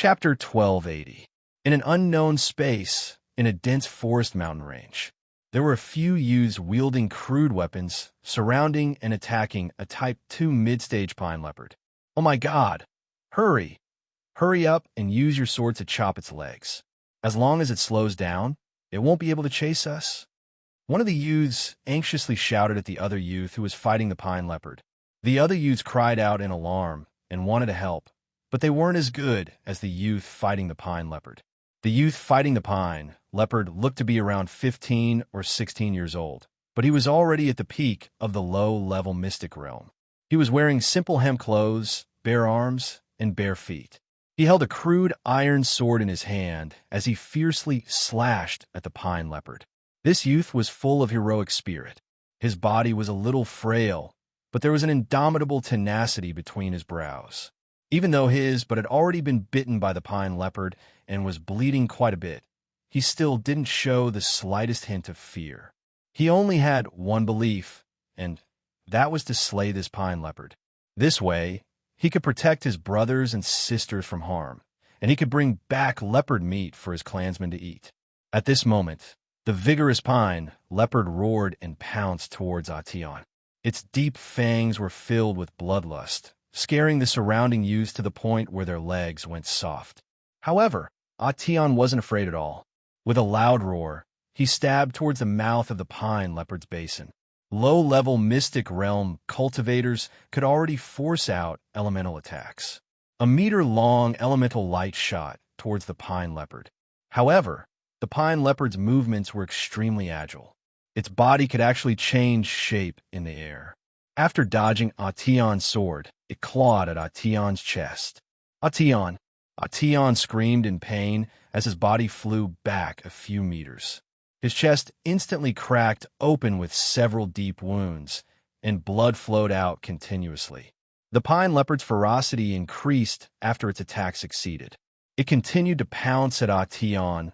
Chapter 1280. In an unknown space, in a dense forest mountain range, there were a few youths wielding crude weapons, surrounding and attacking a Type 2 mid-stage pine leopard. Oh my god! Hurry! Hurry up and use your sword to chop its legs. As long as it slows down, it won't be able to chase us. One of the youths anxiously shouted at the other youth who was fighting the pine leopard. The other youths cried out in alarm and wanted to help, but they weren't as good as the youth fighting the pine leopard. The youth fighting the pine leopard looked to be around 15 or 16 years old, but he was already at the peak of the low-level mystic realm. He was wearing simple hem clothes, bare arms, and bare feet. He held a crude iron sword in his hand as he fiercely slashed at the pine leopard. This youth was full of heroic spirit. His body was a little frail, but there was an indomitable tenacity between his brows. Even though but had already been bitten by the pine leopard and was bleeding quite a bit, he still didn't show the slightest hint of fear. He only had one belief, and that was to slay this pine leopard. This way, he could protect his brothers and sisters from harm, and he could bring back leopard meat for his clansmen to eat. At this moment, the vigorous pine leopard roared and pounced towards Ation. Its deep fangs were filled with bloodlust, scaring the surrounding youths to the point where their legs went soft. However, Ation wasn't afraid at all. With a loud roar, he stabbed towards the mouth of the pine leopard's basin. Low-level mystic realm cultivators could already force out elemental attacks. A meter-long elemental light shot towards the pine leopard. However, the pine leopard's movements were extremely agile. Its body could actually change shape in the air. After dodging Ation's sword, it clawed at Ation's chest. Ation screamed in pain as his body flew back a few meters. His chest instantly cracked open with several deep wounds, and blood flowed out continuously. The pine leopard's ferocity increased after its attack succeeded. It continued to pounce at Ation,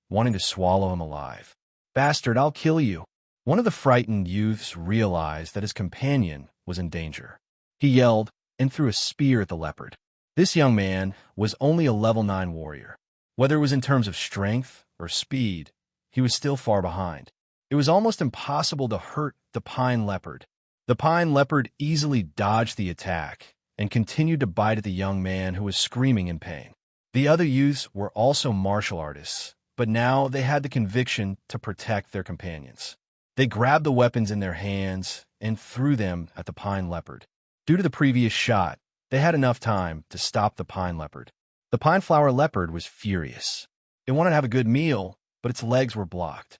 wanting to swallow him alive. "Bastard, I'll kill you." One of the frightened youths realized that his companion was in danger. He yelled and threw a spear at the leopard. This young man was only a level 9 warrior. Whether it was in terms of strength or speed, he was still far behind. It was almost impossible to hurt the pine leopard. The pine leopard easily dodged the attack and continued to bite at the young man who was screaming in pain. The other youths were also martial artists, but now they had the conviction to protect their companions. They grabbed the weapons in their hands and threw them at the pine leopard. Due to the previous shot, they had enough time to stop the pine leopard. The pine flower leopard was furious. It wanted to have a good meal, but its legs were blocked.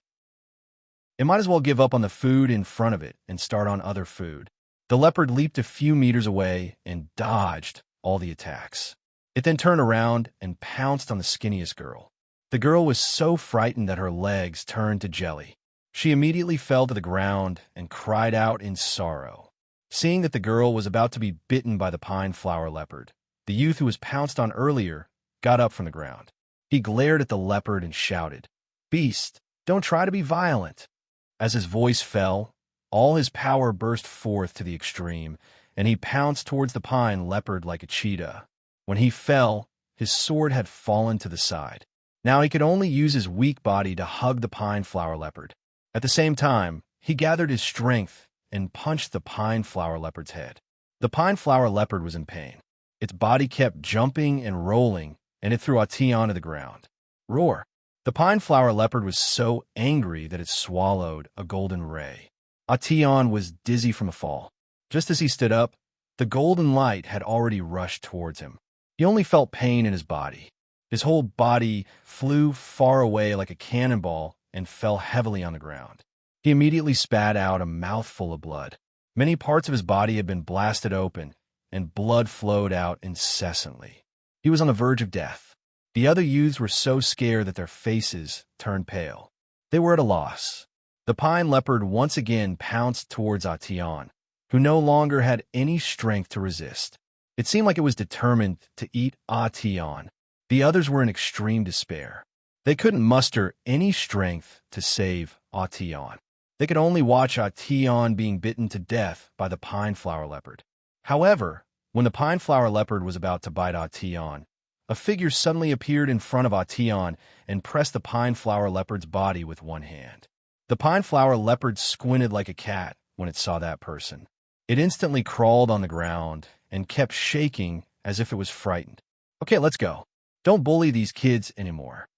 It might as well give up on the food in front of it and start on other food. The leopard leaped a few meters away and dodged all the attacks. It then turned around and pounced on the skinniest girl. The girl was so frightened that her legs turned to jelly. She immediately fell to the ground and cried out in sorrow. Seeing that the girl was about to be bitten by the pine flower leopard, the youth who was pounced on earlier got up from the ground. He glared at the leopard and shouted, "Beast, don't try to be violent." As his voice fell, all his power burst forth to the extreme, and he pounced towards the pine leopard like a cheetah. When he fell, his sword had fallen to the side. Now he could only use his weak body to hug the pine flower leopard. At the same time, he gathered his strength and punched the pine flower leopard's head. The pine flower leopard was in pain. Its body kept jumping and rolling, and it threw Ation to the ground. Roar! The pine flower leopard was so angry that it swallowed a golden ray. Ation was dizzy from the fall. Just as he stood up, the golden light had already rushed towards him. He only felt pain in his body. His whole body flew far away like a cannonball and fell heavily on the ground. He immediately spat out a mouthful of blood. Many parts of his body had been blasted open, and blood flowed out incessantly. He was on the verge of death. The other youths were so scared that their faces turned pale. They were at a loss. The pine leopard once again pounced towards Ation, who no longer had any strength to resist. It seemed like it was determined to eat Ation. The others were in extreme despair. They couldn't muster any strength to save Ation. They could only watch Ation being bitten to death by the pine flower leopard. However, when the pine flower leopard was about to bite Ation, a figure suddenly appeared in front of Atian and pressed the pine flower leopard's body with one hand. The pine flower leopard squinted like a cat when it saw that person. It instantly crawled on the ground and kept shaking as if it was frightened. Okay, let's go. Don't bully these kids anymore.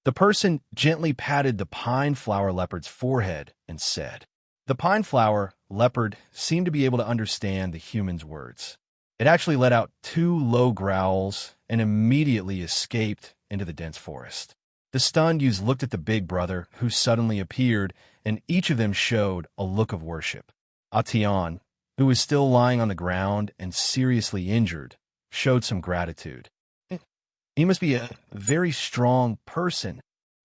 The person gently patted the pine flower leopard's forehead and said. The pine flower leopard seemed to be able to understand the human's words. It actually let out 2 low growls and immediately escaped into the dense forest. The stunned youths looked at the big brother who suddenly appeared, and each of them showed a look of worship. Atian, who was still lying on the ground and seriously injured, showed some gratitude. He must be a very strong person,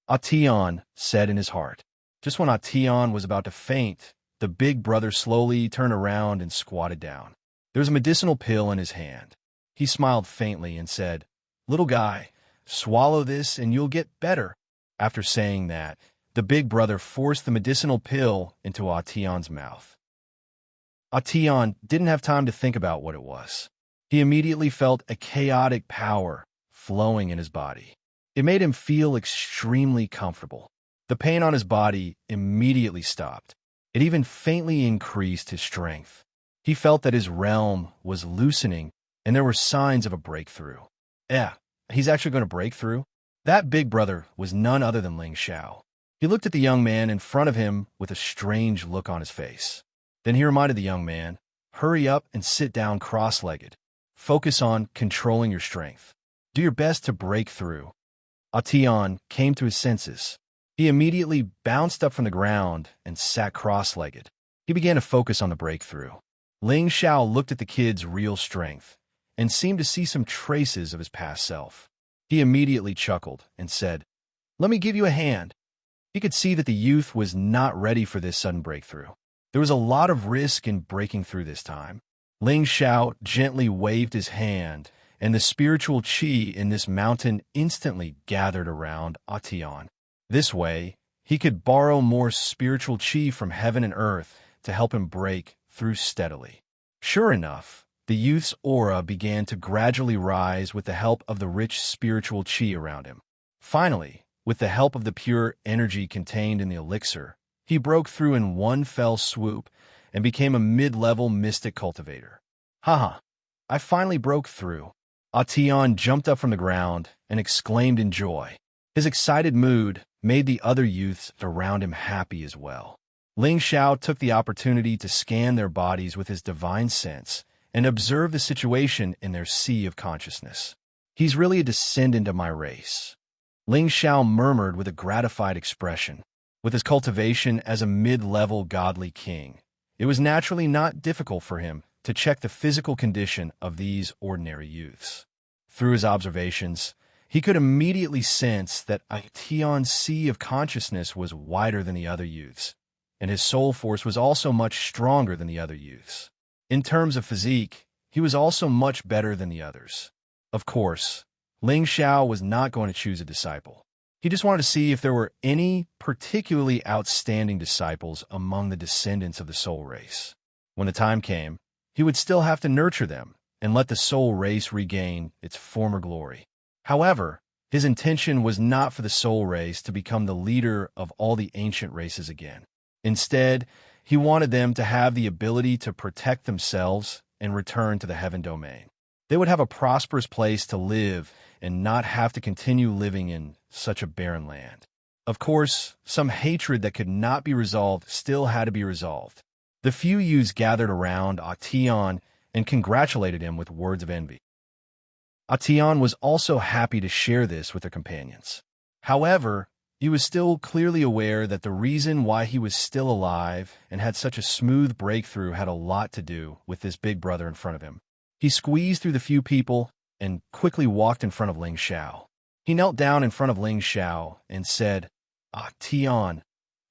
Atian said in his heart. Just when Atian was about to faint, the big brother slowly turned around and squatted down. There was a medicinal pill in his hand. He smiled faintly and said, "Little guy, swallow this and you'll get better." After saying that, the big brother forced the medicinal pill into Atian's mouth. Atian didn't have time to think about what it was. He immediately felt a chaotic power flowing in his body. It made him feel extremely comfortable. The pain on his body immediately stopped. It even faintly increased his strength. He felt that his realm was loosening, and there were signs of a breakthrough. Yeah, he's actually going to break through? That big brother was none other than Ling Xiao. He looked at the young man in front of him with a strange look on his face. Then he reminded the young man, "Hurry up and sit down cross-legged. Focus on controlling your strength. Do your best to break through." Atian came to his senses. He immediately bounced up from the ground and sat cross-legged. He began to focus on the breakthrough. Ling Xiao looked at the kid's real strength and seemed to see some traces of his past self. He immediately chuckled and said, "Let me give you a hand." He could see that the youth was not ready for this sudden breakthrough. There was a lot of risk in breaking through this time. Ling Xiao gently waved his hand, and the spiritual qi in this mountain instantly gathered around Atian. This way, he could borrow more spiritual qi from heaven and earth to help him break through steadily. Sure enough, the youth's aura began to gradually rise with the help of the rich spiritual qi around him. Finally, with the help of the pure energy contained in the elixir, he broke through in one fell swoop and became a mid-level mystic cultivator. Haha, I finally broke through. Atian jumped up from the ground and exclaimed in joy. His excited mood made the other youths around him happy as well. Ling Xiao took the opportunity to scan their bodies with his divine sense and observe the situation in their sea of consciousness. He's really a descendant of my race. Ling Xiao murmured with a gratified expression. With his cultivation as a mid-level godly king, it was naturally not difficult for him to check the physical condition of these ordinary youths. Through his observations, he could immediately sense that Atian's sea of consciousness was wider than the other youths, and his soul force was also much stronger than the other youths. In terms of physique, he was also much better than the others. Of course, Ling Xiao was not going to choose a disciple. He just wanted to see if there were any particularly outstanding disciples among the descendants of the soul race. When the time came, he would still have to nurture them and let the soul race regain its former glory. However, his intention was not for the soul race to become the leader of all the ancient races again. Instead, he wanted them to have the ability to protect themselves and return to the heaven domain. They would have a prosperous place to live and not have to continue living in such a barren land. Of course, some hatred that could not be resolved still had to be resolved. The few youths gathered around Atian and congratulated him with words of envy. Atian was also happy to share this with their companions. However, he was still clearly aware that the reason why he was still alive and had such a smooth breakthrough had a lot to do with this big brother in front of him. He squeezed through the few people and quickly walked in front of Ling Xiao. He knelt down in front of Ling Xiao and said, Tian,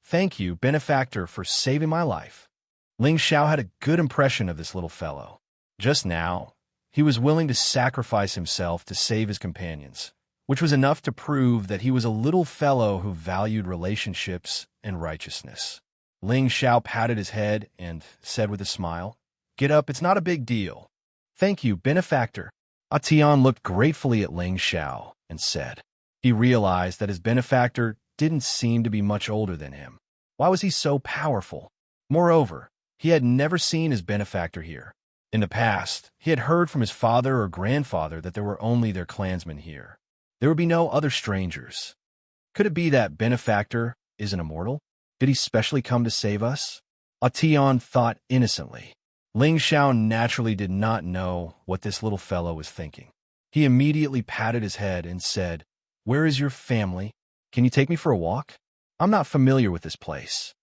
thank you, benefactor, for saving my life. Ling Xiao had a good impression of this little fellow. Just now, he was willing to sacrifice himself to save his companions, which was enough to prove that he was a little fellow who valued relationships and righteousness. Ling Xiao patted his head and said with a smile, Get up, it's not a big deal. Thank you, benefactor. Atian looked gratefully at Ling Xiao and said. He realized that his benefactor didn't seem to be much older than him. Why was he so powerful? Moreover, he had never seen his benefactor here. In the past, he had heard from his father or grandfather that there were only their clansmen here. There would be no other strangers. Could it be that benefactor isn't immortal? Did he specially come to save us? Atian thought innocently. Ling Xiao naturally did not know what this little fellow was thinking. He immediately patted his head and said, "Where is your family? Can you take me for a walk? I'm not familiar with this place."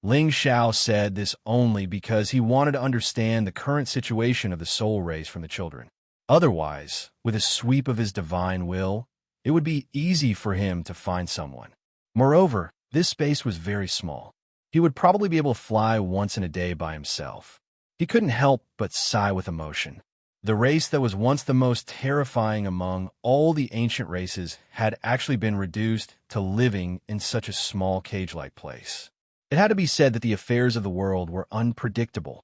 Ling Xiao said this only because he wanted to understand the current situation of the soul race from the children. Otherwise, with a sweep of his divine will, it would be easy for him to find someone. Moreover, this space was very small. He would probably be able to fly once in a day by himself. He couldn't help but sigh with emotion. The race that was once the most terrifying among all the ancient races had actually been reduced to living in such a small cage-like place. It had to be said that the affairs of the world were unpredictable.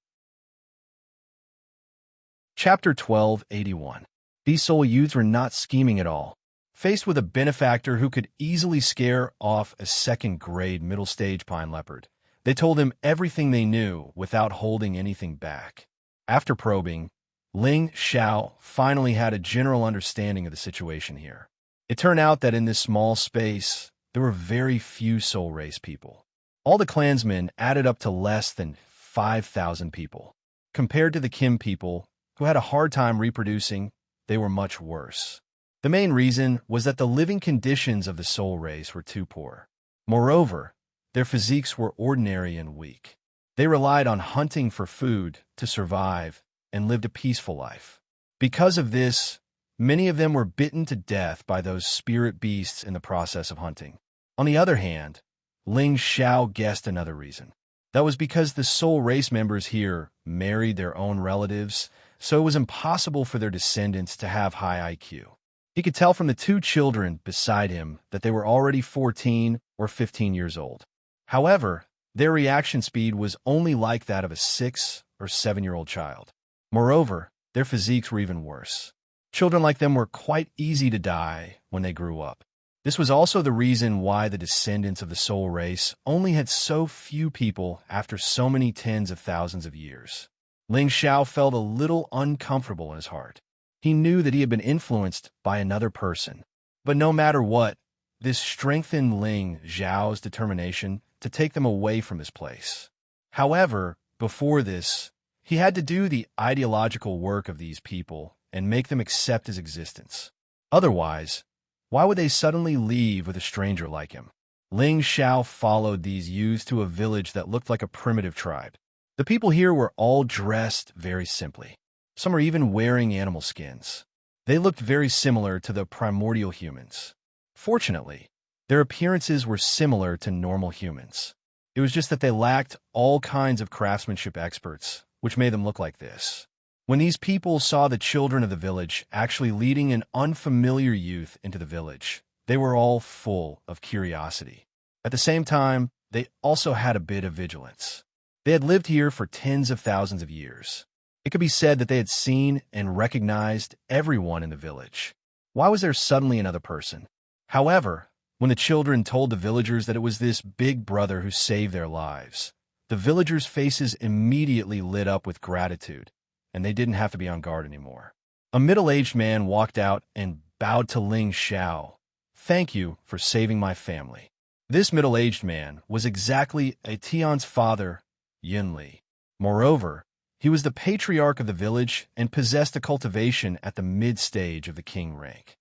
Chapter 1281. These soul youths were not scheming at all. Faced with a benefactor who could easily scare off a second-grade middle-stage pine leopard, they told him everything they knew without holding anything back. After probing, Ling Xiao finally had a general understanding of the situation here. It turned out that in this small space, there were very few soul race people. All the clansmen added up to less than 5,000 people. Compared to the Kim people, who had a hard time reproducing, they were much worse. The main reason was that the living conditions of the soul race were too poor. Moreover, their physiques were ordinary and weak. They relied on hunting for food to survive and lived a peaceful life. Because of this, many of them were bitten to death by those spirit beasts in the process of hunting. On the other hand, Ling Xiao guessed another reason. That was because the soul race members here married their own relatives, so it was impossible for their descendants to have high IQ. He could tell from the two children beside him that they were already 14 or 15 years old. However, their reaction speed was only like that of a 6 or 7-year-old child. Moreover, their physiques were even worse. Children like them were quite easy to die when they grew up. This was also the reason why the descendants of the soul race only had so few people after so many tens of thousands of years. Ling Xiao felt a little uncomfortable in his heart. He knew that he had been influenced by another person. But no matter what, this strengthened Ling Xiao's determination to take them away from this place. However, before this, he had to do the ideological work of these people and make them accept his existence. Otherwise, why would they suddenly leave with a stranger like him? Ling Xiao followed these youths to a village that looked like a primitive tribe. The people here were all dressed very simply. Some were even wearing animal skins. They looked very similar to the primordial humans. Fortunately, their appearances were similar to normal humans. It was just that they lacked all kinds of craftsmanship experts, which made them look like this. When these people saw the children of the village actually leading an unfamiliar youth into the village, they were all full of curiosity. At the same time, they also had a bit of vigilance. They had lived here for tens of thousands of years. It could be said that they had seen and recognized everyone in the village. Why was there suddenly another person? However, when the children told the villagers that it was this big brother who saved their lives, the villagers' faces immediately lit up with gratitude, and they didn't have to be on guard anymore. A middle-aged man walked out and bowed to Ling Xiao. "Thank you for saving my family." This middle-aged man was exactly Atian's father, Yunli. Moreover, he was the patriarch of the village and possessed a cultivation at the mid-stage of the king rank.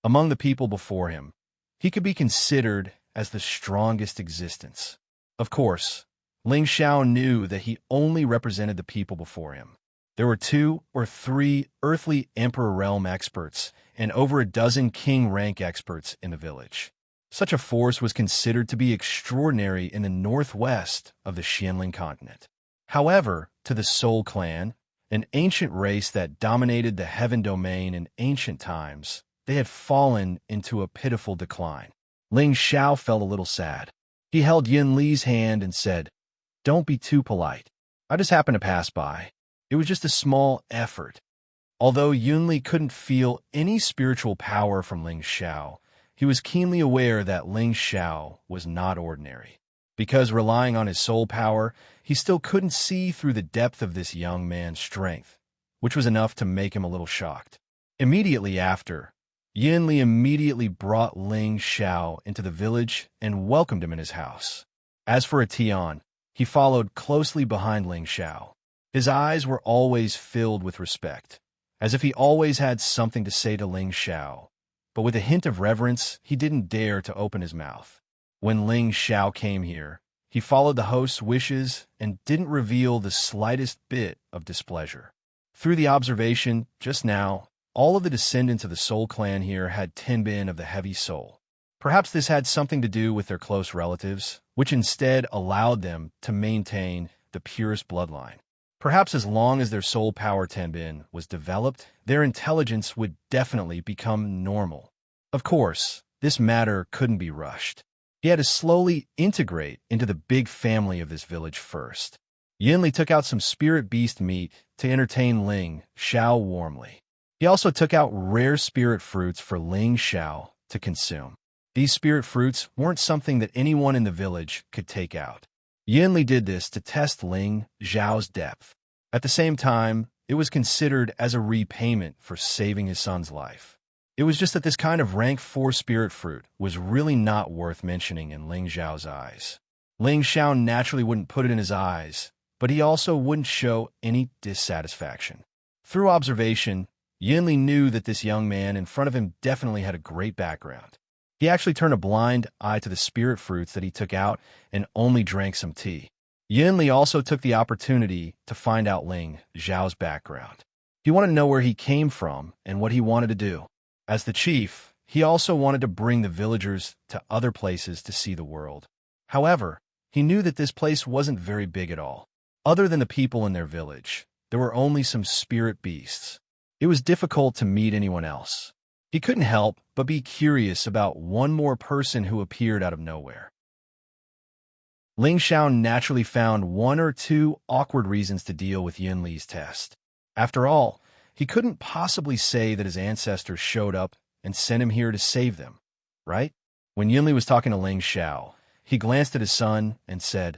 Among the people before him, he could be considered as the strongest existence. Of course, Ling Xiao knew that he only represented the people before him. There were 2 or 3 earthly Emperor Realm experts and over a dozen King rank experts in the village. Such a force was considered to be extraordinary in the northwest of the Xianling continent. However, to the Soul Clan, an ancient race that dominated the Heaven Domain in ancient times, they had fallen into a pitiful decline. Ling Xiao felt a little sad. He held Yin Li's hand and said, "Don't be too polite. I just happened to pass by. It was just a small effort." Although Yunli couldn't feel any spiritual power from Ling Xiao, he was keenly aware that Ling Xiao was not ordinary. Because relying on his soul power, he still couldn't see through the depth of this young man's strength, which was enough to make him a little shocked. Immediately after, Yunli immediately brought Ling Xiao into the village and welcomed him in his house. As for Tian, he followed closely behind Ling Xiao. His eyes were always filled with respect, as if he always had something to say to Ling Xiao. But with a hint of reverence, he didn't dare to open his mouth. When Ling Xiao came here, he followed the host's wishes and didn't reveal the slightest bit of displeasure. Through the observation just now, all of the descendants of the Soul clan here had Tenbin of the Heavy Soul. Perhaps this had something to do with their close relatives, which instead allowed them to maintain the purest bloodline. Perhaps as long as their soul power Tenbin was developed, their intelligence would definitely become normal. Of course, this matter couldn't be rushed. He had to slowly integrate into the big family of this village first. Yunli took out some spirit beast meat to entertain Ling Xiao warmly. He also took out rare spirit fruits for Ling Xiao to consume. These spirit fruits weren't something that anyone in the village could take out. Yunli did this to test Ling Xiao's depth. At the same time, it was considered as a repayment for saving his son's life. It was just that this kind of rank 4 spirit fruit was really not worth mentioning in Ling Xiao's eyes. Ling Xiao naturally wouldn't put it in his eyes, but he also wouldn't show any dissatisfaction. Through observation, Yunli knew that this young man in front of him definitely had a great background. He actually turned a blind eye to the spirit fruits that he took out and only drank some tea. Yunli also took the opportunity to find out Ling Xiao's background. He wanted to know where he came from and what he wanted to do. As the chief, he also wanted to bring the villagers to other places to see the world. However, he knew that this place wasn't very big at all. Other than the people in their village, there were only some spirit beasts. It was difficult to meet anyone else. He couldn't help but be curious about one more person who appeared out of nowhere. Ling Xiao naturally found 1 or 2 awkward reasons to deal with Yunli's test. After all, he couldn't possibly say that his ancestors showed up and sent him here to save them, right? When Yunli was talking to Ling Xiao, he glanced at his son and said,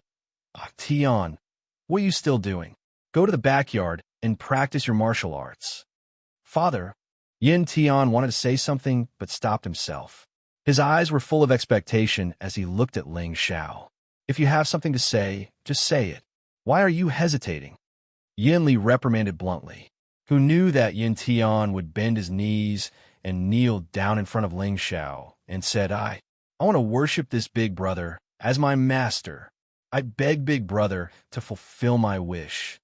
Tian, what are you still doing? Go to the backyard and practice your martial arts. Father, Yin Tian wanted to say something but stopped himself. His eyes were full of expectation as he looked at Ling Xiao. If you have something to say, just say it. Why are you hesitating? Yunli reprimanded bluntly, who knew that Yin Tian would bend his knees and kneel down in front of Ling Xiao and said, I want to worship this big brother as my master. I beg big brother to fulfill my wish.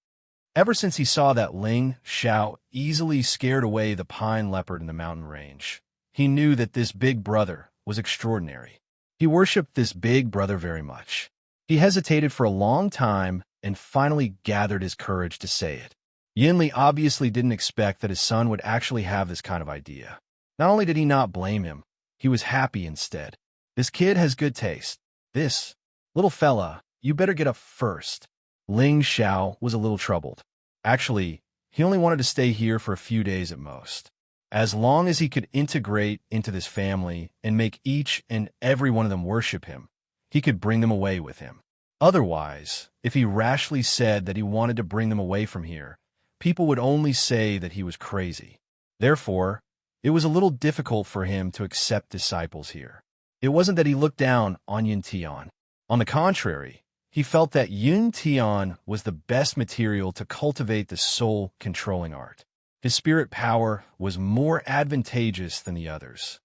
Ever since he saw that Ling Xiao easily scared away the pine leopard in the mountain range, he knew that this big brother was extraordinary. He worshipped this big brother very much. He hesitated for a long time and finally gathered his courage to say it. Yunli obviously didn't expect that his son would actually have this kind of idea. Not only did he not blame him, he was happy instead. This kid has good taste. This little fella, you better get up first. Ling Xiao was a little troubled. Actually, he only wanted to stay here for a few days at most. As long as he could integrate into this family and make each and every one of them worship him, he could bring them away with him. Otherwise, if he rashly said that he wanted to bring them away from here, people would only say that he was crazy. Therefore, it was a little difficult for him to accept disciples here. It wasn't that he looked down on Yin Tian. On the contrary, he felt that Yin Tian was the best material to cultivate the soul-controlling art. His spirit power was more advantageous than the others.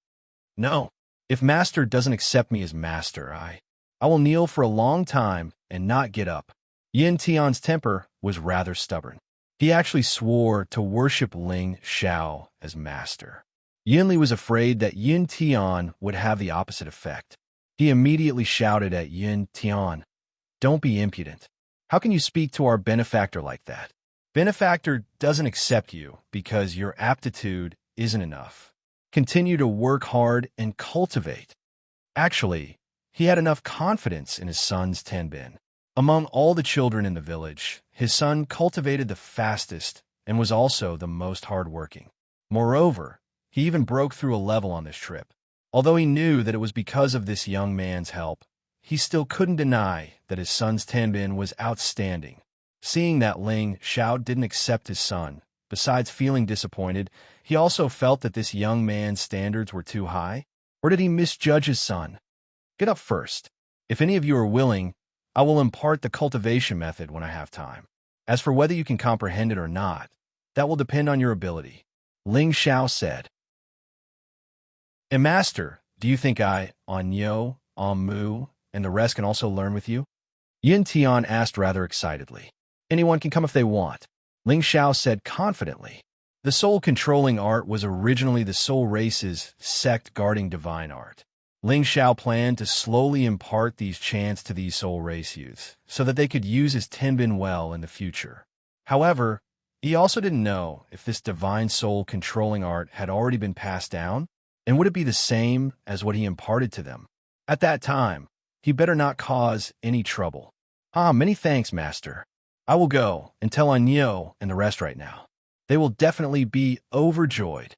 No, if Master doesn't accept me as Master, I will kneel for a long time and not get up. Yin Tian's temper was rather stubborn. He actually swore to worship Ling Xiao as Master. Yunli was afraid that Yin Tian would have the opposite effect. He immediately shouted at Yin Tian, Don't be impudent. How can you speak to our benefactor like that? Benefactor doesn't accept you because your aptitude isn't enough. Continue to work hard and cultivate. Actually, he had enough confidence in his son's Tenbin. Among all the children in the village, his son cultivated the fastest and was also the most hardworking. Moreover, he even broke through a level on this trip. Although he knew that it was because of this young man's help, he still couldn't deny that his son's Tenbin was outstanding. Seeing that Ling Xiao didn't accept his son, besides feeling disappointed, he also felt that this young man's standards were too high. Or did he misjudge his son? Get up first. If any of you are willing, I will impart the cultivation method when I have time. As for whether you can comprehend it or not, that will depend on your ability. Ling Xiao said. And Master, do you think I, Onyo, Mu, and the rest can also learn with you? Yin Tian asked rather excitedly. Anyone can come if they want, Ling Xiao said confidently. The soul-controlling art was originally the soul race's sect-guarding divine art. Ling Xiao planned to slowly impart these chants to these soul race youths so that they could use his Tenbin well in the future. However, he also didn't know if this divine soul-controlling art had already been passed down, and would it be the same as what he imparted to them. At that time, he better not cause any trouble. Many thanks, Master. I will go and tell Onyo and the rest right now. They will definitely be overjoyed.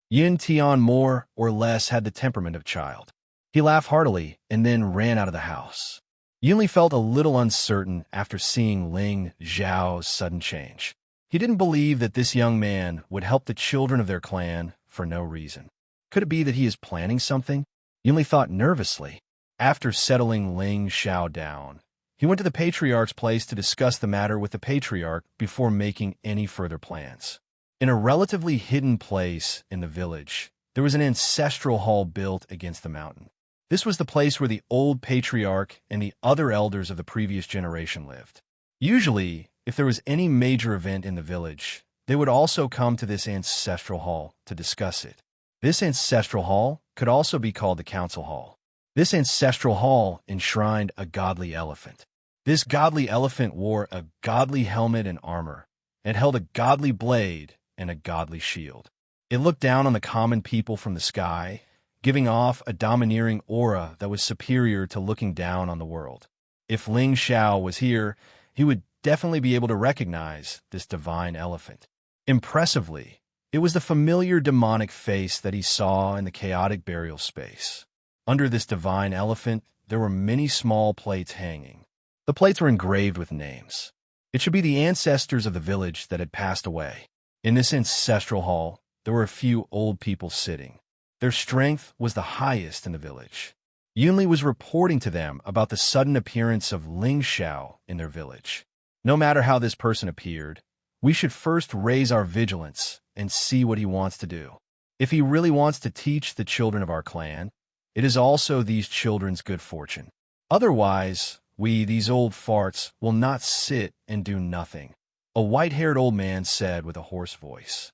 Yin Tian more or less had the temperament of a child. He laughed heartily and then ran out of the house. Yunli felt a little uncertain after seeing Ling Xiao's sudden change. He didn't believe that this young man would help the children of their clan for no reason. Could it be that he is planning something? Yunli thought nervously. After settling Ling Xiao down, he went to the patriarch's place to discuss the matter with the patriarch before making any further plans. In a relatively hidden place in the village, there was an ancestral hall built against the mountain. This was the place where the old patriarch and the other elders of the previous generation lived. Usually, if there was any major event in the village, they would also come to this ancestral hall to discuss it. This ancestral hall could also be called the council hall. This ancestral hall enshrined a godly elephant. This godly elephant wore a godly helmet and armor, and held a godly blade and a godly shield. It looked down on the common people from the sky, giving off a domineering aura that was superior to looking down on the world. If Ling Xiao was here, he would definitely be able to recognize this divine elephant. Impressively, it was the familiar demonic face that he saw in the chaotic burial space. Under this divine elephant, there were many small plates hanging. The plates were engraved with names. It should be the ancestors of the village that had passed away. In this ancestral hall, there were a few old people sitting. Their strength was the highest in the village. Yunli was reporting to them about the sudden appearance of Ling Xiao in their village. No matter how this person appeared, we should first raise our vigilance and see what he wants to do. If he really wants to teach the children of our clan, it is also these children's good fortune. Otherwise, we, these old farts, will not sit and do nothing, a white-haired old man said with a hoarse voice.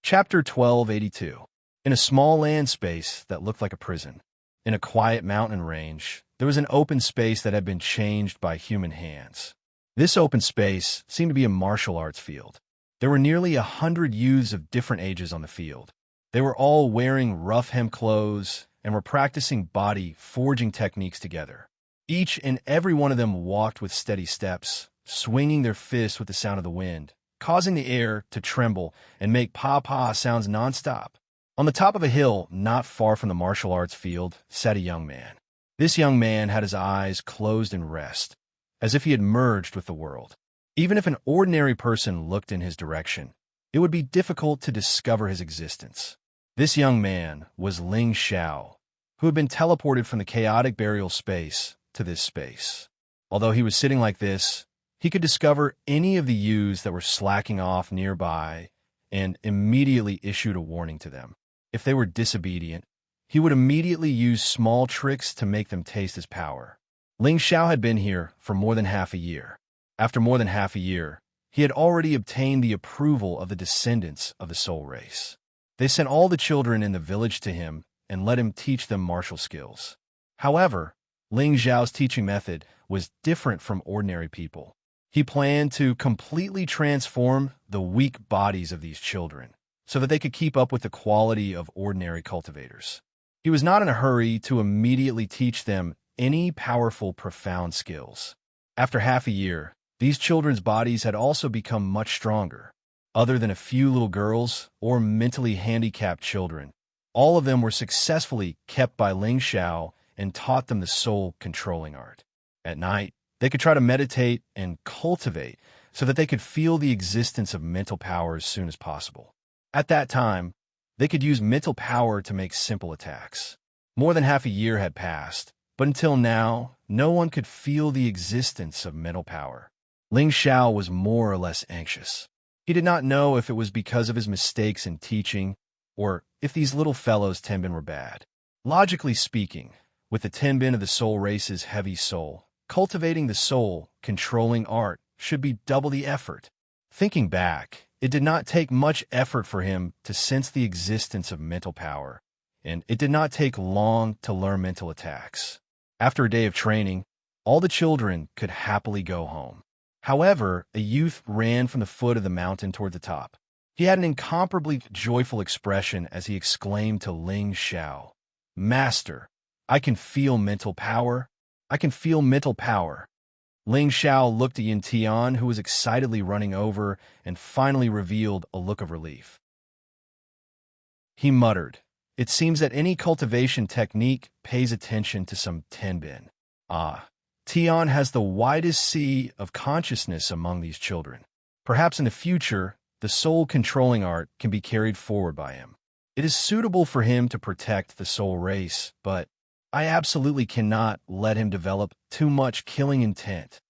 Chapter 1282. In a small land space that looked like a prison, in a quiet mountain range, there was an open space that had been changed by human hands. This open space seemed to be a martial arts field. There were nearly 100 youths of different ages on the field. They were all wearing rough hem clothes and were practicing body forging techniques together. Each and every one of them walked with steady steps, swinging their fists with the sound of the wind, causing the air to tremble and make pa-pa sounds nonstop. On the top of a hill, not far from the martial arts field, sat a young man. This young man had his eyes closed in rest, as if he had merged with the world. Even if an ordinary person looked in his direction, it would be difficult to discover his existence. This young man was Ling Xiao, who had been teleported from the chaotic burial space to this space. Although he was sitting like this, he could discover any of the youths that were slacking off nearby and immediately issued a warning to them. If they were disobedient, he would immediately use small tricks to make them taste his power. Ling Xiao had been here for more than half a year. After more than half a year, he had already obtained the approval of the descendants of the soul race. They sent all the children in the village to him and let him teach them martial skills. However, Ling Xiao's teaching method was different from ordinary people. He planned to completely transform the weak bodies of these children so that they could keep up with the quality of ordinary cultivators. He was not in a hurry to immediately teach them any powerful, profound skills. After half a year, These children's bodies had also become much stronger. Other than a few little girls or mentally handicapped children, all of them were successfully kept by Ling Xiao and taught them the soul-controlling art. At night, they could try to meditate and cultivate so that they could feel the existence of mental power as soon as possible. At that time, they could use mental power to make simple attacks. More than half a year had passed, but until now, no one could feel the existence of mental power. Ling Xiao was more or less anxious. He did not know if it was because of his mistakes in teaching or if these little fellows' Tenbin were bad. Logically speaking, with the Tenbin of the soul race's heavy soul, cultivating the soul-controlling art should be double the effort. Thinking back, it did not take much effort for him to sense the existence of mental power, and it did not take long to learn mental attacks. After a day of training, all the children could happily go home. However, a youth ran from the foot of the mountain toward the top. He had an incomparably joyful expression as he exclaimed to Ling Xiao, "Master, I can feel mental power. I can feel mental power." Ling Xiao looked at Yin Tian, who was excitedly running over, and finally revealed a look of relief. He muttered, "It seems that any cultivation technique pays attention to some Tenbin. Tian has the widest sea of consciousness among these children. Perhaps in the future, the soul-controlling art can be carried forward by him. It is suitable for him to protect the soul race, but I absolutely cannot let him develop too much killing intent."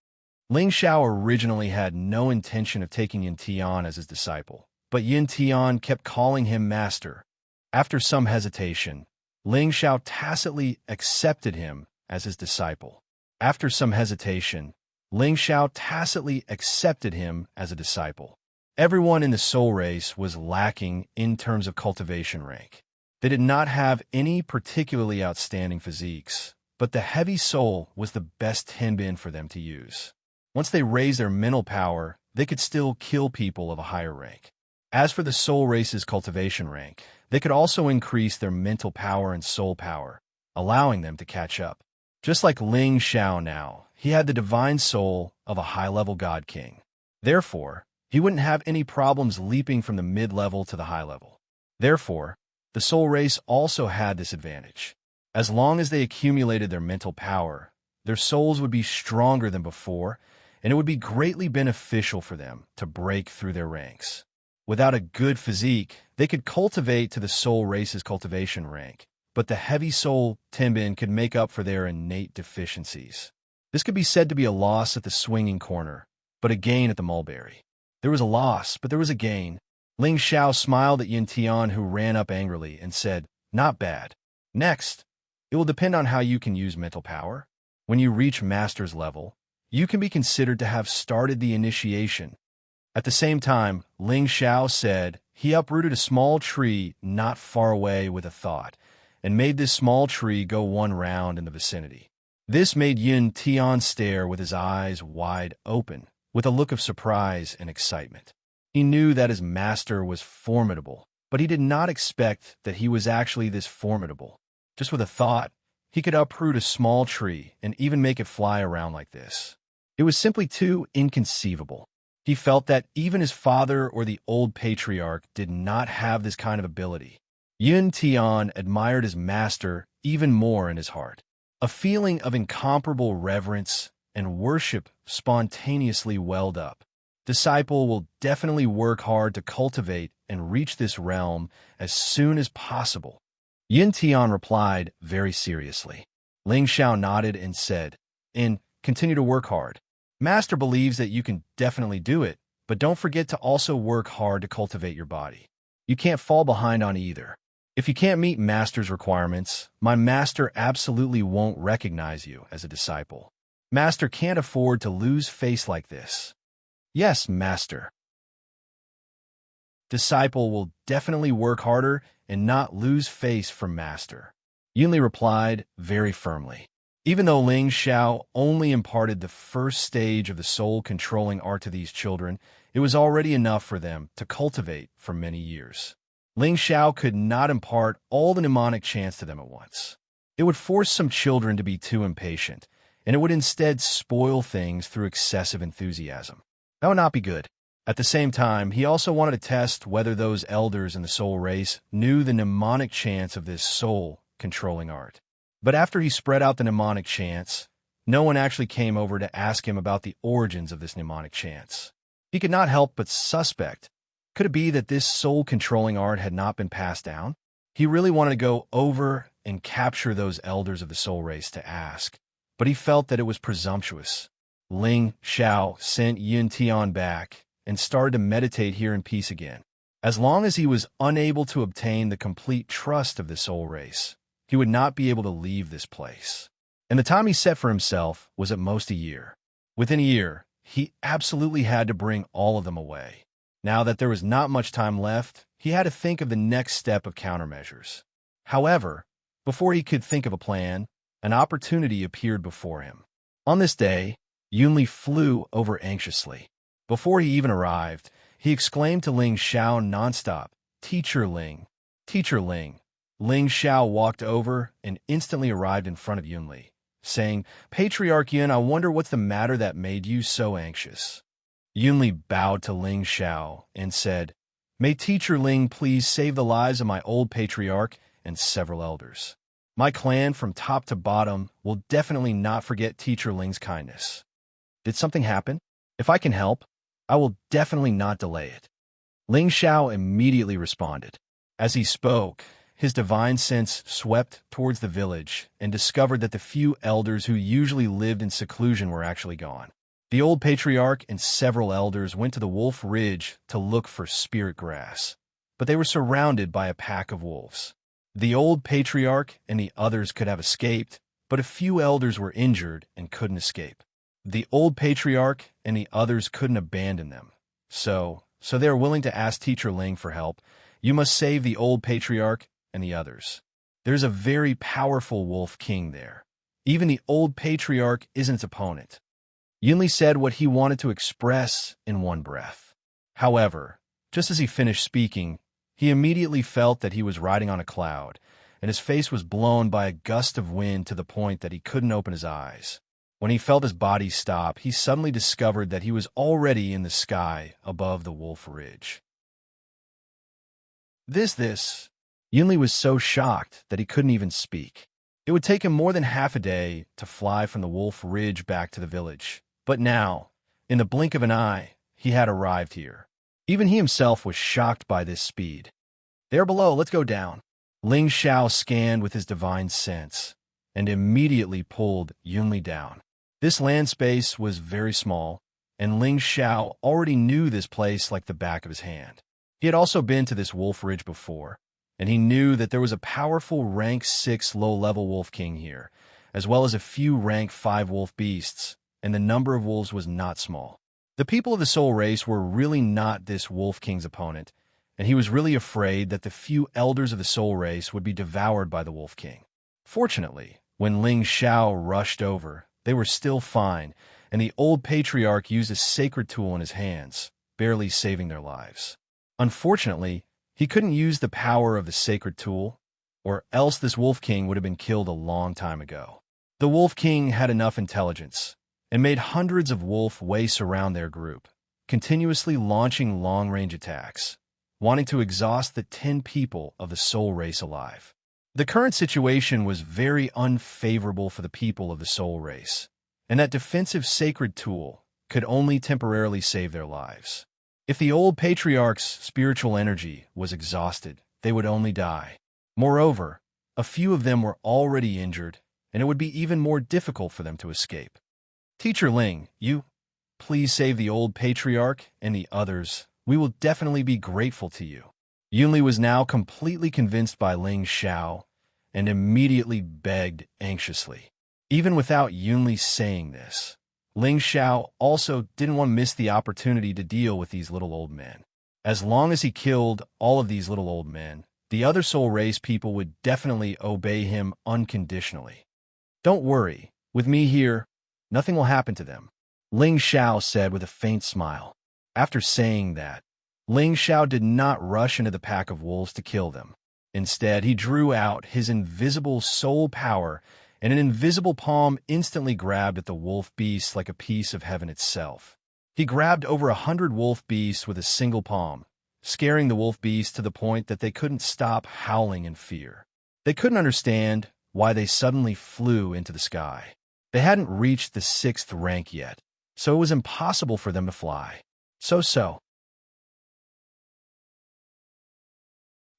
Ling Xiao originally had no intention of taking Yin Tian as his disciple, but Yin Tian kept calling him master. After some hesitation, Ling Xiao tacitly accepted him as his disciple. After some hesitation, Ling Xiao tacitly accepted him as a disciple. Everyone in the soul race was lacking in terms of cultivation rank. They did not have any particularly outstanding physiques, but the heavy soul was the best Tenbin for them to use. Once they raised their mental power, they could still kill people of a higher rank. As for the soul race's cultivation rank, they could also increase their mental power and soul power, allowing them to catch up. Just like Ling Xiao now, he had the divine soul of a high-level god king. Therefore, he wouldn't have any problems leaping from the mid-level to the high level. Therefore, the soul race also had this advantage. As long as they accumulated their mental power, their souls would be stronger than before, and it would be greatly beneficial for them to break through their ranks. Without a good physique, they could cultivate to the soul race's cultivation rank, but the heavy soul Tenbin could make up for their innate deficiencies. This could be said to be a loss at the swinging corner, but a gain at the mulberry. There was a loss, but there was a gain. Ling Xiao smiled at Yin Tian, who ran up angrily, and said, "Not bad. Next, it will depend on how you can use mental power. When you reach master's level, you can be considered to have started the initiation." At the same time, Ling Xiao said he uprooted a small tree not far away with a thought, and made this small tree go one round in the vicinity. This made Yin Tian stare with his eyes wide open, with a look of surprise and excitement. He knew that his master was formidable, but he did not expect that he was actually this formidable. Just with a thought, he could uproot a small tree and even make it fly around like this. It was simply too inconceivable. He felt that even his father or the old patriarch did not have this kind of ability. Yin Tian admired his master even more in his heart. A feeling of incomparable reverence and worship spontaneously welled up. Disciple will definitely work hard to cultivate and reach this realm as soon as possible. Yin Tian replied very seriously. Ling Xiao nodded and said, "And continue to work hard. Master believes that you can definitely do it, but don't forget to also work hard to cultivate your body. You can't fall behind on either. If you can't meet Master's requirements, my Master absolutely won't recognize you as a disciple. Master can't afford to lose face like this." "Yes, Master." Disciple will definitely work harder and not lose face for Master, Yunli replied very firmly. Even though Ling Xiao only imparted the first stage of the soul-controlling art to these children, it was already enough for them to cultivate for many years. Ling Xiao could not impart all the mnemonic chants to them at once. It would force some children to be too impatient, and it would instead spoil things through excessive enthusiasm. That would not be good. At the same time, he also wanted to test whether those elders in the soul race knew the mnemonic chants of this soul-controlling art. But after he spread out the mnemonic chants, no one actually came over to ask him about the origins of this mnemonic chants. He could not help but suspect. Could it be that this soul-controlling art had not been passed down? He really wanted to go over and capture those elders of the soul race to ask, but he felt that it was presumptuous. Ling Xiao sent Yun Tian back and started to meditate here in peace again. As long as he was unable to obtain the complete trust of the soul race, he would not be able to leave this place. And the time he set for himself was at most a year. Within a year, he absolutely had to bring all of them away. Now that there was not much time left, he had to think of the next step of countermeasures. However, before he could think of a plan, an opportunity appeared before him. On this day, Yunli flew over anxiously. Before he even arrived, he exclaimed to Ling Xiao nonstop, "Teacher Ling! Teacher Ling!" Ling Xiao walked over and instantly arrived in front of Yunli, saying, "Patriarch Yun, I wonder what's the matter that made you so anxious." Yunli bowed to Ling Xiao and said, "May Teacher Ling please save the lives of my old patriarch and several elders. My clan from top to bottom will definitely not forget Teacher Ling's kindness. Did something happen? If I can help, I will definitely not delay it." Ling Xiao immediately responded. As he spoke, his divine sense swept towards the village and discovered that the few elders who usually lived in seclusion were actually gone. The old patriarch and several elders went to the Wolf Ridge to look for spirit grass, but they were surrounded by a pack of wolves. The old patriarch and the others could have escaped, but a few elders were injured and couldn't escape. The old patriarch and the others couldn't abandon them. So they were willing to ask Teacher Ling for help. "You must save the old patriarch and the others. There's a very powerful wolf king there. Even the old patriarch isn't its opponent." Yunli said what he wanted to express in one breath. However, just as he finished speaking, he immediately felt that he was riding on a cloud, and his face was blown by a gust of wind to the point that he couldn't open his eyes. When he felt his body stop, he suddenly discovered that he was already in the sky above the Wolf Ridge. Yunli was so shocked that he couldn't even speak. It would take him more than half a day to fly from the Wolf Ridge back to the village. But now, in the blink of an eye, he had arrived here. Even he himself was shocked by this speed. "There below, let's go down." Ling Xiao scanned with his divine sense and immediately pulled Yunli down. This land space was very small, and Ling Xiao already knew this place like the back of his hand. He had also been to this Wolf Ridge before, and he knew that there was a powerful rank 6 low-level wolf king here, as well as a few rank 5 wolf beasts, and the number of wolves was not small. The people of the soul race were really not this wolf king's opponent, and he was really afraid that the few elders of the soul race would be devoured by the wolf king. Fortunately, when Ling Xiao rushed over, they were still fine, and the old patriarch used a sacred tool in his hands, barely saving their lives. Unfortunately, he couldn't use the power of the sacred tool, or else this wolf king would have been killed a long time ago. The wolf king had enough intelligence, and made hundreds of wolf waste around their group, continuously launching long-range attacks, wanting to exhaust the 10 people of the soul race alive. The current situation was very unfavorable for the people of the soul race, and that defensive sacred tool could only temporarily save their lives. If the old patriarch's spiritual energy was exhausted, they would only die. Moreover, a few of them were already injured, and it would be even more difficult for them to escape. "Teacher Ling, please save the old patriarch and the others. We will definitely be grateful to you." Yunli was now completely convinced by Ling Xiao and immediately begged anxiously. Even without Yunli saying this, Ling Xiao also didn't want to miss the opportunity to deal with these little old men. As long as he killed all of these little old men, the other soul race people would definitely obey him unconditionally. "Don't worry, with me here, nothing will happen to them," Ling Xiao said with a faint smile. After saying that, Ling Xiao did not rush into the pack of wolves to kill them. Instead, he drew out his invisible soul power and an invisible palm instantly grabbed at the wolf beast like a piece of heaven itself. He grabbed over 100 wolf beasts with a single palm, scaring the wolf beasts to the point that they couldn't stop howling in fear. They couldn't understand why they suddenly flew into the sky. They hadn't reached the 6th rank yet, so it was impossible for them to fly. So.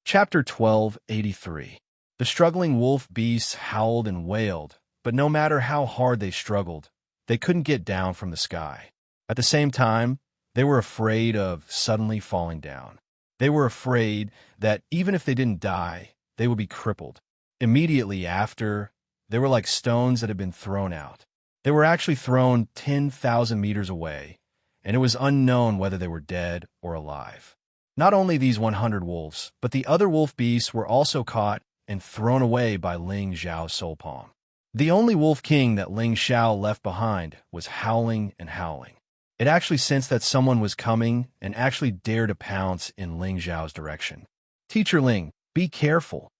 Chapter 1283. The struggling wolf beasts howled and wailed, but no matter how hard they struggled, they couldn't get down from the sky. At the same time, they were afraid of suddenly falling down. They were afraid that even if they didn't die, they would be crippled. Immediately after, they were like stones that had been thrown out. They were actually thrown 10,000 meters away, and it was unknown whether they were dead or alive. Not only these 100 wolves, but the other wolf beasts were also caught and thrown away by Ling Xiao's soul palm. The only wolf king that Ling Xiao left behind was howling and howling. It actually sensed that someone was coming and actually dared to pounce in Ling Xiao's direction. "Teacher Ling, be careful."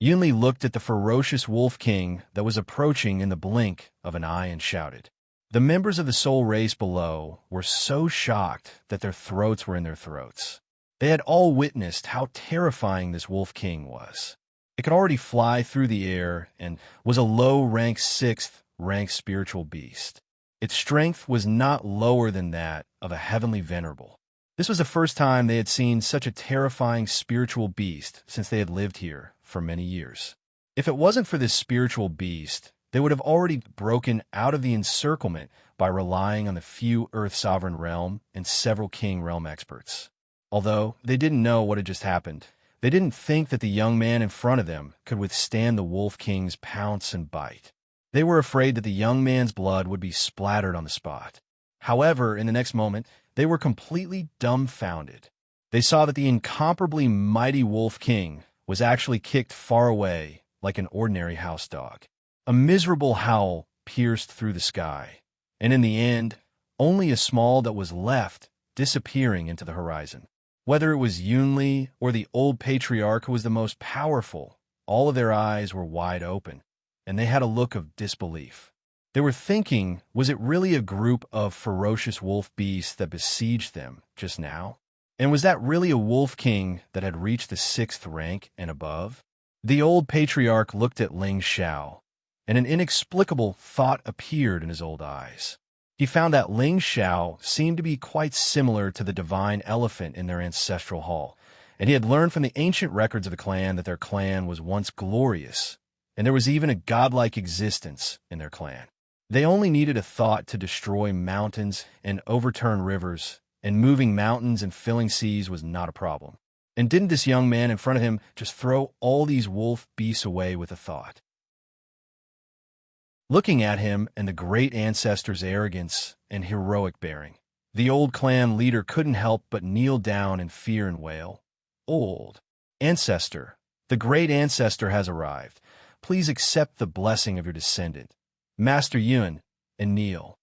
Yunli looked at the ferocious wolf king that was approaching in the blink of an eye and shouted. The members of the soul race below were so shocked that their throats were in their throats. They had all witnessed how terrifying this wolf king was. It could already fly through the air and was a low-rank 6th-rank spiritual beast. Its strength was not lower than that of a heavenly venerable. This was the first time they had seen such a terrifying spiritual beast since they had lived here for many years. If it wasn't for this spiritual beast, they would have already broken out of the encirclement by relying on the few Earth Sovereign Realm and several King Realm experts. Although they didn't know what had just happened, they didn't think that the young man in front of them could withstand the Wolf King's pounce and bite. They were afraid that the young man's blood would be splattered on the spot. However, in the next moment, they were completely dumbfounded. They saw that the incomparably mighty Wolf King was actually kicked far away like an ordinary house dog. A miserable howl pierced through the sky, and in the end, only a small that was left disappearing into the horizon. Whether it was Yunli or the old patriarch who was the most powerful, all of their eyes were wide open, and they had a look of disbelief. They were thinking, was it really a group of ferocious wolf beasts that besieged them just now? And was that really a wolf king that had reached the 6th rank and above? The old patriarch looked at Ling Xiao, and an inexplicable thought appeared in his old eyes. He found that Ling Xiao seemed to be quite similar to the divine elephant in their ancestral hall, and he had learned from the ancient records of the clan that their clan was once glorious, and there was even a godlike existence in their clan. They only needed a thought to destroy mountains and overturn rivers, and moving mountains and filling seas was not a problem. And didn't this young man in front of him just throw all these wolf beasts away with a thought? Looking at him and the great ancestor's arrogance and heroic bearing, the old clan leader couldn't help but kneel down in fear and wail. "Old ancestor, the great ancestor has arrived. Please accept the blessing of your descendant, Master Yuan, and kneel."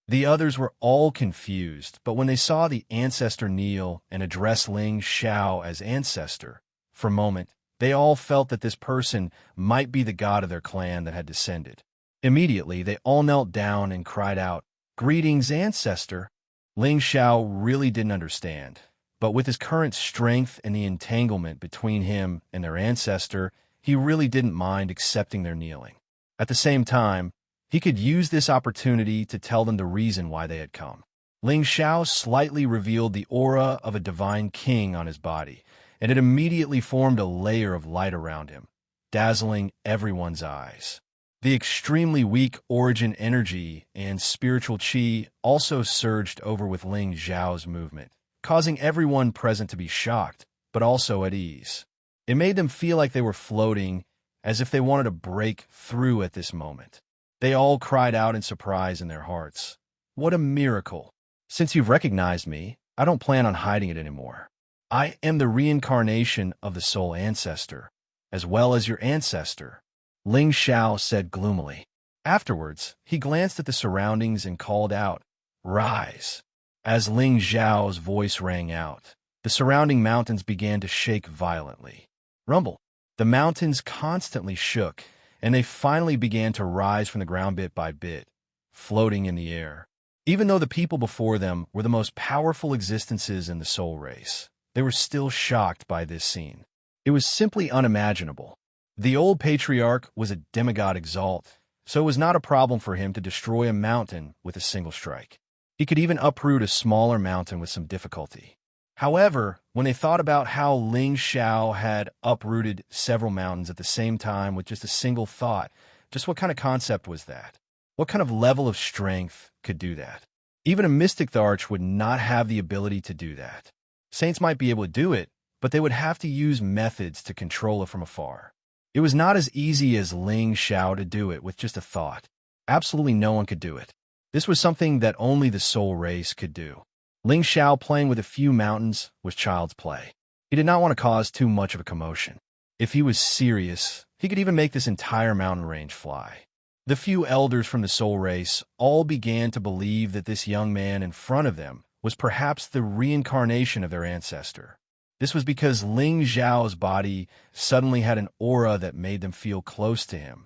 The others were all confused, but when they saw the ancestor kneel and address Ling Xiao as ancestor, for a moment, they all felt that this person might be the god of their clan that had descended. Immediately, they all knelt down and cried out, "Greetings, ancestor." Ling Xiao really didn't understand, but with his current strength and the entanglement between him and their ancestor, he really didn't mind accepting their kneeling. At the same time, he could use this opportunity to tell them the reason why they had come. Ling Xiao slightly revealed the aura of a divine king on his body, and it immediately formed a layer of light around him, dazzling everyone's eyes. The extremely weak origin energy and spiritual qi also surged over with Ling Xiao's movement, causing everyone present to be shocked, but also at ease. It made them feel like they were floating, as if they wanted to break through at this moment. They all cried out in surprise in their hearts. "What a miracle! Since you've recognized me, I don't plan on hiding it anymore. I am the reincarnation of the soul ancestor, as well as your ancestor," Ling Xiao said gloomily. Afterwards, he glanced at the surroundings and called out, "Rise." As Ling Xiao's voice rang out, the surrounding mountains began to shake violently. Rumble. The mountains constantly shook, and they finally began to rise from the ground bit by bit, floating in the air. Even though the people before them were the most powerful existences in the soul race, they were still shocked by this scene. It was simply unimaginable. The old patriarch was a demigod exalt, so it was not a problem for him to destroy a mountain with a single strike. He could even uproot a smaller mountain with some difficulty. However, when they thought about how Ling Xiao had uprooted several mountains at the same time with just a single thought, just what kind of concept was that? What kind of level of strength could do that? Even a mystic Tharch would not have the ability to do that. Saints might be able to do it, but they would have to use methods to control it from afar. It was not as easy as Ling Xiao to do it with just a thought. Absolutely no one could do it. This was something that only the soul race could do. Ling Xiao playing with a few mountains was child's play. He did not want to cause too much of a commotion. If he was serious, he could even make this entire mountain range fly. The few elders from the soul race all began to believe that this young man in front of them was perhaps the reincarnation of their ancestor. This was because Ling Xiao's body suddenly had an aura that made them feel close to him.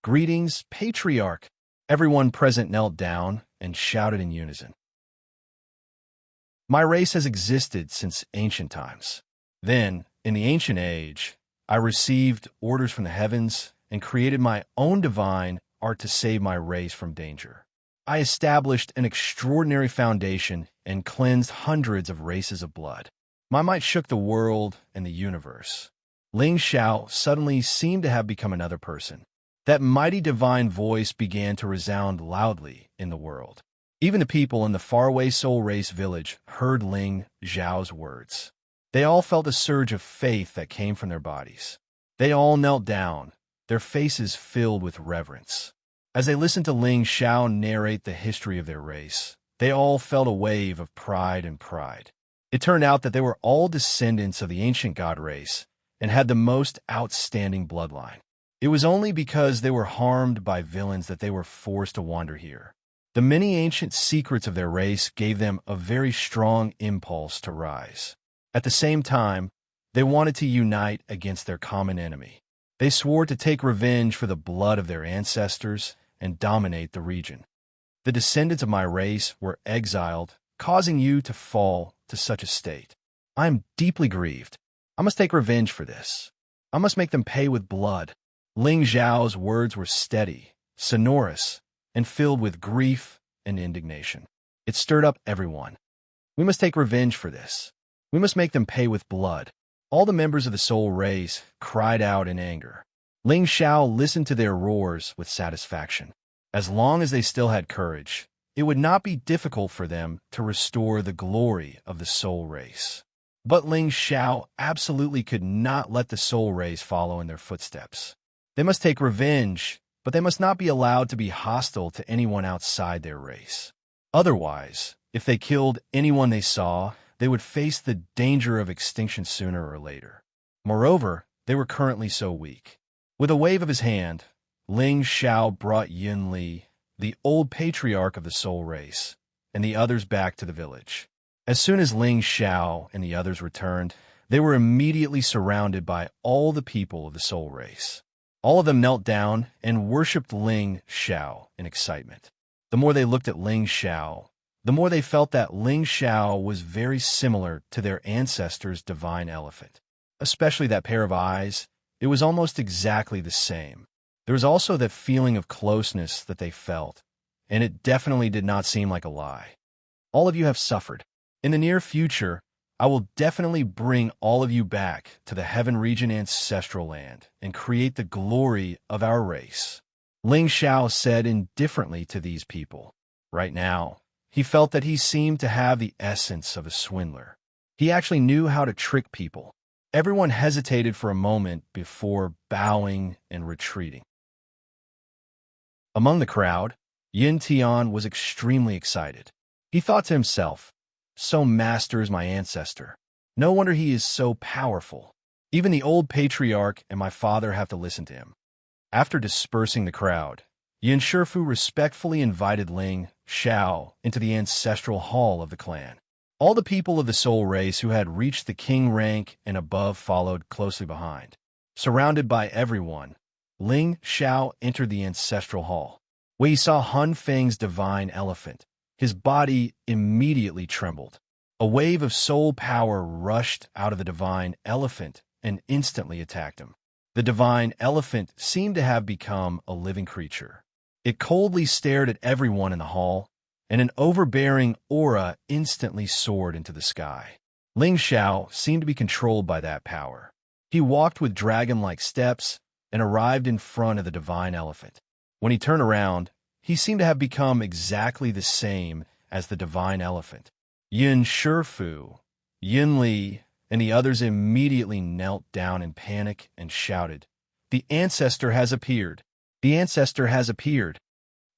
"Greetings, Patriarch!" Everyone present knelt down and shouted in unison. "My race has existed since ancient times. Then, in the ancient age, I received orders from the heavens and created my own divine art to save my race from danger. I established an extraordinary foundation and cleansed hundreds of races of blood. My might shook the world and the universe." Ling Xiao suddenly seemed to have become another person. That mighty divine voice began to resound loudly in the world. Even the people in the faraway soul race village heard Ling Xiao's words. They all felt a surge of faith that came from their bodies. They all knelt down, their faces filled with reverence. As they listened to Ling Xiao narrate the history of their race, they all felt a wave of pride and pride. It turned out that they were all descendants of the ancient god race and had the most outstanding bloodline. It was only because they were harmed by villains that they were forced to wander here. The many ancient secrets of their race gave them a very strong impulse to rise. At the same time, they wanted to unite against their common enemy. They swore to take revenge for the blood of their ancestors and dominate the region. "The descendants of my race were exiled, causing you to fall to such a state. I am deeply grieved. I must take revenge for this. I must make them pay with blood." Ling Xiao's words were steady, sonorous, and filled with grief and indignation. It stirred up everyone. "We must take revenge for this. We must make them pay with blood." All the members of the soul race cried out in anger. Ling Xiao listened to their roars with satisfaction. As long as they still had courage, it would not be difficult for them to restore the glory of the soul race. But Ling Xiao absolutely could not let the soul race follow in their footsteps. They must take revenge, but they must not be allowed to be hostile to anyone outside their race. Otherwise, if they killed anyone they saw, they would face the danger of extinction sooner or later. Moreover, they were currently so weak. With a wave of his hand, Ling Xiao brought Yun Li, the old patriarch of the soul race, and the others back to the village. As soon as Ling Xiao and the others returned, they were immediately surrounded by all the people of the soul race. All of them knelt down and worshipped Ling Xiao in excitement. The more they looked at Ling Xiao, the more they felt that Ling Xiao was very similar to their ancestors' divine elephant. Especially that pair of eyes, it was almost exactly the same. There was also that feeling of closeness that they felt, and it definitely did not seem like a lie. "All of you have suffered. In the near future, I will definitely bring all of you back to the Heaven Region ancestral land and create the glory of our race," Ling Xiao said indifferently to these people. Right now, he felt that he seemed to have the essence of a swindler. He actually knew how to trick people. Everyone hesitated for a moment before bowing and retreating. Among the crowd, Yin Tian was extremely excited. He thought to himself, "So master is my ancestor. No wonder he is so powerful. Even the old patriarch and my father have to listen to him." After dispersing the crowd, Yin Shifu respectfully invited Ling Xiao into the ancestral hall of the clan. All the people of the soul race who had reached the king rank and above followed closely behind. Surrounded by everyone, Ling Xiao entered the ancestral hall, where he saw Hun Feng's divine elephant. His body immediately trembled. A wave of soul power rushed out of the divine elephant and instantly attacked him. The divine elephant seemed to have become a living creature. It coldly stared at everyone in the hall, and an overbearing aura instantly soared into the sky. Ling Xiao seemed to be controlled by that power. He walked with dragon-like steps and arrived in front of the divine elephant. When he turned around, he seemed to have become exactly the same as the divine elephant. Yin Shifu, Yin Li, and the others immediately knelt down in panic and shouted, "The ancestor has appeared! The ancestor has appeared!"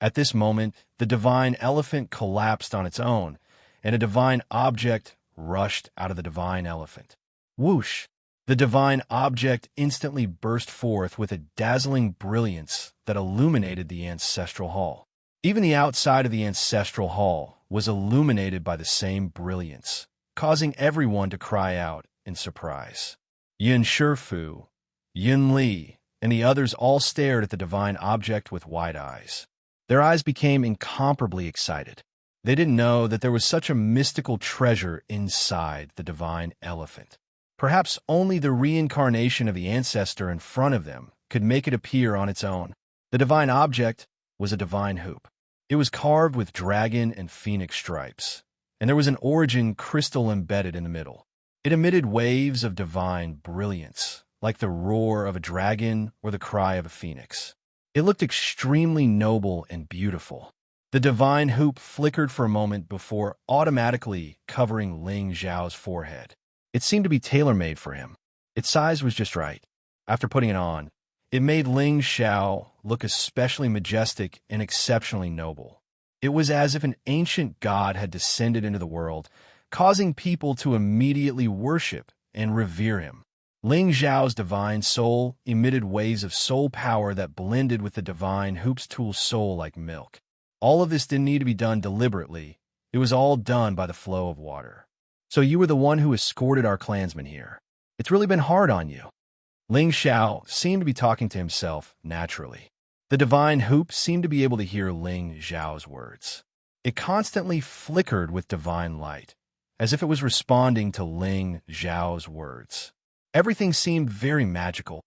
At this moment, the divine elephant collapsed on its own, and a divine object rushed out of the divine elephant. Whoosh! The divine object instantly burst forth with a dazzling brilliance that illuminated the ancestral hall. Even the outside of the ancestral hall was illuminated by the same brilliance, causing everyone to cry out in surprise. Yin Shifu, Yin Li, and the others all stared at the divine object with wide eyes. Their eyes became incomparably excited. They didn't know that there was such a mystical treasure inside the divine elephant. Perhaps only the reincarnation of the ancestor in front of them could make it appear on its own. The divine object was a divine hoop. It was carved with dragon and phoenix stripes, and there was an origin crystal embedded in the middle. It emitted waves of divine brilliance, like the roar of a dragon or the cry of a phoenix. It looked extremely noble and beautiful. The divine hoop flickered for a moment before automatically covering Ling Xiao's forehead. It seemed to be tailor-made for him. Its size was just right. After putting it on, it made Ling Xiao look especially majestic and exceptionally noble. It was as if an ancient god had descended into the world, causing people to immediately worship and revere him. Ling Xiao's divine soul emitted waves of soul power that blended with the divine hoop's tool's soul like milk. All of this didn't need to be done deliberately. It was all done by the flow of water. "So you were the one who escorted our clansmen here. It's really been hard on you." Ling Xiao seemed to be talking to himself naturally. The divine hoop seemed to be able to hear Ling Xiao's words. It constantly flickered with divine light, as if it was responding to Ling Xiao's words. Everything seemed very magical.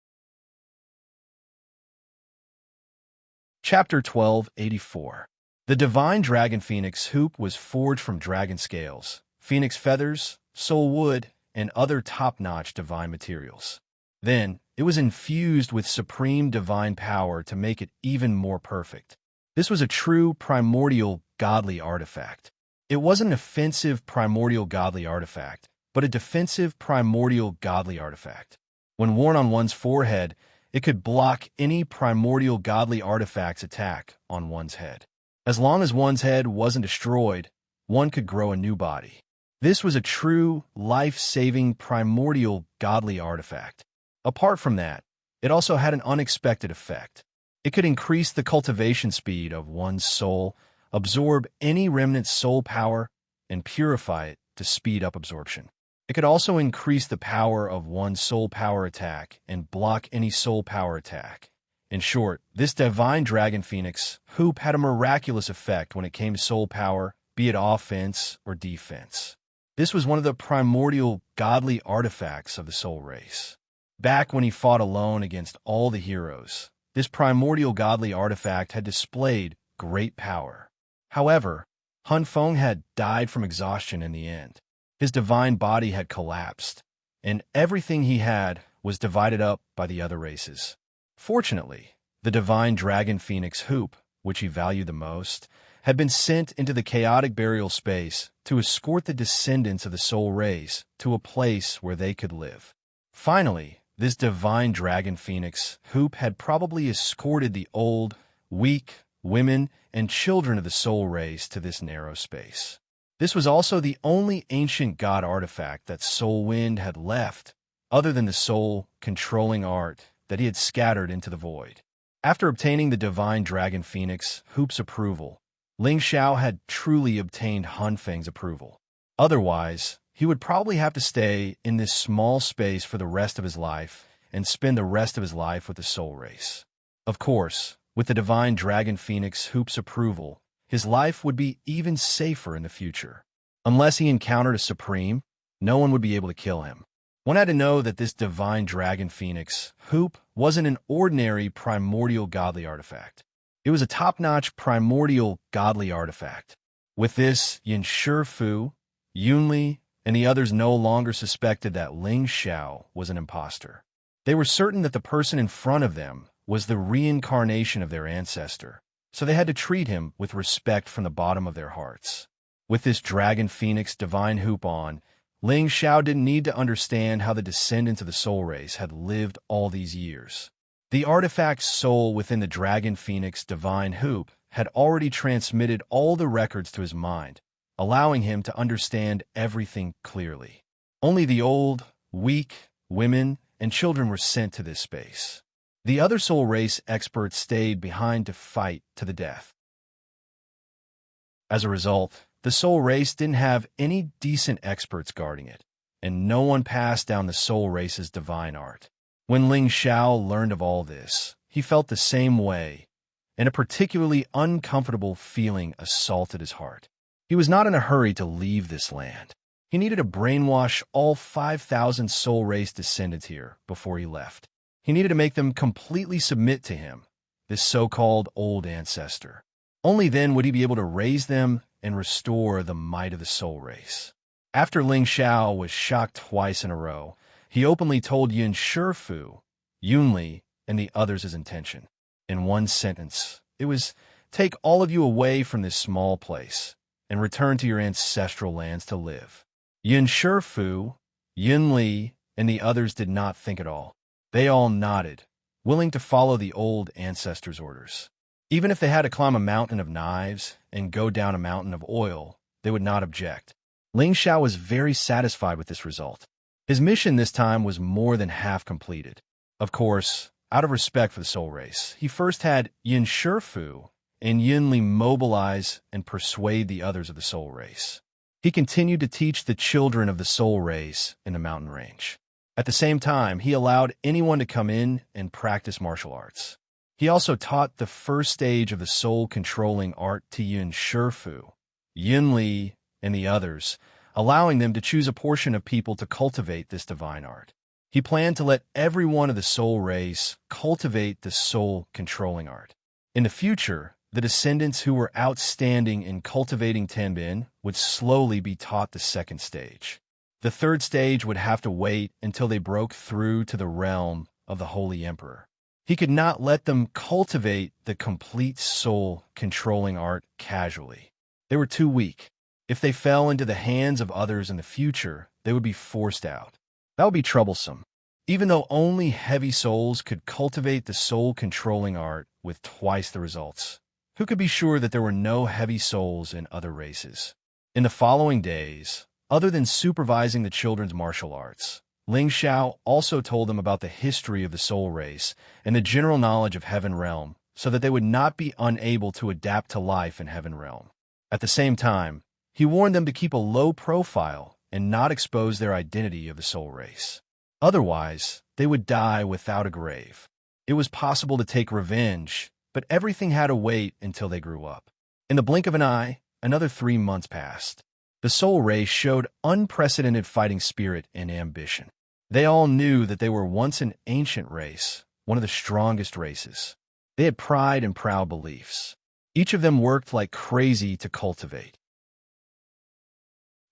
Chapter 1284. The divine dragon phoenix hoop was forged from dragon scales, phoenix feathers, soul wood, and other top-notch divine materials. Then, it was infused with supreme divine power to make it even more perfect. This was a true primordial godly artifact. It wasn't an offensive primordial godly artifact, but a defensive primordial godly artifact. When worn on one's forehead, it could block any primordial godly artifact's attack on one's head. As long as one's head wasn't destroyed, one could grow a new body. This was a true, life-saving, primordial, godly artifact. Apart from that, it also had an unexpected effect. It could increase the cultivation speed of one's soul, absorb any remnant soul power, and purify it to speed up absorption. It could also increase the power of one's soul power attack and block any soul power attack. In short, this divine dragon phoenix hoop had a miraculous effect when it came to soul power, be it offense or defense. This was one of the primordial godly artifacts of the soul race. Back when he fought alone against all the heroes, this primordial godly artifact had displayed great power. However, Hun Feng had died from exhaustion in the end. His divine body had collapsed, and everything he had was divided up by the other races. Fortunately, the divine dragon phoenix hoop, which he valued the most, had been sent into the chaotic burial space to escort the descendants of the soul race to a place where they could live. Finally, this divine dragon phoenix hoop had probably escorted the old, weak, women, and children of the soul race to this narrow space. This was also the only ancient god artifact that Soul Wind had left, other than the soul-controlling art that he had scattered into the void. After obtaining the divine dragon phoenix hoop's approval, Ling Xiao had truly obtained Hun Feng's approval. Otherwise, he would probably have to stay in this small space for the rest of his life and spend the rest of his life with the soul race. Of course, with the divine dragon phoenix Hoop's approval, his life would be even safer in the future. Unless he encountered a supreme, no one would be able to kill him. One had to know that this divine dragon phoenix, Hoop, wasn't an ordinary primordial godly artifact. It was a top-notch primordial godly artifact. With this, Yin Shifu, Yunli, and the others no longer suspected that Ling Xiao was an imposter. They were certain that the person in front of them was the reincarnation of their ancestor, so they had to treat him with respect from the bottom of their hearts. With this dragon phoenix divine Hoop on, Ling Xiao didn't need to understand how the descendants of the soul race had lived all these years. The artifact's soul within the dragon phoenix divine Hoop had already transmitted all the records to his mind, allowing him to understand everything clearly. Only the old, weak, women, and children were sent to this space. The other soul race experts stayed behind to fight to the death. As a result, the soul race didn't have any decent experts guarding it, and no one passed down the soul race's divine art. When Ling Xiao learned of all this, he felt the same way, and a particularly uncomfortable feeling assaulted his heart. He was not in a hurry to leave this land. He needed to brainwash all 5,000 soul race descendants here before he left. He needed to make them completely submit to him, this so-called old ancestor. Only then would he be able to raise them and restore the might of the soul race. After Ling Xiao was shocked twice in a row, he openly told Yin Shifu, Yunli, and the others his intention. In one sentence, it was, take all of you away from this small place and return to your ancestral lands to live. Yin Shifu, Yunli, and the others did not think at all. They all nodded, willing to follow the old ancestors' orders. Even if they had to climb a mountain of knives and go down a mountain of oil, they would not object. Ling Xiao was very satisfied with this result. His mission this time was more than half completed. Of course, out of respect for the soul race, he first had Yin Shifu and Yunli mobilize and persuade the others of the soul race. He continued to teach the children of the soul race in the mountain range. At the same time, he allowed anyone to come in and practice martial arts. He also taught the first stage of the soul-controlling art to Yin Shifu, Yunli, and the others, allowing them to choose a portion of people to cultivate this divine art. He planned to let every one of the soul race cultivate the soul-controlling art. In the future, the descendants who were outstanding in cultivating Tenbin would slowly be taught the second stage. The third stage would have to wait until they broke through to the realm of the Holy Emperor. He could not let them cultivate the complete soul-controlling art casually. They were too weak. If they fell into the hands of others in the future, they would be forced out. That would be troublesome. Even though only heavy souls could cultivate the soul-controlling art with twice the results, who could be sure that there were no heavy souls in other races? In the following days, other than supervising the children's martial arts, Ling Xiao also told them about the history of the soul race and the general knowledge of Heaven Realm, so that they would not be unable to adapt to life in Heaven Realm. At the same time, he warned them to keep a low profile and not expose their identity of the soul race. Otherwise, they would die without a grave. It was possible to take revenge, but everything had to wait until they grew up. In the blink of an eye, another 3 months passed. The soul race showed unprecedented fighting spirit and ambition. They all knew that they were once an ancient race, one of the strongest races. They had pride and proud beliefs. Each of them worked like crazy to cultivate.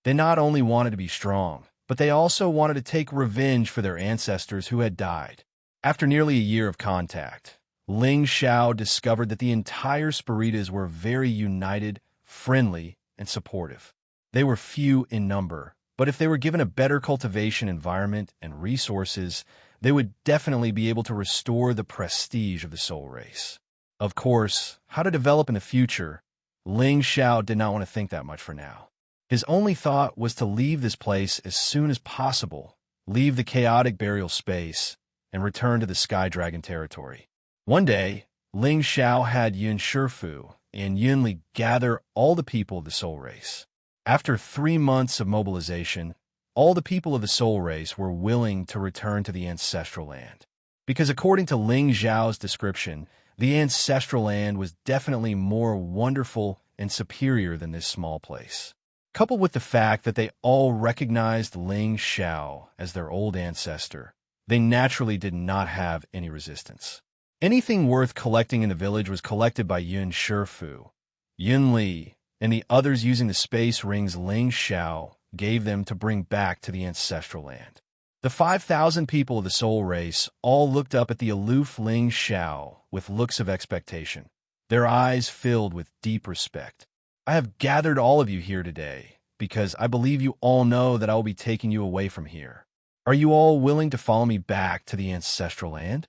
They not only wanted to be strong, but they also wanted to take revenge for their ancestors who had died. After nearly a year of contact, Ling Xiao discovered that the entire Spiritas were very united, friendly, and supportive. They were few in number, but if they were given a better cultivation environment and resources, they would definitely be able to restore the prestige of the soul race. Of course, how to develop in the future, Ling Xiao did not want to think that much for now. His only thought was to leave this place as soon as possible, leave the chaotic burial space, and return to the Sky Dragon territory. One day, Ling Xiao had Yin Shifu and Yunli gather all the people of the soul race. After 3 months of mobilization, all the people of the soul race were willing to return to the ancestral land. Because according to Ling Xiao's description, The ancestral land was definitely more wonderful and superior than this small place. Coupled with the fact that they all recognized Ling Xiao as their old ancestor, they naturally did not have any resistance. Anything worth collecting in the village was collected by Yun Shifu, Yun Li, and the others using the space rings Ling Xiao gave them to bring back to the ancestral land. The 5,000 people of the soul race all looked up at the aloof Ling Xiao with looks of expectation, their eyes filled with deep respect. I have gathered all of you here today because I believe you all know that I will be taking you away from here. Are you all willing to follow me back to the ancestral land?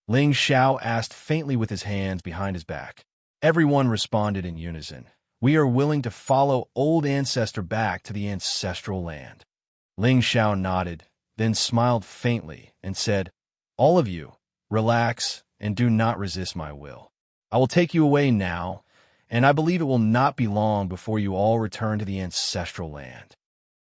Ling Xiao asked faintly with his hands behind his back. Everyone responded in unison. We are willing to follow old ancestor back to the ancestral land. Ling Xiao nodded, then smiled faintly and said, all of you, relax and do not resist my will. I will take you away now, and I believe it will not be long before you all return to the ancestral land.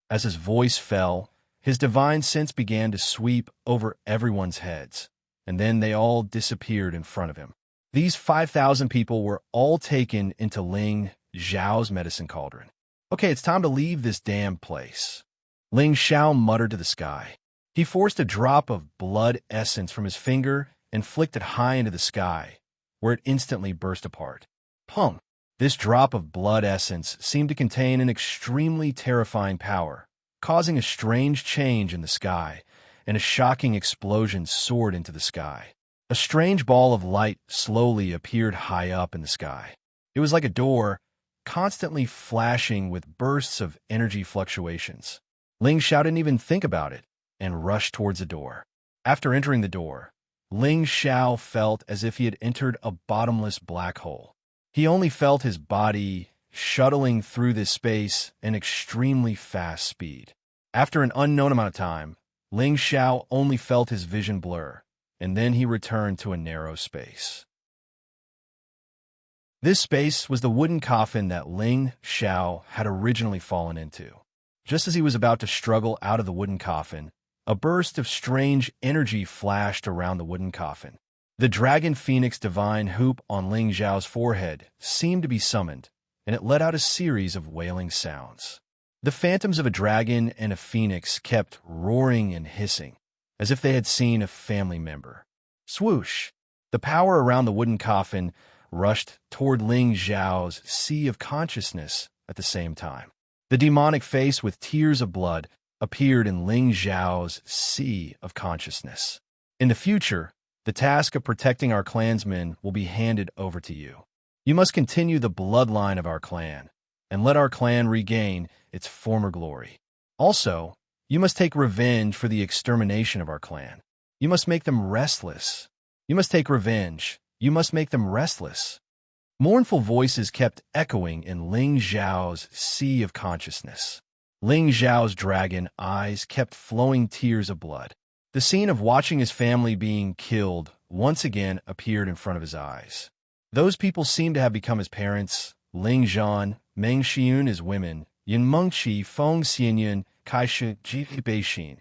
As his voice fell, his divine sense began to sweep over everyone's heads, and then they all disappeared in front of him. These 5,000 people were all taken into Ling Xiao's medicine cauldron. Okay, it's time to leave this damn place. Ling Xiao muttered to the sky. He forced a drop of blood essence from his finger and flicked it high into the sky, where it instantly burst apart. Pum! This drop of blood essence seemed to contain an extremely terrifying power, causing a strange change in the sky, and a shocking explosion soared into the sky. A strange ball of light slowly appeared high up in the sky. It was like a door, constantly flashing with bursts of energy fluctuations. Ling Xiao didn't even think about it, and rushed towards the door. After entering the door, Ling Xiao felt as if he had entered a bottomless black hole. He only felt his body shuttling through this space at an extremely fast speed. After an unknown amount of time, Ling Xiao only felt his vision blur, and then he returned to a narrow space. This space was the wooden coffin that Ling Xiao had originally fallen into. Just as he was about to struggle out of the wooden coffin, a burst of strange energy flashed around the wooden coffin. The dragon phoenix divine hoop on Ling Xiao's forehead seemed to be summoned, and it let out a series of wailing sounds. The phantoms of a dragon and a phoenix kept roaring and hissing, as if they had seen a family member. Swoosh! The power around the wooden coffin rushed toward Ling Xiao's sea of consciousness at the same time. The demonic face with tears of blood appeared in Ling Xiao's sea of consciousness. In the future, the task of protecting our clansmen will be handed over to you. You must continue the bloodline of our clan, and let our clan regain its former glory. Also, you must take revenge for the extermination of our clan. You must make them restless. You must take revenge. You must make them restless. Mournful voices kept echoing in Ling Xiao's sea of consciousness. Ling Xiao's dragon eyes kept flowing tears of blood. The scene of watching his family being killed once again appeared in front of his eyes. Those people seemed to have become his parents: Ling Zhan, Meng Xiun his women, Yin Mengqi, Feng Xianyun, Kaisha, Ji Beixin.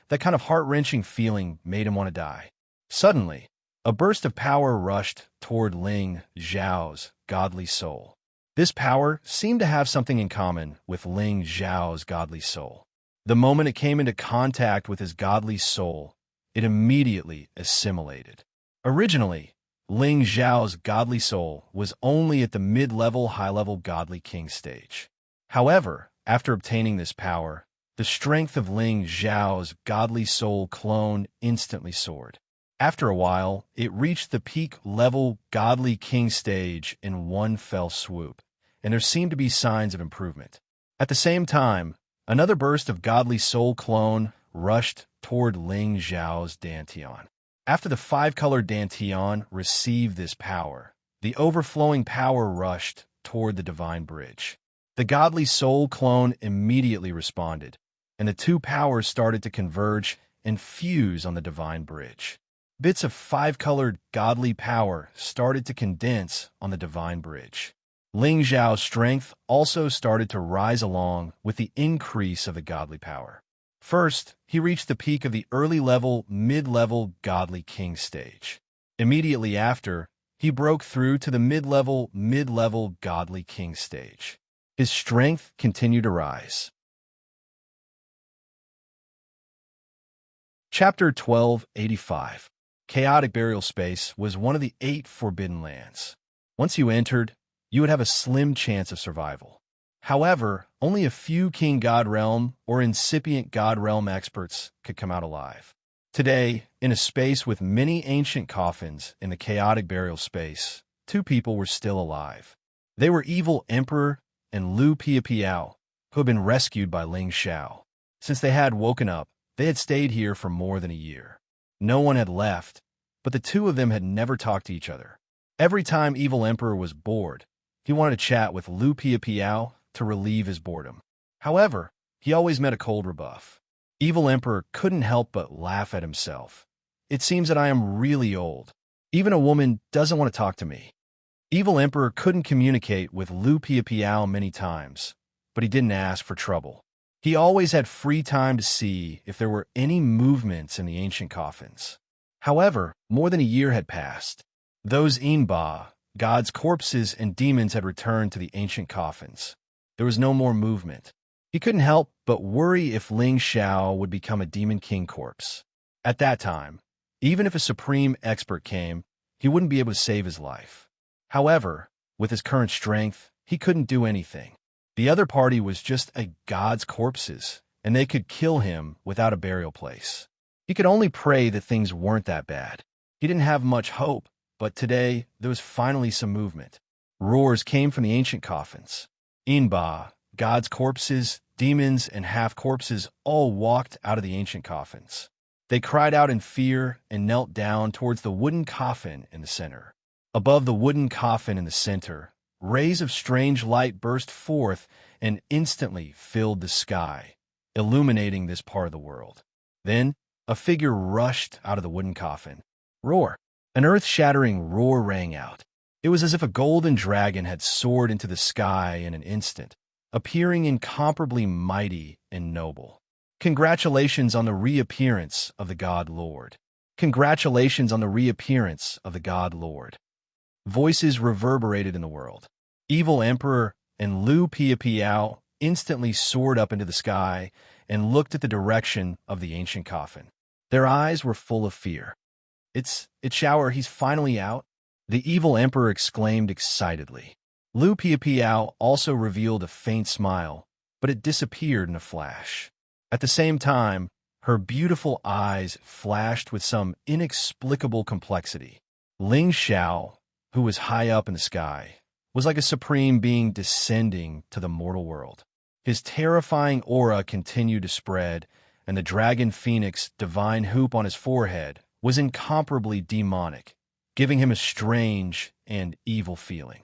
That kind of heart-wrenching feeling made him want to die. Suddenly, a burst of power rushed toward Ling Xiao's godly soul. This power seemed to have something in common with Ling Xiao's godly soul. The moment it came into contact with his godly soul, it immediately assimilated. Originally, Ling Xiao's godly soul was only at the mid-level, high-level godly king stage. However, after obtaining this power, the strength of Ling Xiao's godly soul clone instantly soared. After a while, it reached the peak-level godly king stage in one fell swoop, and there seemed to be signs of improvement. At the same time, another burst of godly soul clone rushed toward Ling Xiao's Dantian. After the five-colored Dantian received this power, the overflowing power rushed toward the divine bridge. The godly soul clone immediately responded, and the two powers started to converge and fuse on the divine bridge. Bits of five-colored godly power started to condense on the divine bridge. Ling Xiao's strength also started to rise along with the increase of the godly power. First, he reached the peak of the early-level, mid-level godly king stage. Immediately after, he broke through to the mid-level godly king stage. His strength continued to rise. Chapter 1285. Chaotic Burial Space was one of the 8 forbidden lands. Once you entered, you would have a slim chance of survival. However, only a few King God Realm or incipient God Realm experts could come out alive. Today, in a space with many ancient coffins in the chaotic burial space, 2 people were still alive. They were Evil Emperor and Lu Piapiao, who had been rescued by Ling Xiao. Since they had woken up, they had stayed here for more than a year. No one had left, but the 2 of them had never talked to each other. Every time Evil Emperor was bored, he wanted to chat with Lu Piapiao to relieve his boredom. However, he always met a cold rebuff. Evil Emperor couldn't help but laugh at himself. It seems that I am really old. Even a woman doesn't want to talk to me. Evil Emperor couldn't communicate with Lu Piapiao many times, but he didn't ask for trouble. He always had free time to see if there were any movements in the ancient coffins. However, more than a year had passed. Those Inba, gods' corpses and demons had returned to the ancient coffins. There was no more movement. He couldn't help but worry if Ling Xiao would become a demon king corpse. At that time, even if a supreme expert came, he wouldn't be able to save his life. However, with his current strength, he couldn't do anything. The other party was just a god's corpses, and they could kill him without a burial place. He could only pray that things weren't that bad. He didn't have much hope, but today there was finally some movement. Roars came from the ancient coffins. Inba, gods' corpses, demons, and half-corpses all walked out of the ancient coffins. They cried out in fear and knelt down towards the wooden coffin in the center. Above the wooden coffin in the center, rays of strange light burst forth and instantly filled the sky, illuminating this part of the world. Then, a figure rushed out of the wooden coffin. Roar! An earth-shattering roar rang out. It was as if a golden dragon had soared into the sky in an instant, appearing incomparably mighty and noble. Congratulations on the reappearance of the God Lord. Congratulations on the reappearance of the God Lord. Voices reverberated in the world. Evil Emperor and Lu Piapiao instantly soared up into the sky and looked at the direction of the ancient coffin. Their eyes were full of fear. It's Shower, he's finally out? The evil emperor exclaimed excitedly. Lu Piapiao also revealed a faint smile, but it disappeared in a flash. At the same time, her beautiful eyes flashed with some inexplicable complexity. Ling Xiao, who was high up in the sky, was like a supreme being descending to the mortal world. His terrifying aura continued to spread, and the dragon phoenix divine hoop on his forehead was incomparably demonic, giving him a strange and evil feeling.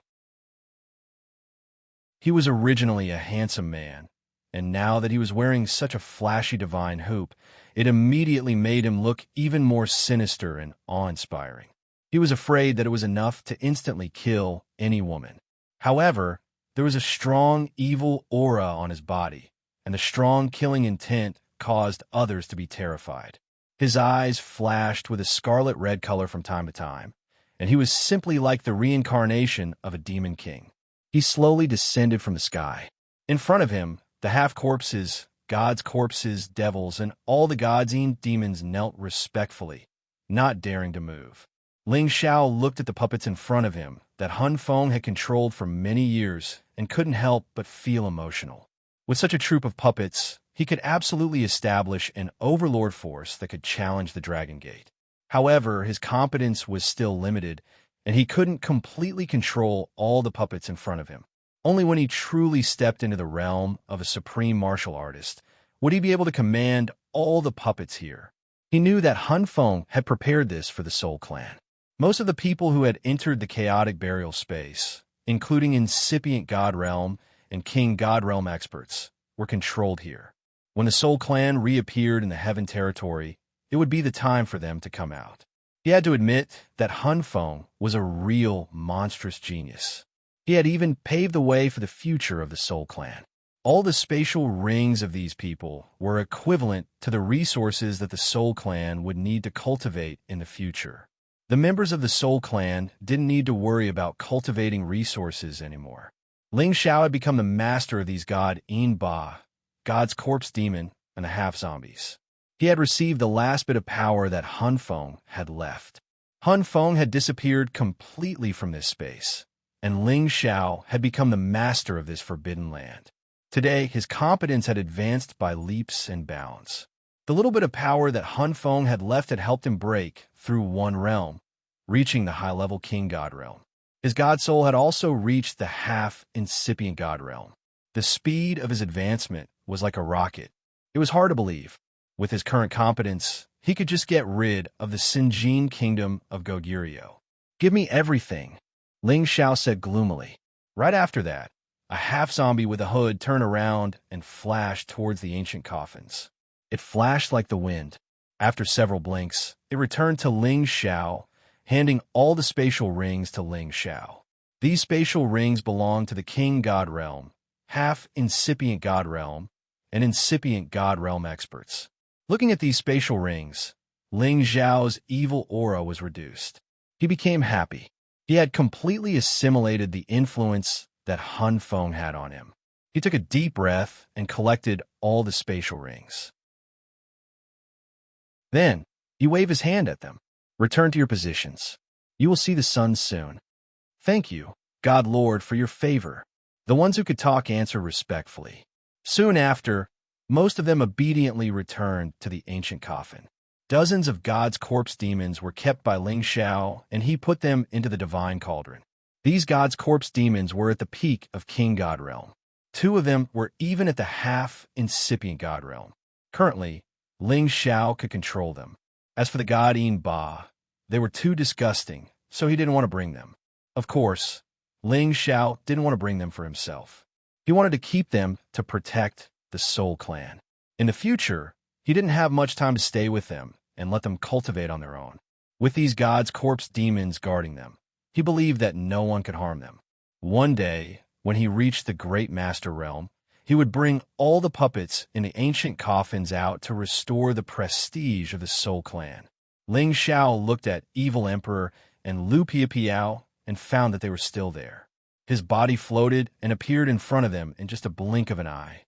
He was originally a handsome man, and now that he was wearing such a flashy divine hoop, it immediately made him look even more sinister and awe-inspiring. He was afraid that it was enough to instantly kill any woman. However, there was a strong evil aura on his body, and the strong killing intent caused others to be terrified. His eyes flashed with a scarlet-red color from time to time, and he was simply like the reincarnation of a demon king. He slowly descended from the sky. In front of him, the half-corpses, gods' corpses, devils, and all the gods and demons knelt respectfully, not daring to move. Ling Xiao looked at the puppets in front of him that Hun Feng had controlled for many years and couldn't help but feel emotional. With such a troop of puppets, he could absolutely establish an overlord force that could challenge the Dragon Gate. However, his competence was still limited, and he couldn't completely control all the puppets in front of him. Only when he truly stepped into the realm of a supreme martial artist would he be able to command all the puppets here. He knew that Hun Feng had prepared this for the Soul Clan. Most of the people who had entered the chaotic burial space, including incipient God Realm and King God Realm experts, were controlled here. When the Soul Clan reappeared in the Heaven territory, it would be the time for them to come out. He had to admit that Hun Feng was a real monstrous genius. He had even paved the way for the future of the Soul Clan. All the spatial rings of these people were equivalent to the resources that the Soul Clan would need to cultivate in the future. The members of the Soul Clan didn't need to worry about cultivating resources anymore. Ling Xiao had become the master of these god Ba, God's corpse demon, and the half-zombies. He had received the last bit of power that Hun Feng had left. Hun Feng had disappeared completely from this space, and Ling Xiao had become the master of this forbidden land. Today, his competence had advanced by leaps and bounds. The little bit of power that Hun Feng had left had helped him break through one realm, reaching the high-level King God realm. His God soul had also reached the half-incipient God realm. The speed of his advancement was like a rocket. It was hard to believe. With his current competence, he could just get rid of the Sinjin kingdom of Goguryeo. "Give me everything," Ling Xiao said gloomily. Right after that, a half-zombie with a hood turned around and flashed towards the ancient coffins. It flashed like the wind. After several blinks, it returned to Ling Xiao, handing all the spatial rings to Ling Xiao. These spatial rings belonged to the King God realm, half-incipient God realm, and incipient God realm experts. Looking at these spatial rings, Ling Xiao's evil aura was reduced. He became happy. He had completely assimilated the influence that Hun Feng had on him. He took a deep breath and collected all the spatial rings. Then, he waved his hand at them. "Return to your positions. You will see the sun soon." "Thank you, God Lord, for your favor." The ones who could talk answered respectfully. Soon after, most of them obediently returned to the ancient coffin. Dozens of God's corpse demons were kept by Ling Xiao, and he put them into the divine cauldron. These God's corpse demons were at the peak of King God realm. 2 of them were even at the half-incipient God realm. Currently, Ling Xiao could control them. As for the god Ba, they were too disgusting, so he didn't want to bring them. Of course, Ling Xiao didn't want to bring them for himself. He wanted to keep them to protect the Soul Clan. In the future, he didn't have much time to stay with them and let them cultivate on their own. With these God's corpse demons guarding them, he believed that no one could harm them. One day, when he reached the Great Master Realm, he would bring all the puppets in the ancient coffins out to restore the prestige of the Soul Clan. Ling Xiao looked at Evil Emperor and Lu Piapiao and found that they were still there. His body floated and appeared in front of them in just a blink of an eye.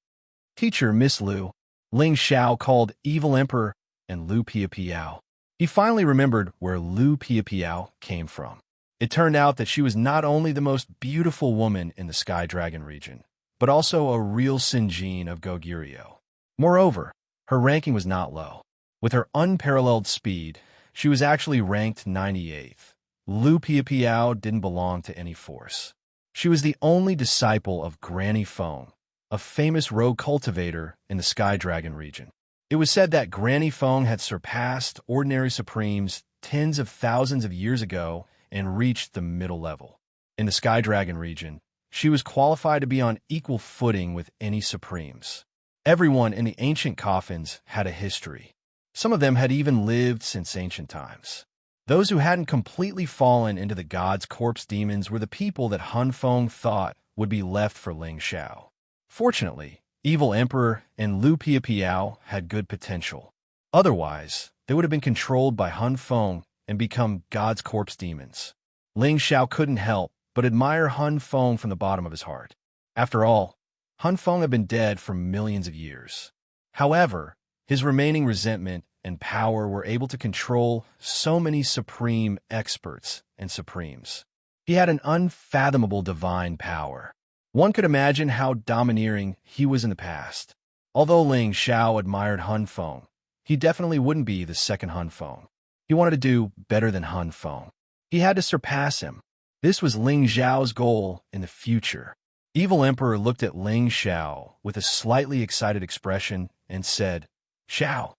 "Teacher, Miss Lu," Ling Xiao called Evil Emperor and Lu Piapiao. He finally remembered where Lu Piapiao came from. It turned out that she was not only the most beautiful woman in the Sky Dragon region, but also a real Sinjin of Goguryeo. Moreover, her ranking was not low. With her unparalleled speed, she was actually ranked 98th. Lu Piapiao didn't belong to any force. She was the only disciple of Granny Feng, a famous rogue cultivator in the Sky Dragon region. It was said that Granny Feng had surpassed ordinary supremes tens of thousands of years ago and reached the middle level. In the Sky Dragon region, she was qualified to be on equal footing with any supremes. Everyone in the ancient coffins had a history. Some of them had even lived since ancient times. Those who hadn't completely fallen into the God's corpse demons were the people that Hun Feng thought would be left for Ling Xiao. Fortunately, Evil Emperor and Lu Piapiao had good potential. Otherwise, they would have been controlled by Hun Feng and become God's corpse demons. Ling Xiao couldn't help but admire Hun Feng from the bottom of his heart. After all, Hun Feng had been dead for millions of years. However, his remaining resentment and power were able to control so many supreme experts and supremes. He had an unfathomable divine power. One could imagine how domineering he was in the past. Although Ling Xiao admired Hun Feng, he definitely wouldn't be the second Hun Feng. He wanted to do better than Hun Feng. He had to surpass him. This was Ling Xiao's goal in the future. Evil Emperor looked at Ling Xiao with a slightly excited expression and said, Xiao,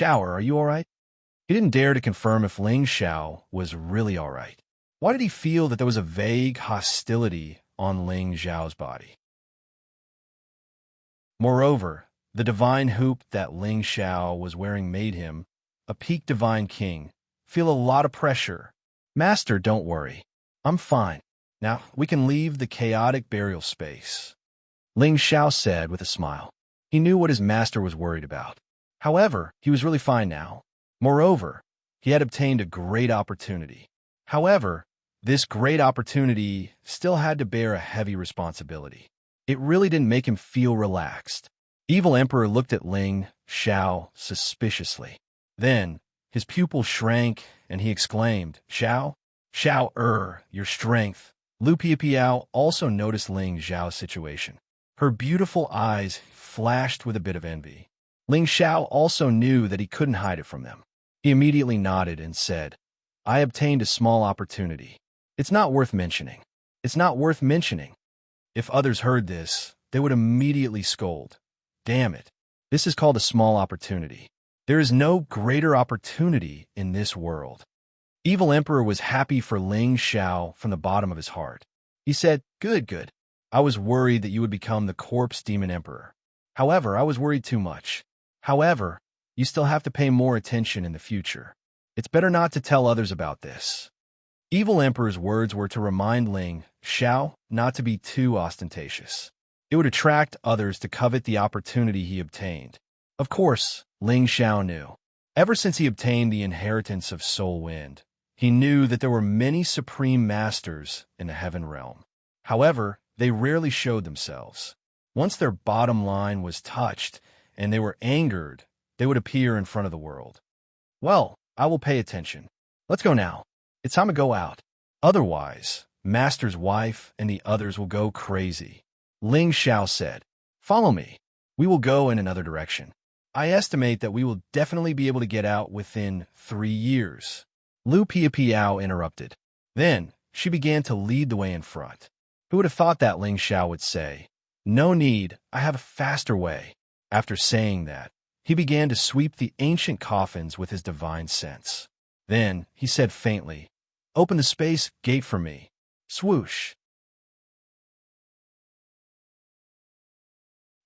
are you all right?" He didn't dare to confirm if Ling Xiao was really all right. Why did he feel that there was a vague hostility on Ling Xiao's body? Moreover, the divine hoop that Ling Xiao was wearing made him, a peak divine king, feel a lot of pressure. "Master, don't worry. I'm fine. Now, we can leave the chaotic burial space," Ling Xiao said with a smile. He knew what his master was worried about. However, he was really fine now. Moreover, he had obtained a great opportunity. However, this great opportunity still had to bear a heavy responsibility. It really didn't make him feel relaxed. Evil Emperor looked at Ling Xiao suspiciously. Then, his pupil shrank, and he exclaimed, Xiao? Xiao, your strength. Lu Piapiao also noticed Ling Xiao's situation. Her beautiful eyes flashed with a bit of envy. Ling Xiao also knew that he couldn't hide it from them. He immediately nodded and said, I obtained a small opportunity. It's not worth mentioning. It's not worth mentioning. If others heard this, they would immediately scold. Damn it. This is called a small opportunity. There is no greater opportunity in this world. Evil Emperor was happy for Ling Xiao from the bottom of his heart. He said, Good. I was worried that you would become the corpse demon emperor. However, I was worried too much. However, you still have to pay more attention in the future. It's better not to tell others about this. Evil Emperor's words were to remind Ling Xiao not to be too ostentatious. It would attract others to covet the opportunity he obtained. Of course, Ling Xiao knew. Ever since he obtained the inheritance of Soul Wind, he knew that there were many supreme masters in the heaven realm. However, they rarely showed themselves. Once their bottom line was touched and they were angered, they would appear in front of the world. Well, I will pay attention. Let's go now. It's time to go out. Otherwise, Master's wife and the others will go crazy. Ling Xiao said, Follow me. We will go in another direction. I estimate that we will definitely be able to get out within 3 years. Lu Piapiao interrupted. Then, she began to lead the way in front. Who would have thought that, Ling Xiao would say. No need, I have a faster way. After saying that, he began to sweep the ancient coffins with his divine sense. Then, he said faintly, Open the space gate for me. Swoosh.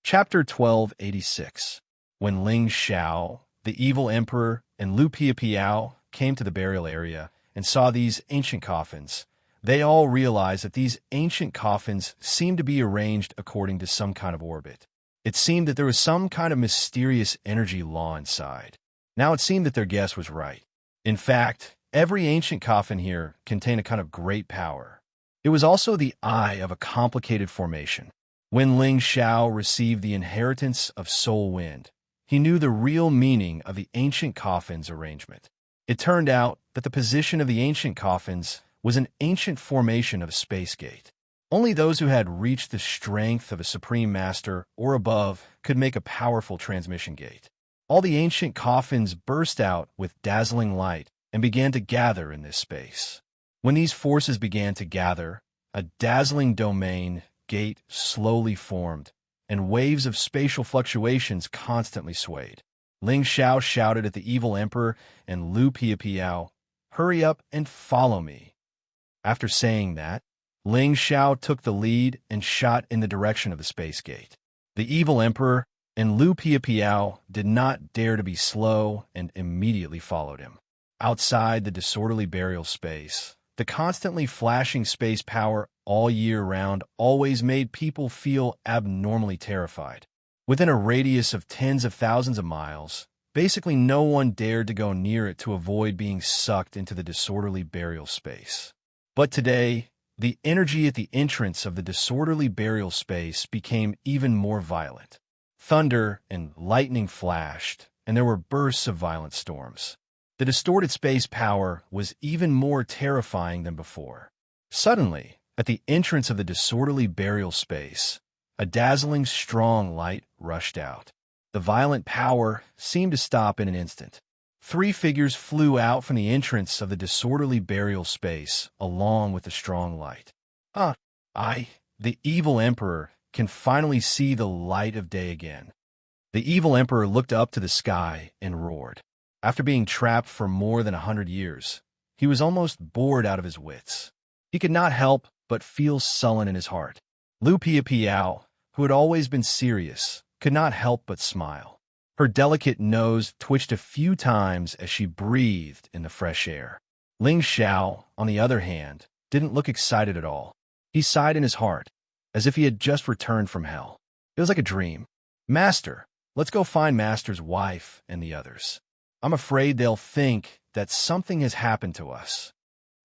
Chapter 1286. When Ling Xiao, the evil emperor, and Lu Piapiao came to the burial area and saw these ancient coffins, they all realized that these ancient coffins seemed to be arranged according to some kind of orbit. It seemed that there was some kind of mysterious energy law inside. Now it seemed that their guess was right. In fact, every ancient coffin here contained a kind of great power. It was also the eye of a complicated formation. When Ling Xiao received the inheritance of Soul Wind, he knew the real meaning of the ancient coffins arrangement. It turned out that the position of the ancient coffins was an ancient formation of a space gate. Only those who had reached the strength of a supreme master or above could make a powerful transmission gate. All the ancient coffins burst out with dazzling light and began to gather in this space. When these forces began to gather, a dazzling domain gate slowly formed, and waves of spatial fluctuations constantly swayed. Ling Xiao shouted at the evil emperor and Lu Piapiao, Hurry up and follow me. After saying that, Ling Xiao took the lead and shot in the direction of the space gate. The evil emperor and Lu Piapiao did not dare to be slow and immediately followed him. Outside the disorderly burial space, the constantly flashing space power all year round always made people feel abnormally terrified. Within a radius of tens of thousands of miles, basically no one dared to go near it to avoid being sucked into the disorderly burial space. But today, the energy at the entrance of the disorderly burial space became even more violent. Thunder and lightning flashed, and there were bursts of violent storms. The distorted space power was even more terrifying than before. Suddenly, at the entrance of the disorderly burial space, a dazzling strong light rushed out. The violent power seemed to stop in an instant. 3 figures flew out from the entrance of the disorderly burial space along with the strong light. The evil emperor can finally see the light of day again. The evil emperor looked up to the sky and roared. After being trapped for more than 100 years, he was almost bored out of his wits. He could not help but feel sullen in his heart. Lu Piapiao, who had always been serious, could not help but smile. Her delicate nose twitched a few times as she breathed in the fresh air. Ling Xiao, on the other hand, didn't look excited at all. He sighed in his heart, as if he had just returned from hell. It was like a dream. Master, let's go find Master's wife and the others. I'm afraid they'll think that something has happened to us.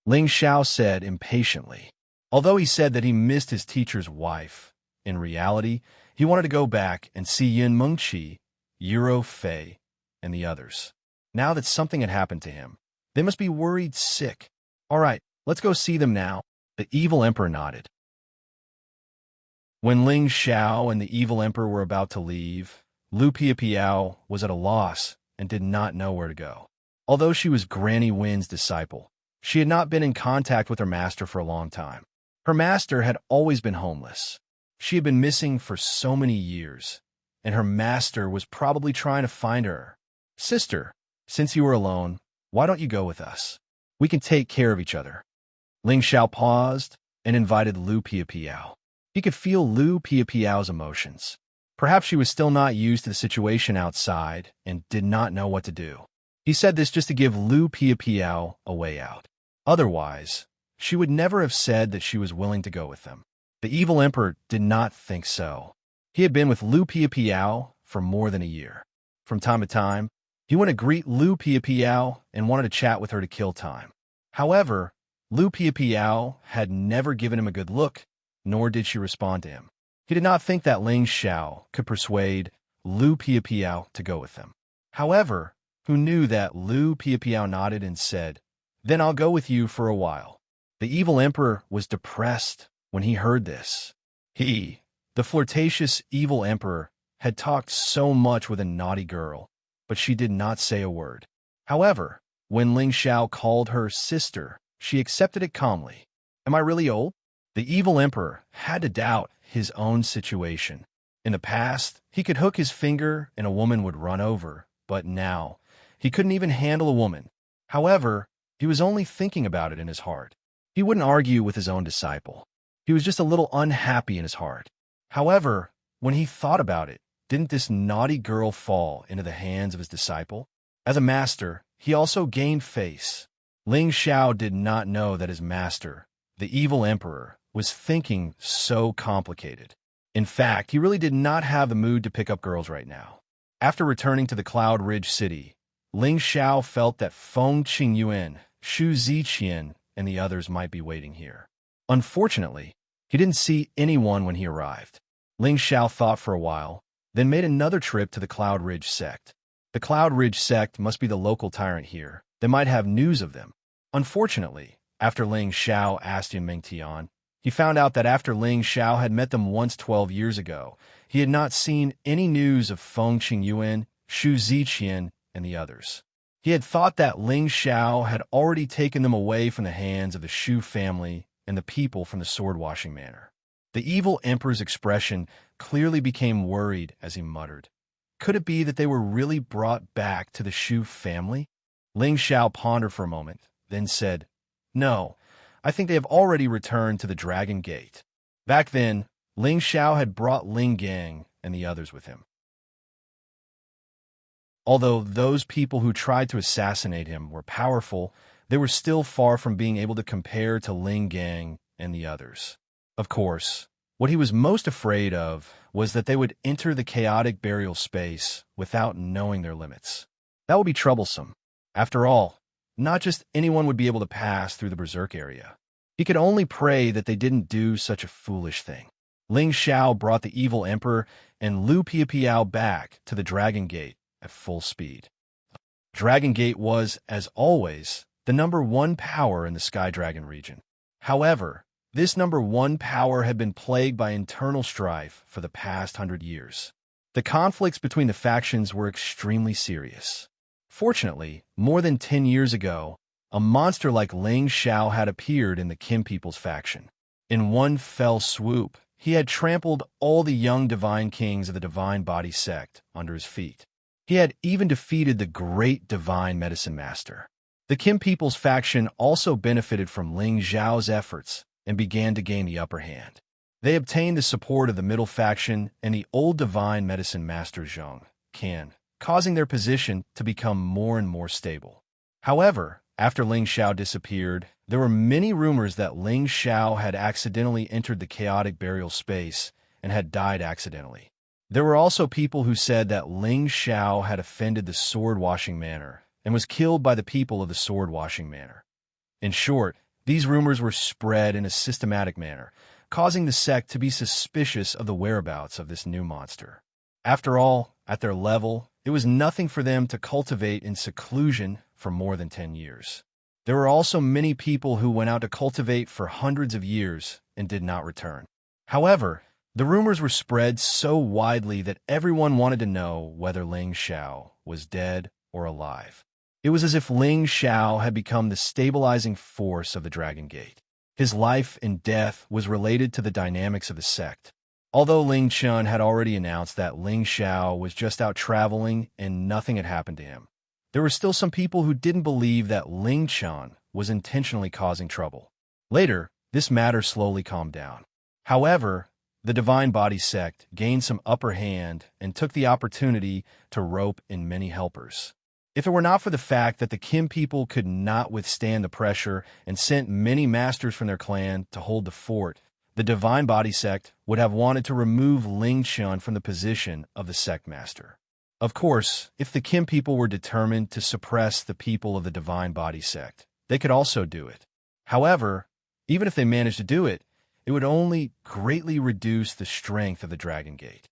Ling Xiao said impatiently. Although he said that he missed his teacher's wife, in reality, he wanted to go back and see Yin Mengqi, Euro Fei, and the others. Now that something had happened to him, they must be worried sick. All right, let's go see them now. The evil emperor nodded. When Ling Xiao and the evil emperor were about to leave, Lu Piapiao was at a loss and did not know where to go. Although she was Granny Win's disciple, she had not been in contact with her master for a long time. Her master had always been homeless. She had been missing for so many years, and her master was probably trying to find her. Sister, since you are alone, why don't you go with us? We can take care of each other. Ling Xiao paused and invited Lu Piapiao. He could feel Lu Piapiao's emotions. Perhaps she was still not used to the situation outside and did not know what to do. He said this just to give Lu Piapiao a way out. Otherwise, she would never have said that she was willing to go with them. The evil emperor did not think so. He had been with Lu Piapiao for more than a year. From time to time, he went to greet Lu Piapiao and wanted to chat with her to kill time. However, Lu Piapiao had never given him a good look, nor did she respond to him. He did not think that Ling Xiao could persuade Lu Piapiao to go with them. However, who knew that Lu Piapiao nodded and said, "Then I'll go with you for a while." The evil emperor was depressed when he heard this. He, the flirtatious evil emperor, had talked so much with a naughty girl, but she did not say a word. However, when Ling Xiao called her sister, she accepted it calmly. Am I really old? The evil emperor had to doubt his own situation. In the past, he could hook his finger and a woman would run over, but now, he couldn't even handle a woman. However, he was only thinking about it in his heart. He wouldn't argue with his own disciple. He was just a little unhappy in his heart. However, when he thought about it, didn't this naughty girl fall into the hands of his disciple? As a master, he also gained face. Ling Xiao did not know that his master, the evil emperor, was thinking so complicated. In fact, he really did not have the mood to pick up girls right now. After returning to the Cloud Ridge City, Ling Xiao felt that Feng Qingyuan, Xu Ziqian, and the others might be waiting here. Unfortunately, he didn't see anyone when he arrived. Ling Xiao thought for a while, then made another trip to the Cloud Ridge sect. The Cloud Ridge sect must be the local tyrant here. They might have news of them. Unfortunately, after Ling Xiao asked Yin Mengtian, he found out that after Ling Xiao had met them once 12 years ago, he had not seen any news of Feng Qingyuan, Xu Ziqian, and the others. He had thought that Ling Xiao had already taken them away from the hands of the Xu family and the people from the sword-washing manor. The evil emperor's expression clearly became worried as he muttered, "Could it be that they were really brought back to the Xu family?" Ling Xiao pondered for a moment, then said, "No, I think they have already returned to the Dragon Gate." Back then, Ling Xiao had brought Ling Gang and the others with him. Although those people who tried to assassinate him were powerful, they were still far from being able to compare to Ling Gang and the others. Of course, what he was most afraid of was that they would enter the chaotic burial space without knowing their limits. That would be troublesome. After all, not just anyone would be able to pass through the Berserk area. He could only pray that they didn't do such a foolish thing. Ling Xiao brought the evil emperor and Lu Piapiao back to the Dragon Gate at full speed. Dragon Gate was, as always, the #1 power in the Sky Dragon region. However, this #1 power had been plagued by internal strife for the past 100 years. The conflicts between the factions were extremely serious. Fortunately, more than 10 years ago, a monster like Ling Xiao had appeared in the Kim People's faction. In one fell swoop, he had trampled all the young divine kings of the Divine Body sect under his feet. He had even defeated the great divine medicine master. The Kim People's faction also benefited from Ling Xiao's efforts and began to gain the upper hand. They obtained the support of the middle faction and the old divine medicine master Zheng Can, causing their position to become more and more stable. However, after Ling Xiao disappeared, there were many rumors that Ling Xiao had accidentally entered the chaotic burial space and had died accidentally. There were also people who said that Ling Xiao had offended the sword-washing manor and was killed by the people of the sword-washing manor. In short, These rumors were spread in a systematic manner, causing the sect to be suspicious of the whereabouts of this new monster. After all, at their level, it was nothing for them to cultivate in seclusion for more than 10 years. There were also many people who went out to cultivate for hundreds of years and did not return. However, the rumors were spread so widely that everyone wanted to know whether Ling Xiao was dead or alive. It was as if Ling Xiao had become the stabilizing force of the Dragon Gate. His life and death was related to the dynamics of the sect. Although Ling Chun had already announced that Ling Xiao was just out traveling and nothing had happened to him, there were still some people who didn't believe that Ling Chun was intentionally causing trouble. Later, this matter slowly calmed down. However, the Divine Body sect gained some upper hand and took the opportunity to rope in many helpers. If it were not for the fact that the Kim people could not withstand the pressure and sent many masters from their clan to hold the fort, the Divine Body sect would have wanted to remove Ling Chun from the position of the sect master. Of course, if the Kim people were determined to suppress the people of the Divine Body sect, they could also do it. However, even if they managed to do it, it would only greatly reduce the strength of the Dragon Gate.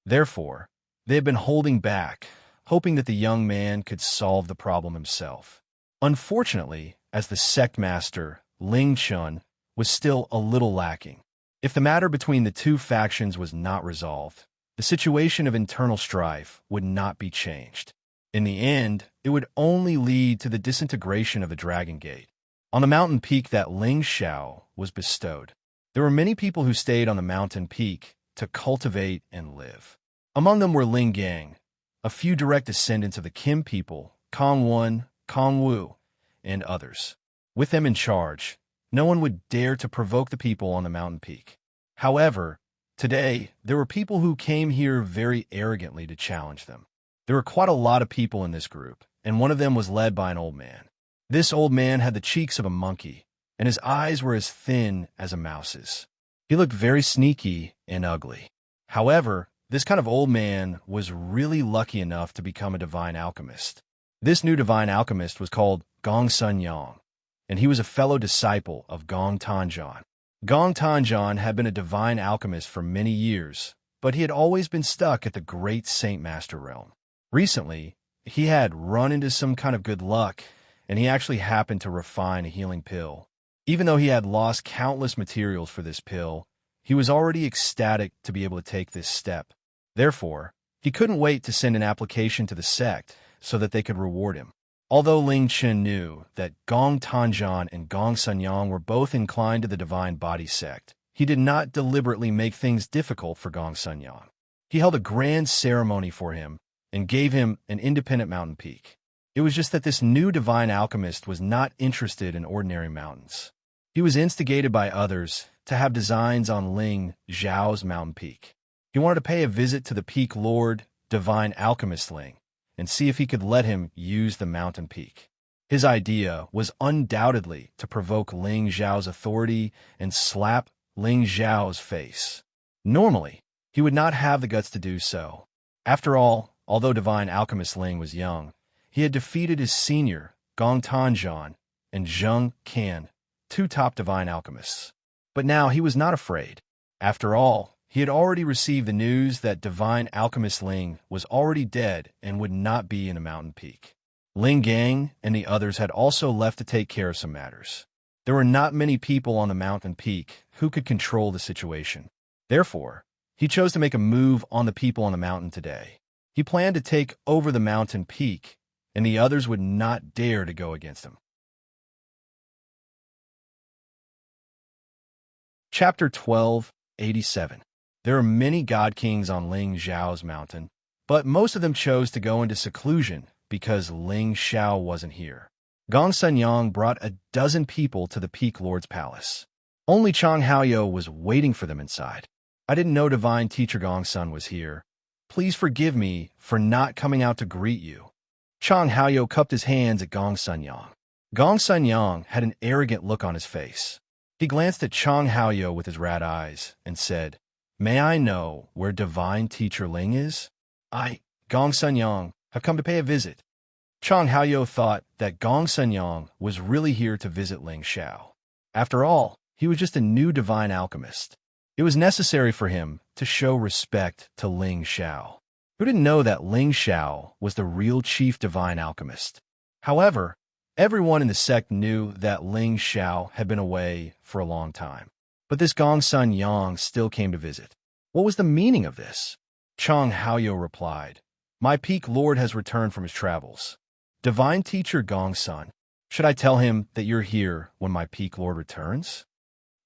Therefore, they had been holding back, hoping that the young man could solve the problem himself. Unfortunately, as the sect master, Ling Chun was still a little lacking. If the matter between the two factions was not resolved, the situation of internal strife would not be changed. In the end, it would only lead to the disintegration of the Dragon Gate. On the mountain peak that Ling Xiao was bestowed, there were many people who stayed on the mountain peak to cultivate and live. Among them were Ling Gang, a few direct descendants of the Kim people, Kong Wen, Kong Wu, and others. With them in charge, no one would dare to provoke the people on the mountain peak. However, today, there were people who came here very arrogantly to challenge them. There were quite a lot of people in this group, and one of them was led by an old man. This old man had the cheeks of a monkey, and his eyes were as thin as a mouse's. He looked very sneaky and ugly. However, this kind of old man was really lucky enough to become a divine alchemist. This new divine alchemist was called Gong Sun Yang, and he was a fellow disciple of Gong Tanjan. Gong Tanjan had been a divine alchemist for many years, but he had always been stuck at the Great Saint Master realm. Recently, he had run into some kind of good luck, and he actually happened to refine a healing pill. Even though he had lost countless materials for this pill, he was already ecstatic to be able to take this step. Therefore, he couldn't wait to send an application to the sect so that they could reward him. Although Ling Chen knew that Gong Tanjan and Gong Sunyang were both inclined to the Divine Body sect, he did not deliberately make things difficult for Gong Sunyang. He held a grand ceremony for him and gave him an independent mountain peak. It was just that this new divine alchemist was not interested in ordinary mountains. He was instigated by others to have designs on Ling Zhao's mountain peak. He wanted to pay a visit to the peak lord, divine alchemist Ling, and see if he could let him use the mountain peak. His idea was undoubtedly to provoke Ling Zhao's authority and slap Ling Zhao's face. Normally, he would not have the guts to do so. After all, although divine alchemist Ling was young, he had defeated his senior, Gong Tanjan, and Zheng Can, two top divine alchemists. But now he was not afraid. After all, he had already received the news that divine alchemist Ling was already dead and would not be in a mountain peak. Ling Gang and the others had also left to take care of some matters. There were not many people on the mountain peak who could control the situation. Therefore, he chose to make a move on the people on the mountain today. He planned to take over the mountain peak, and the others would not dare to go against him. Chapter 1287. There are many god kings on Ling Zhao's mountain, but most of them chose to go into seclusion because Ling Xiao wasn't here. Gong Sunyang brought a dozen people to the Peak Lord's palace. Only Chang Haoyou was waiting for them inside. I didn't know Divine Teacher Gong Sun was here. Please forgive me for not coming out to greet you. Chang Haoyou cupped his hands at Gong Sunyang. Gong Sunyang had an arrogant look on his face. He glanced at Chang Haoyou with his rat eyes and said, "May I know where Divine Teacher Ling is? I, Gong Sunyang, have come to pay a visit." Chang Haoyou thought that Gong Sunyang was really here to visit Ling Xiao. After all, he was just a new divine alchemist. It was necessary for him to show respect to Ling Xiao. Who didn't know that Ling Xiao was the real chief divine alchemist? However, everyone in the sect knew that Ling Xiao had been away for a long time. But this Gong Sunyang still came to visit. What was the meaning of this? Chang Haoyou replied, "My peak lord has returned from his travels. Divine teacher Gong Sun, should I tell him that you're here when my peak lord returns?"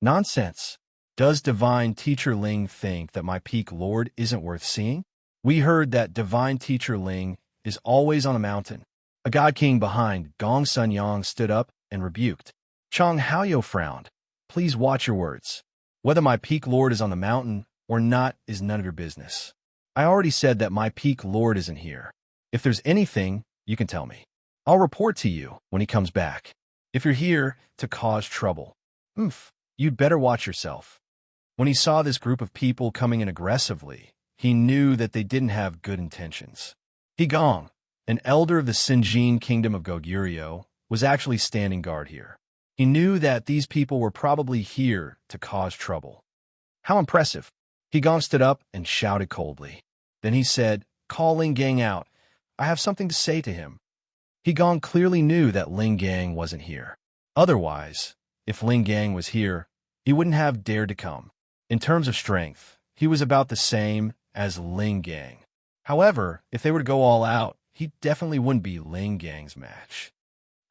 Nonsense. Does divine teacher Ling think that my peak lord isn't worth seeing? We heard that divine teacher Ling is always on a mountain. A god king behind Gong Sunyang stood up and rebuked. Chang Haoyou frowned. "Please watch your words. Whether my peak lord is on the mountain or not is none of your business. I already said that my peak lord isn't here. If there's anything, you can tell me. I'll report to you when he comes back. If you're here to cause trouble, you'd better watch yourself." When he saw this group of people coming in aggressively, he knew that they didn't have good intentions. Gong, an elder of the Sinjin kingdom of Goguryeo, was actually standing guard here. He knew that these people were probably here to cause trouble. How impressive. Gong stood up and shouted coldly. Then he said, "Call Ling Gang out. I have something to say to him." Gong clearly knew that Ling Gang wasn't here. Otherwise, if Ling Gang was here, he wouldn't have dared to come. In terms of strength, he was about the same as Ling Gang. However, if they were to go all out, he definitely wouldn't be Ling Gang's match.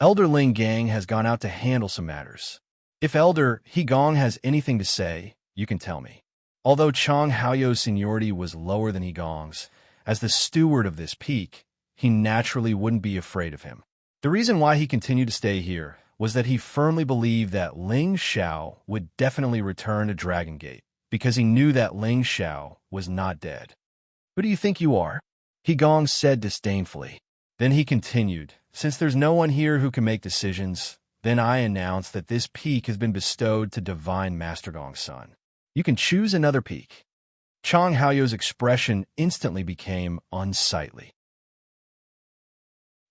Elder Ling Gang has gone out to handle some matters. If Elder Gong has anything to say, you can tell me. Although Chang Haoyou's seniority was lower than Gong's, as the steward of this peak, he naturally wouldn't be afraid of him. The reason why he continued to stay here was that he firmly believed that Ling Xiao would definitely return to Dragon Gate, because he knew that Ling Xiao was not dead. "Who do you think you are?" Gong said disdainfully. Then he continued, "Since there's no one here who can make decisions, then I announce that this peak has been bestowed to Divine Master Gong Sun. You can choose another peak." Chang Haoyou's expression instantly became unsightly.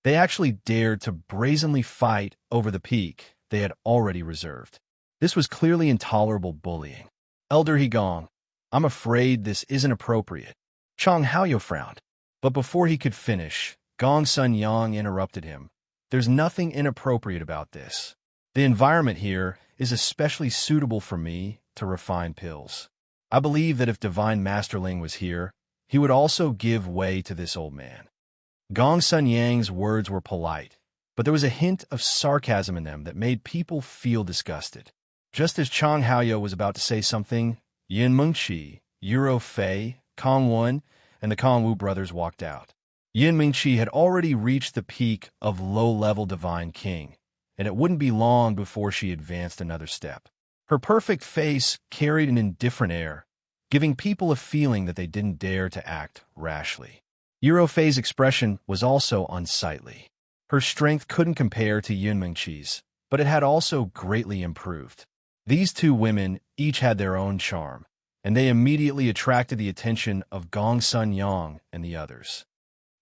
They actually dared to brazenly fight over the peak they had already reserved. This was clearly intolerable bullying. "Elder Gong, I'm afraid this isn't appropriate." Chang Haoyou frowned. But before he could finish, Gong Sunyang interrupted him. "There's nothing inappropriate about this. The environment here is especially suitable for me to refine pills. I believe that if Divine Master Ling was here, he would also give way to this old man." Gong Sunyang's words were polite, but there was a hint of sarcasm in them that made people feel disgusted. Just as Chang Haoyou was about to say something, Yin Mengqi, Euro Fei, Kong Wen, and the Kong Wu brothers walked out. Yin Mengqi had already reached the peak of low-level Divine King, and it wouldn't be long before she advanced another step. Her perfect face carried an indifferent air, giving people a feeling that they didn't dare to act rashly. Euro Fei's expression was also unsightly. Her strength couldn't compare to Yin Mengqi's, but it had also greatly improved. These two women each had their own charm, and they immediately attracted the attention of Gong Sunyang and the others.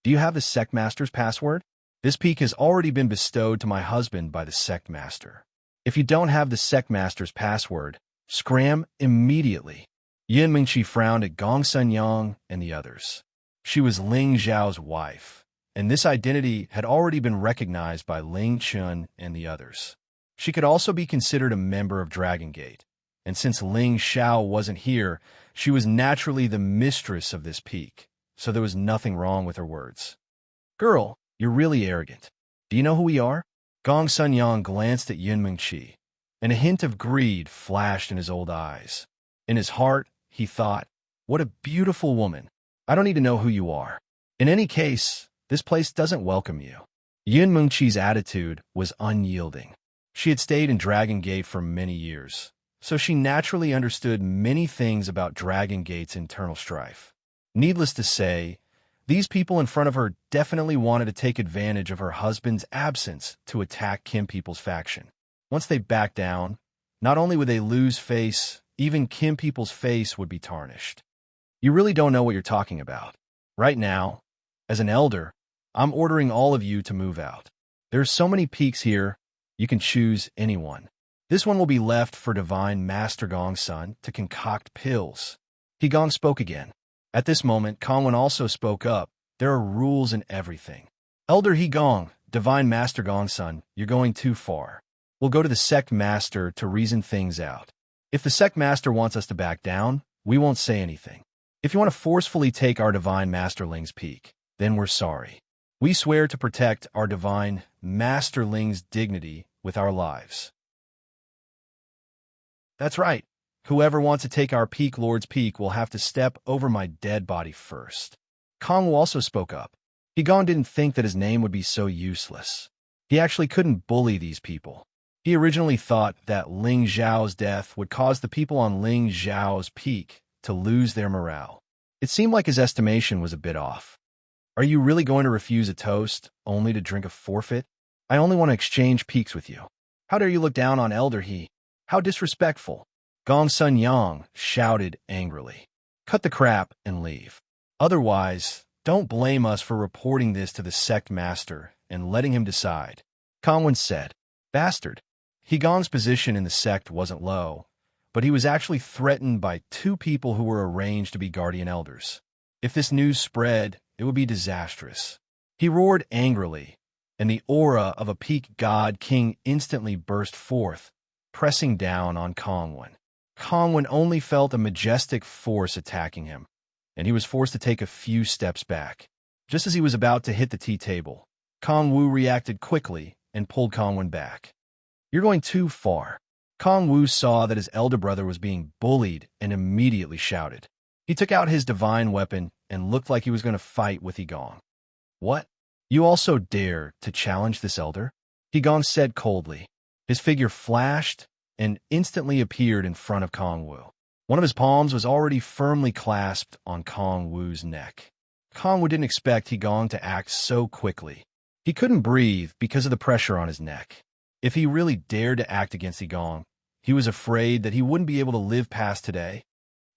"Do you have the sect master's password? This peak has already been bestowed to my husband by the sect master. If you don't have the sect master's password, scram immediately." Yin Mengqi frowned at Gong Sunyang and the others. She was Ling Zhao's wife, and this identity had already been recognized by Ling Chun and the others. She could also be considered a member of Dragon Gate, and since Ling Xiao wasn't here, she was naturally the mistress of this peak, so there was nothing wrong with her words. "Girl, you're really arrogant. Do you know who we are?" Gong Sunyang glanced at Yin Mengqi, and a hint of greed flashed in his old eyes. In his heart, he thought, "What a beautiful woman. I don't need to know who you are. In any case, this place doesn't welcome you." Yin Mengqi's attitude was unyielding. She had stayed in Dragon Gate for many years, so she naturally understood many things about Dragon Gate's internal strife. Needless to say, these people in front of her definitely wanted to take advantage of her husband's absence to attack Kim People's faction. Once they backed down, not only would they lose face, even Kim People's face would be tarnished. "You really don't know what you're talking about. Right now, as an elder, I'm ordering all of you to move out. There's so many peaks here, you can choose anyone. This one will be left for Divine Master Gong's son to concoct pills. Gong spoke again. At this moment, Kongwen also spoke up. There are rules in everything. Elder Gong, Divine Master Gong's son, you're going too far. We'll go to the sect master to reason things out. If the sect master wants us to back down, we won't say anything. If you want to forcefully take our Divine Masterling's peak, then we're sorry. We swear to protect our Divine Masterling's dignity with our lives. That's right. Whoever wants to take our Peak Lord's peak will have to step over my dead body first. Kongwu also spoke up. Gong didn't think that his name would be so useless. He actually couldn't bully these people. He originally thought that Ling Zhao's death would cause the people on Ling Zhao's peak to lose their morale. It seemed like his estimation was a bit off. Are you really going to refuse a toast only to drink a forfeit? I only want to exchange peaks with you. How dare you look down on Elder He? How disrespectful. Gong Sun Yang shouted angrily. Cut the crap and leave. Otherwise, don't blame us for reporting this to the sect master and letting him decide. Kongwen said. Bastard. Gong's position in the sect wasn't low, but he was actually threatened by two people who were arranged to be guardian elders. If this news spread, it would be disastrous. He roared angrily, and the aura of a peak god king instantly burst forth, pressing down on Kongwen. Kongwen only felt a majestic force attacking him, and he was forced to take a few steps back. Just as he was about to hit the tea table, Kongwu reacted quickly and pulled Kongwen back. You're going too far. Kongwu saw that his elder brother was being bullied and immediately shouted. He took out his divine weapon and looked like he was going to fight with Gong. What? You also dare to challenge this elder? Gong said coldly. His figure flashed and instantly appeared in front of Kongwu. One of his palms was already firmly clasped on Kongwu's neck. Kongwu didn't expect Gong to act so quickly. He couldn't breathe because of the pressure on his neck. If he really dared to act against Gong, he was afraid that he wouldn't be able to live past today.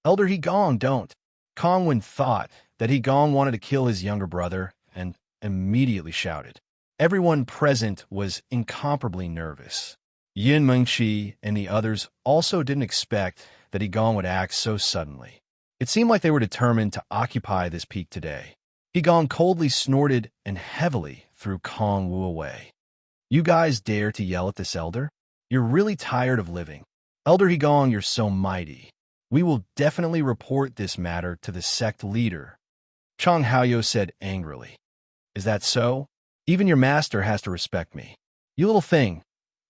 Elder Gong, don't. Kongwen thought that Gong wanted to kill his younger brother and immediately shouted. Everyone present was incomparably nervous. Yin Mengqi and the others also didn't expect that Gong would act so suddenly. It seemed like they were determined to occupy this peak today. Gong coldly snorted and heavily threw Kongwu away. You guys dare to yell at this elder? You're really tired of living. Elder Gong, you're so mighty. We will definitely report this matter to the sect leader. Chang Haoyo said angrily. Is that so? Even your master has to respect me. You little thing,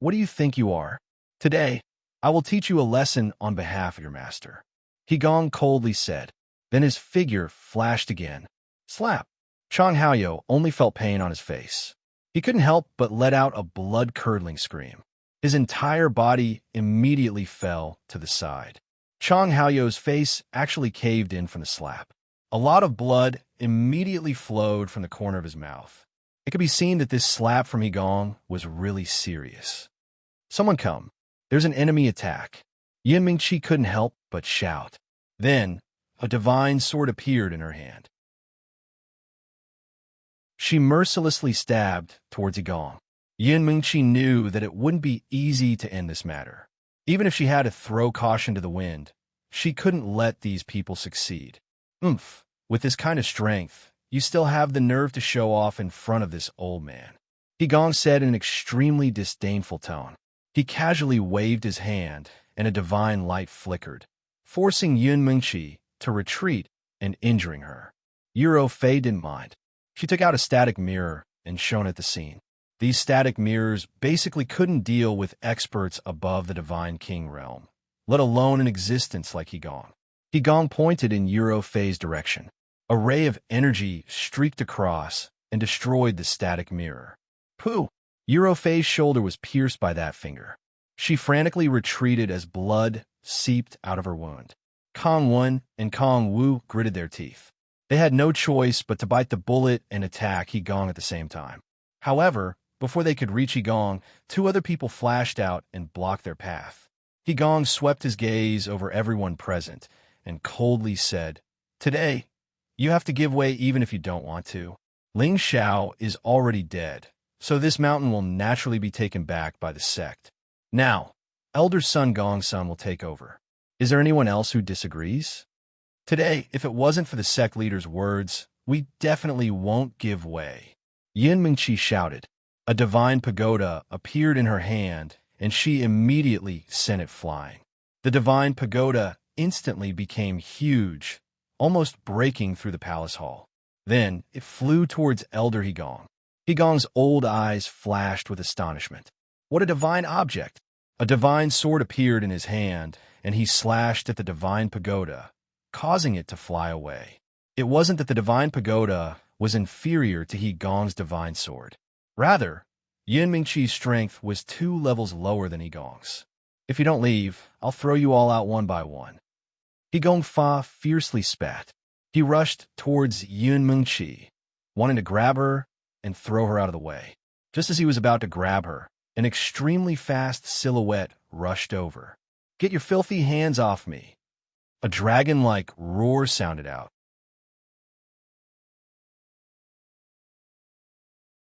what do you think you are? Today, I will teach you a lesson on behalf of your master. Gong coldly said. Then his figure flashed again. Slap. Chang Haoyo only felt pain on his face. He couldn't help but let out a blood-curdling scream. His entire body immediately fell to the side. Chang Haoyo's face actually caved in from the slap. A lot of blood immediately flowed from the corner of his mouth. It could be seen that this slap from Gong was really serious. Someone come. There's an enemy attack. Yin Mingqi couldn't help but shout. Then, a divine sword appeared in her hand. She mercilessly stabbed towards Gong. Yin Mingqi knew that it wouldn't be easy to end this matter. Even if she had to throw caution to the wind, she couldn't let these people succeed. Oomph, with this kind of strength, you still have the nerve to show off in front of this old man. Gong said in an extremely disdainful tone. He casually waved his hand, and a divine light flickered, forcing Yin Mingqi to retreat and injuring her. Yuro Fei didn't mind. She took out a static mirror and shone at the scene. These static mirrors basically couldn't deal with experts above the Divine King realm, let alone an existence like Gong. Gong pointed in Yuro Fei's direction. A ray of energy streaked across and destroyed the static mirror. Pooh! Yuro Fei's shoulder was pierced by that finger. She frantically retreated as blood seeped out of her wound. Kongwen and Kongwu gritted their teeth. They had no choice but to bite the bullet and attack Gong at the same time. However, before they could reach Gong, two other people flashed out and blocked their path. Gong swept his gaze over everyone present and coldly said, Today, you have to give way even if you don't want to. Ling Xiao is already dead, so this mountain will naturally be taken back by the sect. Now, elder son Gongsun will take over. Is there anyone else who disagrees? Today, if it wasn't for the sect leader's words, we definitely won't give way. Yin Mingqi shouted. A divine pagoda appeared in her hand, and she immediately sent it flying. The divine pagoda instantly became huge, almost breaking through the palace hall. Then it flew towards Elder Hegong. Hegong's old eyes flashed with astonishment. What a divine object! A divine sword appeared in his hand, and he slashed at the divine pagoda, causing it to fly away. It wasn't that the divine pagoda was inferior to Hegong's divine sword. Rather, Yin Mingqi's strength was 2 levels lower than Hegong's. If you don't leave, I'll throw you all out one by one. Hegong Fa fiercely spat. He rushed towards Yin Mingqi, wanting to grab her and throw her out of the way. Just as he was about to grab her, an extremely fast silhouette rushed over. Get your filthy hands off me! A dragon-like roar sounded out.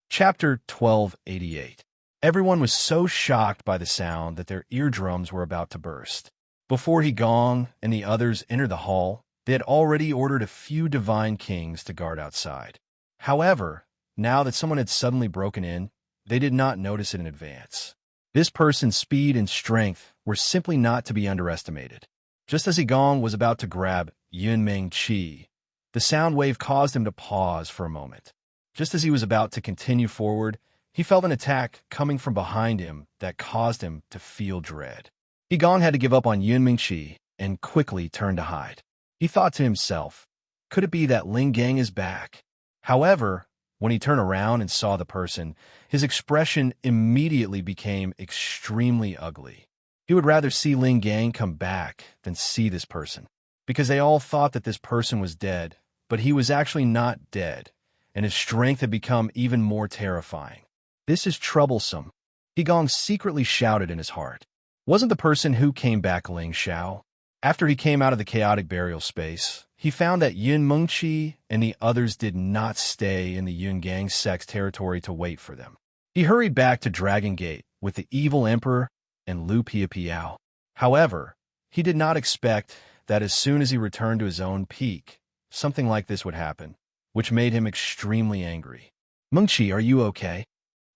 Chapter 1288. Everyone was so shocked by the sound that their eardrums were about to burst. Before Hegong and the others entered the hall, they had already ordered a few divine kings to guard outside. However, now that someone had suddenly broken in, they did not notice it in advance. This person's speed and strength were simply not to be underestimated. Just as Hegong was about to grab Yun Mingqi, the sound wave caused him to pause for a moment. Just as he was about to continue forward, he felt an attack coming from behind him that caused him to feel dread. Hegong had to give up on Yun Mingqi and quickly turned to hide. He thought to himself, could it be that Ling Gang is back? However, when he turned around and saw the person, his expression immediately became extremely ugly. He would rather see Ling Gang come back than see this person, because they all thought that this person was dead, but he was actually not dead, and his strength had become even more terrifying. This is troublesome, Hegong secretly shouted in his heart. Wasn't the person who came back Ling Xiao? After he came out of the chaotic burial space, he found that Yin Mingqi and the others did not stay in the Yun Gang sect's territory to wait for them. He hurried back to Dragon Gate with the evil emperor and Lu Piapiao. However, he did not expect that as soon as he returned to his own peak, something like this would happen, which made him extremely angry. Mingqi, are you okay?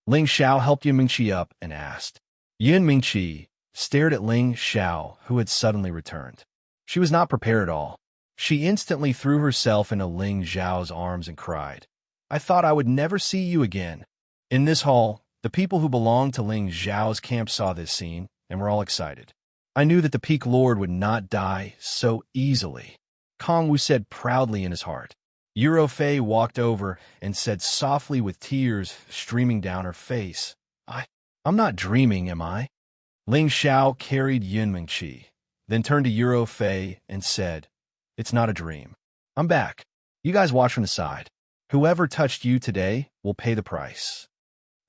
Ling Xiao helped Yin Mingqi up and asked. Yin Mingqi stared at Ling Xiao, who had suddenly returned. She was not prepared at all. She instantly threw herself into Ling Xiao's arms and cried, I thought I would never see you again. In this hall, the people who belonged to Ling Xiao's camp saw this scene and were all excited. I knew that the Peak Lord would not die so easily, Kong Wu said proudly in his heart. Euro Fei walked over and said softly with tears streaming down her face, I'm not dreaming, am I? Ling Xiao carried Yun Mingqi, then turned to Euro Fei and said, It's not a dream. I'm back. You guys watch from the side. Whoever touched you today will pay the price.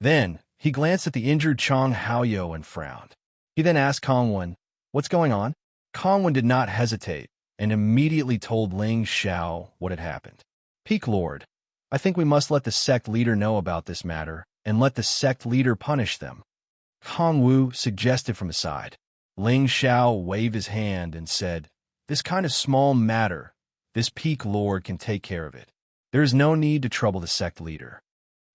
Then, he glanced at the injured Chong Haoyou and frowned. He then asked Kongwen, What's going on? Kongwen did not hesitate and immediately told Ling Xiao what had happened. Peak Lord, I think we must let the sect leader know about this matter and let the sect leader punish them. Kong Wu suggested from aside. Ling Xiao waved his hand and said, This kind of small matter, this Peak Lord can take care of it. There is no need to trouble the sect leader.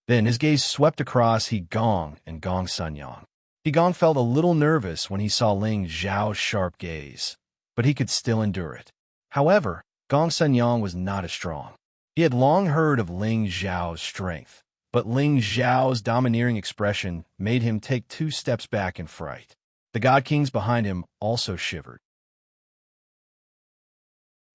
Then his gaze swept across Hegong and Gong Sunyang. Hegong felt a little nervous when he saw Ling Xiao's sharp gaze, but he could still endure it. However, Gong Sunyang was not as strong. He had long heard of Ling Xiao's strength, but Ling Xiao's domineering expression made him take 2 steps back in fright. The God Kings behind him also shivered.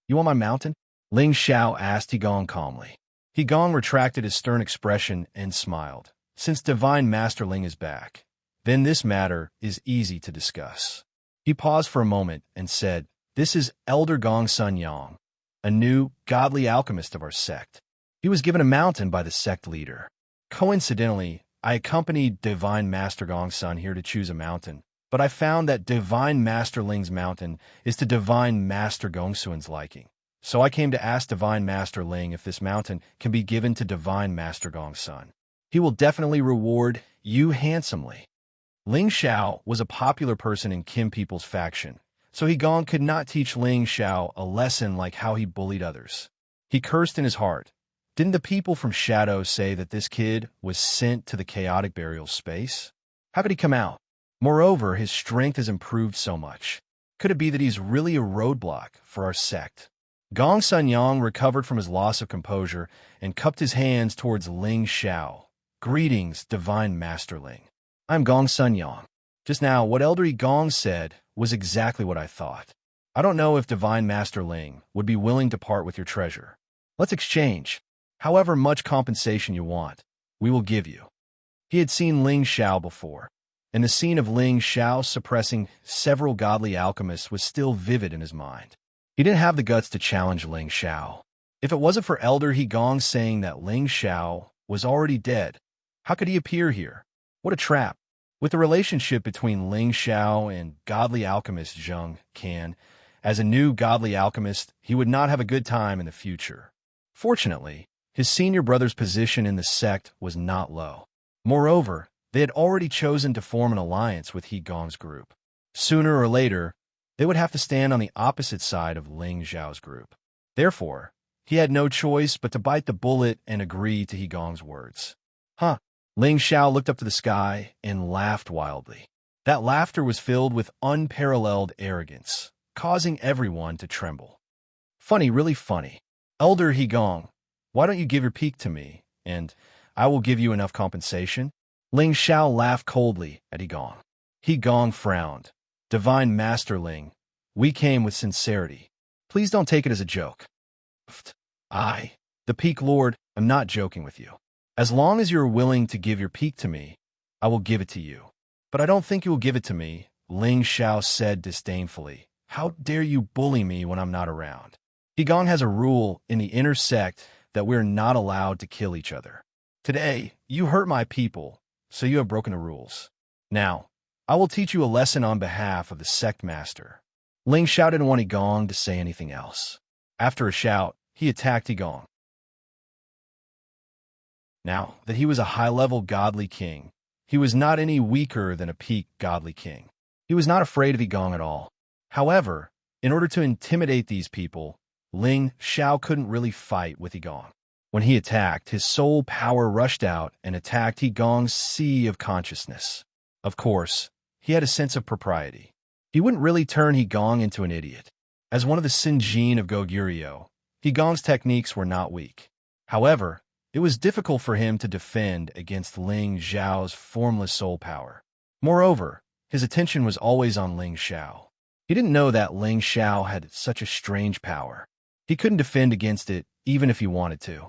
You want my mountain? Ling Xiao asked Hegong calmly. Hegong retracted his stern expression and smiled. Since Divine Master Ling is back, then this matter is easy to discuss. He paused for a moment and said, This is Elder Gong Sunyang, a new, godly alchemist of our sect. He was given a mountain by the sect leader. Coincidentally, I accompanied Divine Master Gongsun here to choose a mountain, but I found that Divine Master Ling's mountain is to Divine Master Gongsun's liking. So I came to ask Divine Master Ling if this mountain can be given to Divine Master Gong's son. He will definitely reward you handsomely. Ling Xiao was a popular person in Kim people's faction, so He Gong could not teach Ling Xiao a lesson like how he bullied others. He cursed in his heart. Didn't the people from Shadow say that this kid was sent to the chaotic burial space? How could he come out? Moreover, his strength has improved so much. Could it be that he's really a roadblock for our sect? Gong Sunyang recovered from his loss of composure and cupped his hands towards Ling Xiao. Greetings, Divine Master Ling. I'm Gong Sunyang. Just now, what Elder Gong said was exactly what I thought. I don't know if Divine Master Ling would be willing to part with your treasure. Let's exchange. However much compensation you want, we will give you. He had seen Ling Xiao before, and the scene of Ling Xiao suppressing several godly alchemists was still vivid in his mind. He didn't have the guts to challenge Ling Xiao. If it wasn't for Elder Gong saying that Ling Xiao was already dead, how could he appear here? What a trap. With the relationship between Ling Xiao and godly alchemist Zheng Can, as a new godly alchemist, he would not have a good time in the future. Fortunately, his senior brother's position in the sect was not low. Moreover, they had already chosen to form an alliance with He Gong's group. Sooner or later, they would have to stand on the opposite side of Ling Xiao's group. Therefore, he had no choice but to bite the bullet and agree to He Gong's words. Huh. Ling Xiao looked up to the sky and laughed wildly. That laughter was filled with unparalleled arrogance, causing everyone to tremble. Funny, really funny. Elder He Gong, why don't you give your peak to me, and I will give you enough compensation? Ling Xiao laughed coldly at He Gong. He Gong frowned. Divine Master Ling, we came with sincerity. Please don't take it as a joke. I, the Peak Lord, am not joking with you. As long as you are willing to give your peak to me, I will give it to you. But I don't think you will give it to me, Ling Xiao said disdainfully. How dare you bully me when I'm not around? He Gong has a rule in the inner sect that we're not allowed to kill each other. Today, you hurt my people, so you have broken the rules. Now, I will teach you a lesson on behalf of the sect master. Ling Xiao didn't want He Gong to say anything else. After a shout, he attacked He Gong. Now that he was a high-level godly king, he was not any weaker than a peak godly king. He was not afraid of He Gong at all. However, in order to intimidate these people, Ling Xiao couldn't really fight with He Gong. When he attacked, his soul power rushed out and attacked He Gong's sea of consciousness. Of course, he had a sense of propriety. He wouldn't really turn He Gong into an idiot. As one of the Sinjin of Goguryeo, He Gong's techniques were not weak. However, it was difficult for him to defend against Ling Xiao's formless soul power. Moreover, his attention was always on Ling Xiao. He didn't know that Ling Xiao had such a strange power. He couldn't defend against it even if he wanted to.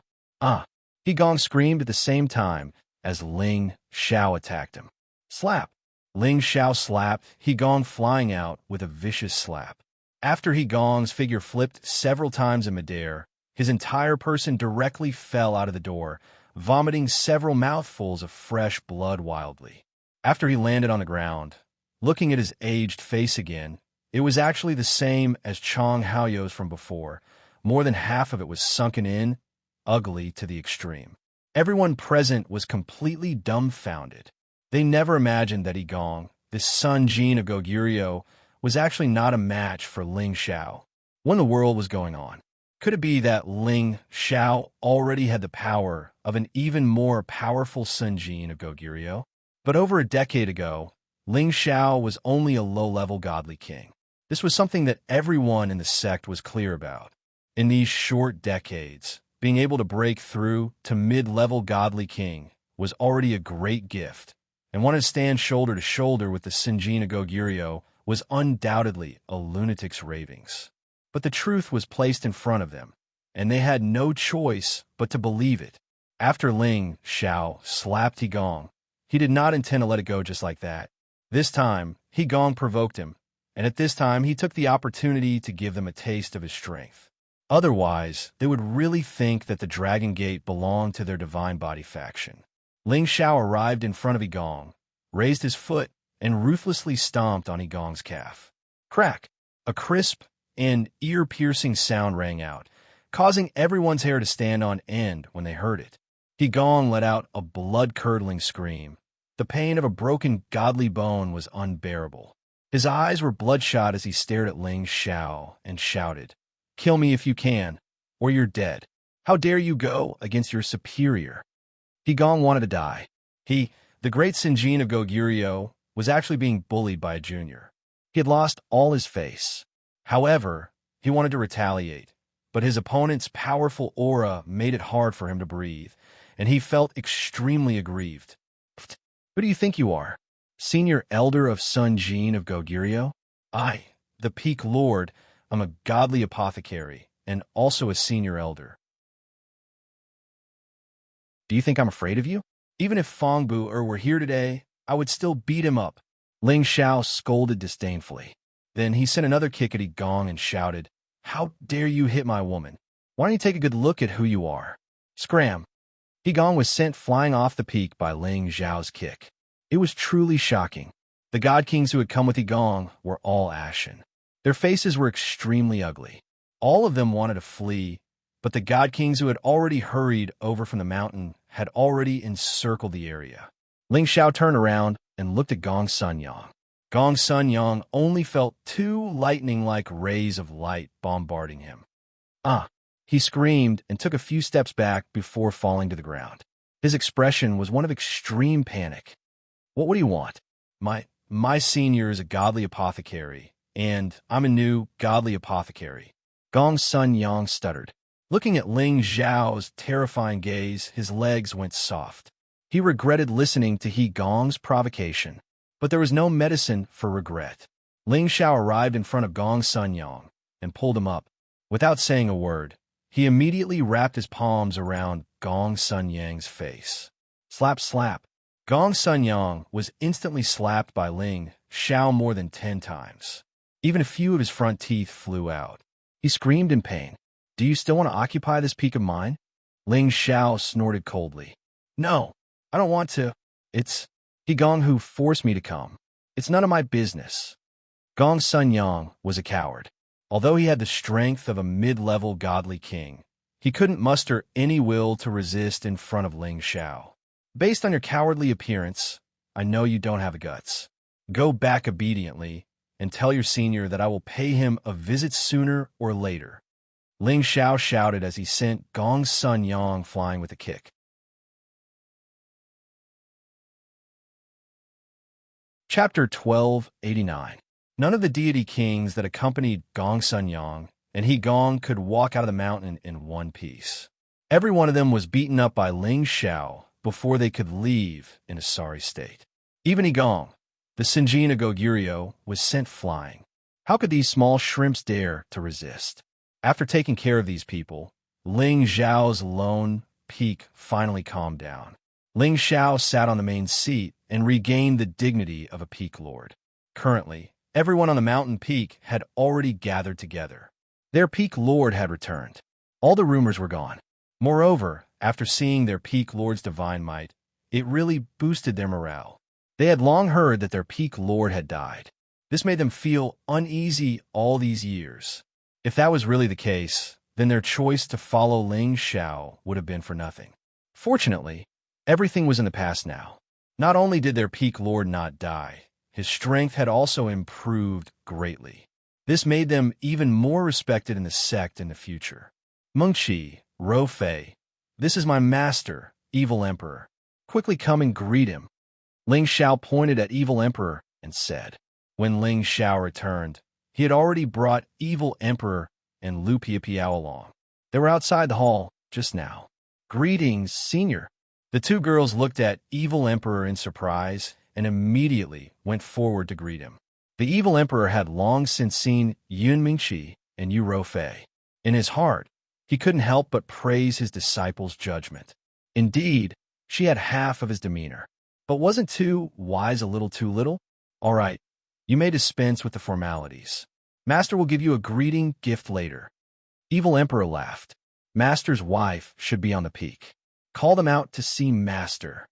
He Gong screamed at the same time as Ling Xiao attacked him. Slap! Ling Xiao slapped He Gong, flying out with a vicious slap. After He Gong's figure flipped several times in midair, his entire person directly fell out of the door, vomiting several mouthfuls of fresh blood wildly. After he landed on the ground, looking at his aged face again, it was actually the same as Chong Haoyou's from before. More than half of it was sunken in, ugly to the extreme. Everyone present was completely dumbfounded. They never imagined that He Gong, this Sun Jin of Goguryeo, was actually not a match for Ling Xiao. What in the world was going on? Could it be that Ling Xiao already had the power of an even more powerful Sun Jin of Goguryeo? But over a decade ago, Ling Xiao was only a low-level godly king. This was something that everyone in the sect was clear about. In these short decades, being able to break through to mid-level godly king was already a great gift, and wanting to stand shoulder to shoulder with the Sinjin of Goguryeo was undoubtedly a lunatic's ravings. But the truth was placed in front of them, and they had no choice but to believe it. After Ling Xiao slapped He Gong, he did not intend to let it go just like that. This time, He Gong provoked him, and at this time he took the opportunity to give them a taste of his strength. Otherwise, they would really think that the Dragon Gate belonged to their Divine Body faction. Ling Xiao arrived in front of He Gong, raised his foot, and ruthlessly stomped on He Gong's calf. Crack! A crisp, An ear-piercing sound rang out, causing everyone's hair to stand on end when they heard it. Gong let out a blood-curdling scream. The pain of a broken godly bone was unbearable. His eyes were bloodshot as he stared at Ling Xiao and shouted, "Kill me if you can, or you're dead. How dare you go against your superior?" Gong wanted to die. The great Sinjin of Goguryeo, was actually being bullied by a junior. He had lost all his face. However, he wanted to retaliate, but his opponent's powerful aura made it hard for him to breathe, and he felt extremely aggrieved. "Who do you think you are? Senior Elder of Sun Jin of Goguryeo? I, the Peak Lord, am a godly apothecary, and also a senior elder. Do you think I'm afraid of you? Even if Fong Bu were here today, I would still beat him up." Ling Xiao scolded disdainfully. Then he sent another kick at Gong and shouted, "How dare you hit my woman? Why don't you take a good look at who you are?" Scram! Gong was sent flying off the peak by Ling Xiao's kick. It was truly shocking. The God Kings who had come with Gong were all ashen. Their faces were extremely ugly. All of them wanted to flee, but the God Kings who had already hurried over from the mountain had already encircled the area. Ling Xiao turned around and looked at Gong Sunyang. Gong Sunyang only felt two lightning-like rays of light bombarding him. "Ah!" He screamed and took a few steps back before falling to the ground. His expression was one of extreme panic. "What would he want? My senior is a godly apothecary, and I'm a new godly apothecary." Gong Sunyang stuttered. Looking at Ling Xiao's terrifying gaze, his legs went soft. He regretted listening to Gong's provocation, but there was no medicine for regret. Ling Xiao arrived in front of Gong Sunyang and pulled him up. Without saying a word, he immediately wrapped his palms around Gong Sunyang's face. Slap, slap. Gong Sunyang was instantly slapped by Ling Xiao more than 10 times. Even a few of his front teeth flew out. He screamed in pain. "Do you still want to occupy this peak of mine?" Ling Xiao snorted coldly. "No, I don't want to. It's Gong who forced me to come. It's none of my business." Gong Sunyang was a coward. Although he had the strength of a mid-level godly king, he couldn't muster any will to resist in front of Ling Xiao. "Based on your cowardly appearance, I know you don't have the guts. Go back obediently and tell your senior that I will pay him a visit sooner or later." Ling Xiao shouted as he sent Gong Sunyang flying with a kick. Chapter 1289. None of the deity kings that accompanied Gong Sunyang and Gong could walk out of the mountain in one piece. Every one of them was beaten up by Ling Xiao before they could leave in a sorry state. Even Gong, the Sinjin of Goguryeo, was sent flying. How could these small shrimps dare to resist? After taking care of these people, Ling Xiao's lone peak finally calmed down. Ling Xiao sat on the main seat and regained the dignity of a peak lord. Currently, everyone on the mountain peak had already gathered together. Their peak lord had returned. All the rumors were gone. Moreover, after seeing their peak lord's divine might, it really boosted their morale. They had long heard that their peak lord had died. This made them feel uneasy all these years. If that was really the case, then their choice to follow Ling Xiao would have been for nothing. Fortunately, everything was in the past now. Not only did their peak lord not die, his strength had also improved greatly. This made them even more respected in the sect in the future. "Mengqi, Ro Fei, this is my master, Evil Emperor. Quickly come and greet him." Ling Xiao pointed at Evil Emperor and said. When Ling Xiao returned, he had already brought Evil Emperor and Lu Piapiao along. They were outside the hall just now. "Greetings, senior." The two girls looked at Evil Emperor in surprise and immediately went forward to greet him. The Evil Emperor had long since seen Yun Mingqi and Yu Rofei. In his heart, he couldn't help but praise his disciple's judgment. Indeed, she had half of his demeanor. But wasn't too wise a little too little? "All right, you may dispense with the formalities. Master will give you a greeting gift later." Evil Emperor laughed. "Master's wife should be on the peak. Call them out to see Master,"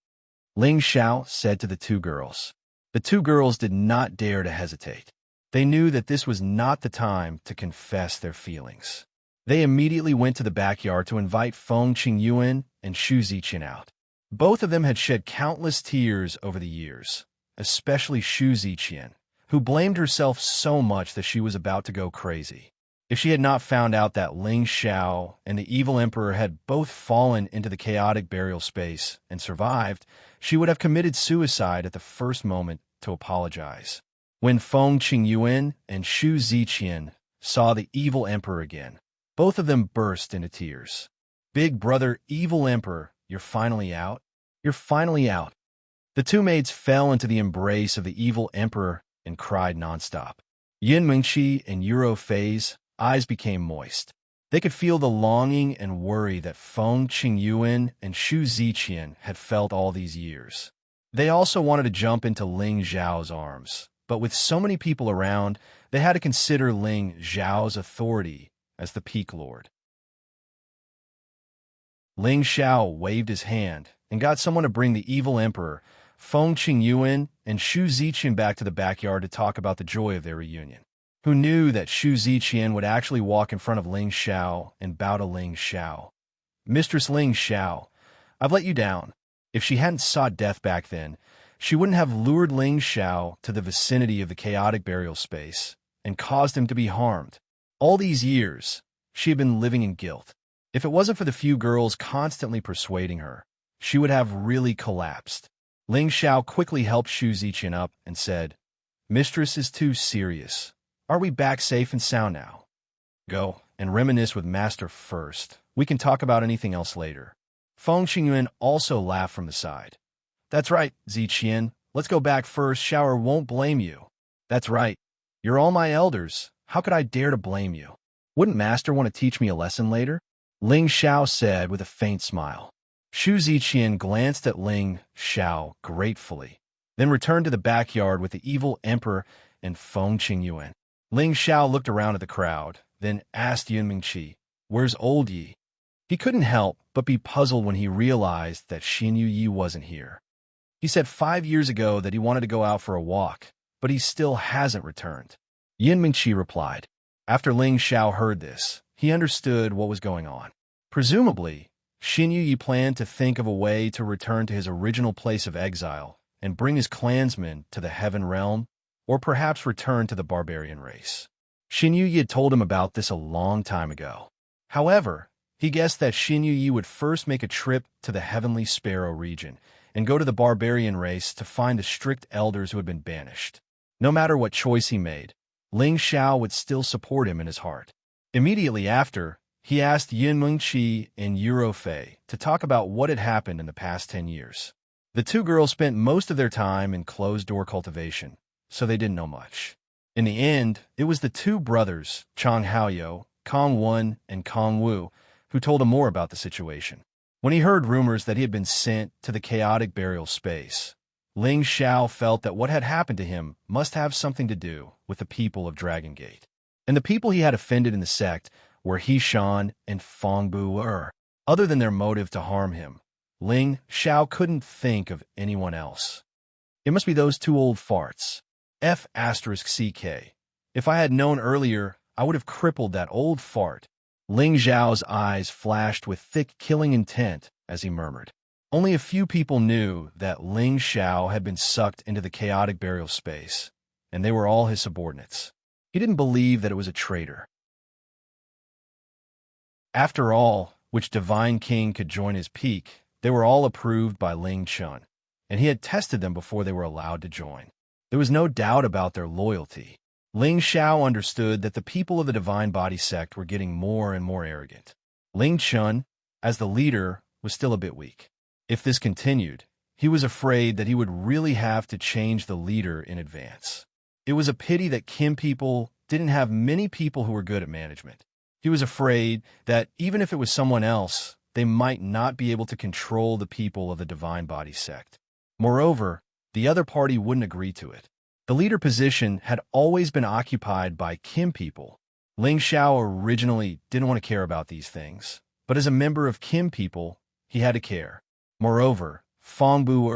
Ling Xiao said to the two girls. The two girls did not dare to hesitate. They knew that this was not the time to confess their feelings. They immediately went to the backyard to invite Feng Qingyuan and Xu Ziqian out. Both of them had shed countless tears over the years, especially Xu Ziqian, who blamed herself so much that she was about to go crazy. If she had not found out that Ling Xiao and the evil emperor had both fallen into the chaotic burial space and survived, she would have committed suicide at the first moment to apologize. When Feng Qingyuan and Xu Ziqian saw the evil emperor again, both of them burst into tears. "Big brother, evil emperor, you're finally out? You're finally out." The two maids fell into the embrace of the evil emperor and cried nonstop. Yin Mingqi and Euro Fei's eyes became moist. They could feel the longing and worry that Feng Qingyuan and Xu Ziqian had felt all these years. They also wanted to jump into Ling Zhao's arms, but with so many people around, they had to consider Ling Zhao's authority as the Peak Lord. Ling Xiao waved his hand and got someone to bring the evil emperor, Feng Qingyuan, and Xu Ziqian back to the backyard to talk about the joy of their reunion. Who knew that Xu Ziqian would actually walk in front of Ling Xiao and bow to Ling Xiao? "Mistress Ling Xiao, I've let you down." If she hadn't sought death back then, she wouldn't have lured Ling Xiao to the vicinity of the chaotic burial space and caused him to be harmed. All these years, she had been living in guilt. If it wasn't for the few girls constantly persuading her, she would have really collapsed. Ling Xiao quickly helped Xu Ziqian up and said, "Mistress is too serious. Are we back safe and sound now? Go and reminisce with Master first. We can talk about anything else later." Feng Qingyuan also laughed from the side. "That's right, Ziqian. Let's go back first. Shower won't blame you." "That's right. You're all my elders. How could I dare to blame you? Wouldn't Master want to teach me a lesson later?" Ling Xiao said with a faint smile. Xu Ziqian glanced at Ling Xiao gratefully, then returned to the backyard with the evil emperor and Feng Qingyuan. Ling Xiao looked around at the crowd, then asked Yin Mingqi, "Where's old Yi?" He couldn't help but be puzzled when he realized that Xin Yi wasn't here. He said 5 years ago that he wanted to go out for a walk, but he still hasn't returned. Yin Mingqi replied. After Ling Xiao heard this, he understood what was going on. Presumably, Xin Yi planned to think of a way to return to his original place of exile and bring his clansmen to the Heaven Realm, or perhaps return to the barbarian race. Xin Yi had told him about this a long time ago. However, he guessed that Xin Yi would first make a trip to the Heavenly Sparrow region and go to the barbarian race to find the strict elders who had been banished. No matter what choice he made, Ling Xiao would still support him in his heart. Immediately after, he asked Yin Mingqi and Euro Fei to talk about what had happened in the past 10 years. The two girls spent most of their time in closed-door cultivation, so they didn't know much. In the end, it was the two brothers, Chang Haoyou, Kong Wen, and Kong Wu, who told him more about the situation. When he heard rumors that he had been sent to the chaotic burial space, Ling Xiao felt that what had happened to him must have something to do with the people of Dragon Gate. And the people he had offended in the sect were He Shan and Fong Bu. Other than their motive to harm him, Ling Xiao couldn't think of anyone else. It must be those two old farts. F*CK. If I had known earlier, I would have crippled that old fart. Ling Zhao's eyes flashed with thick killing intent as he murmured. Only a few people knew that Ling Xiao had been sucked into the chaotic burial space, and they were all his subordinates. He didn't believe that it was a traitor. After all, which divine king could join his peak, they were all approved by Ling Chun, and he had tested them before they were allowed to join. There was no doubt about their loyalty. Ling Xiao understood that the people of the Divine Body sect were getting more and more arrogant. Ling Chun, as the leader, was still a bit weak. If this continued, he was afraid that he would really have to change the leader in advance. It was a pity that Kim people didn't have many people who were good at management. He was afraid that even if it was someone else, they might not be able to control the people of the Divine Body sect. Moreover, the other party wouldn't agree to it. The leader position had always been occupied by Kim people. Ling Xiao originally didn't want to care about these things, but as a member of Kim people, he had to care. Moreover, Fong Bu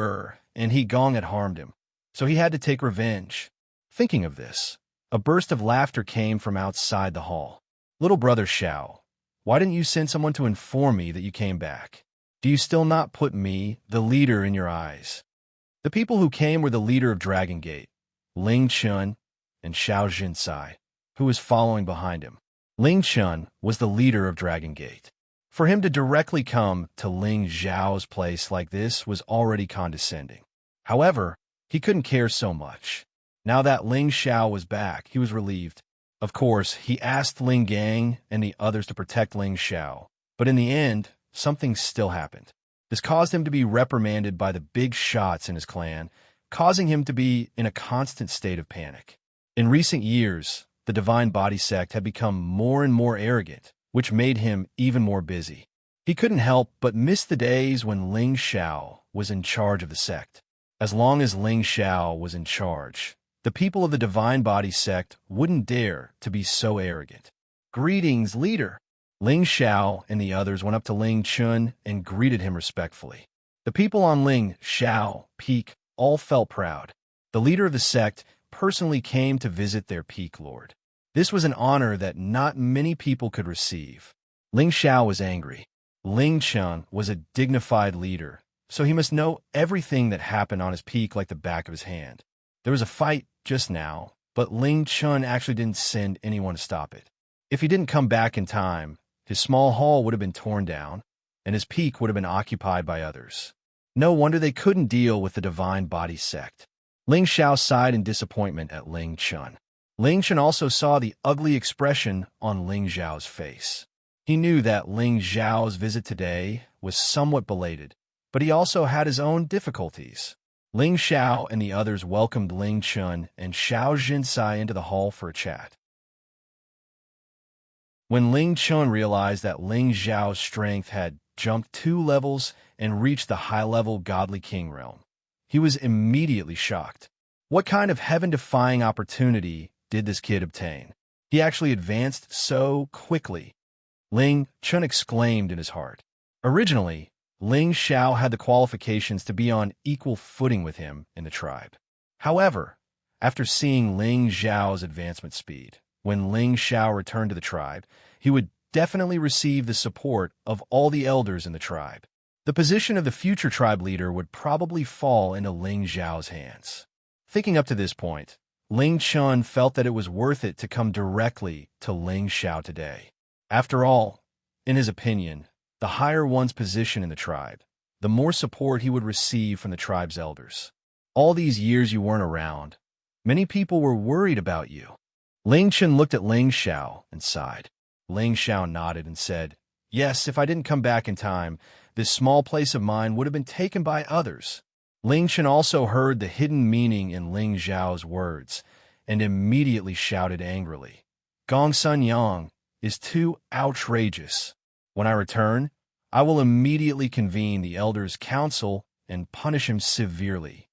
and He Gong had harmed him, so he had to take revenge. Thinking of this, A burst of laughter came from outside the hall. "Little brother Xiao, why didn't you send someone to inform me that you came back? Do you still not put me, the leader, in your eyes?" The people who came were the leader of Dragon Gate, Ling Chun, and Xiao Jinsai, who was following behind him. Ling Chun was the leader of Dragon Gate. For him to directly come to Ling Zhao's place like this was already condescending. However, he couldn't care so much. Now that Ling Xiao was back, he was relieved. Of course, he asked Ling Gang and the others to protect Ling Xiao, but in the end, something still happened. This caused him to be reprimanded by the big shots in his clan, causing him to be in a constant state of panic. In recent years, the Divine Body sect had become more and more arrogant, which made him even more busy. He couldn't help but miss the days when Ling Xiao was in charge of the sect. As long as Ling Xiao was in charge, the people of the Divine Body sect wouldn't dare to be so arrogant. "Greetings, leader." Ling Xiao and the others went up to Ling Chun and greeted him respectfully. The people on Ling Xiao peak all felt proud. The leader of the sect personally came to visit their peak lord. This was an honor that not many people could receive. Ling Xiao was angry. Ling Chun was a dignified leader, so he must know everything that happened on his peak like the back of his hand. There was a fight just now, but Ling Chun actually didn't send anyone to stop it. If he didn't come back in time, his small hall would have been torn down, and his peak would have been occupied by others. No wonder they couldn't deal with the Divine Body sect. Ling Xiao sighed in disappointment at Ling Chun. Ling Chun also saw the ugly expression on Ling Zhao's face. He knew that Ling Zhao's visit today was somewhat belated, but he also had his own difficulties. Ling Xiao and the others welcomed Ling Chun and Xiao Jinsai into the hall for a chat. When Ling Chun realized that Ling Zhao's strength had jumped 2 levels and reached the high-level Godly King realm, he was immediately shocked. What kind of heaven-defying opportunity did this kid obtain? He actually advanced so quickly. Ling Chun exclaimed in his heart. Originally, Ling Xiao had the qualifications to be on equal footing with him in the tribe. However, after seeing Ling Zhao's advancement speed, when Ling Xiao returned to the tribe, he would definitely receive the support of all the elders in the tribe. The position of the future tribe leader would probably fall into Ling Zhao's hands. Thinking up to this point, Ling Chun felt that it was worth it to come directly to Ling Xiao today. After all, in his opinion, the higher one's position in the tribe, the more support he would receive from the tribe's elders. All these years you weren't around, many people were worried about you. Ling Chun looked at Ling Xiao and sighed. Ling Xiao nodded and said, "Yes, if I didn't come back in time, this small place of mine would have been taken by others." Ling Chun also heard the hidden meaning in Ling Zhao's words and immediately shouted angrily, "Gong Sun Yang is too outrageous. When I return, I will immediately convene the elders' council and punish him severely."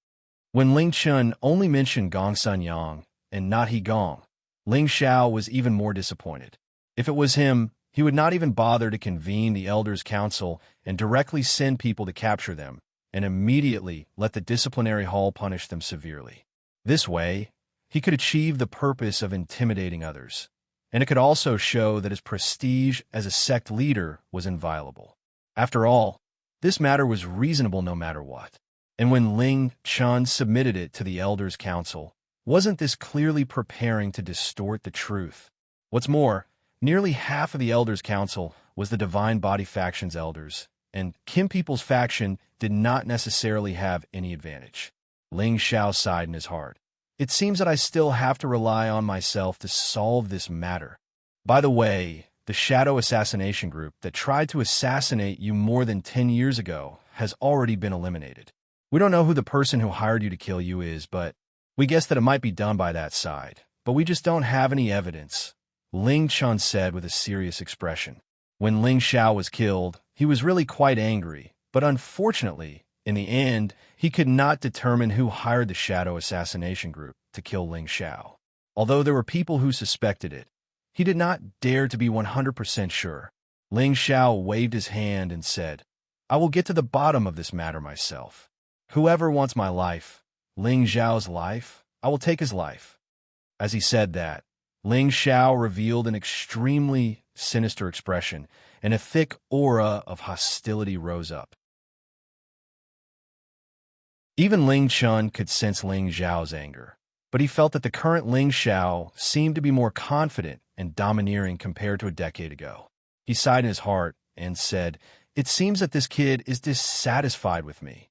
When Ling Chun only mentioned Gong Sun Yang and not He Gong, Ling Xiao was even more disappointed. If it was him, he would not even bother to convene the elders' council and directly send people to capture them, and immediately let the disciplinary hall punish them severely. This way, he could achieve the purpose of intimidating others, and it could also show that his prestige as a sect leader was inviolable. After all, this matter was reasonable no matter what. And when Ling Chun submitted it to the elders' council, wasn't this clearly preparing to distort the truth? What's more, nearly half of the elders' council was the Divine Body faction's elders, and Kim People's faction did not necessarily have any advantage. Ling Xiao sighed in his heart. It seems that I still have to rely on myself to solve this matter. By the way, the shadow assassination group that tried to assassinate you more than 10 years ago has already been eliminated. We don't know who the person who hired you to kill you is, but we guess that it might be done by that side. But we just don't have any evidence, Ling Chun said with a serious expression. When Ling Xiao was killed, he was really quite angry, but unfortunately, in the end, he could not determine who hired the shadow assassination group to kill Ling Xiao. Although there were people who suspected it, he did not dare to be 100% sure. Ling Xiao waved his hand and said, "I will get to the bottom of this matter myself. Whoever wants my life, Ling Xiao's life, I will take his life." As he said that, Ling Xiao revealed an extremely sinister expression, and a thick aura of hostility rose up. Even Ling Chun could sense Ling Xiao's anger, but he felt that the current Ling Xiao seemed to be more confident and domineering compared to a decade ago. He sighed in his heart and said, "It seems that this kid is dissatisfied with me."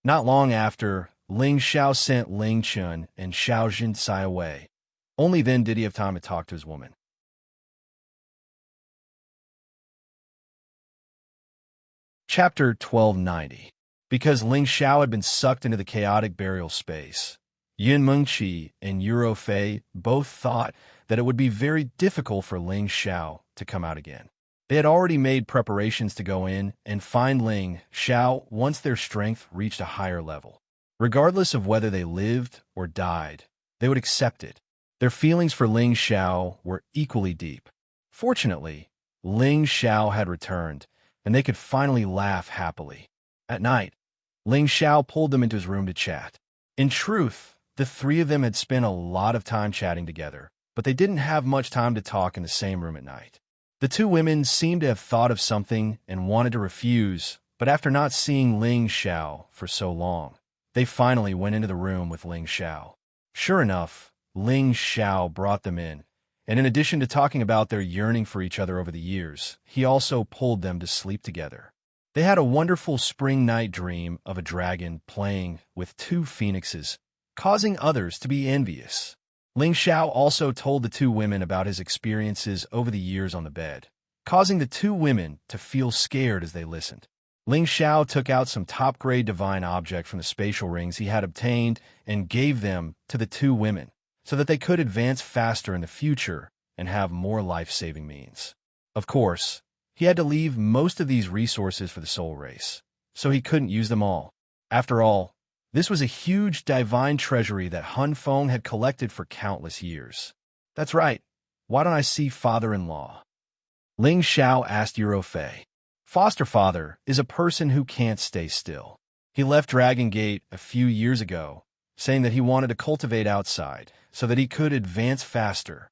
Not long after, Ling Xiao sent Ling Chun and Xiao Jinsai away. Only then did he have time to talk to his woman. Chapter 1290. Because Ling Xiao had been sucked into the chaotic burial space, Yin Mengqi and Euro Fei both thought that it would be very difficult for Ling Xiao to come out again. They had already made preparations to go in and find Ling Xiao once their strength reached a higher level. Regardless of whether they lived or died, they would accept it. Their feelings for Ling Xiao were equally deep. Fortunately, Ling Xiao had returned, and they could finally laugh happily. At night, Ling Xiao pulled them into his room to chat. In truth, the three of them had spent a lot of time chatting together, but they didn't have much time to talk in the same room at night. The two women seemed to have thought of something and wanted to refuse, but after not seeing Ling Xiao for so long, they finally went into the room with Ling Xiao. Sure enough, Ling Xiao brought them in, and in addition to talking about their yearning for each other over the years, he also pulled them to sleep together. They had a wonderful spring night dream of a dragon playing with two phoenixes, causing others to be envious. Ling Xiao also told the two women about his experiences over the years on the bed, causing the two women to feel scared as they listened. Ling Xiao took out some top-grade divine object from the spatial rings he had obtained and gave them to the two women so that they could advance faster in the future and have more life-saving means. Of course, he had to leave most of these resources for the soul race, so he couldn't use them all. After all, this was a huge divine treasury that Hun Feng had collected for countless years. That's right. Why don't I see father-in-law? Ling Xiao asked Euro Fei. Foster father is a person who can't stay still. He left Dragon Gate a few years ago, saying that he wanted to cultivate outside so that he could advance faster.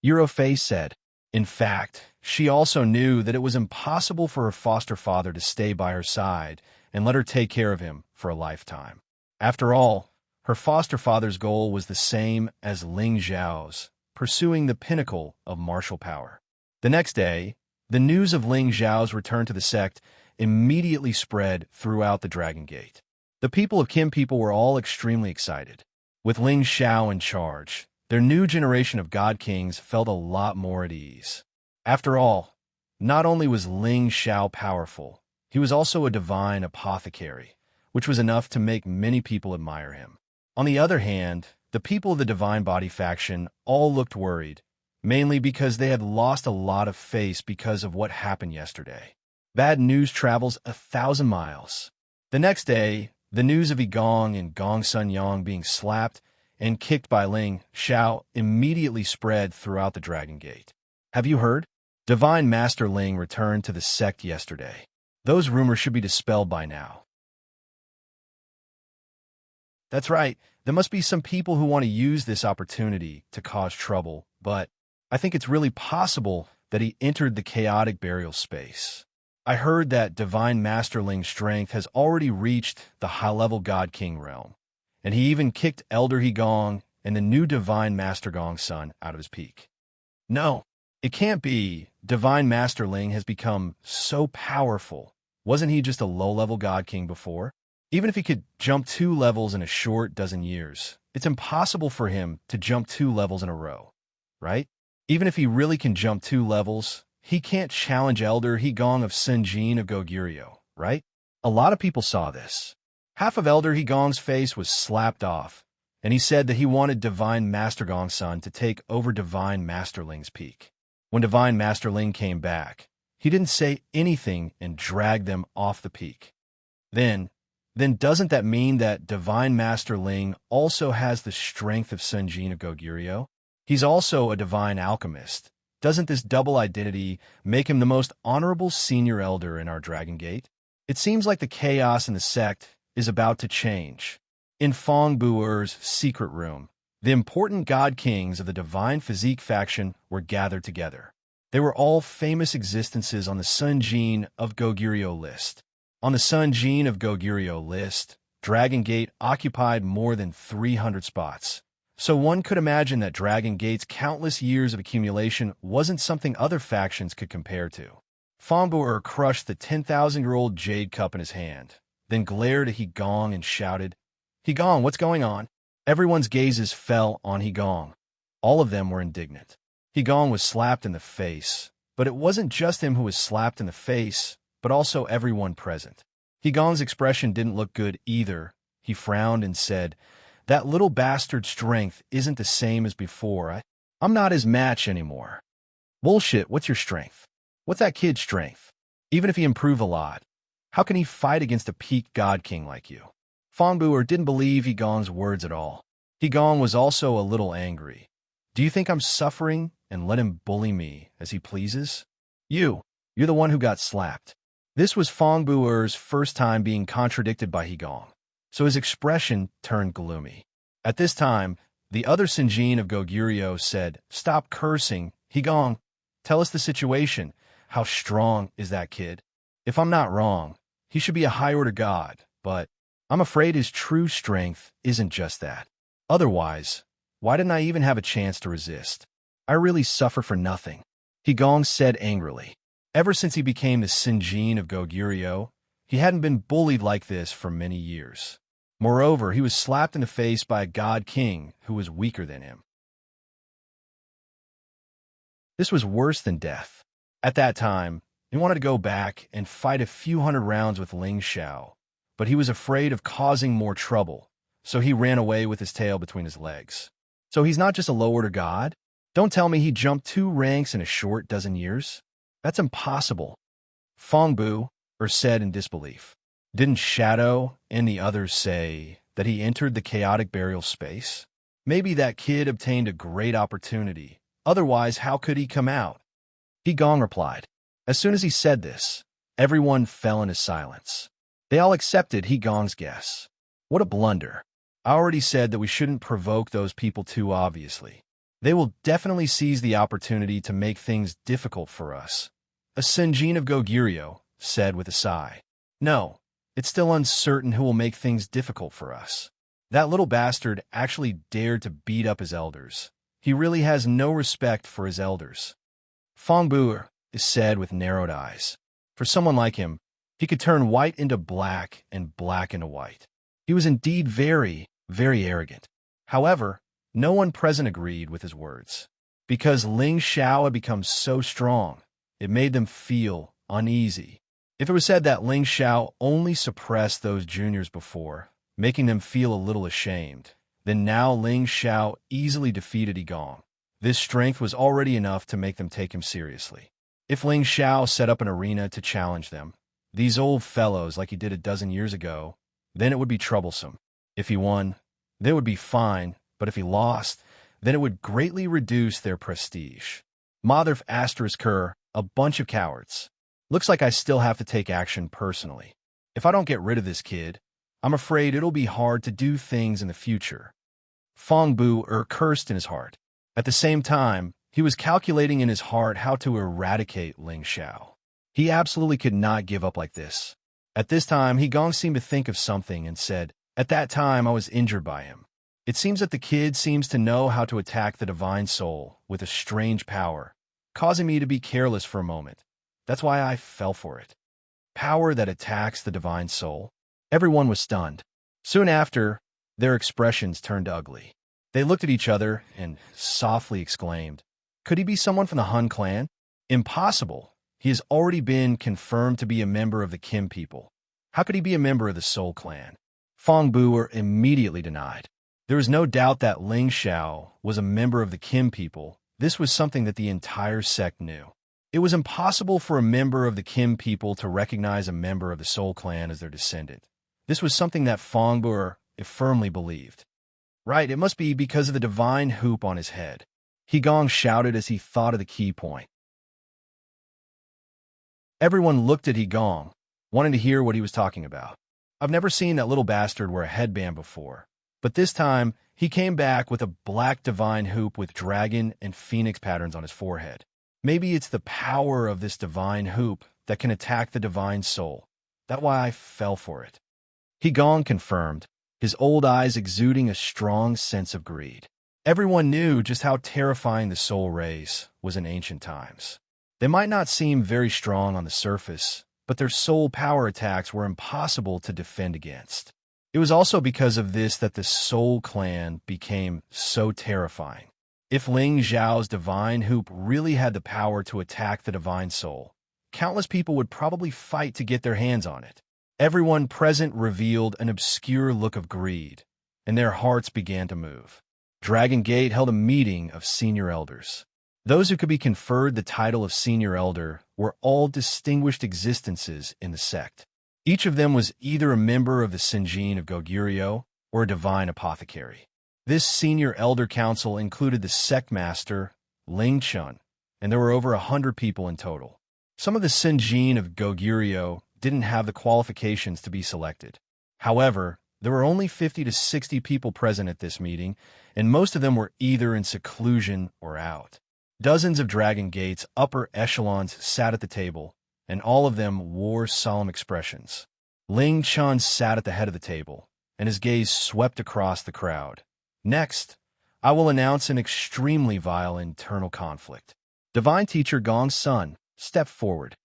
Euro Fei said. In fact, she also knew that it was impossible for her foster father to stay by her side and let her take care of him for a lifetime. After all, her foster father's goal was the same as Ling Xiao's, pursuing the pinnacle of martial power. The next day, the news of Ling Xiao's return to the sect immediately spread throughout the Dragon Gate. The people of Kim people were all extremely excited. With Ling Xiao in charge, their new generation of God Kings felt a lot more at ease. After all, not only was Ling Xiao powerful, he was also a divine apothecary, which was enough to make many people admire him. On the other hand, the people of the Divine Body faction all looked worried, mainly because they had lost a lot of face because of what happened yesterday. Bad news travels 1,000 miles. The next day, the news of Yigong and Gong Sun Yang being slapped and kicked by Ling Xiao immediately spread throughout the Dragon Gate. Have you heard? Divine Master Ling returned to the sect yesterday. Those rumors should be dispelled by now. That's right. There must be some people who want to use this opportunity to cause trouble, but I think it's really possible that he entered the chaotic burial space. I heard that Divine Master Ling's strength has already reached the high-level God King realm, and he even kicked Elder Higong and the new Divine Master Gong Sun out of his peak. No, it can't be. Divine Master Ling has become so powerful. Wasn't he just a low-level God King before? Even if he could jump 2 levels in a short dozen years, it's impossible for him to jump 2 levels in a row, right? Even if he really can jump 2 levels, he can't challenge Elder Higong of Sunjin of Goguryeo, right? A lot of people saw this. Half of Elder Higong's face was slapped off, and he said that he wanted Divine Master Gongsun to take over Divine Master Ling's peak. When Divine Master Ling came back, he didn't say anything and dragged them off the peak. Then doesn't that mean that Divine Master Ling also has the strength of Sunjin of Goguryeo? He's also a divine alchemist. Doesn't this double identity make him the most honorable senior elder in our Dragon Gate? It seems like the chaos in the sect is about to change. In Fong Buer's secret room, The important god kings of the divine physique faction were gathered together. They were all famous existences on the Sun Gene of Goguryeo list. On the Sun Gene of Goguryeo list, Dragon Gate occupied more than 300 spots. So one could imagine that Dragon Gate's countless years of accumulation wasn't something other factions could compare to. Fongbuer crushed the 10,000-year-old jade cup in his hand, then glared at Higong and shouted, "Higong, what's going on?" Everyone's gazes fell on Higong. All of them were indignant. Higong was slapped in the face, but it wasn't just him who was slapped in the face, but also everyone present. Higong's expression didn't look good either. He frowned and said, "That little bastard's strength isn't the same as before. I'm not his match anymore." "Bullshit, what's your strength? What's that kid's strength? Even if he improved a lot, how can he fight against a peak god king like you?" Fongbuer didn't believe Higong's words at all. Higong was also a little angry. "Do you think I'm suffering and let him bully me as he pleases? You're the one who got slapped." This was Fongbuer's first time being contradicted by Higong, so his expression turned gloomy. At this time, the other Sinjin of Goguryeo said, "Stop cursing. Higong, tell us the situation. How strong is that kid? If I'm not wrong, he should be a high-order god, but I'm afraid his true strength isn't just that. Otherwise, why didn't I even have a chance to resist? I really suffer for nothing," Higong said angrily. Ever since he became the Sinjin of Goguryeo, he hadn't been bullied like this for many years. Moreover, he was slapped in the face by a god king who was weaker than him. This was worse than death. At that time, he wanted to go back and fight a few hundred rounds with Ling Xiao, but he was afraid of causing more trouble, so he ran away with his tail between his legs. So he's not just a low-order god? Don't tell me he jumped 2 ranks in a short dozen years? That's impossible, Fongbuer said in disbelief. Didn't Shadow and the others say that he entered the chaotic burial space? Maybe that kid obtained a great opportunity. Otherwise, how could he come out? Higong replied. As soon as he said this, everyone fell into silence. They all accepted Higong's guess. What a blunder. I already said that we shouldn't provoke those people too obviously. They will definitely seize the opportunity to make things difficult for us. A Sinjin of Goguryeo said with a sigh. No, it's still uncertain who will make things difficult for us. That little bastard actually dared to beat up his elders. He really has no respect for his elders. Fongbuer said with narrowed eyes. For someone like him, he could turn white into black and black into white. He was indeed very, very arrogant. However, no one present agreed with his words. Because Ling Xiao had become so strong, it made them feel uneasy. If it was said that Ling Xiao only suppressed those juniors before, making them feel a little ashamed, then now Ling Xiao easily defeated Higong. This strength was already enough to make them take him seriously. If Ling Xiao set up an arena to challenge them, these old fellows like he did a dozen years ago, then it would be troublesome. If he won, they would be fine, but if he lost, then it would greatly reduce their prestige. Mother **, a bunch of cowards. Looks like I still have to take action personally. If I don't get rid of this kid, I'm afraid it'll be hard to do things in the future. Fongbuer cursed in his heart. At the same time, he was calculating in his heart how to eradicate Ling Xiao. He absolutely could not give up like this. At this time, Higong seemed to think of something and said, "At that time, I was injured by him. It seems that the kid seems to know how to attack the divine soul with a strange power, causing me to be careless for a moment. That's why I fell for it. Power that attacks the divine soul?" Everyone was stunned. Soon after, their expressions turned ugly. They looked at each other and softly exclaimed, "Could he be someone from the Hun clan? Impossible. He has already been confirmed to be a member of the Kim people. How could he be a member of the Soul clan?" Fongbuer immediately denied. There was no doubt that Ling Xiao was a member of the Kim people. This was something that the entire sect knew. It was impossible for a member of the Kim people to recognize a member of the Soul clan as their descendant. This was something that Fongbuer firmly believed. Right, it must be because of the divine hoop on his head. Higong shouted as he thought of the key point. Everyone looked at Higong, wanting to hear what he was talking about. I've never seen that little bastard wear a headband before, But this time, he came back with a black divine hoop with dragon and phoenix patterns on his forehead. Maybe it's the power of this divine hoop that can attack the divine soul. That's why I fell for it. Gong confirmed, his old eyes exuding a strong sense of greed. Everyone knew just how terrifying the soul rays was in ancient times. They might not seem very strong on the surface, but their soul power attacks were impossible to defend against. It was also because of this that the Soul Clan became so terrifying. If Ling Zhao's divine hoop really had the power to attack the divine soul, countless people would probably fight to get their hands on it. Everyone present revealed an obscure look of greed, and their hearts began to move. Dragon Gate held a meeting of senior elders. Those who could be conferred the title of senior elder were all distinguished existences in the sect. Each of them was either a member of the Senjin of Goguryeo or a divine apothecary. This senior elder council included the sect master, Ling Chun, and there were over 100 people in total. Some of the Senjin of Goguryeo didn't have the qualifications to be selected. However, there were only 50 to 60 people present at this meeting, and most of them were either in seclusion or out. Dozens of Dragon Gate's upper echelons sat at the table, and all of them wore solemn expressions. Ling Chun sat at the head of the table, and his gaze swept across the crowd. Next, I will announce an extremely vile internal conflict. Divine Teacher Gong Sun stepped forward.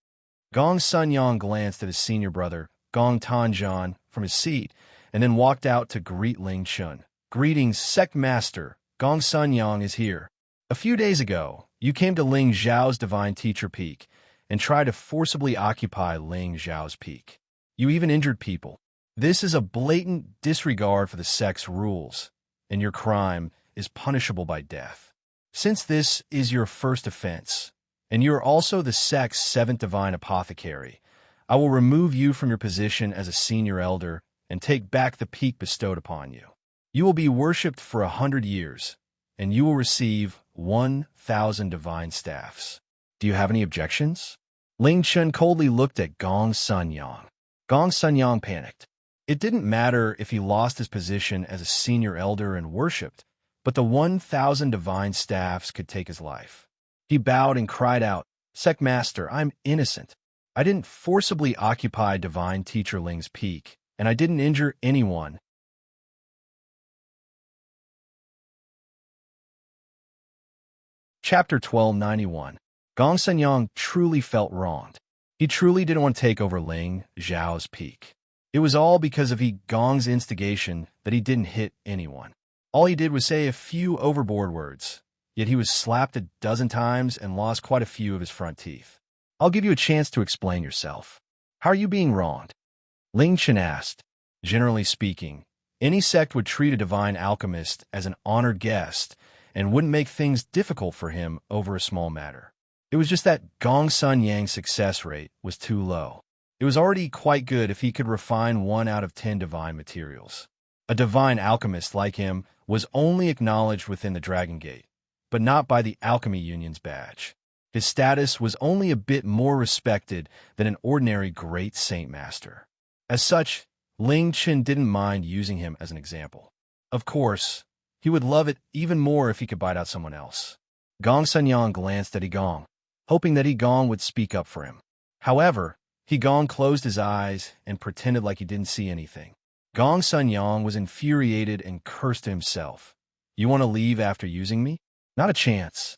Gong Sun Yang glanced at his senior brother, Gong Tanjan, from his seat, and then walked out to greet Ling Chun. Greetings, Sect Master. Gong Sun Yang is here. A few days ago, you came to Ling Zhao's Divine Teacher Peak and tried to forcibly occupy Ling Zhao's peak. You even injured people. This is a blatant disregard for the sect's rules, and your crime is punishable by death. Since this is your first offense, and you are also the sect's 7th Divine Apothecary, I will remove you from your position as a senior elder and take back the peak bestowed upon you. You will be worshipped for 100 years, and you will receive 1,000 divine staffs. Do you have any objections? Ling Chun coldly looked at Gong Sun Yang. Gong Sun Yang panicked. It didn't matter if he lost his position as a senior elder and worshipped, but the 1,000 divine staffs could take his life. He bowed and cried out, Sect Master, I'm innocent. I didn't forcibly occupy Divine Teacher Ling's peak, and I didn't injure anyone. Chapter 1291. Gong Sun Yang truly felt wronged. He truly didn't want to take over Ling Zhao's peak. It was all because of Gong's instigation that he didn't hit anyone. All he did was say a few overboard words, yet he was slapped a dozen times and lost quite a few of his front teeth. I'll give you a chance to explain yourself. How are you being wronged? Ling Chen asked. Generally speaking, any sect would treat a divine alchemist as an honored guest and wouldn't make things difficult for him over a small matter. It was just that Gong Sun Yang's success rate was too low. It was already quite good if he could refine 1 out of 10 divine materials. A divine alchemist like him was only acknowledged within the Dragon Gate, but not by the Alchemy Union's badge. His status was only a bit more respected than an ordinary great Saint Master. As such, Ling Chen didn't mind using him as an example. Of course, he would love it even more if he could bite out someone else. Gong Sun Yang glanced at Gong, hoping that Gong would speak up for him. However, Gong closed his eyes and pretended like he didn't see anything. Gong Sun Yang was infuriated and cursed to himself. You want to leave after using me? Not a chance.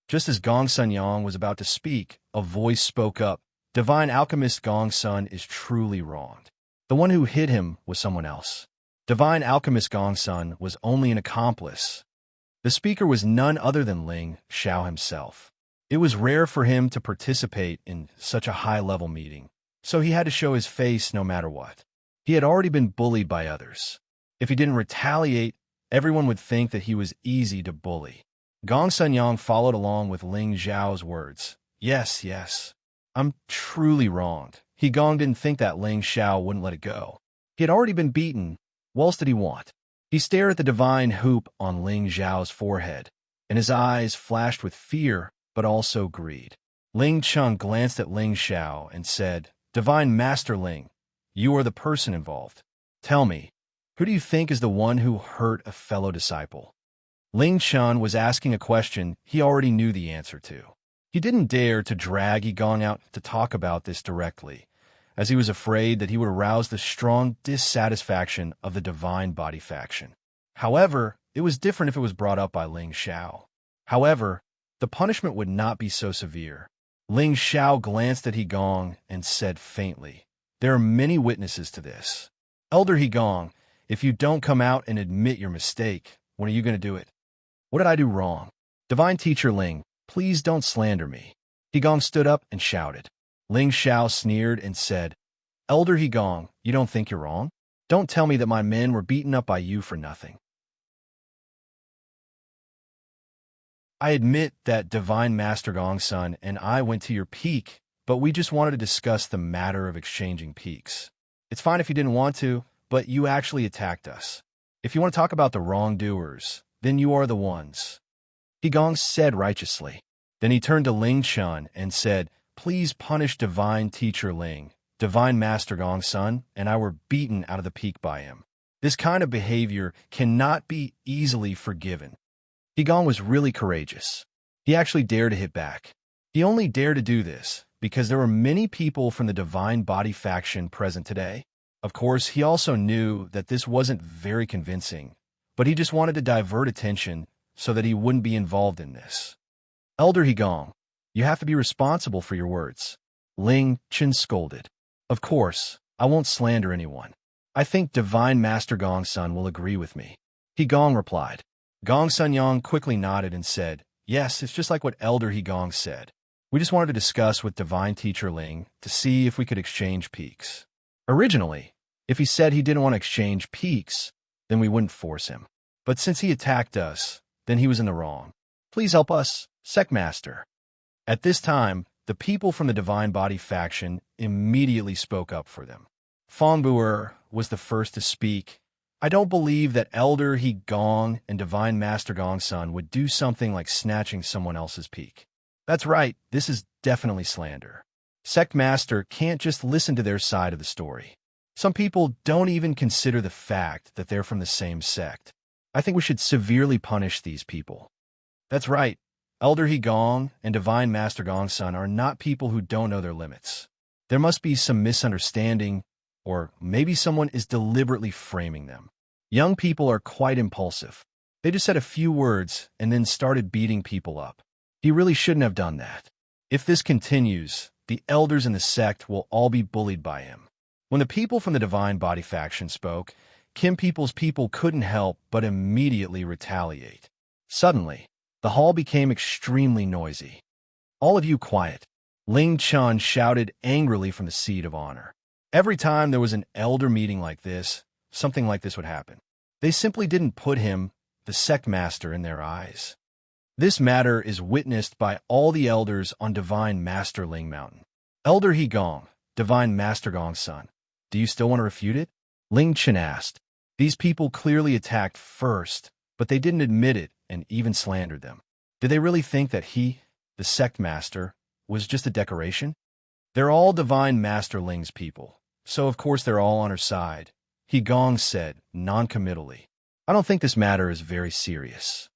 Just as Gong Sun Yang was about to speak, a voice spoke up. Divine Alchemist Gong Sun is truly wronged. The one who hit him was someone else. Divine Alchemist Gong Sun was only an accomplice. The speaker was none other than Ling Zhao himself. It was rare for him to participate in such a high-level meeting, so he had to show his face no matter what. He had already been bullied by others. If he didn't retaliate, everyone would think that he was easy to bully. Gong Sun Yang followed along with Ling Zhao's words. Yes, yes. I'm truly wronged. Gong didn't think that Ling Zhao wouldn't let it go. He had already been beaten. What else did he want? He stared at the divine hoop on Ling Zhao's forehead, and his eyes flashed with fear, but also greed. Ling Chun glanced at Ling Zhao and said, Divine Master Ling, you are the person involved. Tell me, Who do you think is the one who hurt a fellow disciple? Ling Chun was asking a question he already knew the answer to. He didn't dare to drag Yi Gong out to talk about this directly, as he was afraid that he would arouse the strong dissatisfaction of the Divine Body faction. However, it was different if it was brought up by Ling Xiao. However, the punishment would not be so severe. Ling Xiao glanced at Yi Gong and said faintly, "There are many witnesses to this. Elder Yi Gong, if you don't come out and admit your mistake, when are you going to do it?" "What did I do wrong? Divine Teacher Ling, please don't slander me." Yi Gong stood up and shouted. Ling Xiao sneered and said, "Elder Yi Gong, you don't think you're wrong? Don't tell me that my men were beaten up by you for nothing." "I admit that Divine Master Gongsun and I went to your peak, but we just wanted to discuss the matter of exchanging peaks. It's fine if you didn't want to, but you actually attacked us. If you want to talk about the wrongdoers, then you are the ones," Yi Gong said righteously. Then he turned to Ling Chun and said, "Please punish Divine Teacher Ling. Divine Master Gongsun and I were beaten out of the peak by him. This kind of behavior cannot be easily forgiven." Yi Gong was really courageous. He actually dared to hit back. He only dared to do this because there were many people from the Divine Body faction present today. Of course, he also knew that this wasn't very convincing, but he just wanted to divert attention so that he wouldn't be involved in this. "Elder Yi Gong, you have to be responsible for your words," Ling Chen scolded. "Of course, I won't slander anyone. I think Divine Master Gongsun will agree with me," Yi Gong replied. Gongsun Yang quickly nodded and said, "Yes, it's just like what Elder Yi Gong said. We just wanted to discuss with Divine Teacher Ling to see if we could exchange peaks. Originally, if he said he didn't want to exchange peaks, then we wouldn't force him. But since he attacked us, then he was in the wrong. Please help us, Sect Master." At this time, the people from the Divine Body faction immediately spoke up for them. Fong Buer was the first to speak. "I don't believe that Elder Yi Gong and Divine Master Gongsun would do something like snatching someone else's peak. That's right, this is definitely slander. Sect Master can't just listen to their side of the story. Some people don't even consider the fact that they're from the same sect. I think we should severely punish these people." That's right, Elder Yi Gong and Divine Master Gongsun are not people who don't know their limits. There must be some misunderstanding, or maybe someone is deliberately framing them. Young people are quite impulsive. They just said a few words and then started beating people up. He really shouldn't have done that. If this continues, the elders in the sect will all be bullied by him. When the people from the Divine Body faction spoke, Kim People's people couldn't help but immediately retaliate. Suddenly, the hall became extremely noisy. "All of you quiet," Ling Chun shouted angrily from the seat of honor. Every time there was an elder meeting like this, something like this would happen. They simply didn't put him, the sect master, in their eyes. This matter is witnessed by all the elders on Divine Master Ling Mountain. "Elder Yi Gong, Divine Master Gongsun, do you still want to refute it?" Ling Chen asked. These people clearly attacked first, but they didn't admit it and even slandered them. Did they really think that he, the sect master, was just a decoration? They're all Divine Master Ling's people, so of course they're all on her side, Yi Gong said, non-committally. "I don't think this matter is very serious."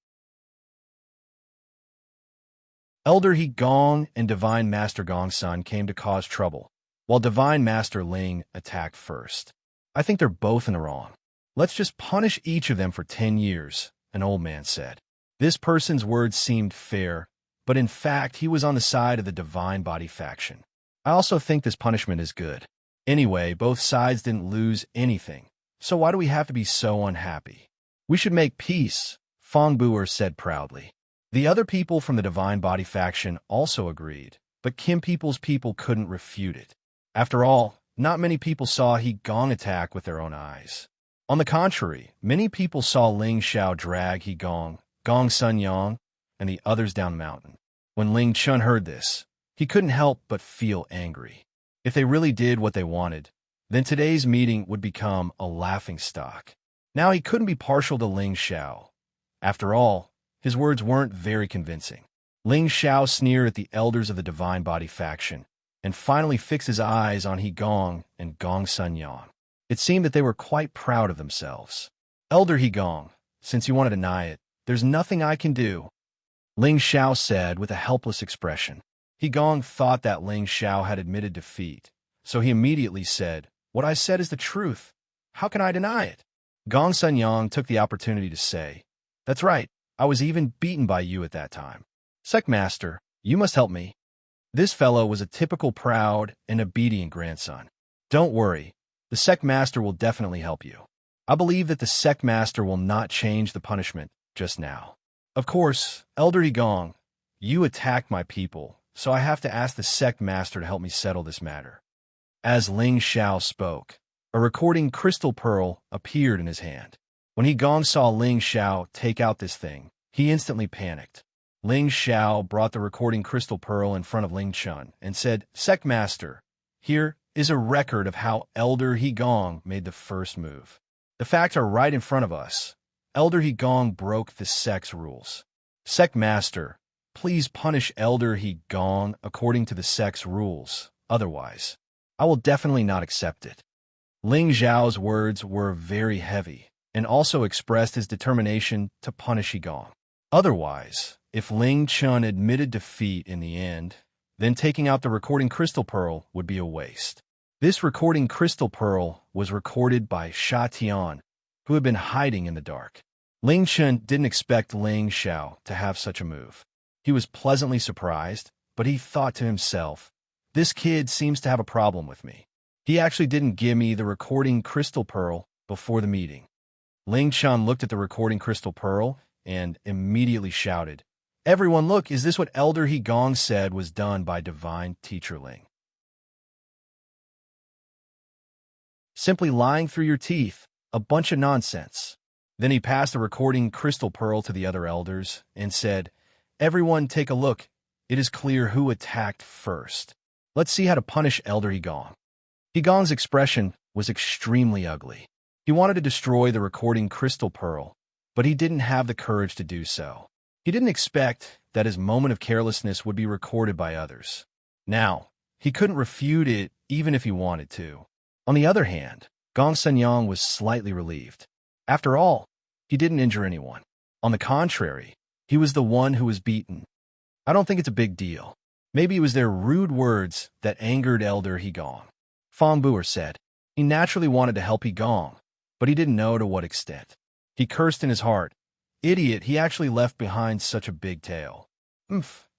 Elder Yi Gong and Divine Master Gongsun came to cause trouble, while Divine Master Ling attacked first. "I think they're both in the wrong. Let's just punish each of them for 10 years, an old man said. This person's words seemed fair, but in fact he was on the side of the Divine Body faction. "I also think this punishment is good. Anyway, both sides didn't lose anything, so why do we have to be so unhappy? We should make peace," Fong Buer said proudly. The other people from the Divine Body faction also agreed, but Kim People's people couldn't refute it. After all, not many people saw Yi Gong attack with their own eyes. On the contrary, many people saw Ling Xiao drag Yi Gong, Gongsun Yang, and the others down the mountain. When Ling Chun heard this, he couldn't help but feel angry. If they really did what they wanted, then today's meeting would become a laughingstock. Now he couldn't be partial to Ling Xiao. After all, his words weren't very convincing. Ling Xiao sneered at the elders of the Divine Body faction, and finally fixed his eyes on Yi Gong and Gongsun Yang. It seemed that they were quite proud of themselves. Elder Hegong, since you want to deny it, there's nothing I can do, Ling Xiao said with a helpless expression. Hegong thought that Ling Xiao had admitted defeat, so he immediately said, "What I said is the truth. How can I deny it?" Gong Sunyang took the opportunity to say, "That's right, I was even beaten by you at that time. Sect Master, you must help me." This fellow was a typical proud and obedient grandson. "Don't worry, the Sect Master will definitely help you. I believe that the Sect Master will not change the punishment just now. Of course, Elder Hegong, you attacked my people, so I have to ask the Sect Master to help me settle this matter." As Ling Xiao spoke, a recording crystal pearl appeared in his hand. When Hegong saw Ling Xiao take out this thing, he instantly panicked. Ling Xiao brought the recording crystal pearl in front of Ling Chun and said, "Sect Master, here is a record of how Elder Hegong made the first move. The facts are right in front of us. Elder Hegong broke the sect's rules. Sect Master, please punish Elder Hegong according to the sect's rules. Otherwise, I will definitely not accept it." Ling Zhao's words were very heavy and also expressed his determination to punish Hegong. Otherwise, if Ling Chun admitted defeat in the end, then taking out the recording crystal pearl would be a waste. This recording crystal pearl was recorded by Sha Tian, who had been hiding in the dark. Ling Chun didn't expect Ling Xiao to have such a move. He was pleasantly surprised, but he thought to himself, "This kid seems to have a problem with me. He actually didn't give me the recording crystal pearl before the meeting." Ling Chun looked at the recording crystal pearl and immediately shouted, "Everyone look, is this what Elder Hegong said was done by Divine Teacher Ling? Simply lying through your teeth, a bunch of nonsense." Then he passed the recording crystal pearl to the other elders and said, "Everyone take a look. It is clear who attacked first. Let's see how to punish Elder Hegong." Hegong's expression was extremely ugly. He wanted to destroy the recording crystal pearl, but he didn't have the courage to do so. He didn't expect that his moment of carelessness would be recorded by others. Now, he couldn't refute it even if he wanted to. On the other hand, Gong Sunyang was slightly relieved. After all, he didn't injure anyone. On the contrary, he was the one who was beaten. "I don't think it's a big deal. Maybe it was their rude words that angered Elder Hegong," Fong Buer said. He naturally wanted to help Hegong, but he didn't know to what extent. He cursed in his heart. "Idiot, he actually left behind such a big tail.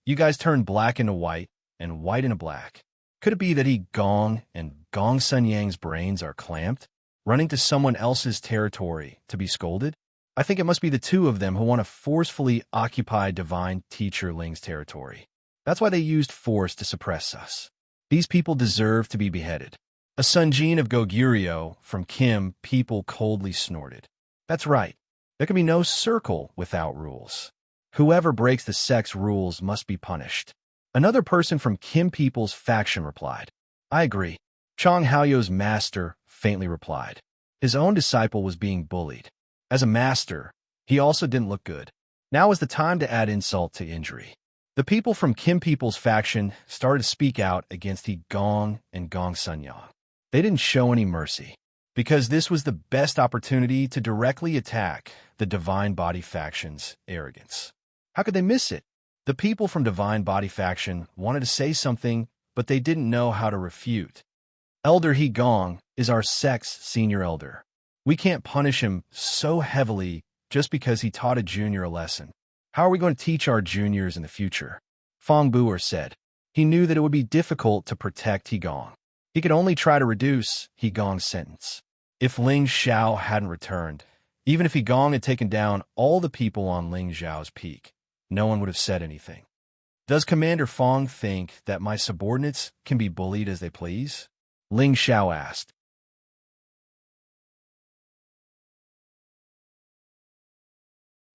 You guys turned black into white and white into black. Could it be that Hegong and Gong Sunyang's brains are clamped, running to someone else's territory to be scolded? I think it must be the two of them who want to forcefully occupy Divine Teacher Ling's territory. That's why they used force to suppress us. These people deserve to be beheaded." A Sunjin of Goguryeo from Kim people coldly snorted. "That's right. There can be no circle without rules. Whoever breaks the sect's rules must be punished." Another person from Kim people's faction replied, "I agree." Chong Haoyo's master faintly replied. His own disciple was being bullied. As a master, he also didn't look good. Now was the time to add insult to injury. The people from Kim people's faction started to speak out against Hegong and Gong Sunyang. They didn't show any mercy, because this was the best opportunity to directly attack the Divine Body faction's arrogance. How could they miss it? The people from Divine Body faction wanted to say something, but they didn't know how to refute. "Elder Hegong is our sect's senior elder. We can't punish him so heavily just because he taught a junior a lesson. How are we going to teach our juniors in the future?" Fong Buer said. He knew that it would be difficult to protect Hegong. He could only try to reduce Hegong's sentence. If Ling Xiao hadn't returned, even if Hegong had taken down all the people on Ling Xiao's peak, no one would have said anything. "Does Commander Fong think that my subordinates can be bullied as they please?" Ling Xiao asked.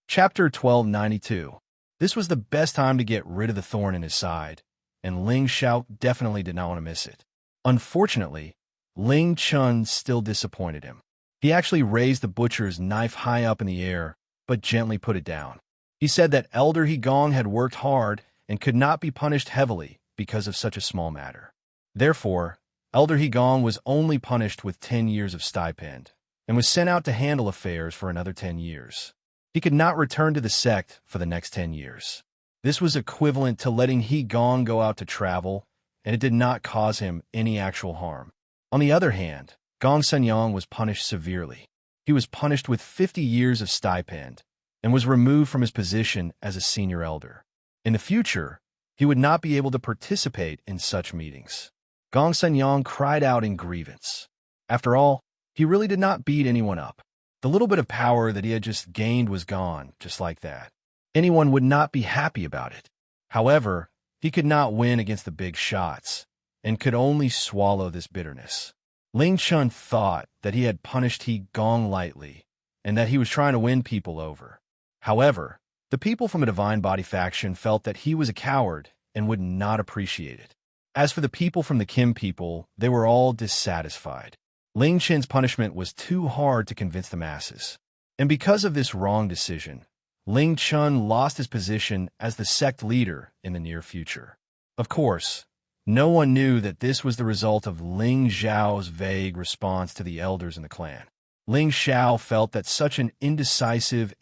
Chapter 1292. This was the best time to get rid of the thorn in his side, and Ling Xiao definitely did not want to miss it. Unfortunately, Ling Chun still disappointed him. He actually raised the butcher's knife high up in the air, but gently put it down. He said that Elder Hegong had worked hard and could not be punished heavily because of such a small matter. Therefore, Elder He Gong was only punished with 10 years of stipend and was sent out to handle affairs for another 10 years. He could not return to the sect for the next 10 years. This was equivalent to letting He Gong go out to travel, and it did not cause him any actual harm. On the other hand, Gong Senyang was punished severely. He was punished with 50 years of stipend and was removed from his position as a senior elder. In the future, he would not be able to participate in such meetings. Gong Senyang cried out in grievance. After all, he really did not beat anyone up. The little bit of power that he had just gained was gone, just like that. Anyone would not be happy about it. However, he could not win against the big shots, and could only swallow this bitterness. Ling Chun thought that he had punished He Gong lightly, and that he was trying to win people over. However, the people from a Divine Body faction felt that he was a coward and would not appreciate it. As for the people from the Kim people, they were all dissatisfied. Ling Chen's punishment was too hard to convince the masses. And because of this wrong decision, Ling Chun lost his position as the sect leader in the near future. Of course, no one knew that this was the result of Ling Zhao's vague response to the elders in the clan. Ling Xiao felt that such an indecisive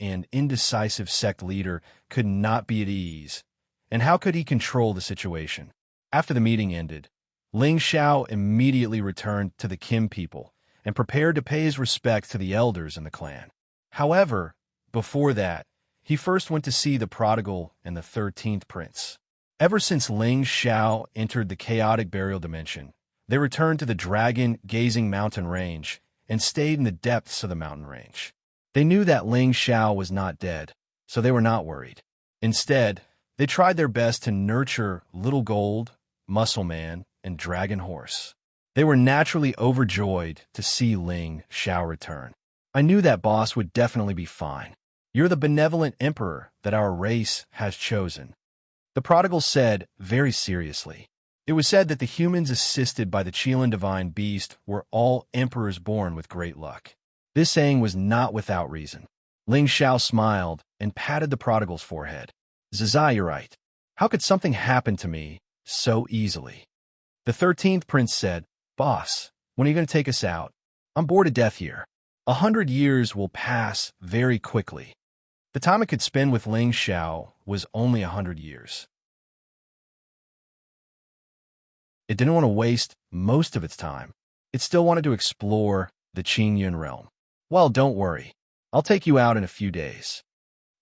sect leader could not be at ease, and how could he control the situation? After the meeting ended, Ling Xiao immediately returned to the Kim people and prepared to pay his respects to the elders in the clan. However, before that, he first went to see the prodigal and the 13th prince. Ever since Ling Xiao entered the chaotic burial dimension, they returned to the dragon-gazing mountain range and stayed in the depths of the mountain range. They knew that Ling Xiao was not dead, so they were not worried. Instead, they tried their best to nurture Little Gold, Muscle Man, and Dragon Horse. They were naturally overjoyed to see Ling Xiao return. I knew that boss would definitely be fine. You're the benevolent emperor that our race has chosen. The prodigal said very seriously. It was said that the humans assisted by the Qilin divine beast were all emperors born with great luck. This saying was not without reason. Ling Xiao smiled and patted the prodigal's forehead. Zazai, you're right. How could something happen to me so easily? The 13th prince said, Boss, when are you going to take us out? I'm bored to death here. 100 years will pass very quickly. The time it could spend with Ling Xiao was only 100 years. It didn't want to waste most of its time. It still wanted to explore the Qingyun realm. Well, don't worry. I'll take you out in a few days.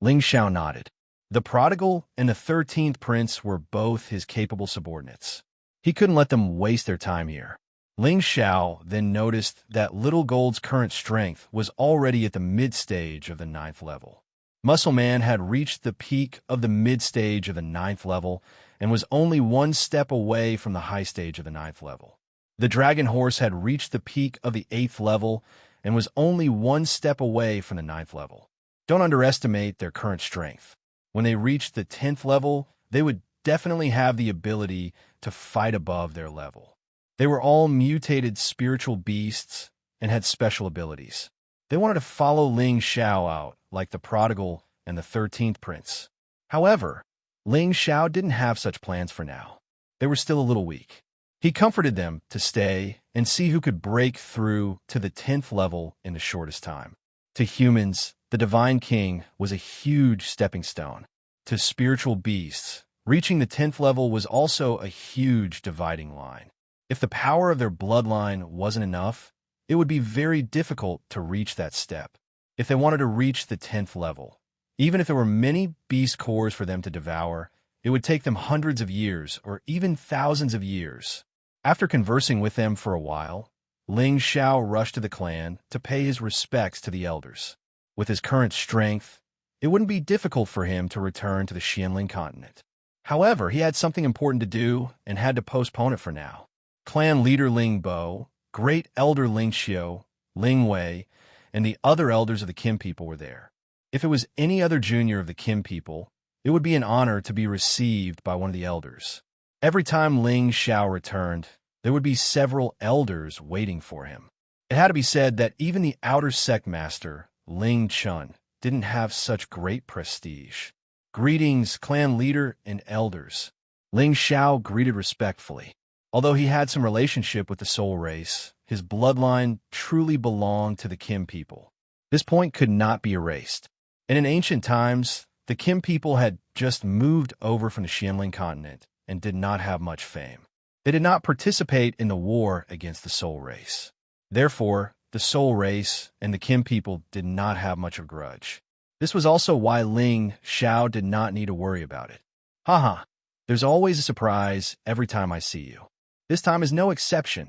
Ling Xiao nodded. The prodigal and the 13th prince were both his capable subordinates. He couldn't let them waste their time here. Ling Xiao then noticed that Little Gold's current strength was already at the mid-stage of the 9th level. Muscle Man had reached the peak of the mid-stage of the 9th level and was only one step away from the high stage of the 9th level. The Dragon Horse had reached the peak of the 8th level and was only one step away from the 9th level. Don't underestimate their current strength. When they reached the 10th level, they would definitely have the ability to fight above their level. They were all mutated spiritual beasts and had special abilities. They wanted to follow Ling Xiao out, like the prodigal and the 13th prince. However, Ling Xiao didn't have such plans for now. They were still a little weak. He comforted them to stay and see who could break through to the 10th level in the shortest time. To humans, the Divine King was a huge stepping stone. To spiritual beasts, reaching the 10th level was also a huge dividing line. If the power of their bloodline wasn't enough, it would be very difficult to reach that step. If they wanted to reach the 10th level, even if there were many beast cores for them to devour, it would take them hundreds of years or even thousands of years. After conversing with them for a while, Ling Xiao rushed to the clan to pay his respects to the elders. With his current strength, it wouldn't be difficult for him to return to the Xianling continent. However, he had something important to do and had to postpone it for now. Clan leader Ling Bo, great elder Ling Xiu, Ling Wei, and the other elders of the Kim people were there. If it was any other junior of the Kim people, it would be an honor to be received by one of the elders. Every time Ling Xiao returned, there would be several elders waiting for him. It had to be said that even the outer sect master, Ling Chun, didn't have such great prestige. Greetings, clan leader and elders. Ling Xiao greeted respectfully. Although he had some relationship with the soul race, his bloodline truly belonged to the Kim people. This point could not be erased. And in ancient times, the Kim people had just moved over from the Xianling continent and did not have much fame. They did not participate in the war against the soul race. Therefore, the soul race and the Kim people did not have much of a grudge. This was also why Ling Xiao did not need to worry about it. Haha, there's always a surprise every time I see you. This time is no exception.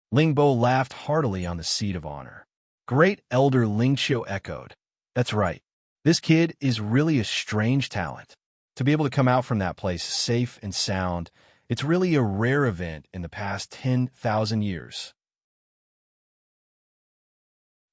Ling Bo laughed heartily on the seat of honor. Great Elder Ling Qiu echoed. That's right. This kid is really a strange talent. To be able to come out from that place safe and sound, it's really a rare event in the past 10,000 years.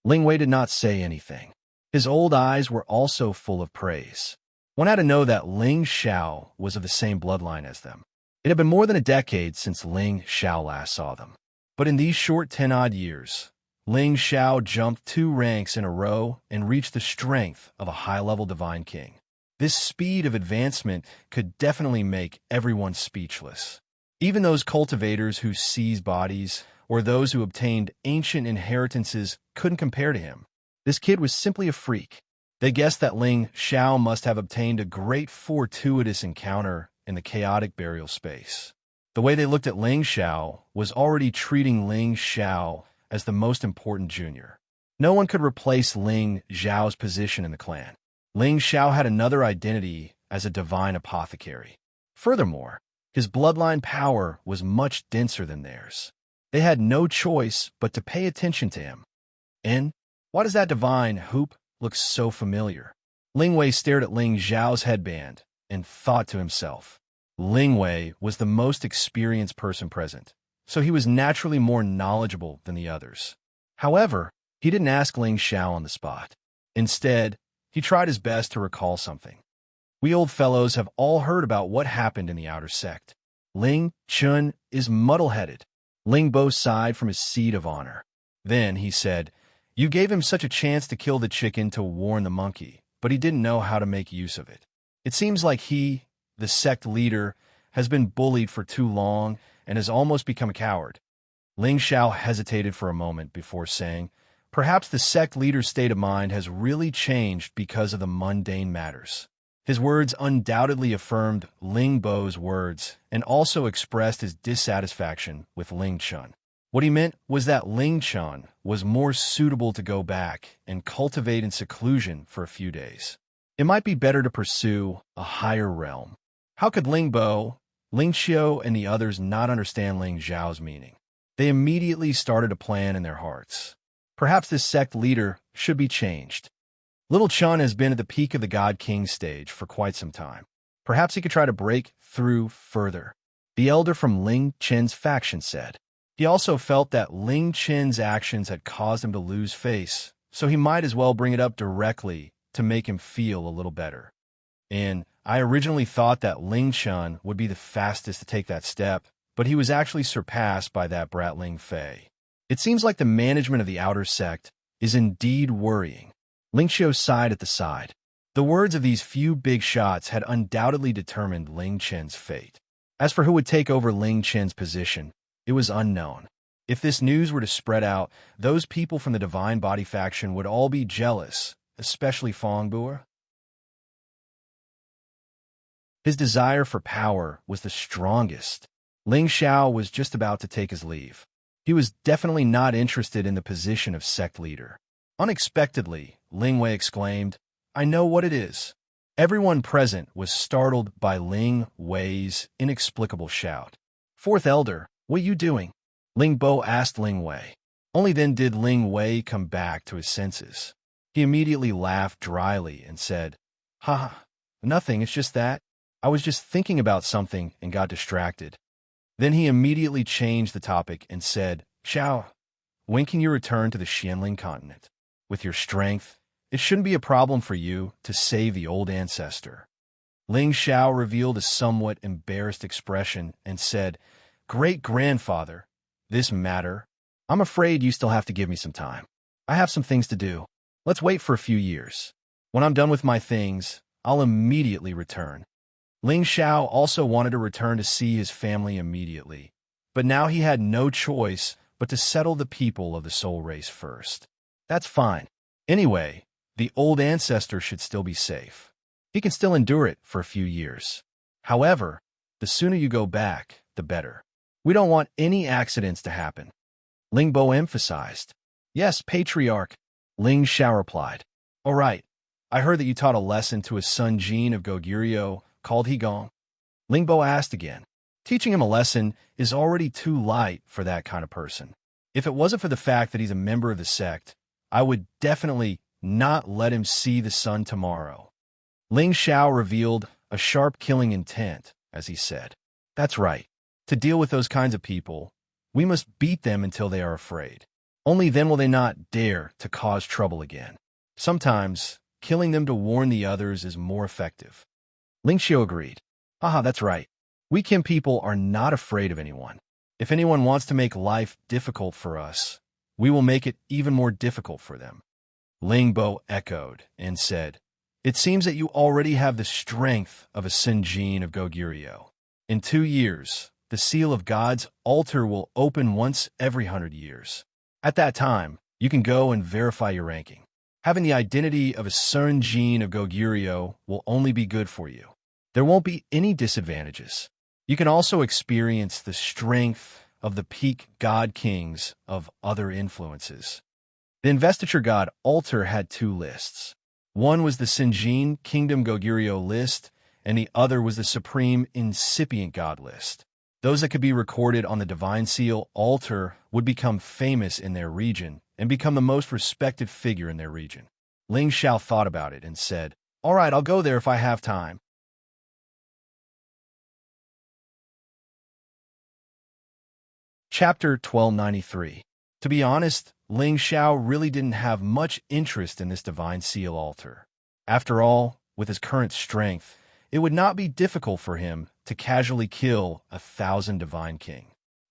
Ling Wei did not say anything. His old eyes were also full of praise. One had to know that Ling Xiao was of the same bloodline as them. It had been more than a decade since Ling Xiao last saw them. But in these short 10-odd years, Ling Xiao jumped 2 ranks in a row and reached the strength of a high-level divine king. This speed of advancement could definitely make everyone speechless. Even those cultivators who seize bodies, or those who obtained ancient inheritances, couldn't compare to him. This kid was simply a freak. They guessed that Ling Xiao must have obtained a great fortuitous encounter in the chaotic burial space. The way they looked at Ling Xiao was already treating Ling Xiao as the most important junior. No one could replace Ling Xiao's position in the clan. Ling Xiao had another identity as a divine apothecary. Furthermore, his bloodline power was much denser than theirs. They had no choice but to pay attention to him. And why does that divine hoop look so familiar? Ling Wei stared at Ling Xiao's headband and thought to himself. Ling Wei was the most experienced person present, so he was naturally more knowledgeable than the others. However, he didn't ask Ling Xiao on the spot. Instead, he tried his best to recall something. We old fellows have all heard about what happened in the outer sect. Ling Chun is muddle-headed. Ling Bo sighed from his seat of honor. Then he said, "You gave him such a chance to kill the chicken to warn the monkey, but he didn't know how to make use of it. It seems like he, the sect leader, has been bullied for too long and has almost become a coward." Ling Xiao hesitated for a moment before saying, "Perhaps the sect leader's state of mind has really changed because of the mundane matters." His words undoubtedly affirmed Ling Bo's words and also expressed his dissatisfaction with Ling Chun. What he meant was that Ling Chun was more suitable to go back and cultivate in seclusion for a few days. It might be better to pursue a higher realm. How could Ling Bo, Ling Qiu, and the others not understand Ling Xiao's meaning? They immediately started a plan in their hearts. Perhaps this sect leader should be changed. Little Chun has been at the peak of the God King stage for quite some time. Perhaps he could try to break through further, the elder from Ling Chen's faction said. He also felt that Ling Chen's actions had caused him to lose face, so he might as well bring it up directly to make him feel a little better. And I originally thought that Ling Chun would be the fastest to take that step, but he was actually surpassed by that brat Ling Fei. It seems like the management of the outer sect is indeed worrying. Ling Qiu sighed at the side. The words of these few big shots had undoubtedly determined Ling Chen's fate. As for who would take over Ling Chen's position, it was unknown. If this news were to spread out, those people from the Divine Body faction would all be jealous, especially Fong Buer. His desire for power was the strongest. Ling Xiao was just about to take his leave. He was definitely not interested in the position of sect leader. Unexpectedly, Ling Wei exclaimed, "I know what it is." Everyone present was startled by Ling Wei's inexplicable shout. "Fourth Elder, what are you doing?" Ling Bo asked Ling Wei. Only then did Ling Wei come back to his senses. He immediately laughed dryly and said, "Ha, nothing, it's just that. I was just thinking about something and got distracted." Then he immediately changed the topic and said, "Xiao, when can you return to the Xianling continent? With your strength, it shouldn't be a problem for you to save the old ancestor." Ling Xiao revealed a somewhat embarrassed expression and said, "Great-grandfather, this matter, I'm afraid you still have to give me some time. I have some things to do. Let's wait for a few years. When I'm done with my things, I'll immediately return." Ling Xiao also wanted to return to see his family immediately, but now he had no choice but to settle the people of the soul race first. That's fine. Anyway, the old ancestor should still be safe. He can still endure it for a few years. However, the sooner you go back, the better. We don't want any accidents to happen. Ling Bo emphasized. Yes, Patriarch, Ling Xiao replied. All right, I heard that you taught a lesson to his son Jin of Goguryeo called Higong. Ling Bo asked again. Teaching him a lesson is already too light for that kind of person. If it wasn't for the fact that he's a member of the sect, I would definitely not let him see the sun tomorrow. Ling Xiao revealed a sharp killing intent, as he said. That's right. To deal with those kinds of people, we must beat them until they are afraid. Only then will they not dare to cause trouble again. Sometimes, killing them to warn the others is more effective. Ling Xiao agreed. Haha, that's right. We Kim people are not afraid of anyone. If anyone wants to make life difficult for us, we will make it even more difficult for them. Ling Bo echoed and said, It seems that you already have the strength of a Sinjin of Goguryeo. In 2 years, the seal of God's altar will open once every 100 years. At that time, you can go and verify your ranking. Having the identity of a Sinjin of Goguryeo will only be good for you. There won't be any disadvantages. You can also experience the strength of the peak god kings of other influences. The investiture god altar had 2 lists. One was the Sinjin Kingdom Goguryeo list, and the other was the supreme incipient god list. Those that could be recorded on the divine seal altar would become famous in their region and become the most respected figure in their region. Ling Xiao thought about it and said, All right, I'll go there if I have time. Chapter 1293. To be honest, Ling Xiao really didn't have much interest in this divine seal altar. After all, with his current strength, it would not be difficult for him to casually kill 1,000 divine king.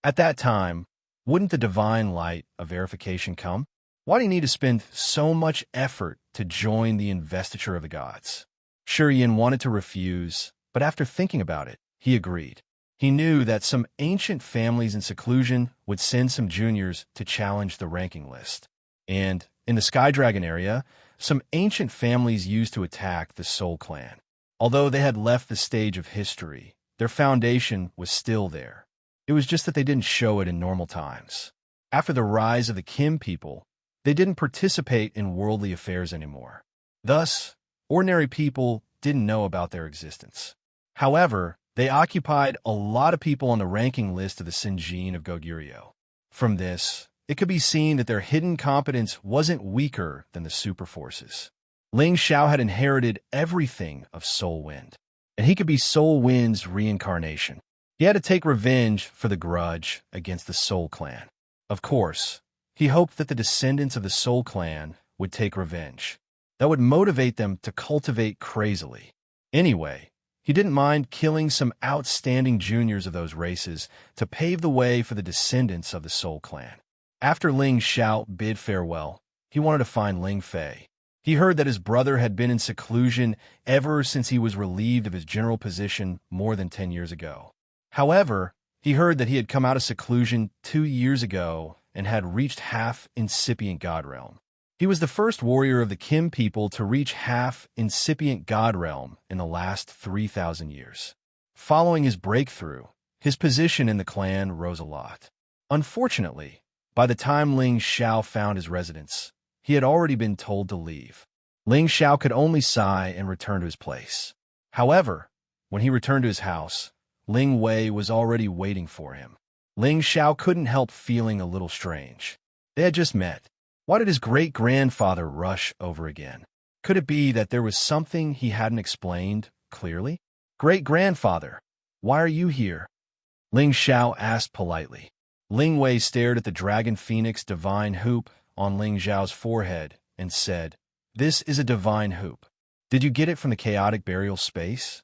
At that time, wouldn't the divine light of verification come? Why do you need to spend so much effort to join the investiture of the gods? Shi Yin wanted to refuse, but after thinking about it, he agreed. He knew that some ancient families in seclusion would send some juniors to challenge the ranking list. And in the Sky Dragon area, some ancient families used to attack the Soul Clan. Although they had left the stage of history, their foundation was still there. It was just that they didn't show it in normal times. After the rise of the Kim people, they didn't participate in worldly affairs anymore. Thus, ordinary people didn't know about their existence. However, they occupied a lot of people on the ranking list of the Sinjin of Goguryeo. From this, it could be seen that their hidden competence wasn't weaker than the super forces. Ling Xiao had inherited everything of Soul Wind, and he could be Soul Wind's reincarnation. He had to take revenge for the grudge against the Soul Clan. Of course, he hoped that the descendants of the Soul Clan would take revenge. That would motivate them to cultivate crazily. Anyway, he didn't mind killing some outstanding juniors of those races to pave the way for the descendants of the Soul Clan. After Ling Xiao bid farewell, he wanted to find Ling Fei. He heard that his brother had been in seclusion ever since he was relieved of his general position more than 10 years ago. However, he heard that he had come out of seclusion 2 years ago and had reached half incipient God realm. He was the first warrior of the Kim people to reach half incipient God realm in the last 3,000 years. Following his breakthrough, his position in the clan rose a lot. Unfortunately, by the time Ling Xiao found his residence, he had already been told to leave. Ling Xiao could only sigh and return to his place. However, when he returned to his house, Ling Wei was already waiting for him. Ling Xiao couldn't help feeling a little strange. They had just met. Why did his great-grandfather rush over again? Could it be that there was something he hadn't explained clearly? Great-grandfather, why are you here? Ling Xiao asked politely. Ling Wei stared at the dragon phoenix divine hoop on Ling Xiao's forehead and said, This is a divine hoop. Did you get it from the chaotic burial space?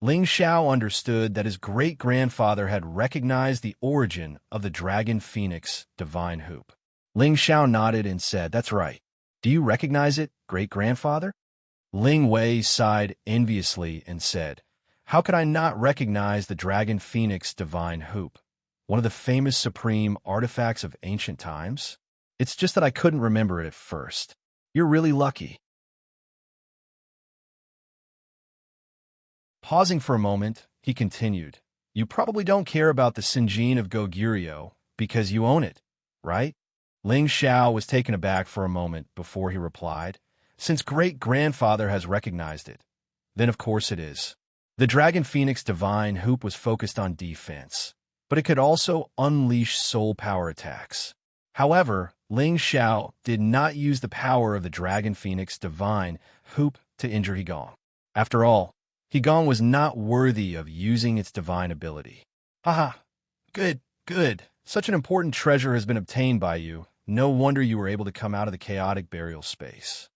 Ling Xiao understood that his great-grandfather had recognized the origin of the dragon phoenix divine hoop. Ling Xiao nodded and said, That's right. Do you recognize it, great-grandfather? Ling Wei sighed enviously and said, How could I not recognize the dragon phoenix divine hoop? one of the famous supreme artifacts of ancient times? It's just that I couldn't remember it at first. You're really lucky. Pausing for a moment, he continued, You probably don't care about the Sinjin of Goguryeo because you own it, right? Ling Xiao was taken aback for a moment before he replied, Since great-grandfather has recognized it, then of course it is. The Dragon Phoenix Divine Hoop was focused on defense, but it could also unleash soul power attacks. However, Ling Xiao did not use the power of the Dragon Phoenix Divine Hoop to injure Higong. After all, Higong was not worthy of using its divine ability. Haha, good, good. Such an important treasure has been obtained by you. No wonder you were able to come out of the chaotic burial space.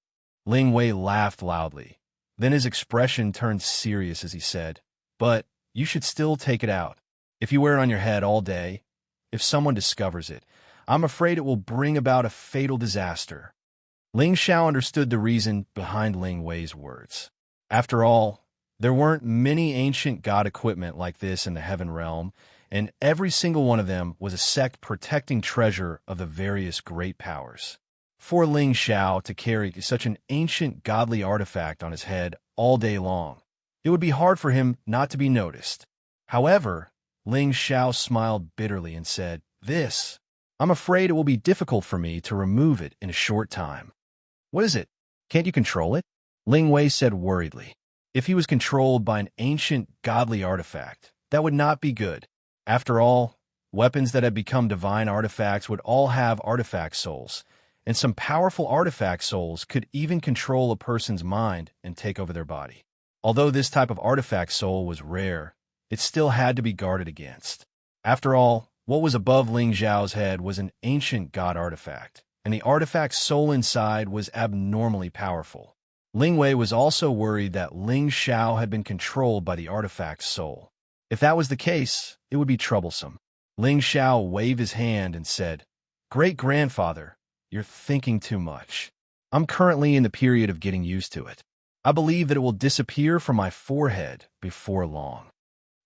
Ling Wei laughed loudly. Then his expression turned serious as he said, But you should still take it out. If you wear it on your head all day, if someone discovers it, I'm afraid it will bring about a fatal disaster. Ling Xiao understood the reason behind Ling Wei's words. After all, there weren't many ancient god equipment like this in the Heaven Realm, and every single one of them was a sect protecting treasure of the various great powers. For Ling Xiao to carry such an ancient godly artifact on his head all day long, it would be hard for him not to be noticed. However, Ling Xiao smiled bitterly and said, I'm afraid it will be difficult for me to remove it in a short time. What is it? Can't you control it? Ling Wei said worriedly. If he was controlled by an ancient godly artifact, that would not be good. After all, weapons that had become divine artifacts would all have artifact souls, and some powerful artifact souls could even control a person's mind and take over their body. Although this type of artifact soul was rare, it still had to be guarded against. After all, what was above Ling Xiao's head was an ancient god artifact, and the artifact's soul inside was abnormally powerful. Ling Wei was also worried that Ling Xiao had been controlled by the artifact's soul. If that was the case, it would be troublesome. Ling Xiao waved his hand and said, Great-grandfather, you're thinking too much. I'm currently in the period of getting used to it. I believe that it will disappear from my forehead before long.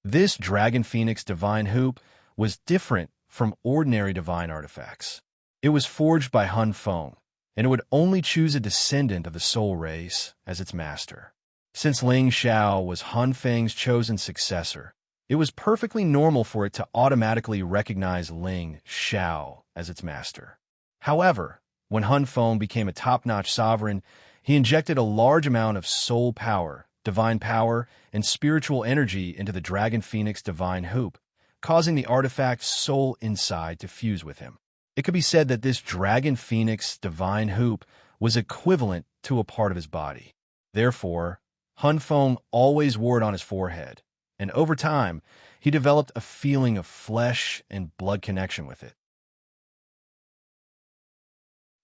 This Dragon Phoenix Divine Hoop was different from ordinary divine artifacts. It was forged by Han Feng, and it would only choose a descendant of the soul race as its master. Since Ling Xiao was Han Feng's chosen successor, it was perfectly normal for it to automatically recognize Ling Xiao as its master. However, when Han Feng became a top-notch sovereign, he injected a large amount of soul power, divine power, and spiritual energy into the Dragon Phoenix Divine Hoop, causing the artifact's soul inside to fuse with him. It could be said that this Dragon Phoenix Divine Hoop was equivalent to a part of his body. Therefore, Han Feng always wore it on his forehead, and over time, he developed a feeling of flesh and blood connection with it.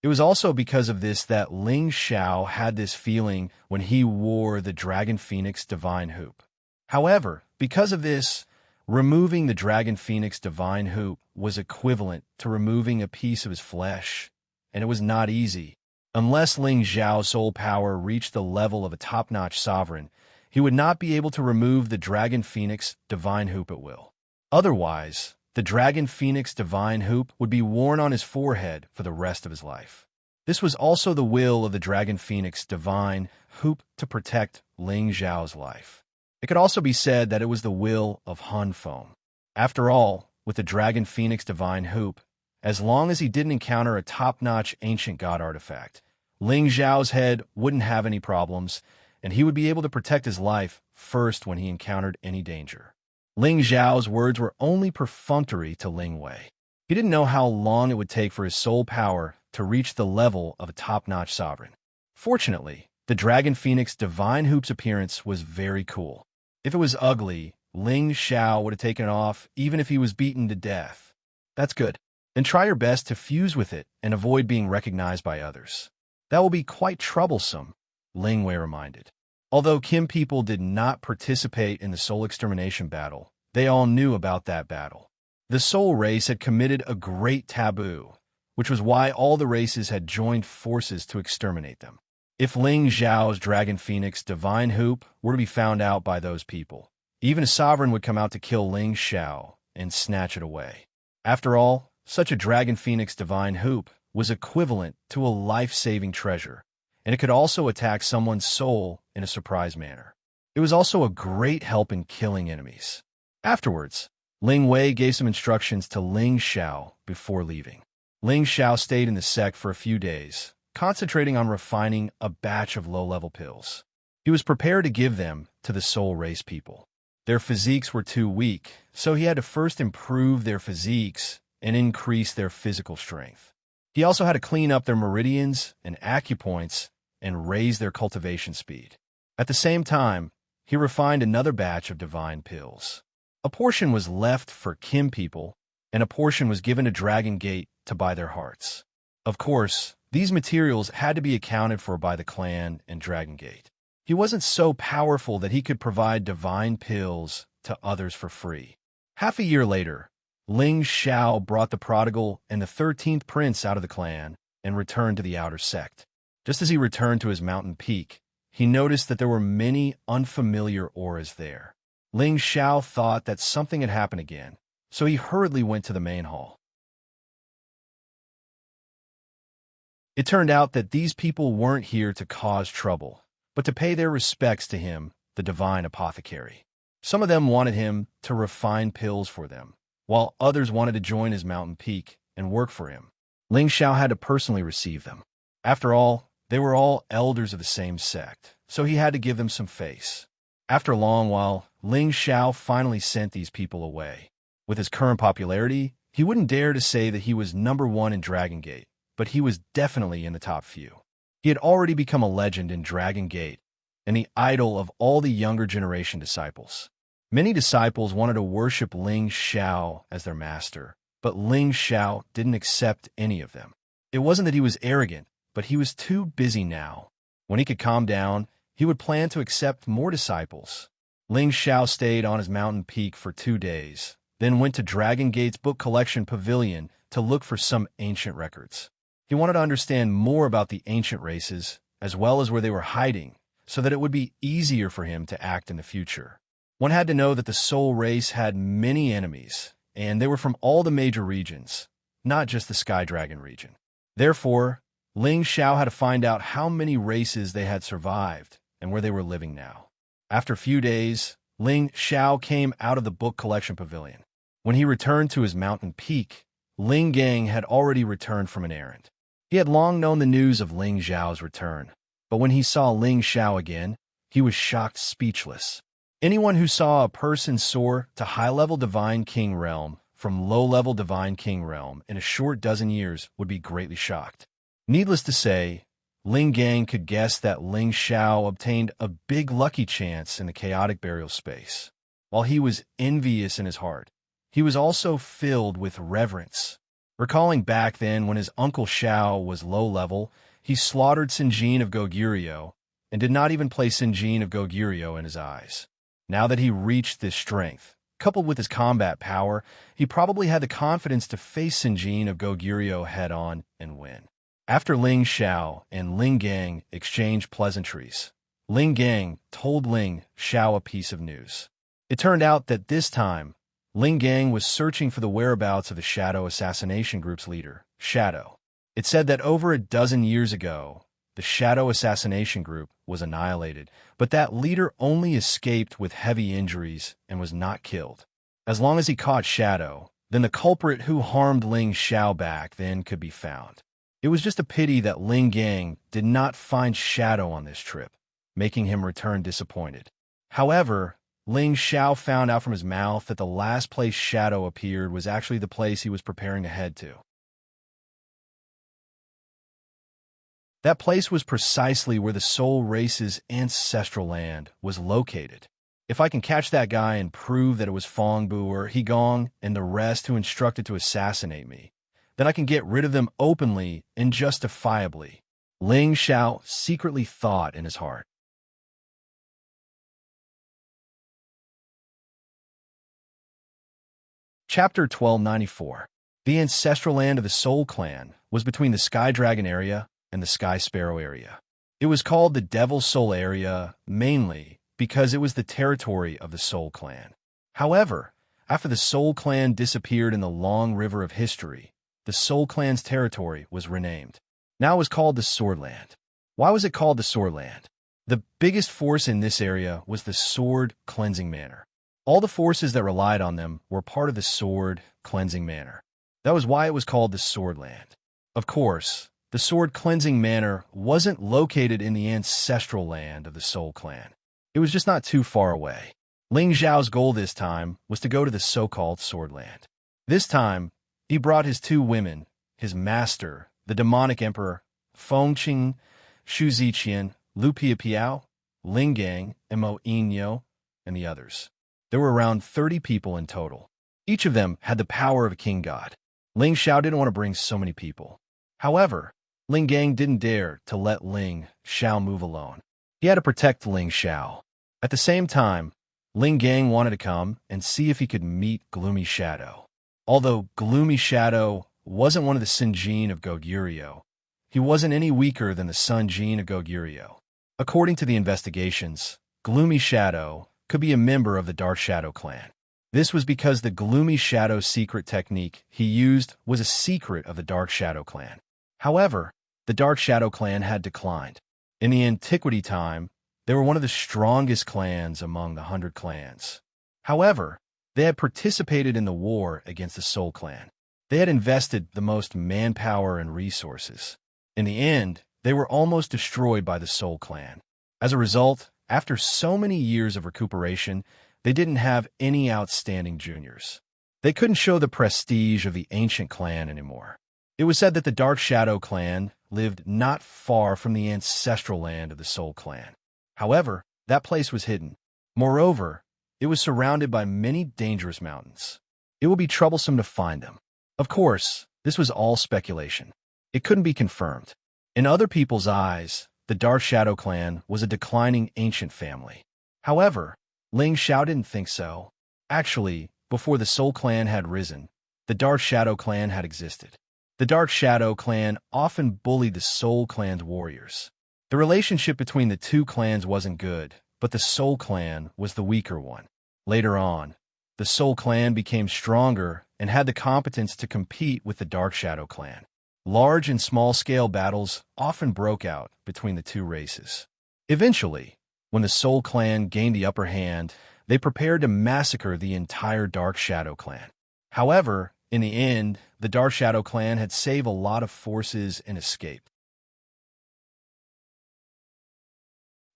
It was also because of this that Ling Xiao had this feeling when he wore the Dragon Phoenix Divine Hoop. However, because of this, removing the Dragon Phoenix Divine Hoop was equivalent to removing a piece of his flesh, and it was not easy. Unless Ling Xiao's soul power reached the level of a top-notch sovereign, he would not be able to remove the Dragon Phoenix Divine Hoop at will. Otherwise, the Dragon Phoenix Divine Hoop would be worn on his forehead for the rest of his life. This was also the will of the Dragon Phoenix Divine Hoop to protect Ling Xiao's life. It could also be said that it was the will of Han Feng. After all, with the Dragon Phoenix Divine Hoop, as long as he didn't encounter a top-notch ancient god artifact, Ling Xiao's head wouldn't have any problems, and he would be able to protect his life first when he encountered any danger. Ling Xiao's words were only perfunctory to Ling Wei. He didn't know how long it would take for his soul power to reach the level of a top-notch sovereign. Fortunately, the Dragon Phoenix Divine Hoop's appearance was very cool. If it was ugly, Ling Xiao would have taken it off even if he was beaten to death. That's good. Then try your best to fuse with it and avoid being recognized by others. That will be quite troublesome, Ling Wei reminded. Although Kim people did not participate in the soul extermination battle, they all knew about that battle. The soul race had committed a great taboo, which was why all the races had joined forces to exterminate them. If Ling Xiao's Dragon Phoenix Divine Hoop were to be found out by those people, even a sovereign would come out to kill Ling Xiao and snatch it away. After all, such a Dragon Phoenix divine hoop was equivalent to a life-saving treasure, and it could also attack someone's soul in a surprise manner. It was also a great help in killing enemies. Afterwards, Ling Wei gave some instructions to Ling Xiao before leaving. Ling Xiao stayed in the sect for a few days, concentrating on refining a batch of low-level pills. He was prepared to give them to the Soul Race people. Their physiques were too weak, so he had to first improve their physiques and increase their physical strength. He also had to clean up their meridians and acupoints and raise their cultivation speed. At the same time, he refined another batch of divine pills. A portion was left for Kim people, and a portion was given to Dragon Gate to buy their hearts. Of course, these materials had to be accounted for by the clan and Dragon Gate. He wasn't so powerful that he could provide divine pills to others for free. Half a year later, Ling Xiao brought the prodigal and the 13th prince out of the clan and returned to the outer sect. Just as he returned to his mountain peak, he noticed that there were many unfamiliar auras there. Ling Xiao thought that something had happened again, so he hurriedly went to the main hall. It turned out that these people weren't here to cause trouble, but to pay their respects to him, the divine apothecary. Some of them wanted him to refine pills for them, while others wanted to join his mountain peak and work for him. Ling Xiao had to personally receive them. After all, they were all elders of the same sect, so he had to give them some face. After a long while, Ling Xiao finally sent these people away. With his current popularity, he wouldn't dare to say that he was #1 in Dragon Gate, but he was definitely in the top few. He had already become a legend in Dragon Gate and the idol of all the younger generation disciples. Many disciples wanted to worship Ling Xiao as their master, but Ling Xiao didn't accept any of them. It wasn't that he was arrogant, but he was too busy now. When he could calm down, he would plan to accept more disciples. Ling Xiao stayed on his mountain peak for 2 days, then went to Dragon Gate's book collection pavilion to look for some ancient records. He wanted to understand more about the ancient races, as well as where they were hiding, so that it would be easier for him to act in the future. One had to know that the Soul Race had many enemies, and they were from all the major regions, not just the Sky Dragon region. Therefore, Ling Xiao had to find out how many races they had survived and where they were living now. After a few days, Ling Xiao came out of the book collection pavilion. When he returned to his mountain peak, Ling Gang had already returned from an errand. He had long known the news of Ling Xiao's return, but when he saw Ling Xiao again, he was shocked speechless. Anyone who saw a person soar to high-level Divine King Realm from low-level Divine King Realm in a short dozen years would be greatly shocked. Needless to say, Ling Gang could guess that Ling Xiao obtained a big lucky chance in the chaotic burial space. While he was envious in his heart, he was also filled with reverence. Recalling back then when his uncle Xiao was low-level, he slaughtered Sinjin of Goguryeo and did not even place Sinjin of Goguryeo in his eyes. Now that he reached this strength, coupled with his combat power, he probably had the confidence to face Sinjin of Goguryeo head-on and win. After Ling Xiao and Ling Gang exchanged pleasantries, Ling Gang told Ling Xiao a piece of news. It turned out that this time, Ling Gang was searching for the whereabouts of the Shadow Assassination Group's leader, Shadow. It said that over a dozen years ago, the Shadow Assassination Group was annihilated, but that leader only escaped with heavy injuries and was not killed. As long as he caught Shadow, then the culprit who harmed Ling Xiao back then could be found. It was just a pity that Ling Gang did not find Shadow on this trip, making him return disappointed. However, Ling Xiao found out from his mouth that the last place Shadow appeared was actually the place he was preparing to head to. That place was precisely where the Soul Race's ancestral land was located. If I can catch that guy and prove that it was Fongbu or Higong and the rest who instructed to assassinate me, then I can get rid of them openly and justifiably, Ling Xiao secretly thought in his heart. Chapter 1294. The ancestral land of the Soul Clan was between the Sky Dragon area and the Sky Sparrow area. It was called the Devil Soul area mainly because it was the territory of the Soul Clan. However, After the Soul Clan disappeared in the long river of history, the Soul Clan's territory was renamed. Now it was called the Swordland. Why was it called the Swordland? The biggest force in this area was the Sword Cleansing Manor. All the forces that relied on them were part of the Sword Cleansing Manor. That was why it was called the Swordland. Of course, the Sword Cleansing Manor wasn't located in the ancestral land of the Soul Clan. It was just not too far away. Ling Xiao's goal this time was to go to the so-called Swordland. This time, he brought his two women, his master, the demonic emperor, Fengqing, Xu Ziqian, Lu Piapiao, Ling Gang, and Mo Yinyo, and the others. There were around 30 people in total. Each of them had the power of a king god. Ling Xiao didn't want to bring so many people. However, Ling Gang didn't dare to let Ling Xiao move alone. He had to protect Ling Xiao. At the same time, Ling Gang wanted to come and see if he could meet Gloomy Shadow. Although Gloomy Shadow wasn't one of the Sinjin of Goguryeo, he wasn't any weaker than the Sun Jin of Goguryeo. According to the investigations, Gloomy Shadow could be a member of the Dark Shadow clan. This was because the Gloomy Shadow's secret technique he used was a secret of the Dark Shadow clan. However, the Dark Shadow clan had declined. In the antiquity time, they were one of the strongest clans among the 100 clans. However, they had participated in the war against the Soul Clan. They had invested the most manpower and resources. In the end, they were almost destroyed by the Soul Clan. As a result, after so many years of recuperation, they didn't have any outstanding juniors. They couldn't show the prestige of the ancient clan anymore. It was said that the Dark Shadow clan lived not far from the ancestral land of the Soul Clan. However, that place was hidden. Moreover, it was surrounded by many dangerous mountains. It would be troublesome to find them. Of course, this was all speculation. It couldn't be confirmed. In other people's eyes, the Dark Shadow clan was a declining ancient family. However, Ling Xiao didn't think so. Actually, before the Soul Clan had risen, the Dark Shadow clan had existed. The Dark Shadow clan often bullied the Soul Clan's warriors. The relationship between the two clans wasn't good, but the Soul Clan was the weaker one. Later on, the Soul Clan became stronger and had the competence to compete with the Dark Shadow clan. Large and small-scale battles often broke out between the two races. Eventually, when the Soul Clan gained the upper hand, they prepared to massacre the entire Dark Shadow clan. However, in the end, the Dark Shadow clan had saved a lot of forces and escaped.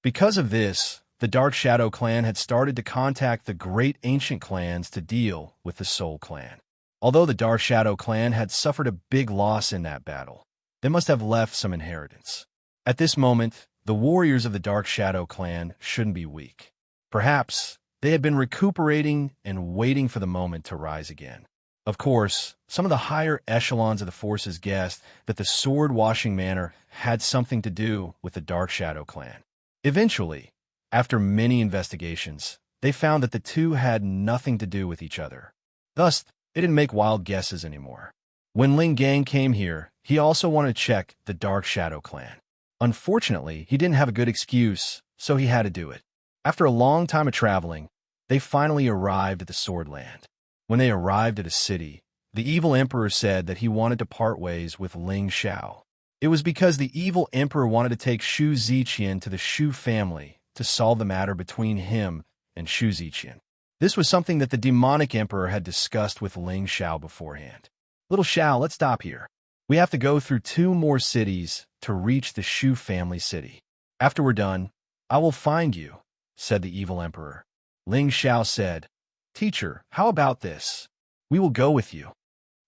Because of this, the Dark Shadow clan had started to contact the great ancient clans to deal with the Soul Clan. Although the Dark Shadow clan had suffered a big loss in that battle, they must have left some inheritance. At this moment, the warriors of the Dark Shadow clan shouldn't be weak. Perhaps they had been recuperating and waiting for the moment to rise again. Of course, some of the higher echelons of the forces guessed that the Sword Washing Manor had something to do with the Dark Shadow clan. Eventually, after many investigations, they found that the two had nothing to do with each other. Thus, they didn't make wild guesses anymore. When Ling Gang came here, he also wanted to check the Dark Shadow clan. Unfortunately, he didn't have a good excuse, so he had to do it. After a long time of traveling, they finally arrived at the Swordland. When they arrived at a city, the evil emperor said that he wanted to part ways with Ling Xiao. It was because the evil emperor wanted to take Xu Ziqian to the Xu family to solve the matter between him and Xu Ziqian. This was something that the demonic emperor had discussed with Ling Xiao beforehand. Little Xiao, let's stop here. We have to go through 2 more cities to reach the Xu family city. After we're done, I will find you, said the evil emperor. Ling Xiao said, Teacher, how about this? We will go with you.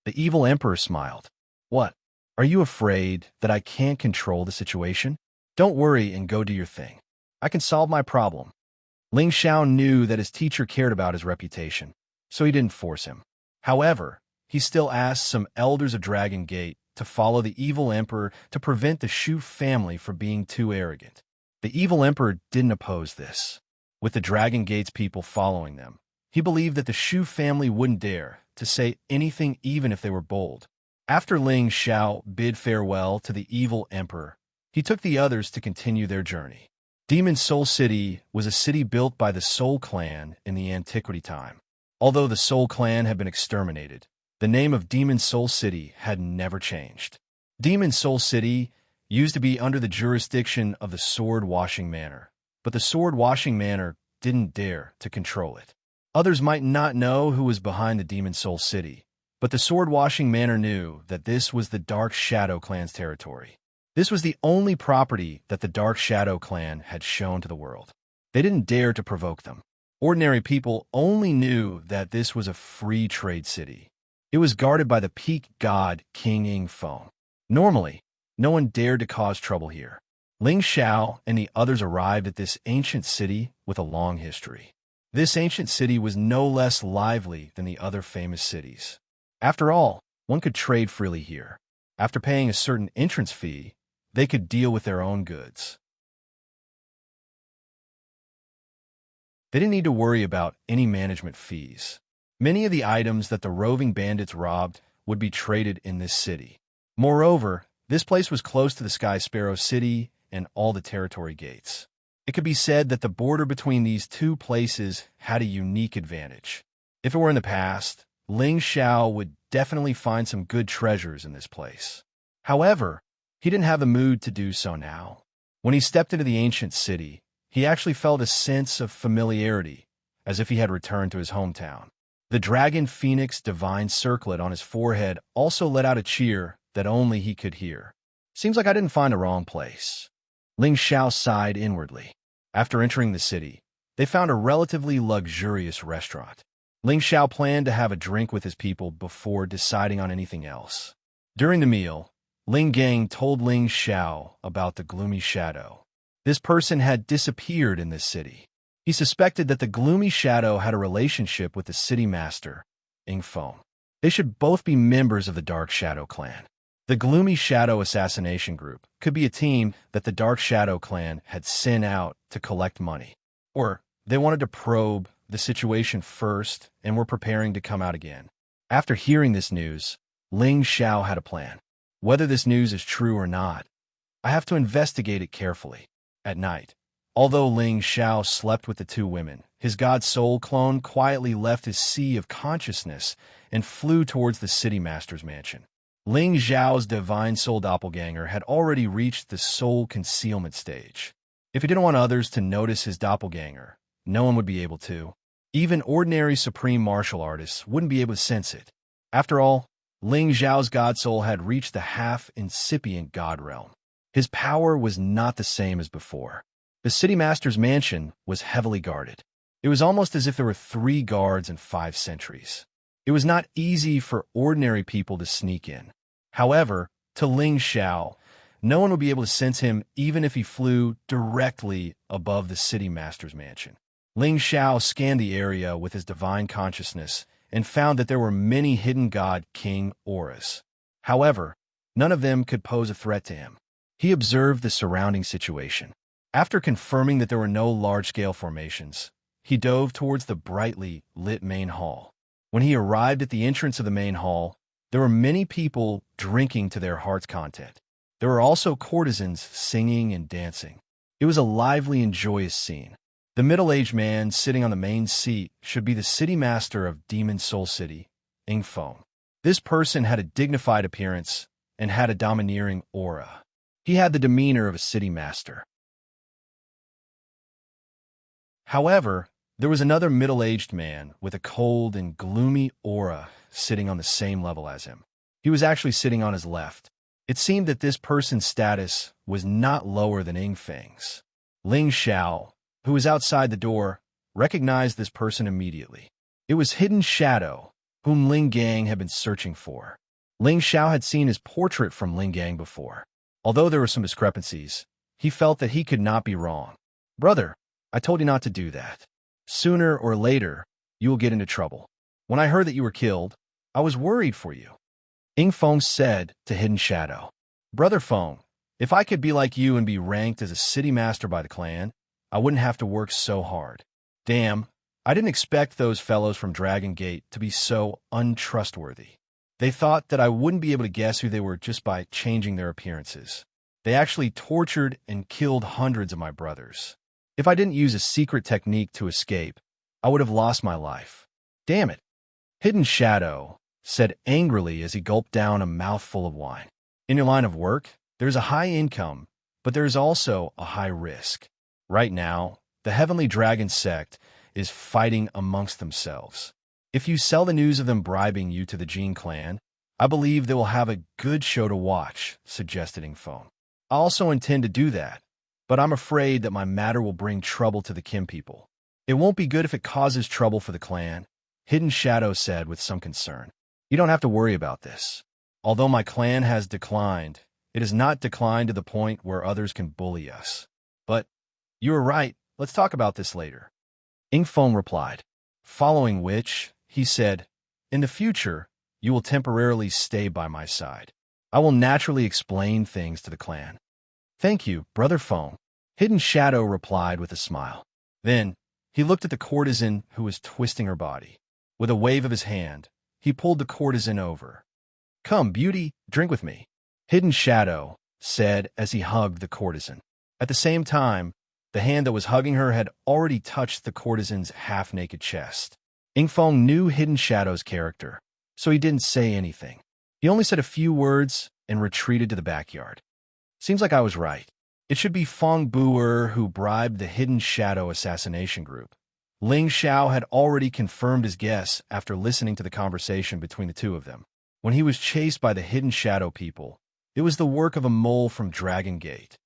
The evil emperor smiled. What? Are you afraid that I can't control the situation? Don't worry and go do your thing. I can solve my problem. Ling Xiao knew that his teacher cared about his reputation, so he didn't force him. However, he still asked some elders of Dragon Gate to follow the evil emperor to prevent the Xu family from being too arrogant. The evil emperor didn't oppose this. With the Dragon Gate's people following them, he believed that the Xu family wouldn't dare to say anything even if they were bold. After Ling Xiao bid farewell to the evil emperor, he took the others to continue their journey. Demon Soul City was a city built by the Soul Clan in the antiquity time. Although the Soul Clan had been exterminated, the name of Demon Soul City had never changed. Demon Soul City used to be under the jurisdiction of the Sword Washing Manor, but the Sword Washing Manor didn't dare to control it. Others might not know who was behind the Demon Soul City, but the Sword Washing Manor knew that this was the Dark Shadow Clan's territory. This was the only property that the Dark Shadow Clan had shown to the world. They didn't dare to provoke them. Ordinary people only knew that this was a free trade city. It was guarded by the peak god King Ingfeng. Normally, no one dared to cause trouble here. Ling Xiao and the others arrived at this ancient city with a long history. This ancient city was no less lively than the other famous cities. After all, one could trade freely here. After paying a certain entrance fee, they could deal with their own goods. They didn't need to worry about any management fees. Many of the items that the roving bandits robbed would be traded in this city. Moreover, this place was close to the Sky Sparrow City and all the territory gates. It could be said that the border between these two places had a unique advantage. If it were in the past, Ling Xiao would definitely find some good treasures in this place. However, he didn't have the mood to do so now. When he stepped into the ancient city, he actually felt a sense of familiarity, as if he had returned to his hometown. The Dragon Phoenix Divine Circlet on his forehead also let out a cheer that only he could hear. Seems like I didn't find a wrong place. Ling Xiao sighed inwardly. After entering the city, they found a relatively luxurious restaurant. Ling Xiao planned to have a drink with his people before deciding on anything else. During the meal, Ling Gang told Ling Xiao about the Gloomy Shadow. This person had disappeared in this city. He suspected that the Gloomy Shadow had a relationship with the city master, Ingfeng. They should both be members of the Dark Shadow Clan. The Gloomy Shadow Assassination Group could be a team that the Dark Shadow Clan had sent out to collect money. Or they wanted to probe the situation first and were preparing to come out again. After hearing this news, Ling Xiao had a plan. Whether this news is true or not, I have to investigate it carefully. At night, although Ling Xiao slept with the two women, his god soul clone quietly left his sea of consciousness and flew towards the city master's mansion. Ling Xiao's divine soul doppelganger had already reached the soul concealment stage. If he didn't want others to notice his doppelganger, no one would be able to. Even ordinary supreme martial artists wouldn't be able to sense it. After all, Ling Xiao's god soul had reached the half-incipient god realm. His power was not the same as before. The city master's mansion was heavily guarded. It was almost as if there were 3 guards and 5 sentries. It was not easy for ordinary people to sneak in. However, to Ling Xiao, no one would be able to sense him even if he flew directly above the city master's mansion. Ling Xiao scanned the area with his divine consciousness and found that there were many hidden god king auras. However, none of them could pose a threat to him. He observed the surrounding situation. After confirming that there were no large-scale formations, he dove towards the brightly lit main hall. When he arrived at the entrance of the main hall, there were many people drinking to their heart's content. There were also courtesans singing and dancing. It was a lively and joyous scene. The middle-aged man sitting on the main seat should be the city master of Demon Soul City, Ingfeng. This person had a dignified appearance and had a domineering aura. He had the demeanor of a city master. However, there was another middle-aged man with a cold and gloomy aura sitting on the same level as him. He was actually sitting on his left. It seemed that this person's status was not lower than Ingfeng's. Ling Xiao, who was outside the door, recognized this person immediately. It was Hidden Shadow, whom Ling Gang had been searching for. Ling Xiao had seen his portrait from Ling Gang before. Although there were some discrepancies, he felt that he could not be wrong. "Brother, I told you not to do that. Sooner or later, you will get into trouble. When I heard that you were killed, I was worried for you." Ingfeng said to Hidden Shadow, "Brother Feng, if I could be like you and be ranked as a city master by the clan, I wouldn't have to work so hard. Damn, I didn't expect those fellows from Dragon Gate to be so untrustworthy. They thought that I wouldn't be able to guess who they were just by changing their appearances. They actually tortured and killed hundreds of my brothers. If I didn't use a secret technique to escape, I would have lost my life. Damn it. Hidden Shadow said angrily as he gulped down a mouthful of wine. In your line of work, there's a high income, but there's also a high risk. Right now, the Heavenly Dragon sect is fighting amongst themselves. If you sell the news of them bribing you to the Jin clan, I believe they will have a good show to watch, suggested Ingfeng. I also intend to do that, but I'm afraid that my matter will bring trouble to the Kim people. It won't be good if it causes trouble for the clan, Hidden Shadow said with some concern. You don't have to worry about this. Although my clan has declined, it has not declined to the point where others can bully us. But you are right. Let's talk about this later. Ingfeng replied, following which, he said, in the future, you will temporarily stay by my side. I will naturally explain things to the clan. Thank you, Brother Feng, Hidden Shadow replied with a smile. Then, he looked at the courtesan who was twisting her body. With a wave of his hand, he pulled the courtesan over. Come, beauty, drink with me, Hidden Shadow said as he hugged the courtesan. At the same time, the hand that was hugging her had already touched the courtesan's half-naked chest. Ingfeng knew Hidden Shadow's character, so he didn't say anything. He only said a few words and retreated to the backyard. Seems like I was right. It should be Feng Buer who bribed the Hidden Shadow assassination group. Ling Xiao had already confirmed his guess after listening to the conversation between the two of them. When he was chased by the Hidden Shadow people, it was the work of a mole from Dragon Gate.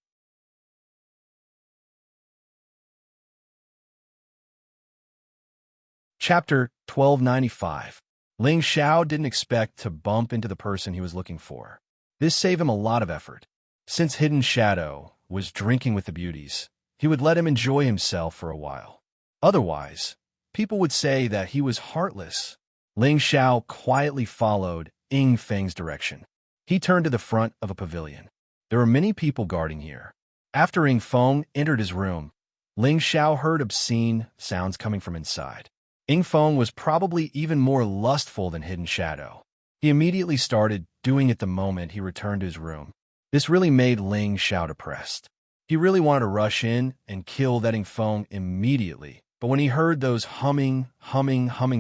Chapter 1295. Ling Xiao didn't expect to bump into the person he was looking for. This saved him a lot of effort. Since Hidden Shadow was drinking with the beauties, he would let him enjoy himself for a while. Otherwise, people would say that he was heartless. Ling Xiao quietly followed Ingfeng's direction. He turned to the front of a pavilion. There were many people guarding here. After Ingfeng entered his room, Ling Xiao heard obscene sounds coming from inside. Ingfeng was probably even more lustful than Hidden Shadow. He immediately started doing it the moment he returned to his room. This really made Ling Xiao depressed. He really wanted to rush in and kill that Ingfeng immediately, but when he heard those humming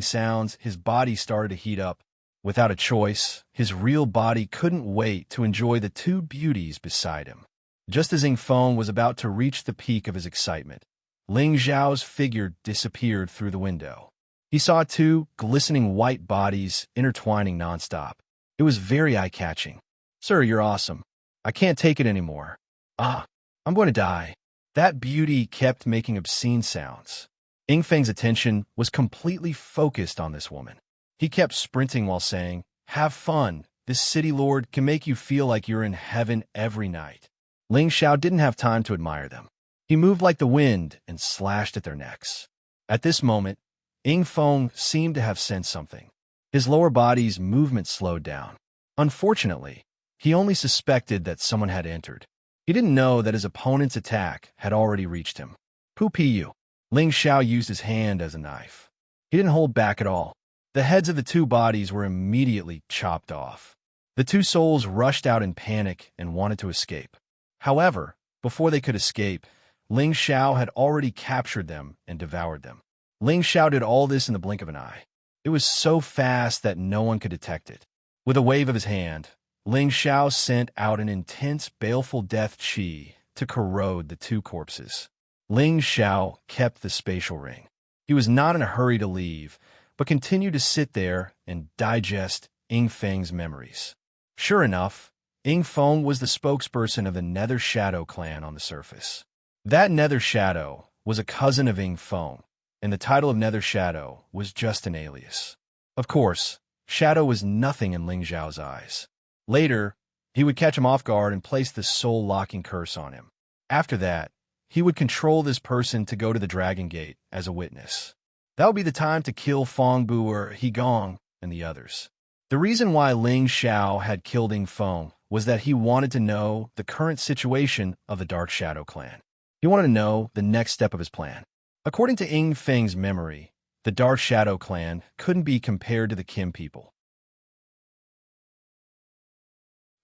sounds, his body started to heat up. Without a choice, his real body couldn't wait to enjoy the two beauties beside him. Just as Ingfeng was about to reach the peak of his excitement, Ling Xiao's figure disappeared through the window. He saw two glistening white bodies intertwining nonstop. It was very eye-catching. Sir, you're awesome. I can't take it anymore. I'm going to die. That beauty kept making obscene sounds. Ingfeng's attention was completely focused on this woman. He kept sprinting while saying, have fun. This city lord can make you feel like you're in heaven every night. Ling Xiao didn't have time to admire them. He moved like the wind and slashed at their necks. At this moment, Ingfeng seemed to have sensed something. His lower body's movement slowed down. Unfortunately, he only suspected that someone had entered. He didn't know that his opponent's attack had already reached him. Pu. Ling Xiao used his hand as a knife. He didn't hold back at all. The heads of the two bodies were immediately chopped off. The two souls rushed out in panic and wanted to escape. However, before they could escape, Ling Xiao had already captured them and devoured them. Ling Xiao did all this in the blink of an eye. It was so fast that no one could detect it. With a wave of his hand, Ling Xiao sent out an intense, baleful death qi to corrode the two corpses. Ling Xiao kept the spatial ring. He was not in a hurry to leave, but continued to sit there and digest Ingfeng's memories. Sure enough, Ingfeng was the spokesperson of the Nether Shadow clan on the surface. That Nether Shadow was a cousin of Ingfeng, and the title of Nether Shadow was just an alias. Of course, Shadow was nothing in Ling Xiao's eyes. Later, he would catch him off guard and place the soul-locking curse on him. After that, he would control this person to go to the Dragon Gate as a witness. That would be the time to kill Feng Buer, Higong, and the others. The reason why Ling Xiao had killed Ingfeng was that he wanted to know the current situation of the Dark Shadow clan. He wanted to know the next step of his plan. According to Ingfeng's memory, the Dark Shadow clan couldn't be compared to the Kim people.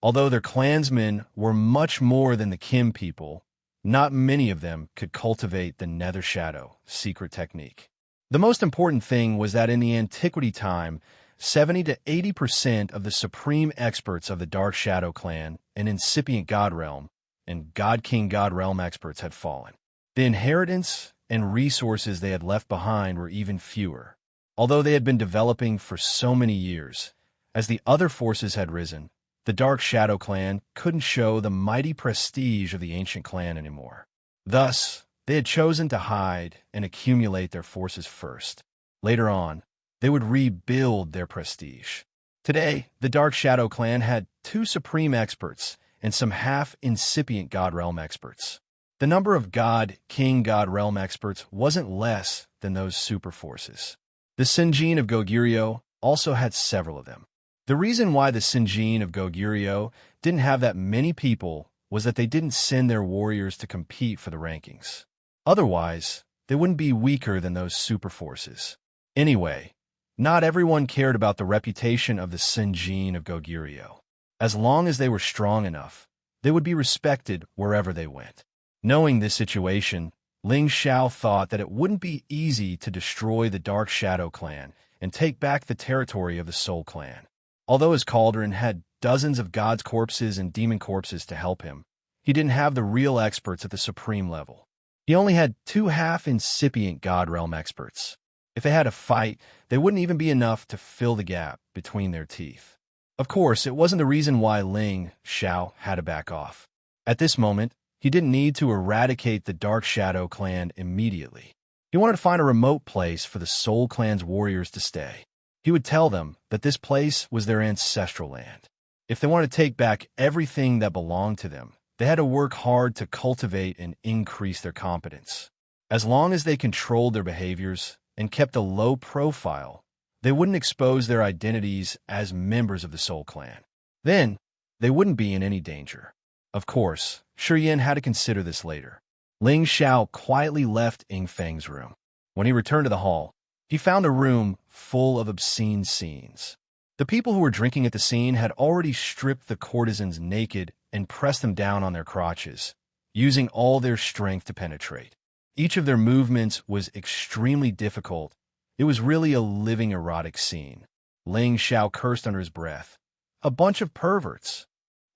Although their clansmen were much more than the Kim people, not many of them could cultivate the Nether Shadow secret technique. The most important thing was that in the antiquity time, 70 to 80% of the supreme experts of the Dark Shadow clan and incipient God Realm and God King God Realm experts had fallen. The inheritance and resources they had left behind were even fewer. Although they had been developing for so many years, as the other forces had risen, the Dark Shadow clan couldn't show the mighty prestige of the ancient clan anymore. Thus, they had chosen to hide and accumulate their forces first. Later on, they would rebuild their prestige. Today, the Dark Shadow clan had 2 supreme experts and some half-incipient God Realm experts. The number of God King God Realm experts wasn't less than those super forces. The Sinjin of Goguryeo also had several of them. The reason why the Sinjin of Goguryeo didn't have that many people was that they didn't send their warriors to compete for the rankings. Otherwise, they wouldn't be weaker than those super forces. Anyway, not everyone cared about the reputation of the Sinjin of Goguryeo. As long as they were strong enough, they would be respected wherever they went. Knowing this situation, Ling Xiao thought that it wouldn't be easy to destroy the Dark Shadow clan and take back the territory of the Soul clan. Although his cauldron had dozens of gods' corpses and demon corpses to help him, he didn't have the real experts at the supreme level. He only had 2 half-incipient God Realm experts. If they had a fight, they wouldn't even be enough to fill the gap between their teeth. Of course, it wasn't the reason why Ling Xiao had to back off. At this moment, he didn't need to eradicate the Dark Shadow clan immediately. He wanted to find a remote place for the Soul clan's warriors to stay. He would tell them that this place was their ancestral land. If they wanted to take back everything that belonged to them, they had to work hard to cultivate and increase their competence. As long as they controlled their behaviors and kept a low profile, they wouldn't expose their identities as members of the Soul clan. Then, they wouldn't be in any danger. Of course, Shiyan had to consider this later. Ling Xiao quietly left Ing Feng's room. When he returned to the hall, he found a room full of obscene scenes. The people who were drinking at the scene had already stripped the courtesans naked and pressed them down on their crotches, using all their strength to penetrate. Each of their movements was extremely difficult. It was really a living erotic scene. Ling Xiao cursed under his breath. A bunch of perverts.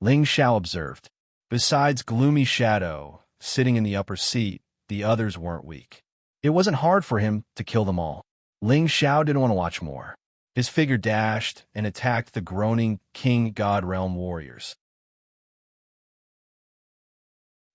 Ling Xiao observed. Besides Gloomy Shadow, sitting in the upper seat, the others weren't weak. It wasn't hard for him to kill them all. Ling Xiao didn't want to watch more. His figure dashed and attacked the groaning King God Realm warriors.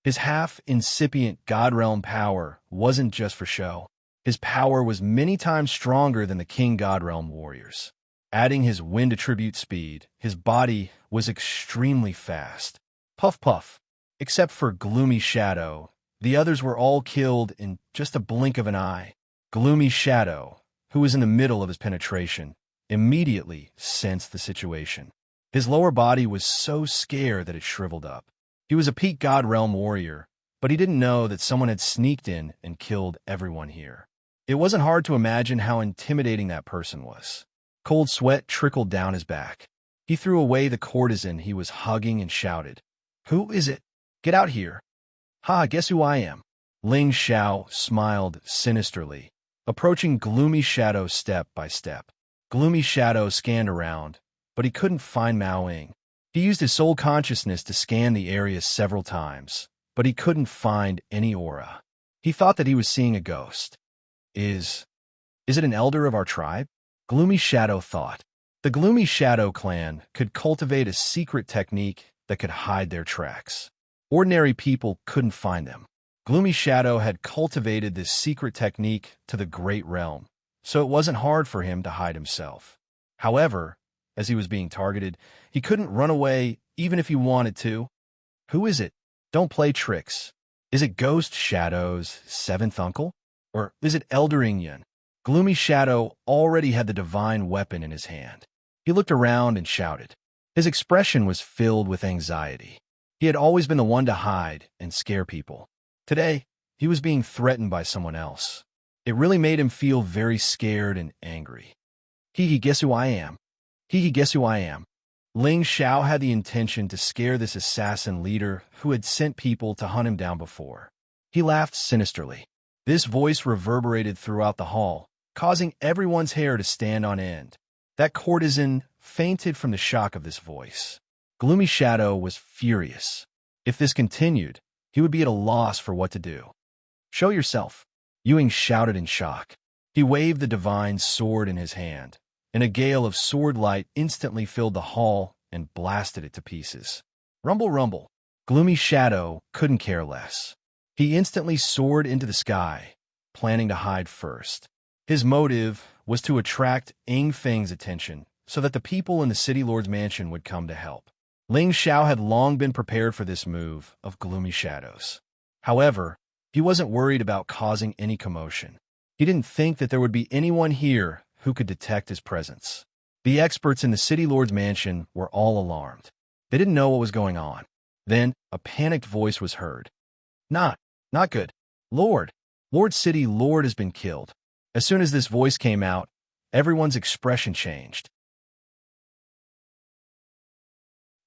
His half-incipient God Realm power wasn't just for show. His power was many times stronger than the King God Realm warriors. Adding his wind attribute speed, his body was extremely fast. Puff puff. Except for Gloomy Shadow, the others were all killed in just a blink of an eye. Gloomy Shadow, who was in the middle of his penetration, immediately sensed the situation. His lower body was so scared that it shriveled up. He was a peak God Realm warrior, but he didn't know that someone had sneaked in and killed everyone here. It wasn't hard to imagine how intimidating that person was. Cold sweat trickled down his back. He threw away the courtesan he was hugging and shouted, "Who is it? Get out here." "Ha, guess who I am?" Ling Xiao smiled sinisterly, approaching Gloomy Shadow step by step. Gloomy Shadow scanned around, but he couldn't find Mao Ying. He used his soul consciousness to scan the area several times, but he couldn't find any aura. He thought that he was seeing a ghost. Is it an elder of our tribe? Gloomy Shadow thought. The Gloomy Shadow clan could cultivate a secret technique that could hide their tracks. Ordinary people couldn't find them. Gloomy Shadow had cultivated this secret technique to the Great Realm, so it wasn't hard for him to hide himself. However, as he was being targeted, he couldn't run away even if he wanted to. Who is it? Don't play tricks. Is it Ghost Shadow's 7th uncle? Or is it Elder Ingyan? Gloomy Shadow already had the divine weapon in his hand. He looked around and shouted. His expression was filled with anxiety. He had always been the one to hide and scare people. Today, he was being threatened by someone else. It really made him feel very scared and angry. Hee, guess who I am? Hee, guess who I am? Ling Xiao had the intention to scare this assassin leader who had sent people to hunt him down before. He laughed sinisterly. This voice reverberated throughout the hall, causing everyone's hair to stand on end. That courtesan fainted from the shock of this voice. Gloomy Shadow was furious. If this continued, he would be at a loss for what to do. "Show yourself," Ewing shouted in shock. He waved the divine sword in his hand, and a gale of sword light instantly filled the hall and blasted it to pieces. Rumble, rumble. Gloomy Shadow couldn't care less. He instantly soared into the sky, planning to hide first. His motive was to attract Ing Feng's attention so that the people in the City Lord's mansion would come to help. Ling Xiao had long been prepared for this move of Gloomy Shadow's. However, he wasn't worried about causing any commotion. He didn't think that there would be anyone here who could detect his presence. The experts in the City Lord's mansion were all alarmed. They didn't know what was going on. Then, a panicked voice was heard. Not good. Lord City Lord has been killed." As soon as this voice came out, everyone's expression changed.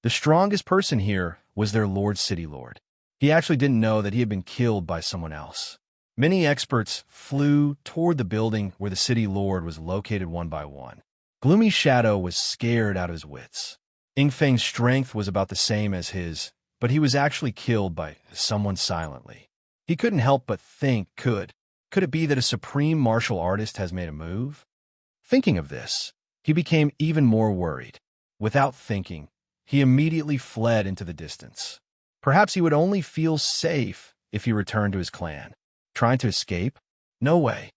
The strongest person here was their Lord City Lord. He actually didn't know that he had been killed by someone else. Many experts flew toward the building where the City Lord was located one by one. Gloomy Shadow was scared out of his wits. Ing Feng's strength was about the same as his, but he was actually killed by someone silently. He couldn't help but think, could it be that a supreme martial artist has made a move? Thinking of this, he became even more worried. Without thinking, he immediately fled into the distance. Perhaps he would only feel safe if he returned to his clan. Trying to escape? No way.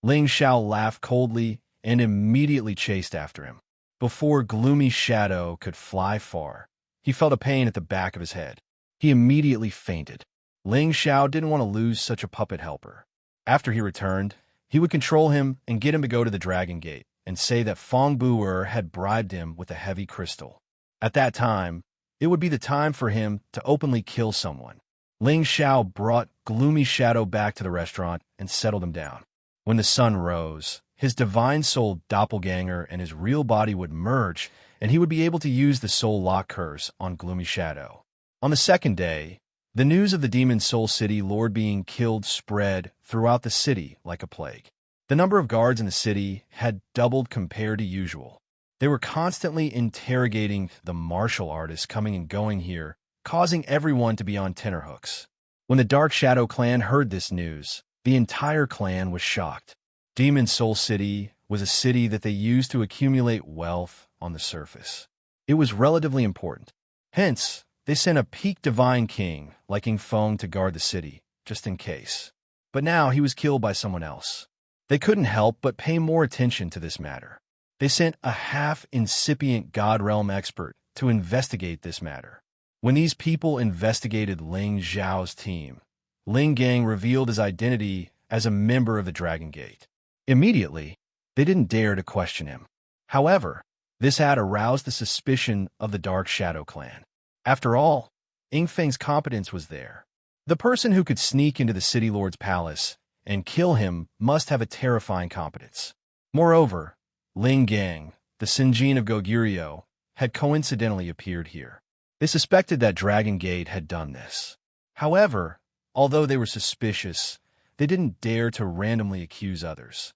Ling Xiao laughed coldly and immediately chased after him. Before Gloomy Shadow could fly far, he felt a pain at the back of his head. He immediately fainted. Ling Xiao didn't want to lose such a puppet helper. After he returned, he would control him and get him to go to the Dragon Gate and say that Fong Bu'er had bribed him with a heavy crystal. At that time, it would be the time for him to openly kill someone. Ling Xiao brought Gloomy Shadow back to the restaurant and settled him down. When the sun rose, his divine soul doppelganger and his real body would merge, and he would be able to use the soul lock curse on Gloomy Shadow. On the second day, the news of the Demon Soul City Lord being killed spread throughout the city like a plague. The number of guards in the city had doubled compared to usual. They were constantly interrogating the martial artists coming and going here, causing everyone to be on tenterhooks. When the Dark Shadow clan heard this news, the entire clan was shocked. Demon Soul City was a city that they used to accumulate wealth on the surface. It was relatively important. Hence, they sent a peak divine king like Ing Feng to guard the city, just in case. But now he was killed by someone else. They couldn't help but pay more attention to this matter. They sent a half-incipient God Realm expert to investigate this matter. When these people investigated Ling Zhao's team, Ling Gang revealed his identity as a member of the Dragon Gate. Immediately, they didn't dare to question him. However, this had aroused the suspicion of the Dark Shadow clan. After all, Ing Feng's competence was there. The person who could sneak into the City Lord's palace and kill him must have a terrifying competence. Moreover, Ling Gang, the Sinjin of Goguryeo, had coincidentally appeared here. They suspected that Dragon Gate had done this. However, although they were suspicious, they didn't dare to randomly accuse others.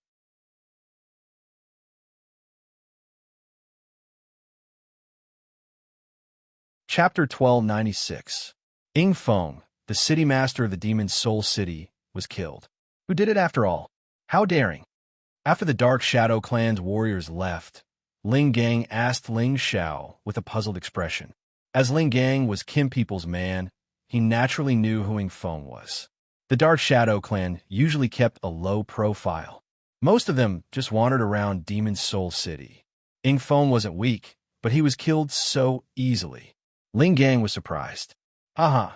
Chapter 1296. Ing Feng, the city master of the Demon Soul City, was killed. Who did it after all? How daring! After the Dark Shadow clan's warriors left, Ling Gang asked Ling Xiao with a puzzled expression. As Ling Gang was Kim People's man, he naturally knew who Ing Feng was. The Dark Shadow clan usually kept a low profile. Most of them just wandered around Demon Soul City. Ing Feng wasn't weak, but he was killed so easily. Ling Gang was surprised. Haha,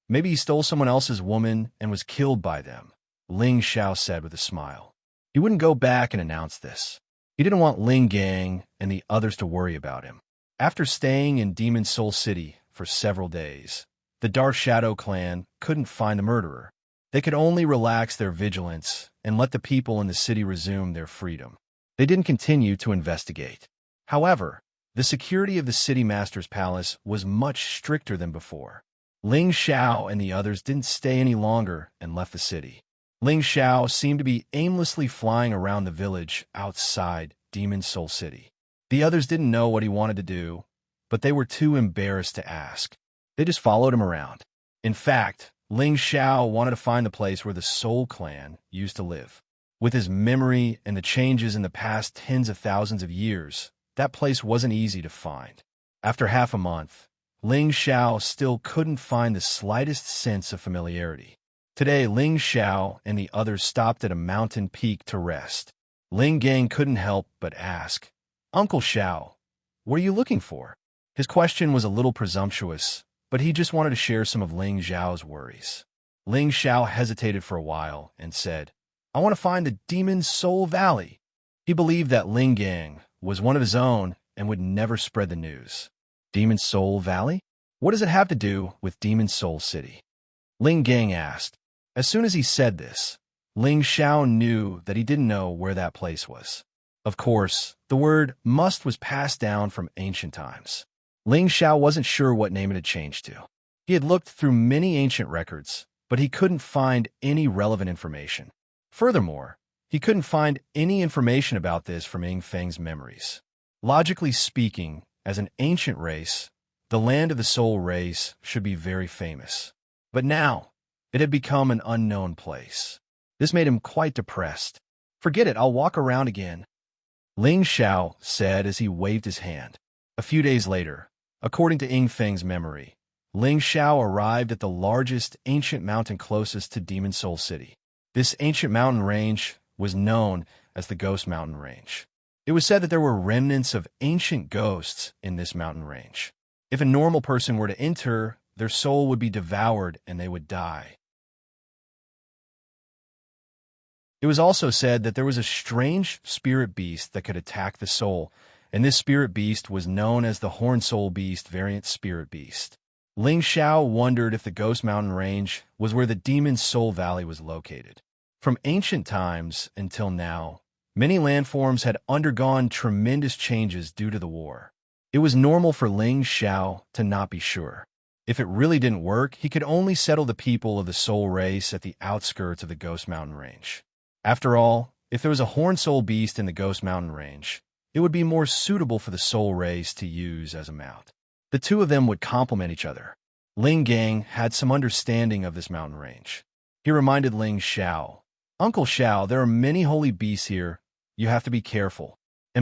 maybe he stole someone else's woman and was killed by them, Ling Xiao said with a smile. He wouldn't go back and announce this. He didn't want Ling Gang and the others to worry about him. After staying in Demon Soul City for several days, the Dark Shadow clan couldn't find the murderer. They could only relax their vigilance and let the people in the city resume their freedom. They didn't continue to investigate. However, the security of the city master's palace was much stricter than before. Ling Xiao and the others didn't stay any longer and left the city. Ling Xiao seemed to be aimlessly flying around the village outside Demon Soul City. The others didn't know what he wanted to do, but they were too embarrassed to ask. They just followed him around. In fact, Ling Xiao wanted to find the place where the Soul Clan used to live. With his memory and the changes in the past tens of thousands of years, that place wasn't easy to find. After half a month, Ling Xiao still couldn't find the slightest sense of familiarity. Today, Ling Xiao and the others stopped at a mountain peak to rest. Ling Gang couldn't help but ask, "Uncle Xiao, what are you looking for?" His question was a little presumptuous, but he just wanted to share some of Ling Xiao's worries. Ling Xiao hesitated for a while and said, "I want to find the Demon Soul Valley." He believed that Ling Gang was one of his own and would never spread the news. Demon Soul Valley? What does it have to do with Demon Soul City? Ling Gang asked. As soon as he said this, Ling Xiao knew that he didn't know where that place was. Of course, the word must was passed down from ancient times. Ling Xiao wasn't sure what name it had changed to. He had looked through many ancient records, but he couldn't find any relevant information. Furthermore, he couldn't find any information about this from Ying Feng's memories. Logically speaking, as an ancient race, the land of the soul race should be very famous. But now, it had become an unknown place. This made him quite depressed. "Forget it, I'll walk around again," Ling Xiao said as he waved his hand. A few days later, according to Ying Feng's memory, Ling Xiao arrived at the largest ancient mountain closest to Demon Soul City. This ancient mountain range was known as the Ghost Mountain Range. It was said that there were remnants of ancient ghosts in this mountain range. If a normal person were to enter, their soul would be devoured and they would die. It was also said that there was a strange spirit beast that could attack the soul, and this spirit beast was known as the Horn Soul Beast variant Spirit Beast. Ling Xiao wondered if the Ghost Mountain Range was where the Demon Soul Valley was located. From ancient times until now, many landforms had undergone tremendous changes due to the war. It was normal for Ling Xiao to not be sure. If it really didn't work, he could only settle the people of the soul race at the outskirts of the Ghost Mountain Range. After all, if there was a Horn Soul Beast in the Ghost Mountain Range, it would be more suitable for the soul race to use as a mount. The two of them would complement each other. Ling Gang had some understanding of this mountain range. He reminded Ling Xiao, "Uncle Xiao, there are many holy beasts here. You have to be careful." I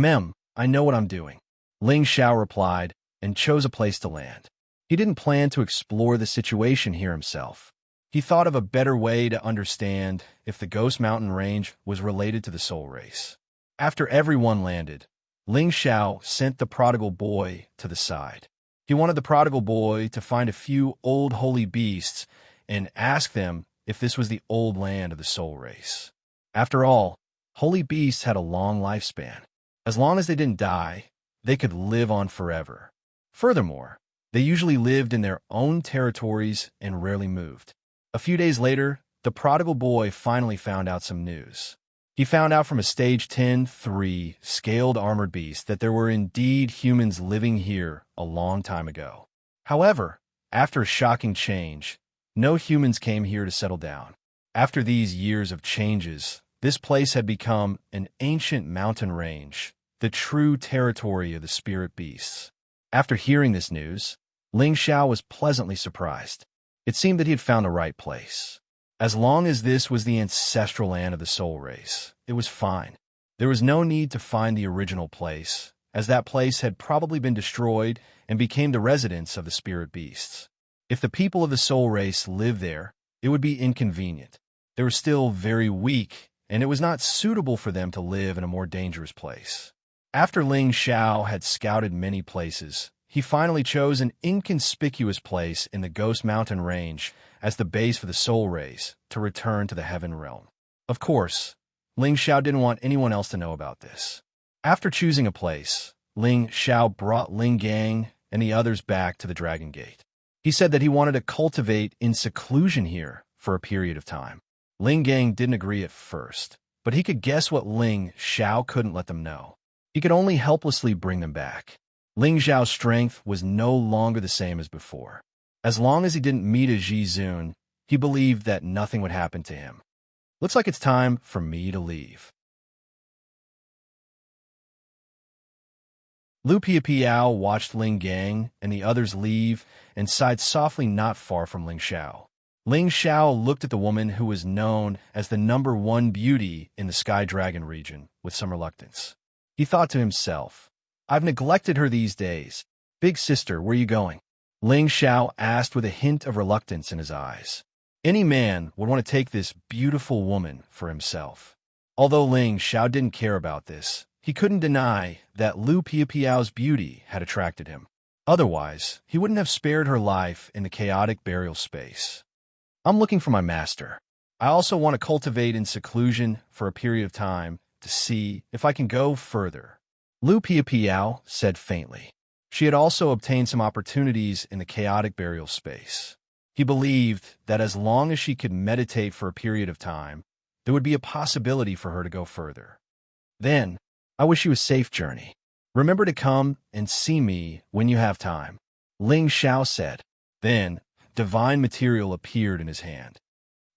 know what I'm doing," Ling Xiao replied, and chose a place to land. He didn't plan to explore the situation here himself. He thought of a better way to understand if the Ghost Mountain Range was related to the soul race. After everyone landed, Ling Xiao sent the prodigal boy to the side. He wanted the prodigal boy to find a few old holy beasts and ask them if this was the old land of the soul race. After all, holy beasts had a long lifespan. As long as they didn't die, they could live on forever. Furthermore, they usually lived in their own territories and rarely moved. A few days later, the prodigal boy finally found out some news. He found out from a stage 10-3 scaled armored beast that there were indeed humans living here a long time ago. However, after a shocking change, no humans came here to settle down. After these years of changes, this place had become an ancient mountain range, the true territory of the spirit beasts. After hearing this news, Ling Xiao was pleasantly surprised. It seemed that he had found the right place. As long as this was the ancestral land of the soul race, it was fine. There was no need to find the original place, as that place had probably been destroyed and became the residence of the spirit beasts. If the people of the soul race lived there, it would be inconvenient. They were still very weak, and it was not suitable for them to live in a more dangerous place. After Ling Xiao had scouted many places, he finally chose an inconspicuous place in the Ghost Mountain Range as the base for the soul race to return to the heaven realm. Of course, Ling Xiao didn't want anyone else to know about this. After choosing a place, Ling Xiao brought Ling Gang and the others back to the Dragon Gate. He said that he wanted to cultivate in seclusion here for a period of time. Ling Gang didn't agree at first, but he could guess what Ling Xiao couldn't let them know. He could only helplessly bring them back. Ling Xiao's strength was no longer the same as before. As long as he didn't meet a Ji Zun, he believed that nothing would happen to him. Looks like it's time for me to leave. Lu Piapiao watched Ling Gang and the others leave and sighed softly not far from Ling Xiao. Ling Xiao looked at the woman who was known as the #1 beauty in the Sky Dragon region with some reluctance. He thought to himself, I've neglected her these days. Big sister, where are you going? Ling Xiao asked with a hint of reluctance in his eyes. Any man would want to take this beautiful woman for himself. Although Ling Xiao didn't care about this, he couldn't deny that Lu Piapiao's beauty had attracted him. Otherwise, he wouldn't have spared her life in the chaotic burial space. I'm looking for my master. I also want to cultivate in seclusion for a period of time to see if I can go further. Lu Piapiao said faintly. She had also obtained some opportunities in the chaotic burial space. He believed that as long as she could meditate for a period of time, there would be a possibility for her to go further. Then, I wish you a safe journey. Remember to come and see me when you have time, Ling Xiao said. Then, divine material appeared in his hand.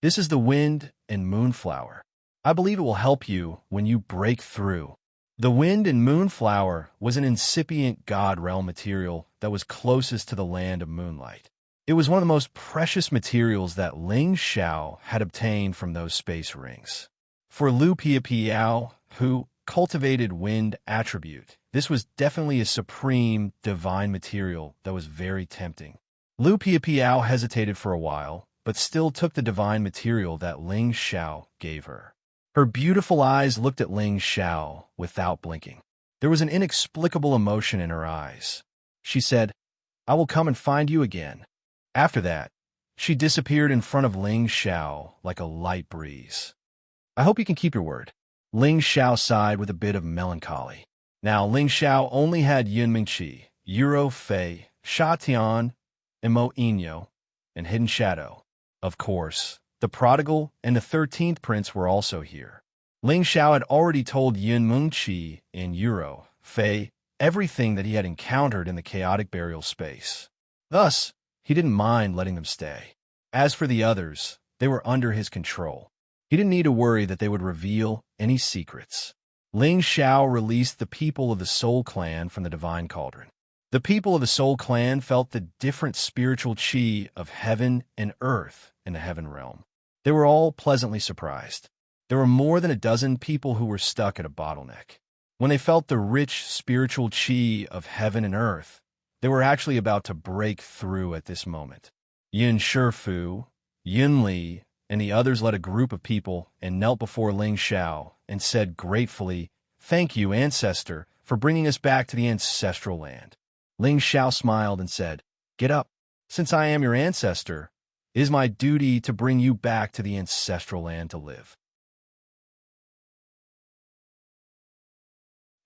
This is the wind and moonflower. I believe it will help you when you break through. The wind and moonflower was an incipient god realm material that was closest to the land of moonlight. It was one of the most precious materials that Ling Xiao had obtained from those space rings. For Lu Piapiao, who cultivated wind attribute, this was definitely a supreme divine material that was very tempting. Lu Piapiao hesitated for a while, but still took the divine material that Ling Xiao gave her. Her beautiful eyes looked at Ling Xiao without blinking. There was an inexplicable emotion in her eyes. She said, I will come and find you again. After that, she disappeared in front of Ling Xiao like a light breeze. I hope you can keep your word. Ling Xiao sighed with a bit of melancholy. Now, Ling Xiao only had Yun Mingqi, Yuro Fei, Sha Tian, and Mo Inyo, and Hidden Shadow. Of course, the prodigal and the 13th prince were also here. Ling Xiao had already told Yun Mingqi and Yuro Fei everything that he had encountered in the chaotic burial space. Thus, he didn't mind letting them stay. As for the others, they were under his control. He didn't need to worry that they would reveal any secrets. Ling Xiao released the people of the Soul Clan from the Divine Cauldron. The people of the Soul Clan felt the different spiritual chi of heaven and earth in the heaven realm. They were all pleasantly surprised. There were more than a dozen people who were stuck at a bottleneck. When they felt the rich spiritual chi of heaven and earth, they were actually about to break through at this moment. Yin Shifu, Yun Li, and the others led a group of people and knelt before Ling Xiao and said gratefully, Thank you, Ancestor, for bringing us back to the ancestral land. Ling Xiao smiled and said, Get up. Since I am your ancestor, it is my duty to bring you back to the ancestral land to live.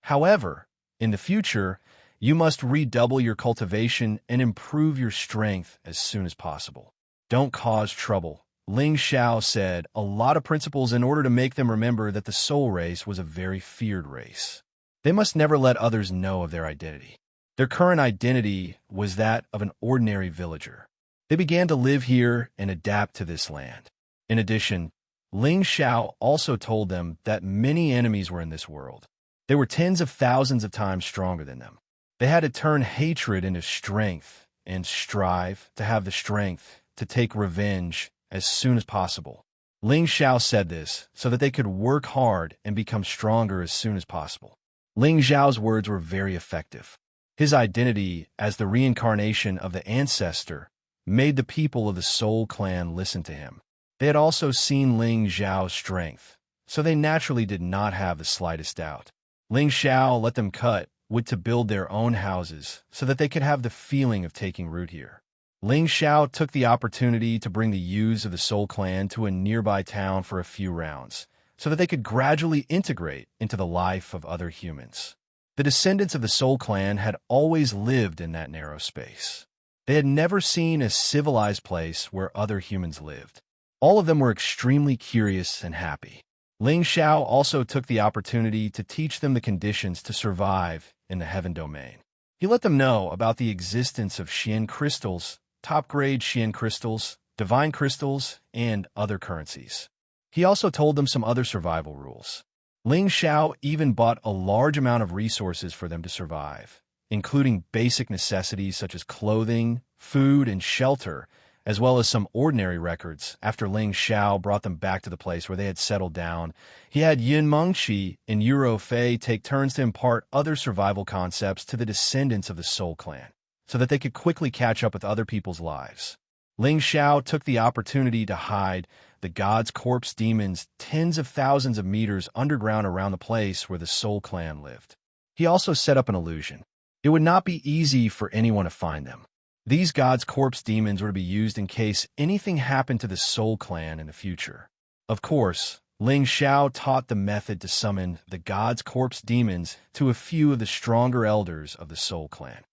However, in the future, you must redouble your cultivation and improve your strength as soon as possible. Don't cause trouble. Ling Xiao said a lot of principles in order to make them remember that the soul race was a very feared race. They must never let others know of their identity. Their current identity was that of an ordinary villager. They began to live here and adapt to this land. In addition, Ling Xiao also told them that many enemies were in this world. They were tens of thousands of times stronger than them. They had to turn hatred into strength and strive to have the strength to take revenge as soon as possible. Ling Xiao said this so that they could work hard and become stronger as soon as possible. Ling Xiao's words were very effective. His identity as the reincarnation of the ancestor made the people of the Soul Clan listen to him. They had also seen Ling Xiao's strength, so they naturally did not have the slightest doubt. Ling Xiao let them cut wood to build their own houses so that they could have the feeling of taking root here. Ling Xiao took the opportunity to bring the youths of the Soul Clan to a nearby town for a few rounds, so that they could gradually integrate into the life of other humans. The descendants of the Soul Clan had always lived in that narrow space. They had never seen a civilized place where other humans lived. All of them were extremely curious and happy. Ling Xiao also took the opportunity to teach them the conditions to survive in the heaven domain. He let them know about the existence of Xian crystals, top-grade Xian crystals, divine crystals, and other currencies. He also told them some other survival rules. Ling Xiao even bought a large amount of resources for them to survive, including basic necessities such as clothing, food, and shelter, as well as some ordinary records. After Ling Xiao brought them back to the place where they had settled down, he had Yin Mengqi and Yuro Fei take turns to impart other survival concepts to the descendants of the Soul Clan, so that they could quickly catch up with other people's lives. Ling Xiao took the opportunity to hide the God's Corpse demons tens of thousands of meters underground around the place where the Soul Clan lived. He also set up an illusion. It would not be easy for anyone to find them. These God's Corpse demons were to be used in case anything happened to the Soul Clan in the future. Of course, Ling Xiao taught the method to summon the God's Corpse demons to a few of the stronger elders of the Soul Clan.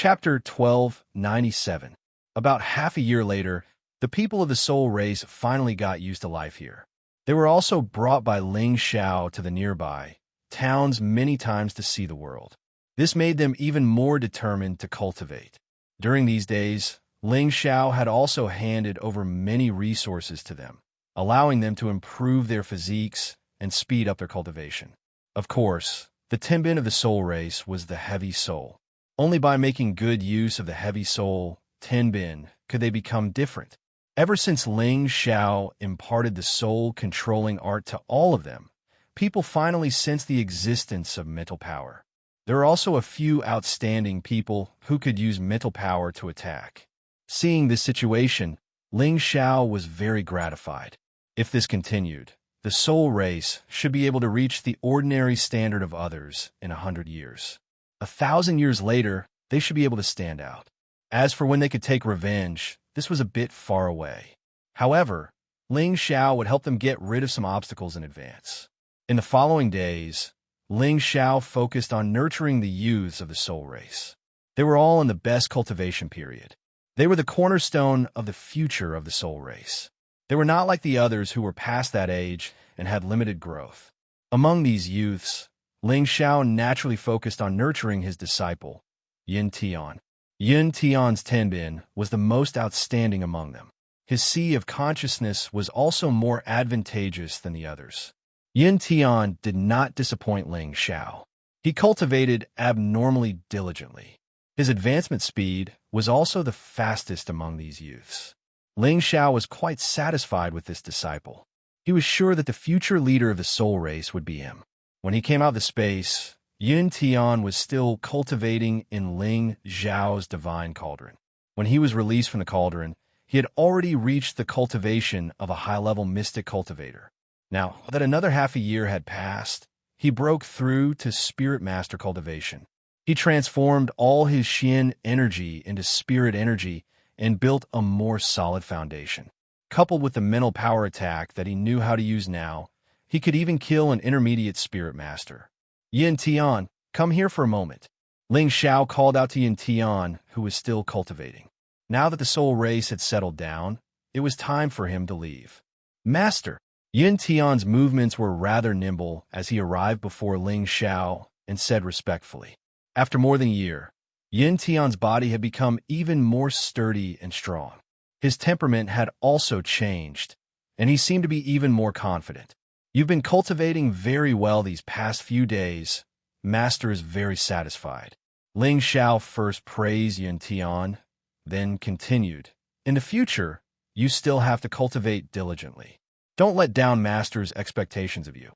Chapter 1297. About half a year later, the people of the Soul race finally got used to life here. They were also brought by Ling Xiao to the nearby towns many times to see the world. This made them even more determined to cultivate. During these days, Ling Xiao had also handed over many resources to them, allowing them to improve their physiques and speed up their cultivation. Of course, the Tianbin of the Soul race was the heavy soul. Only by making good use of the heavy soul, Tianbin, could they become different. Ever since Ling Xiao imparted the soul-controlling art to all of them, people finally sensed the existence of mental power. There are also a few outstanding people who could use mental power to attack. Seeing this situation, Ling Xiao was very gratified. If this continued, the soul race should be able to reach the ordinary standard of others in 100 years. 1,000 years later, they should be able to stand out. As for when they could take revenge, this was a bit far away. However, Ling Xiao would help them get rid of some obstacles in advance. In the following days, Ling Xiao focused on nurturing the youths of the soul race. They were all in the best cultivation period. They were the cornerstone of the future of the soul race. They were not like the others who were past that age and had limited growth. Among these youths, Ling Xiao naturally focused on nurturing his disciple, Yin Tian. Yin Tian's Tianbin was the most outstanding among them. His sea of consciousness was also more advantageous than the others. Yin Tian did not disappoint Ling Xiao. He cultivated abnormally diligently. His advancement speed was also the fastest among these youths. Ling Xiao was quite satisfied with this disciple. He was sure that the future leader of the soul race would be him. When he came out of the space, Yin Tian was still cultivating in Ling Xiao's divine cauldron. When he was released from the cauldron, he had already reached the cultivation of a high-level mystic cultivator. Now that another half a year had passed, he broke through to spirit master cultivation. He transformed all his Xian energy into spirit energy and built a more solid foundation. Coupled with the mental power attack that he knew how to use now, he could even kill an intermediate spirit master. Yin Tian, come here for a moment. Ling Xiao called out to Yin Tian, who was still cultivating. Now that the soul race had settled down, it was time for him to leave. Master, Yin Tian's movements were rather nimble as he arrived before Ling Xiao and said respectfully. After more than a year, Yin Tian's body had become even more sturdy and strong. His temperament had also changed, and he seemed to be even more confident. You've been cultivating very well these past few days. Master is very satisfied. Ling Xiao first praised Yin Tian, then continued. In the future, you still have to cultivate diligently. Don't let down Master's expectations of you.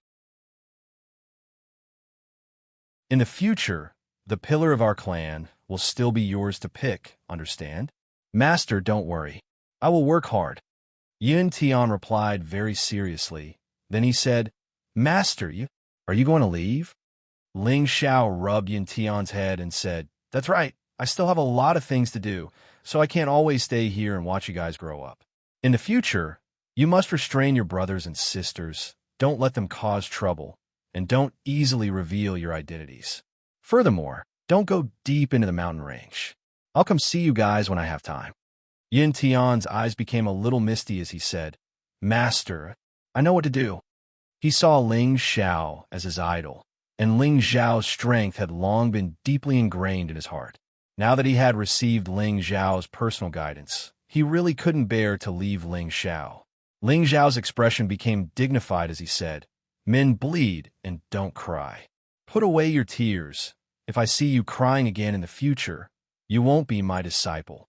In the future, the pillar of our clan will still be yours to pick, understand? Master, don't worry. I will work hard. Yin Tian replied very seriously. Then he said, Master, are you going to leave? Ling Xiao rubbed Yin Tian's head and said, That's right. I still have a lot of things to do, so I can't always stay here and watch you guys grow up. In the future, you must restrain your brothers and sisters, don't let them cause trouble, and don't easily reveal your identities. Furthermore, don't go deep into the mountain range. I'll come see you guys when I have time. Yin Tian's eyes became a little misty as he said, Master, I know what to do. He saw Ling Xiao as his idol, and Ling Xiao's strength had long been deeply ingrained in his heart. Now that he had received Ling Zhao's personal guidance, he really couldn't bear to leave Ling Zhao. Ling Zhao's expression became dignified as he said, "Men bleed and don't cry. Put away your tears. If I see you crying again in the future, you won't be my disciple."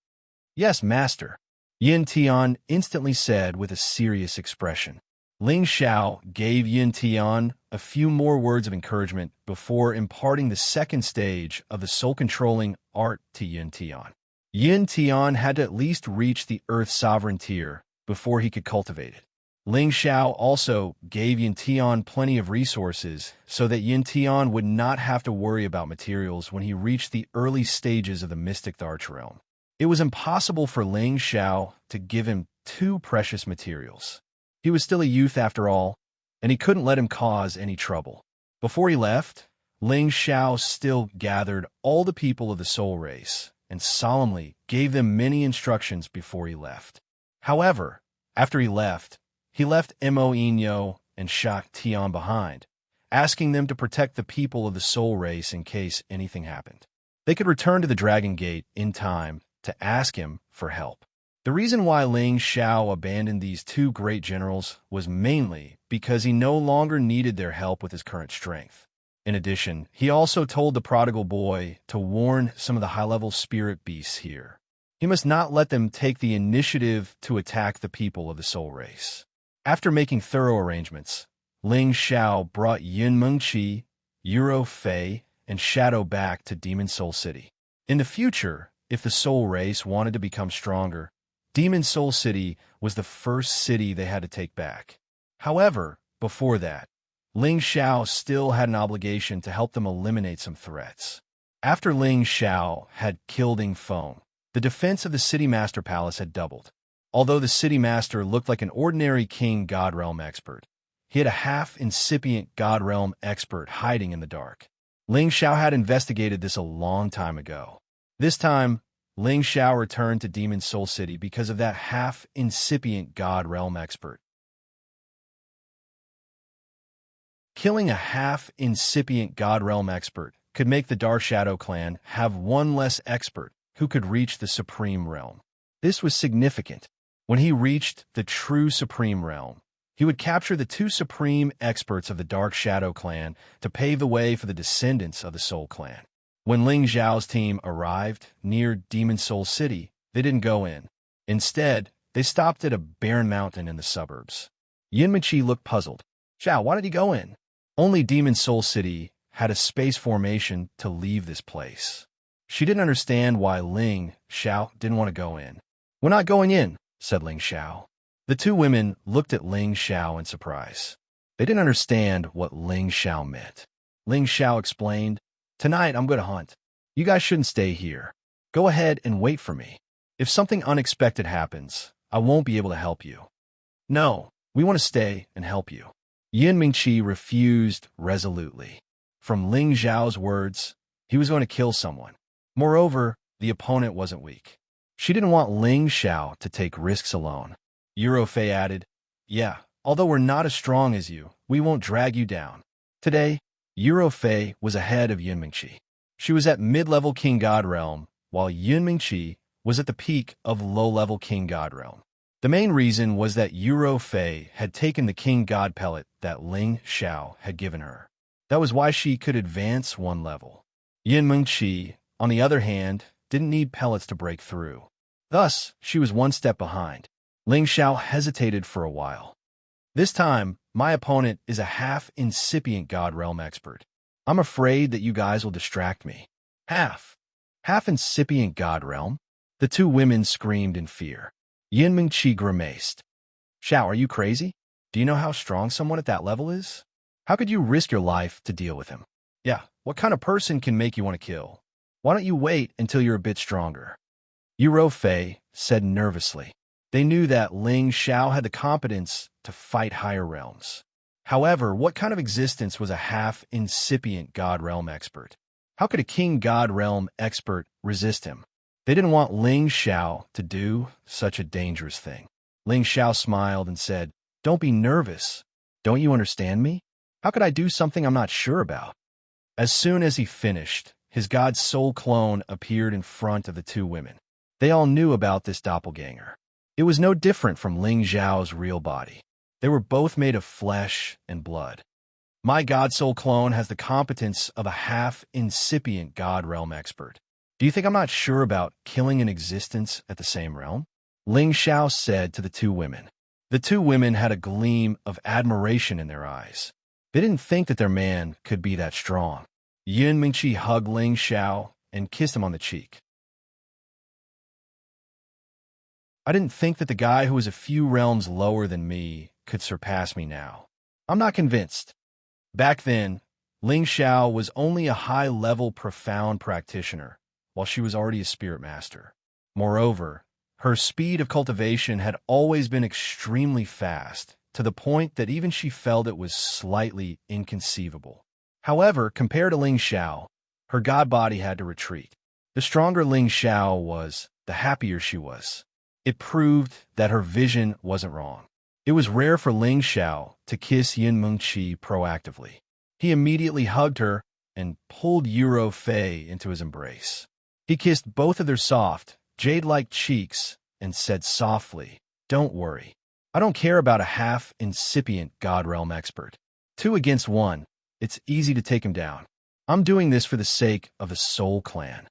"Yes, master," Yin Tian instantly said with a serious expression. Ling Zhao gave Yin Tian a few more words of encouragement before imparting the second stage of the soul-controlling art to Yin Tian. Yin Tian had to at least reach the Earth Sovereign tier before he could cultivate it. Ling Zhao also gave Yin Tian plenty of resources so that Yin Tian would not have to worry about materials when he reached the early stages of the Mystic Arch realm. It was impossible for Ling Zhao to give him two precious materials. He was still a youth after all, and he couldn't let him cause any trouble. Before he left, Ling Zhao still gathered all the people of the soul race and solemnly gave them many instructions before he left. However, after he left Mo Inyo and Shak Tian behind, asking them to protect the people of the soul race in case anything happened. They could return to the Dragon Gate in time to ask him for help. The reason why Ling Zhao abandoned these two great generals was mainly because he no longer needed their help with his current strength. In addition, he also told the prodigal boy to warn some of the high-level spirit beasts here. He must not let them take the initiative to attack the people of the soul race. After making thorough arrangements, Ling Zhao brought Yin Mengqi, Euro Fei, and Shadow back to Demon Soul City. In the future, if the soul race wanted to become stronger, Demon Soul City was the first city they had to take back. However, before that, Ling Zhao still had an obligation to help them eliminate some threats. After Ling Zhao had killed Ing Feng, the defense of the City Master Palace had doubled. Although the City Master looked like an ordinary King God Realm expert, he had a half-incipient God Realm expert hiding in the dark. Ling Zhao had investigated this a long time ago. This time, Ling Zhao returned to Demon Soul City because of that half-incipient God Realm expert. Killing a half-incipient God Realm expert could make the Dark Shadow clan have one less expert who could reach the Supreme Realm. This was significant. When he reached the true Supreme Realm, he would capture the two supreme experts of the Dark Shadow clan to pave the way for the descendants of the Soul clan. When Ling Zhao's team arrived near Demon Soul City, they didn't go in. Instead, they stopped at a barren mountain in the suburbs. Yin Mengqi looked puzzled. "Zhao, why did he go in?" Only Demon Soul City had a space formation to leave this place. She didn't understand why Ling Zhao didn't want to go in. "We're not going in," said Ling Zhao. The two women looked at Ling Zhao in surprise. They didn't understand what Ling Zhao meant. Ling Zhao explained, "Tonight I'm going to hunt. You guys shouldn't stay here. Go ahead and wait for me. If something unexpected happens, I won't be able to help you." "No, we want to stay and help you." Yin Mengqi refused resolutely. From Ling Zhao's words, he was going to kill someone. Moreover, the opponent wasn't weak. She didn't want Ling Zhao to take risks alone. Euro Fei added, "Yeah, although we're not as strong as you, we won't drag you down." Today, Euro Fei was ahead of Yin Mengqi. She was at mid-level King God Realm, while Yin Mengqi was at the peak of low-level King God Realm. The main reason was that Euro Fei had taken the King God pellet that Ling Zhao had given her. That was why she could advance one level. Yin Mengqi, on the other hand, didn't need pellets to break through. Thus, she was one step behind. Ling Zhao hesitated for a while. "This time, my opponent is a half-incipient God Realm expert. I'm afraid that you guys will distract me." Half-incipient God Realm? The two women screamed in fear. Yin Mengqi grimaced. "Zhao, are you crazy? Do you know how strong someone at that level is? How could you risk your life to deal with him? Yeah, what kind of person can make you want to kill? Why don't you wait until you're a bit stronger?" Euro Fei said nervously. They knew that Ling Zhao had the competence to fight higher realms. However, what kind of existence was a half-incipient God Realm expert? How could a King God Realm expert resist him? They didn't want Ling Zhao to do such a dangerous thing. Ling Zhao smiled and said, "Don't be nervous. Don't you understand me? How could I do something I'm not sure about?" As soon as he finished, his god's soul clone appeared in front of the two women. They all knew about this doppelganger. It was no different from Ling Xiao's real body. They were both made of flesh and blood. My god soul clone has the competence of a half-incipient god realm expert. Do you think I'm not sure about killing an existence at the same realm? Ling Xiao said to the two women. The two women had a gleam of admiration in their eyes. They didn't think that their man could be that strong. Yun Mingqi hugged Ling Xiao and kissed him on the cheek. I didn't think that the guy who was a few realms lower than me could surpass me now. I'm not convinced. Back then, Ling Xiao was only a high-level profound practitioner, while she was already a spirit master. Moreover, her speed of cultivation had always been extremely fast, to the point that even she felt it was slightly inconceivable. However, compared to Ling Xiao, her god body had to retreat. The stronger Ling Xiao was, the happier she was. It proved that her vision wasn't wrong. It was rare for Ling Xiao to kiss Yin Mengqi proactively. He immediately hugged her and pulled Yuro Fei into his embrace. He kissed both of their soft, jade-like cheeks and said softly, "Don't worry. I don't care about a half-incipient God Realm expert. 2 against 1, it's easy to take him down. I'm doing this for the sake of the Soul Clan."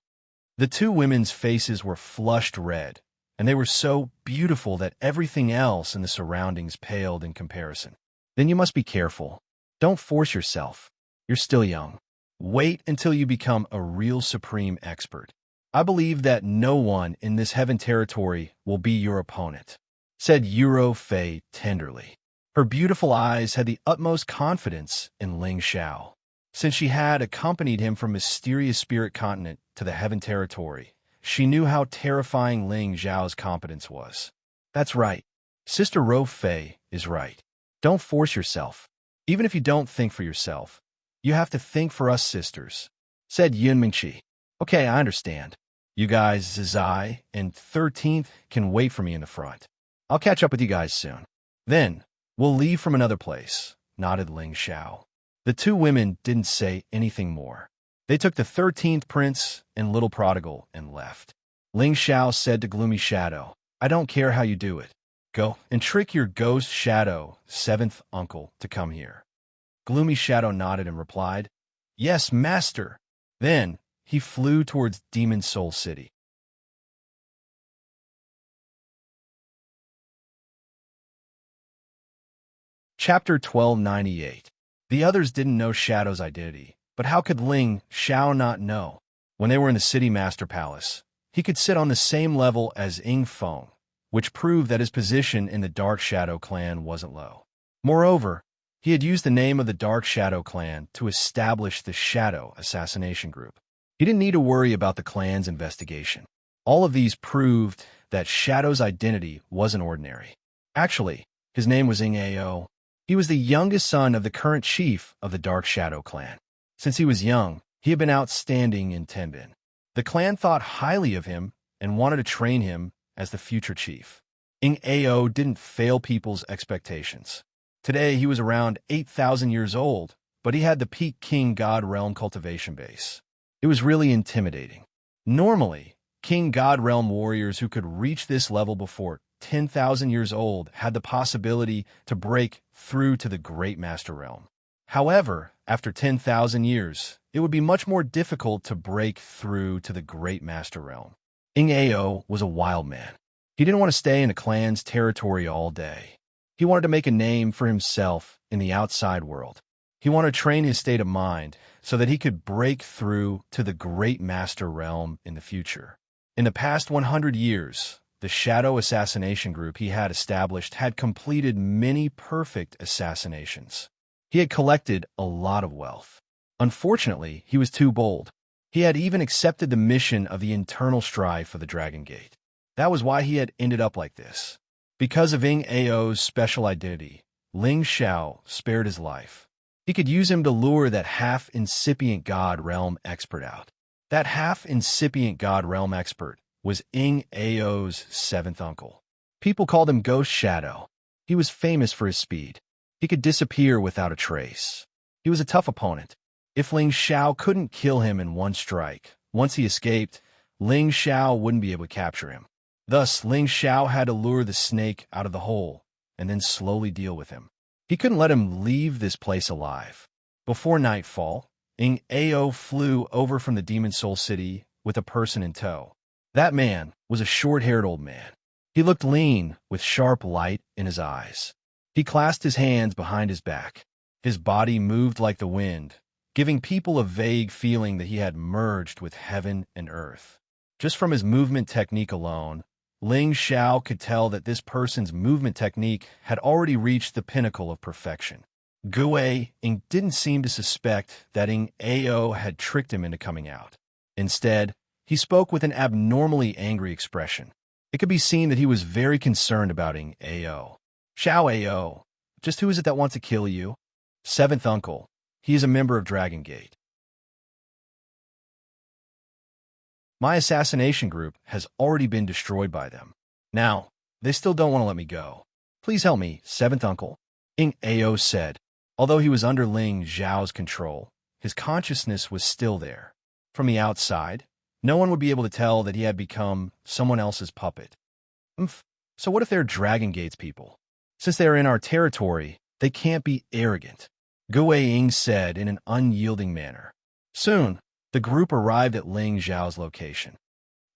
The two women's faces were flushed red, and they were so beautiful that everything else in the surroundings paled in comparison. Then you must be careful. Don't force yourself. You're still young. Wait until you become a real supreme expert. I believe that no one in this heaven territory will be your opponent, said Yuro Fei tenderly. Her beautiful eyes had the utmost confidence in Ling Xiao. Since she had accompanied him from mysterious spirit continent to the heaven territory, she knew how terrifying Ling Xiao's competence was. That's right. Sister Ro Fei is right. Don't force yourself. Even if you don't think for yourself, you have to think for us sisters, said Yun Mingqi. Okay, I understand. You guys, Zizai and 13th, can wait for me in the front. I'll catch up with you guys soon. Then, we'll leave from another place, nodded Ling Xiao. The two women didn't say anything more. They took the 13th prince and little prodigal and left. Ling Xiao said to Gloomy Shadow, I don't care how you do it. Go and trick your ghost shadow, 7th uncle, to come here. Gloomy Shadow nodded and replied, Yes, master. Then, he flew towards Demon Soul City. Chapter 1298. The others didn't know Shadow's identity, but how could Ling Xiao not know? When they were in the City Master Palace, he could sit on the same level as Ying Feng, which proved that his position in the Dark Shadow clan wasn't low. Moreover, he had used the name of the Dark Shadow clan to establish the Shadow Assassination Group. He didn't need to worry about the clan's investigation. All of these proved that Shadow's identity wasn't ordinary. Actually, his name was Ying Ao. He was the youngest son of the current chief of the Dark Shadow clan. Since he was young, he had been outstanding in Tenbin. The clan thought highly of him and wanted to train him as the future chief. Ying Ao didn't fail people's expectations. Today, he was around 8,000 years old, but he had the peak King God Realm cultivation base. It was really intimidating. Normally, King God Realm warriors who could reach this level before 10,000 years old had the possibility to break through to the Great Master Realm. However, after 10,000 years, it would be much more difficult to break through to the Great Master Realm. Ying Ao was a wild man. He didn't want to stay in a clan's territory all day. He wanted to make a name for himself in the outside world. He wanted to train his state of mind so that he could break through to the Great Master Realm in the future. In the past 100 years, the Shadow Assassination Group he had established had completed many perfect assassinations. He had collected a lot of wealth. Unfortunately, he was too bold. He had even accepted the mission of the internal strife of the Dragon Gate. That was why he had ended up like this. Because of Ying Ao's special identity, Ling Xiao spared his life. He could use him to lure that half-incipient God Realm expert out. That half-incipient God Realm expert was Ying Ao's 7th uncle. People called him Ghost Shadow. He was famous for his speed. He could disappear without a trace. He was a tough opponent. If Ling Xiao couldn't kill him in one strike, once he escaped, Ling Xiao wouldn't be able to capture him. Thus, Ling Xiao had to lure the snake out of the hole and then slowly deal with him. He couldn't let him leave this place alive. Before nightfall, Ing Ao flew over from the Demon Soul City with a person in tow. That man was a short-haired old man. He looked lean, with sharp light in his eyes. He clasped his hands behind his back. His body moved like the wind, giving people a vague feeling that he had merged with heaven and earth. Just from his movement technique alone, Ling Xiao could tell that this person's movement technique had already reached the pinnacle of perfection. Ing didn't seem to suspect that Ing Ao had tricked him into coming out. Instead, he spoke with an abnormally angry expression. It could be seen that he was very concerned about Ing Ao. Xiao Ao, just who is it that wants to kill you? Seventh uncle. He is a member of Dragon Gate. My assassination group has already been destroyed by them. Now, they still don't want to let me go. Please help me, seventh uncle, Ing Ao said. Although he was under Ling Xiao's control, his consciousness was still there. From the outside, no one would be able to tell that he had become someone else's puppet. So what if they're Dragon Gate's people? Since they are in our territory, they can't be arrogant, Ing said in an unyielding manner. Soon, the group arrived at Ling Xiao's location.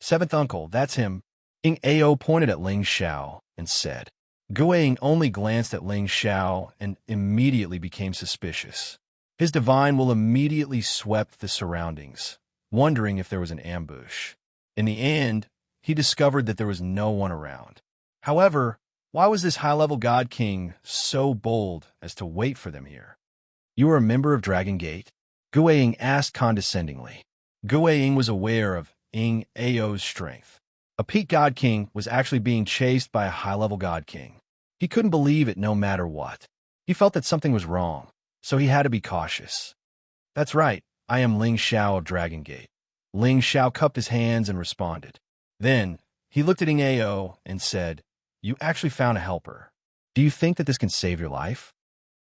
Seventh uncle, that's him. Ing Ao pointed at Ling Xiao and said. Ing only glanced at Ling Xiao and immediately became suspicious. His divine will immediately swept the surroundings, wondering if there was an ambush. In the end, he discovered that there was no one around. However, why was this high-level God King so bold as to wait for them here? You are a member of Dragon Gate? Ing asked condescendingly. Ing was aware of Ing Ao's strength. A peak God King was actually being chased by a high-level God King. He couldn't believe it no matter what. He felt that something was wrong, so he had to be cautious. That's right, I am Ling Xiao of Dragon Gate. Ling Xiao cupped his hands and responded. Then, he looked at Ing Ao and said, You actually found a helper. Do you think that this can save your life?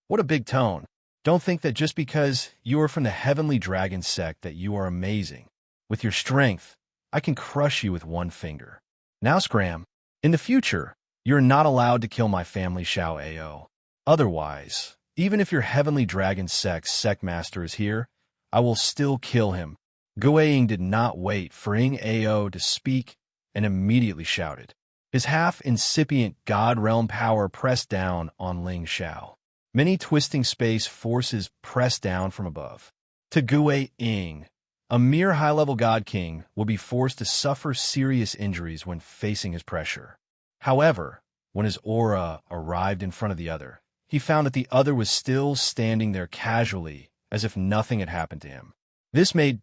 What a big tone. Don't think that just because you are from the Heavenly Dragon sect that you are amazing. With your strength, I can crush you with one finger. Now scram. In the future, you're not allowed to kill my family Xiao Ao. Otherwise, even if your Heavenly Dragon sect master is here, I will still kill him. Ing did not wait for Ing Ao to speak and immediately shouted. His half-incipient God realm power pressed down on Ling Xiao. Many twisting space forces pressed down from above. To Ing, a mere high-level God King will be forced to suffer serious injuries when facing his pressure. However, when his aura arrived in front of the other, he found that the other was still standing there casually, as if nothing had happened to him. This made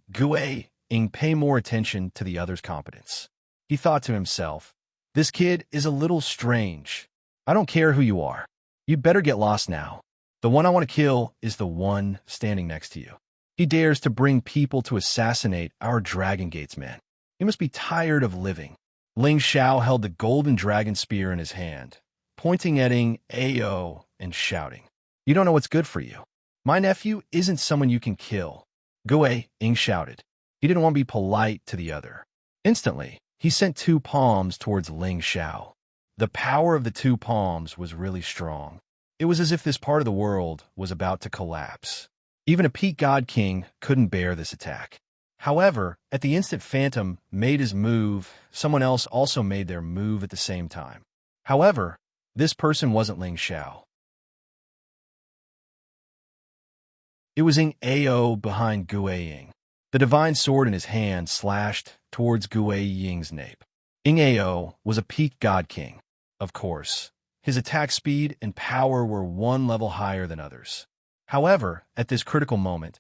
Ing pay more attention to the other's competence. He thought to himself, This kid is a little strange. I don't care who you are. You'd better get lost now. The one I want to kill is the one standing next to you. He dares to bring people to assassinate our Dragon Gate's men. He must be tired of living. Ling Xiao held the golden dragon spear in his hand, pointing at Ing Ao and shouting, You don't know what's good for you. My nephew isn't someone you can kill. Ing shouted. He didn't want to be polite to the other. Instantly, he sent 2 palms towards Ling Xiao. The power of the 2 palms was really strong. It was as if this part of the world was about to collapse. Even a peak God King couldn't bear this attack. However, at the instant Phantom made his move, someone else also made their move at the same time. However, this person wasn't Ling Xiao. It was Ing Ao behind Ing. The divine sword in his hand slashed towards Ying's nape. Ing Ao was a peak God King. Of course, his attack speed and power were one level higher than others. However, at this critical moment,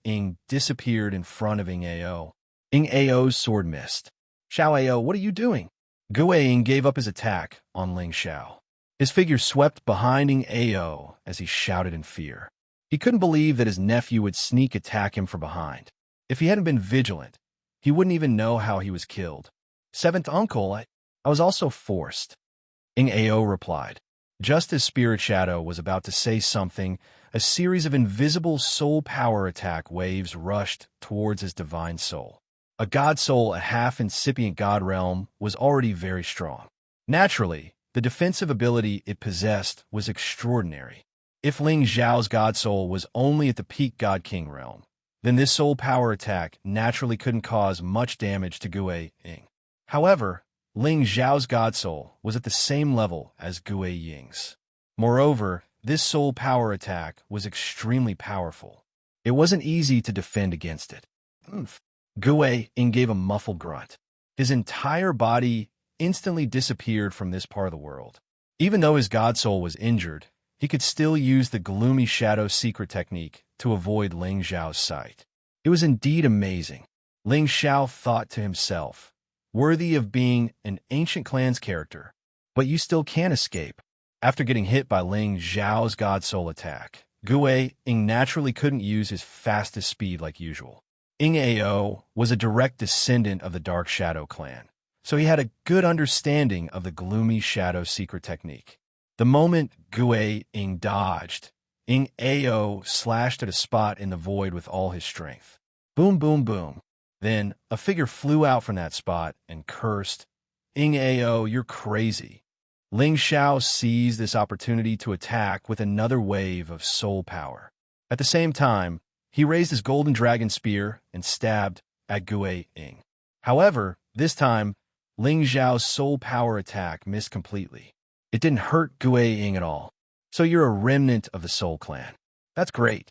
Ing disappeared in front of Ing Ao. Ing Ao's sword missed. Xiao Ao, what are you doing? Ing gave up his attack on Ling Xiao. His figure swept behind Ing Ao as he shouted in fear. He couldn't believe that his nephew would sneak attack him from behind. If he hadn't been vigilant, he wouldn't even know how he was killed. Seventh uncle, I was also forced. Ing Ao replied. Just as Spirit Shadow was about to say something, A series of invisible soul power attack waves rushed towards his divine soul. A god soul, a half-incipient god realm, was already very strong. Naturally, the defensive ability it possessed was extraordinary. If Ling Xiao's god soul was only at the peak god king realm, then this soul power attack naturally couldn't cause much damage to Gue Ying. However, Ling Xiao's god soul was at the same level as Gue Ying's. Moreover, this soul power attack was extremely powerful. It wasn't easy to defend against it. Gue Ying gave a muffled grunt. His entire body instantly disappeared from this part of the world. Even though his god soul was injured, he could still use the gloomy shadow secret technique to avoid Ling Xiao's sight. It was indeed amazing. Ling Xiao thought to himself, worthy of being an ancient clan's character, but you still can't escape. After getting hit by Ling Xiao's god soul attack, Gue Ying naturally couldn't use his fastest speed like usual. Ying Ao was a direct descendant of the Dark Shadow clan, so he had a good understanding of the gloomy shadow secret technique. The moment Gue Ying dodged, Ying Ao slashed at a spot in the void with all his strength. Boom, boom, boom. Then a figure flew out from that spot and cursed, "Ying Ao, you're crazy." Ling Xiao seized this opportunity to attack with another wave of soul power. At the same time, he raised his golden dragon spear and stabbed at Gue Ying. However, this time, Ling Xiao's soul power attack missed completely. It didn't hurt Gue Ying at all. "So you're a remnant of the Soul Clan. That's great."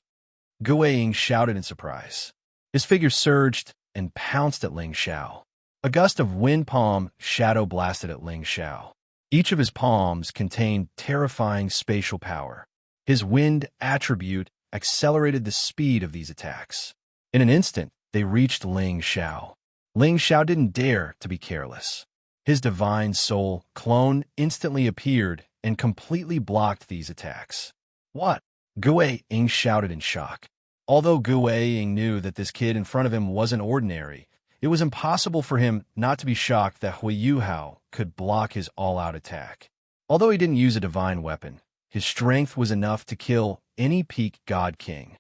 Gue Ying shouted in surprise. His figure surged and pounced at Ling Xiao. A gust of wind palm shadow blasted at Ling Xiao. Each of his palms contained terrifying spatial power. His wind attribute accelerated the speed of these attacks. In an instant, they reached Ling Xiao. Ling Xiao didn't dare to be careless. His divine soul clone instantly appeared and completely blocked these attacks. "What?" Gue Ying shouted in shock. Although Gue Ying knew that this kid in front of him wasn't ordinary, it was impossible for him not to be shocked that Hui Yuhao could block his all-out attack. Although he didn't use a divine weapon, his strength was enough to kill any peak god king.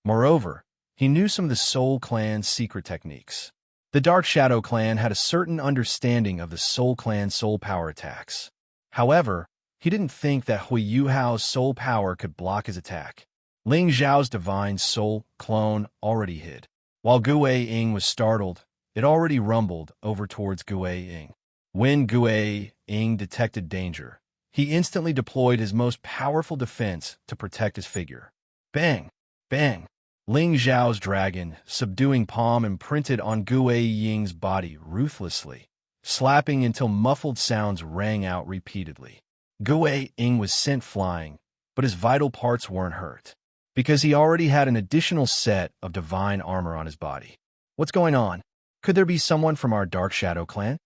Moreover, he knew some of the Soul Clan's secret techniques. The Dark Shadow clan had a certain understanding of the Soul Clan's soul power attacks. However, he didn't think that Hui Yuhao's soul power could block his attack. Ling Xiao's divine soul clone already hid. While Gue Ying was startled, it already rumbled over towards Gue Ying. When Gue Ying detected danger, he instantly deployed his most powerful defense to protect his figure. Bang! Bang! Ling Xiao's dragon, subduing palm imprinted on Gue Ying's body ruthlessly, slapping until muffled sounds rang out repeatedly. Gue Ying was sent flying, but his vital parts weren't hurt, because he already had an additional set of divine armor on his body. What's going on? Could there be someone from our Dark Shadow clan?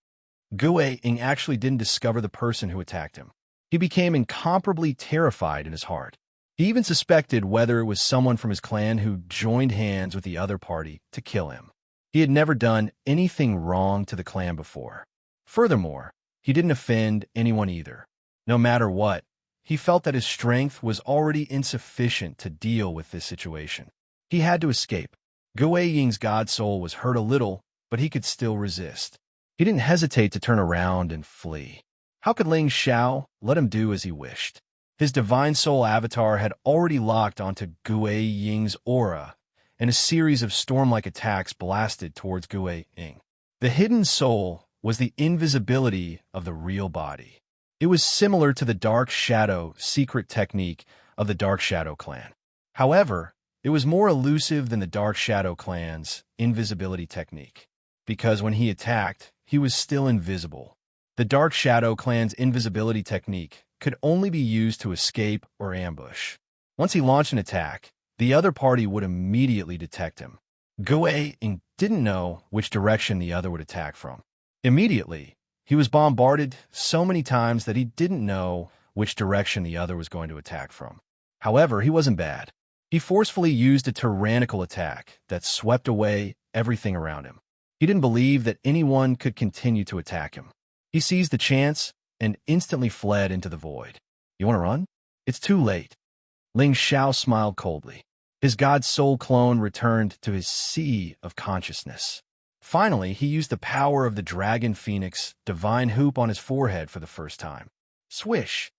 Gue Ying actually didn't discover the person who attacked him. He became incomparably terrified in his heart. He even suspected whether it was someone from his clan who joined hands with the other party to kill him. He had never done anything wrong to the clan before. Furthermore, he didn't offend anyone either. No matter what, he felt that his strength was already insufficient to deal with this situation. He had to escape. Gue Ying's god soul was hurt a little, but he could still resist. He didn't hesitate to turn around and flee. How could Ling Xiao let him do as he wished? His divine soul avatar had already locked onto Gue Ying's aura, and a series of storm-like attacks blasted towards Gue Ying. The hidden soul was the invisibility of the real body. It was similar to the Dark Shadow secret technique of the Dark Shadow clan. However, it was more elusive than the Dark Shadow clan's invisibility technique, because when he attacked, he was still invisible. The Dark Shadow clan's invisibility technique could only be used to escape or ambush. Once he launched an attack, the other party would immediately detect him. Gue Ying didn't know which direction the other would attack from. Immediately, he was bombarded so many times that he didn't know which direction the other was going to attack from. However, he wasn't bad. He forcefully used a tyrannical attack that swept away everything around him. He didn't believe that anyone could continue to attack him. He seized the chance and instantly fled into the void. You want to run? It's too late. Ling Xiao smiled coldly. His god soul clone returned to his sea of consciousness. Finally, he used the power of the dragon phoenix divine hoop on his forehead for the first time. Swish!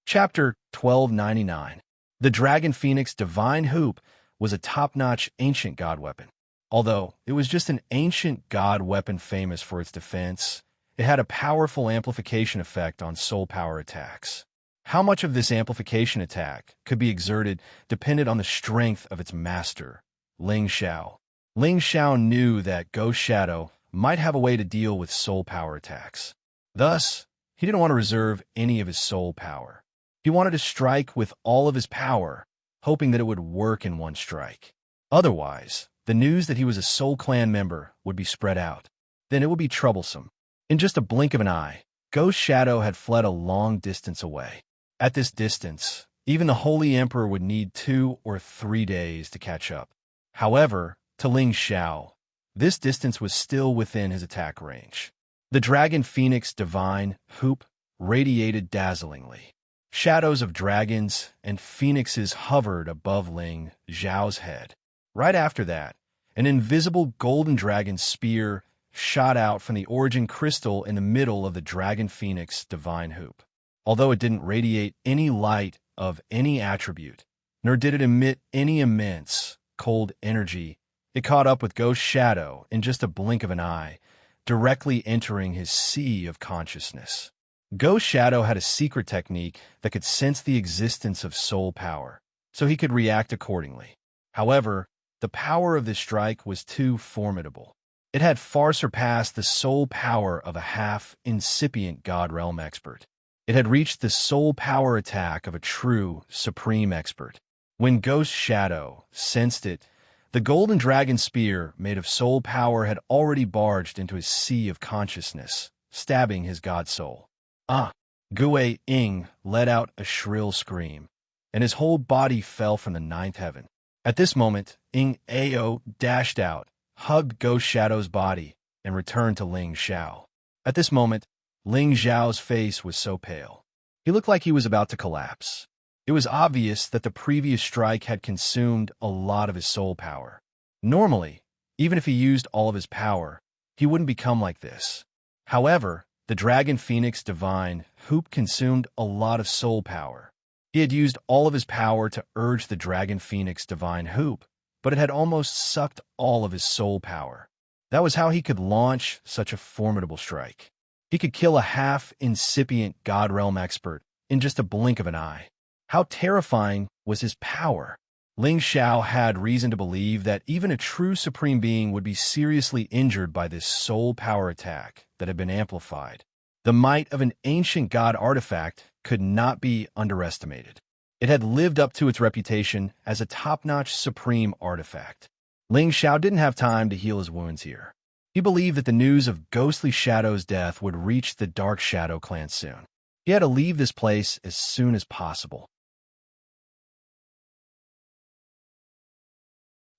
Chapter 1299. The Dragon Phoenix Divine Hoop was a top-notch ancient god weapon. Although it was just an ancient god weapon famous for its defense, it had a powerful amplification effect on soul power attacks. How much of this amplification attack could be exerted depended on the strength of its master, Ling Xiao. Ling Xiao knew that Ghost Shadow might have a way to deal with soul power attacks. Thus, he didn't want to reserve any of his soul power. He wanted to strike with all of his power, hoping that it would work in one strike. Otherwise, the news that he was a Soul Clan member would be spread out. Then it would be troublesome. In just a blink of an eye, Ghost Shadow had fled a long distance away. At this distance, even the Holy Emperor would need 2 or 3 days to catch up. However, to Ling Xiao, this distance was still within his attack range. The Dragon Phoenix Divine Hoop radiated dazzlingly. Shadows of dragons and phoenixes hovered above Ling Xiao's head. Right after that, an invisible golden dragon spear shot out from the origin crystal in the middle of the Dragon Phoenix Divine Hoop. Although it didn't radiate any light of any attribute, nor did it emit any immense, cold energy, it caught up with Ghost Shadow in just a blink of an eye, directly entering his sea of consciousness. Ghost Shadow had a secret technique that could sense the existence of soul power, so he could react accordingly. However, the power of this strike was too formidable. It had far surpassed the soul power of a half-incipient God Realm expert. It had reached the soul power attack of a true, supreme expert. When Ghost Shadow sensed it, the golden dragon spear made of soul power had already barged into his sea of consciousness, stabbing his god soul. Ah! Gue Ying let out a shrill scream, and his whole body fell from the ninth heaven. At this moment, Ying Ao dashed out, hugged Ghost Shadow's body, and returned to Ling Xiao. At this moment, Ling Xiao's face was so pale. He looked like he was about to collapse. It was obvious that the previous strike had consumed a lot of his soul power. Normally, even if he used all of his power, he wouldn't become like this. However, the Dragon Phoenix Divine Hoop consumed a lot of soul power. He had used all of his power to urge the Dragon Phoenix Divine Hoop, but it had almost sucked all of his soul power. That was how he could launch such a formidable strike. He could kill a half-incipient God Realm expert in just a blink of an eye. How terrifying was his power? Ling Xiao had reason to believe that even a true supreme being would be seriously injured by this soul power attack that had been amplified. The might of an ancient god artifact could not be underestimated. It had lived up to its reputation as a top-notch supreme artifact. Ling Xiao didn't have time to heal his wounds here. He believed that the news of Ghostly Shadow's death would reach the Dark Shadow clan soon. He had to leave this place as soon as possible.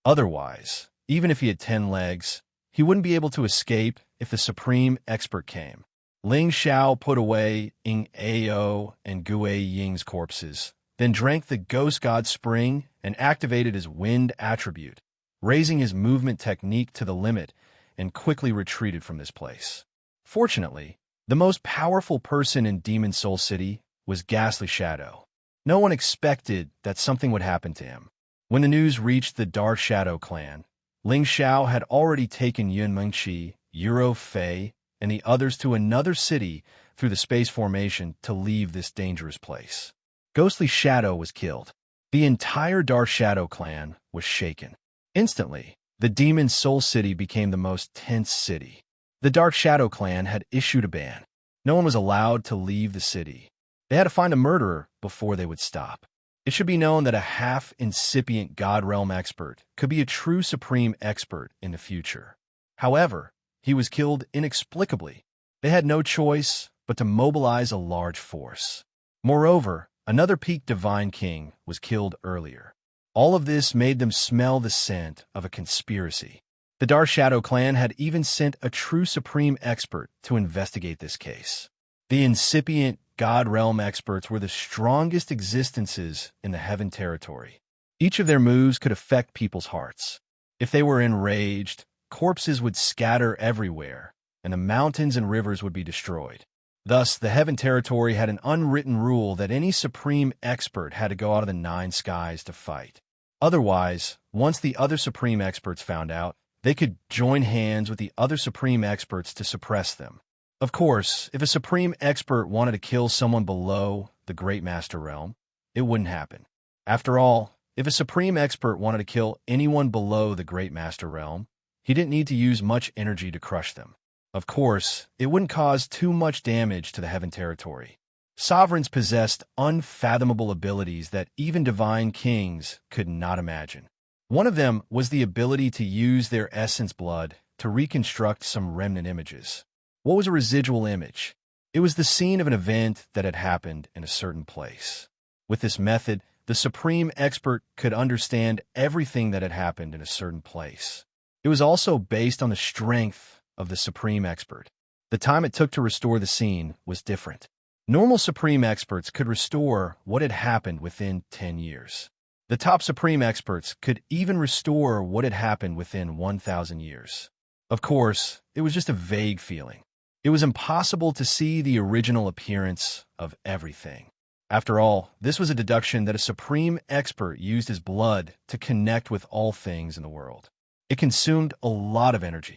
Otherwise, even if he had 10 legs, he wouldn't be able to escape if the supreme expert came. Ling Xiao put away Ying Ao and Gue Ying's corpses, then drank the Ghost God Spring and activated his wind attribute, raising his movement technique to the limit, and quickly retreated from this place. Fortunately, the most powerful person in Demon Soul City was Ghastly Shadow. No one expected that something would happen to him. When the news reached the Dark Shadow clan, Ling Xiao had already taken Yun Mengqi, Euro Fei, and the others to another city through the space formation to leave this dangerous place. Ghostly Shadow was killed. The entire Dark Shadow clan was shaken. Instantly, the Demon Soul City became the most tense city. The Dark Shadow clan had issued a ban. No one was allowed to leave the city. They had to find a murderer before they would stop. It should be known that a half-incipient God Realm expert could be a true supreme expert in the future. However, he was killed inexplicably. They had no choice but to mobilize a large force. Moreover, another peak divine king was killed earlier. All of this made them smell the scent of a conspiracy. The Dark Shadow clan had even sent a true supreme expert to investigate this case. The incipient God Realm experts were the strongest existences in the Heaven territory. Each of their moves could affect people's hearts. If they were enraged, corpses would scatter everywhere, and the mountains and rivers would be destroyed. Thus, the Heaven territory had an unwritten rule that any supreme expert had to go out of the 9 skies to fight. Otherwise, once the other supreme experts found out, they could join hands with the other supreme experts to suppress them. Of course, if a supreme expert wanted to kill someone below the Great Master Realm, it wouldn't happen. After all, if a supreme expert wanted to kill anyone below the Great Master Realm, he didn't need to use much energy to crush them. Of course, it wouldn't cause too much damage to the Heaven territory. Sovereigns possessed unfathomable abilities that even divine kings could not imagine. One of them was the ability to use their essence blood to reconstruct some remnant images. What was a residual image? It was the scene of an event that had happened in a certain place. With this method, the supreme expert could understand everything that had happened in a certain place. It was also based on the strength of the supreme expert. The time it took to restore the scene was different. Normal supreme experts could restore what had happened within 10 years. The top supreme experts could even restore what had happened within 1,000 years. Of course, it was just a vague feeling. It was impossible to see the original appearance of everything. After all, this was a deduction that a supreme expert used his blood to connect with all things in the world. It consumed a lot of energy.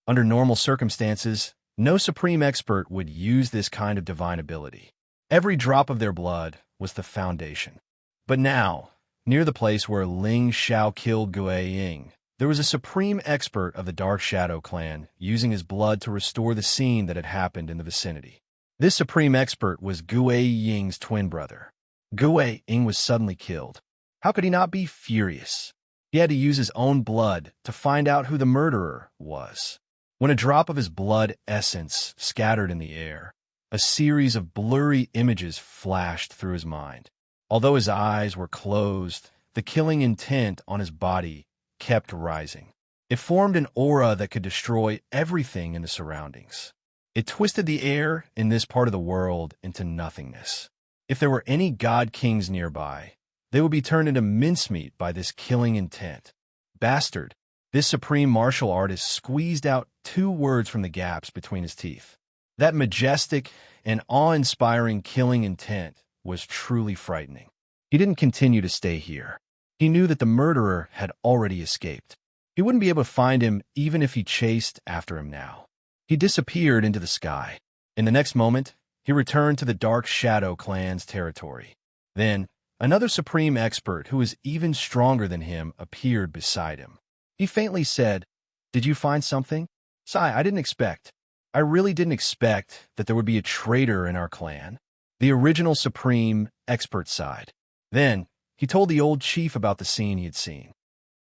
Under normal circumstances, no supreme expert would use this kind of divine ability. Every drop of their blood was the foundation. But now, near the place where Ling Xiao killed Gue Ying, there was a supreme expert of the Dark Shadow clan using his blood to restore the scene that had happened in the vicinity. This supreme expert was Gue Ying's twin brother. Gue Ying was suddenly killed. How could he not be furious? He had to use his own blood to find out who the murderer was. When a drop of his blood essence scattered in the air, a series of blurry images flashed through his mind. Although his eyes were closed, the killing intent on his body kept rising. It formed an aura that could destroy everything in the surroundings. It twisted the air in this part of the world into nothingness. If there were any god kings nearby, they would be turned into mincemeat by this killing intent. Bastard! This supreme martial artist squeezed out 2 words from the gaps between his teeth. That majestic and awe-inspiring killing intent was truly frightening. He didn't continue to stay here. He knew that the murderer had already escaped. He wouldn't be able to find him even if he chased after him now. He disappeared into the sky. In the next moment, he returned to the Dark Shadow clan's territory. Then, another supreme expert who was even stronger than him appeared beside him. He faintly said, "Did you find something?" "Sai, I really didn't expect that there would be a traitor in our clan." The original supreme expert sighed. Then, he told the old chief about the scene he had seen.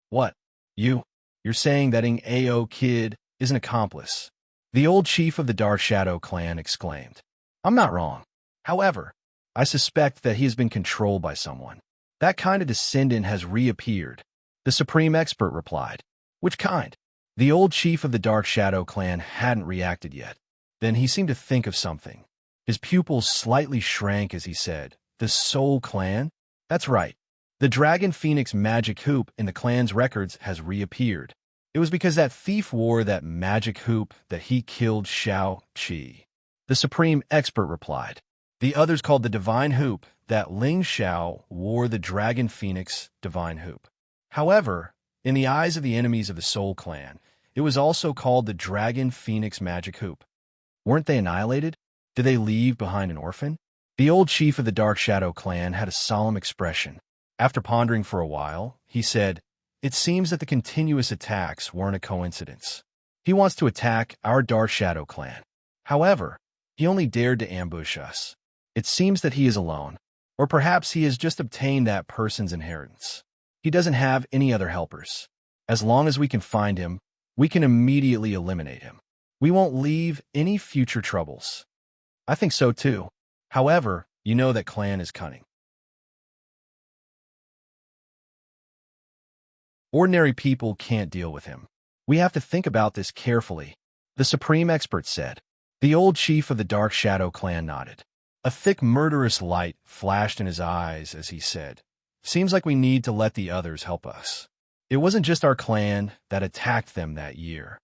"What? You're saying that Ng Ao kid is an accomplice?" The old chief of the Dark Shadow clan exclaimed. "I'm not wrong. However, I suspect that he has been controlled by someone. That kind of descendant has reappeared." The supreme expert replied. "Which kind?" The old chief of the Dark Shadow clan hadn't reacted yet. Then he seemed to think of something. His pupils slightly shrank as he said, "The Soul Clan? That's right. The Dragon Phoenix magic hoop in the clan's records has reappeared. It was because that thief wore that magic hoop that he killed Xiao Qi." The supreme expert replied. The others called the divine hoop that Ling Xiao wore the Dragon Phoenix divine hoop. However, in the eyes of the enemies of the Soul Clan, it was also called the Dragon Phoenix magic hoop. Weren't they annihilated? Did they leave behind an orphan? The old chief of the Dark Shadow clan had a solemn expression. After pondering for a while, he said, "It seems that the continuous attacks weren't a coincidence. He wants to attack our Dark Shadow clan. However, he only dared to ambush us. It seems that he is alone, or perhaps he has just obtained that person's inheritance. He doesn't have any other helpers. As long as we can find him, we can immediately eliminate him. We won't leave any future troubles." "I think so too. However, you know that clan is cunning. Ordinary people can't deal with him. We have to think about this carefully, the supreme expert said. The old chief of the Dark Shadow clan nodded. A thick, murderous light flashed in his eyes as he said, "Seems like we need to let the others help us. It wasn't just our clan that attacked them that year.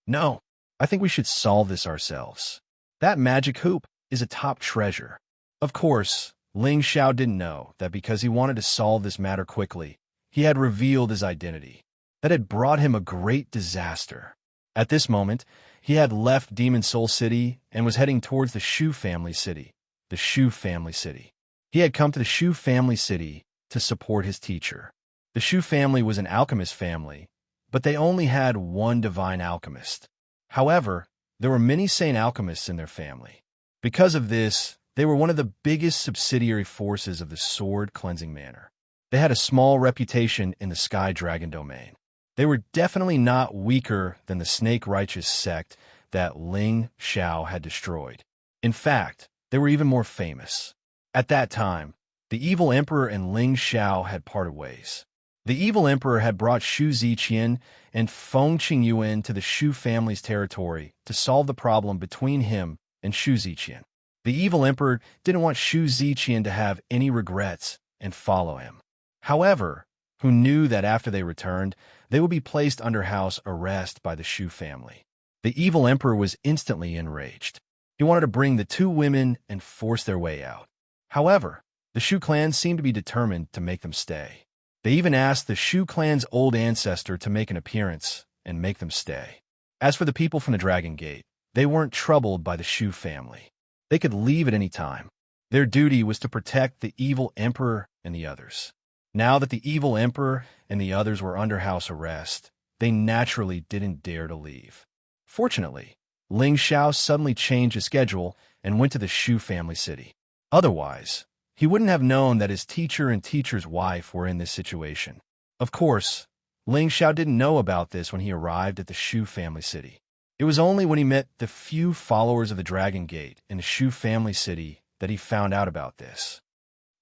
No, I think we should solve this ourselves. That magic hoop is a top treasure." Of course, Ling Xiao didn't know that because he wanted to solve this matter quickly, he had revealed his identity. That had brought him a great disaster. At this moment, he had left Demon Soul City and was heading towards the Shu family city. The Shu family city. He had come to the Shu family city to support his teacher. The Shu family was an alchemist family, but they only had one divine alchemist. However, there were many saint alchemists in their family. Because of this, they were one of the biggest subsidiary forces of the Sword Cleansing Manor. They had a small reputation in the Sky Dragon domain. They were definitely not weaker than the Snake Righteous sect that Ling Xiao had destroyed. In fact, they were even more famous. At that time, the evil emperor and Ling Xiao had parted ways. The evil emperor had brought Shu Ziqian and Feng Qingyuan to the Shu family's territory to solve the problem between him and Shu Ziqian. The evil emperor didn't want Shu Ziqian to have any regrets and follow him. However, who knew that after they returned, they would be placed under house arrest by the Shu family. The evil emperor was instantly enraged. He wanted to bring the two women and force their way out. However, the Shu clan seemed to be determined to make them stay. They even asked the Shu clan's old ancestor to make an appearance and make them stay. As for the people from the Dragon Gate, they weren't troubled by the Shu family. They could leave at any time. Their duty was to protect the evil emperor and the others. Now that the evil emperor and the others were under house arrest, they naturally didn't dare to leave. Fortunately, Ling Xiao suddenly changed his schedule and went to the Shu family city. Otherwise, he wouldn't have known that his teacher and teacher's wife were in this situation. Of course, Ling Xiao didn't know about this when he arrived at the Shu family city. It was only when he met the few followers of the Dragon Gate in the Shu family city that he found out about this.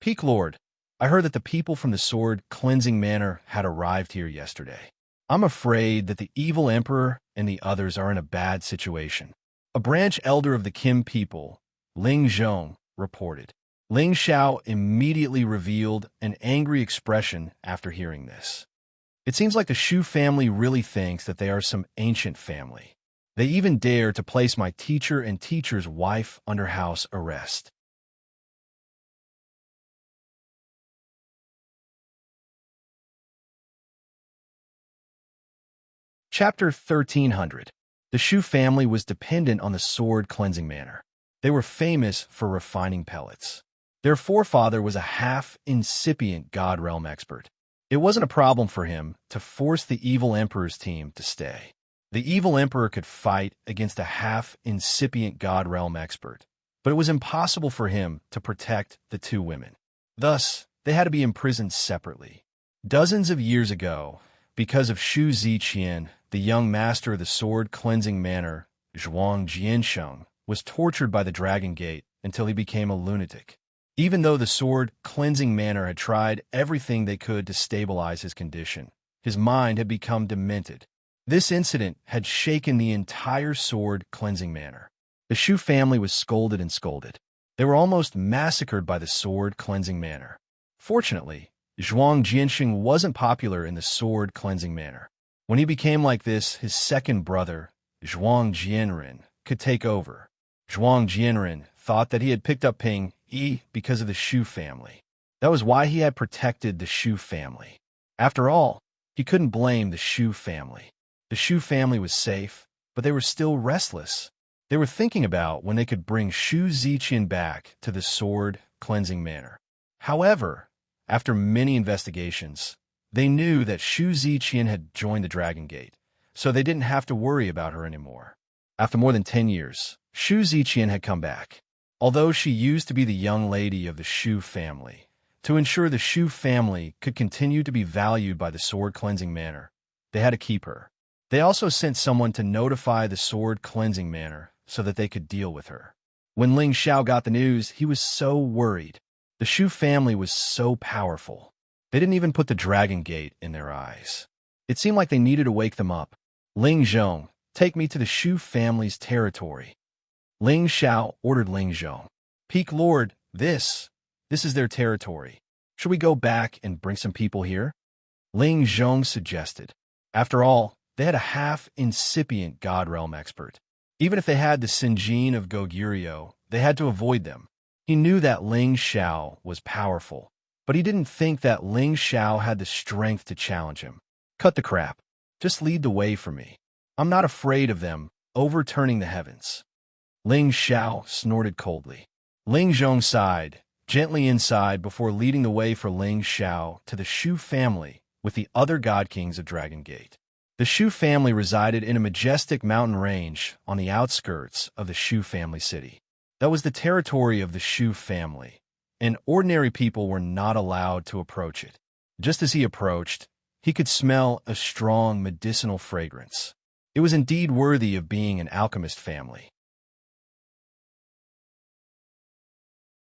"Peak Lord, I heard that the people from the Sword Cleansing Manor had arrived here yesterday. I'm afraid that the evil emperor and the others are in a bad situation." A branch elder of the Kim people, Ling Zhong, reported. Ling Xiao immediately revealed an angry expression after hearing this. It seems like the Shu family really thinks that they are some ancient family. They even dare to place my teacher and teacher's wife under house arrest. Chapter 1300. The Shu family was dependent on the Sword Cleansing Manor. They were famous for refining pellets. Their forefather was a half-incipient God Realm expert. It wasn't a problem for him to force the evil emperor's team to stay. The evil emperor could fight against a half-incipient God Realm expert, but it was impossible for him to protect the two women. Thus, they had to be imprisoned separately. Dozens of years ago, because of Shu Ziqian, the young master of the Sword Cleansing Manor, Zhuang Jiansheng, was tortured by the Dragon Gate until he became a lunatic. Even though the Sword Cleansing Manor had tried everything they could to stabilize his condition, his mind had become demented. This incident had shaken the entire Sword Cleansing Manor. The Shu family was scolded and scolded. They were almost massacred by the Sword Cleansing Manor. Fortunately, Zhuang Jiansheng wasn't popular in the Sword Cleansing Manor. When he became like this, his second brother, Zhuang Jianren, could take over. Zhuang Jianren thought that he had picked up Ping Yi because of the Shu family. That was why he had protected the Shu family. After all, he couldn't blame the Shu family. The Shu family was safe, but they were still restless. They were thinking about when they could bring Shu Ziqian back to the Sword Cleansing Manor. However, after many investigations, they knew that Shu Ziqian had joined the Dragon Gate, so they didn't have to worry about her anymore. After more than 10 years, Shu Ziqian had come back. Although she used to be the young lady of the Shu family, to ensure the Shu family could continue to be valued by the Sword Cleansing Manor, they had to keep her. They also sent someone to notify the Sword Cleansing Manor so that they could deal with her. When Ling Xiao got the news, he was so worried. The Shu family was so powerful. They didn't even put the Dragon Gate in their eyes. It seemed like they needed to wake them up. Ling Zhong, take me to the Shu family's territory. Ling Xiao ordered Ling Zhong. Peak Lord, this is their territory. Should we go back and bring some people here? Ling Zhong suggested. After all, they had a half-incipient God Realm expert. Even if they had the Sinjin of Goguryeo, they had to avoid them. He knew that Ling Xiao was powerful, but he didn't think that Ling Xiao had the strength to challenge him. Cut the crap. Just lead the way for me. I'm not afraid of them overturning the heavens. Ling Xiao snorted coldly. Ling Zhong sighed, gently inside before leading the way for Ling Xiao to the Shu family with the other God Kings of Dragon Gate. The Shu family resided in a majestic mountain range on the outskirts of the Shu family city. That was the territory of the Shu family, and ordinary people were not allowed to approach it. Just as he approached, he could smell a strong medicinal fragrance. It was indeed worthy of being an alchemist family.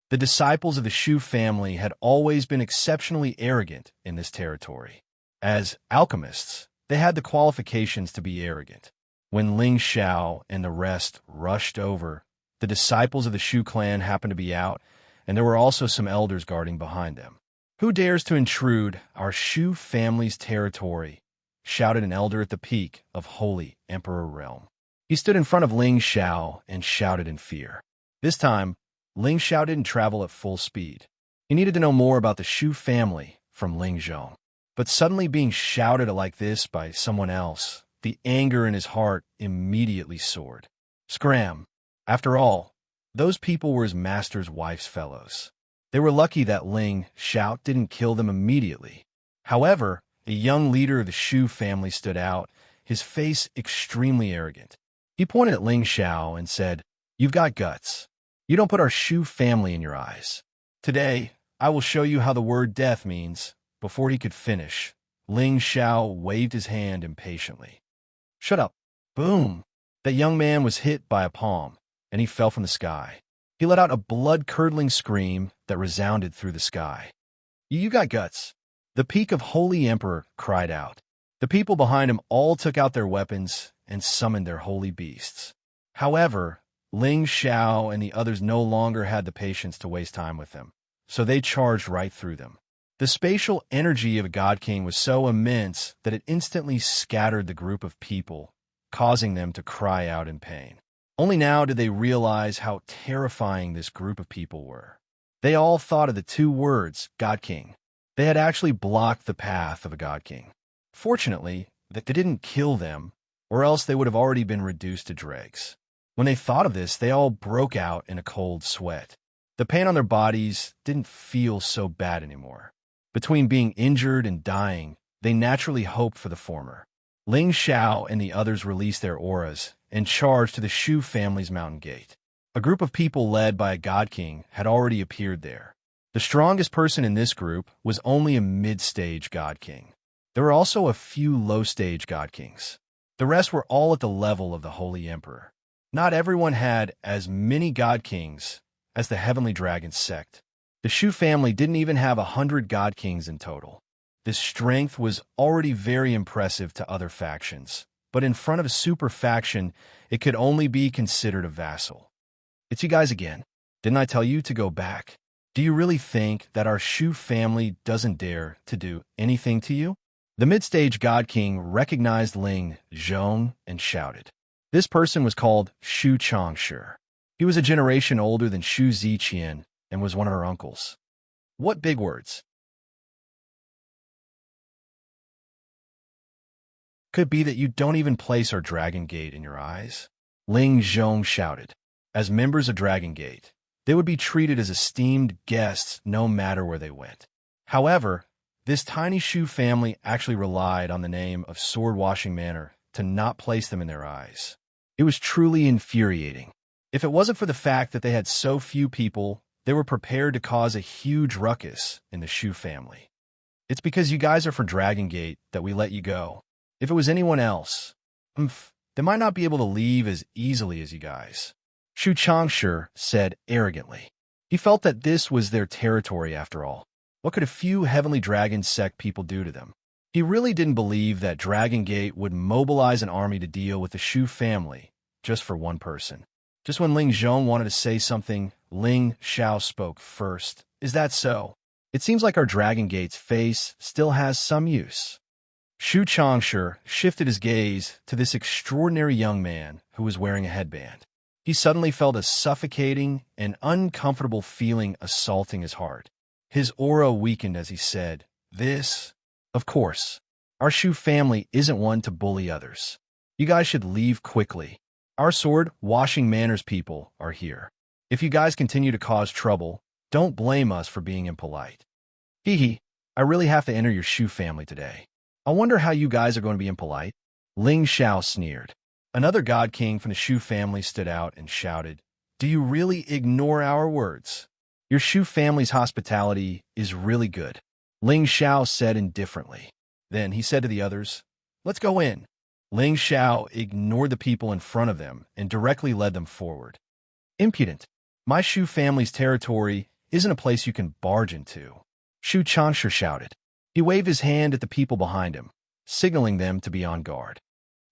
The disciples of the Shu family had always been exceptionally arrogant in this territory. As alchemists, they had the qualifications to be arrogant. When Ling Xiao and the rest rushed over, the disciples of the Shu clan happened to be out, and there were also some elders guarding behind them. "Who dares to intrude our Shu family's territory?" shouted an elder at the peak of Holy Emperor Realm. He stood in front of Ling Xiao and shouted in fear. This time, Ling Xiao didn't travel at full speed. He needed to know more about the Shu family from Ling Zhong. But suddenly being shouted at like this by someone else, the anger in his heart immediately soared. Scram! After all, those people were his master's wife's fellows. They were lucky that Ling Xiao didn't kill them immediately. However, a young leader of the Shu family stood out, his face extremely arrogant. He pointed at Ling Xiao and said, "You've got guts. You don't put our Shu family in your eyes. Today, I will show you how the word death means." Before he could finish, Ling Xiao waved his hand impatiently. "Shut up." Boom! That young man was hit by a palm, and he fell from the sky. He let out a blood-curdling scream that resounded through the sky. "You got guts." The peak of Holy Emperor cried out. The people behind him all took out their weapons and summoned their holy beasts. However, Ling Xiao and the others no longer had the patience to waste time with them, so they charged right through them. The spatial energy of a God King was so immense that it instantly scattered the group of people, causing them to cry out in pain. Only now did they realize how terrifying this group of people were. They all thought of the two words, God King. They had actually blocked the path of a God King. Fortunately, that they didn't kill them, or else they would have already been reduced to dregs. When they thought of this, they all broke out in a cold sweat. The pain on their bodies didn't feel so bad anymore. Between being injured and dying, they naturally hoped for the former. Ling Xiao and the others released their auras and charged to the Shu family's mountain gate. A group of people led by a God King had already appeared there. The strongest person in this group was only a mid-stage God King. There were also a few low-stage God Kings. The rest were all at the level of the Holy Emperor. Not everyone had as many God Kings as the Heavenly Dragon sect. The Shu family didn't even have 100 God Kings in total. This strength was already very impressive to other factions, but in front of a super faction, it could only be considered a vassal. "It's you guys again. Didn't I tell you to go back? Do you really think that our Shu family doesn't dare to do anything to you?" The mid-stage God King recognized Ling Zhong and shouted. This person was called Shu Changshi. He was a generation older than Shu Ziqian and was one of her uncles. What big words! Could it be that you don't even place our Dragon Gate in your eyes? Ling Zhong shouted. As members of Dragon Gate, they would be treated as esteemed guests no matter where they went. However, this tiny Shu family actually relied on the name of Sword Washing Manor to not place them in their eyes. It was truly infuriating. If it wasn't for the fact that they had so few people, they were prepared to cause a huge ruckus in the Shu family. "It's because you guys are for Dragon Gate that we let you go. If it was anyone else, they might not be able to leave as easily as you guys." Shu Changshi said arrogantly. He felt that this was their territory after all. What could a few heavenly dragon sect people do to them? He really didn't believe that Dragon Gate would mobilize an army to deal with the Shu family just for one person. Just when Ling Zhong wanted to say something, Ling Xiao spoke first. Is that so? It seems like our Dragon Gate's face still has some use. Shu Changshi shifted his gaze to this extraordinary young man who was wearing a headband. He suddenly felt a suffocating and uncomfortable feeling assaulting his heart. His aura weakened as he said, "This, of course, our Shu family isn't one to bully others. You guys should leave quickly. Our sword-washing manners people are here. If you guys continue to cause trouble, don't blame us for being impolite." Hee, I really have to enter your Shu family today. I wonder how you guys are going to be impolite. Ling Xiao sneered. Another god king from the Shu family stood out and shouted, "Do you really ignore our words? Your Shu family's hospitality is really good," Ling Xiao said indifferently. Then he said to the others, "Let's go in." Ling Xiao ignored the people in front of them and directly led them forward. "Impudent. My Shu family's territory isn't a place you can barge into," Shu Changshi shouted. He waved his hand at the people behind him, signaling them to be on guard.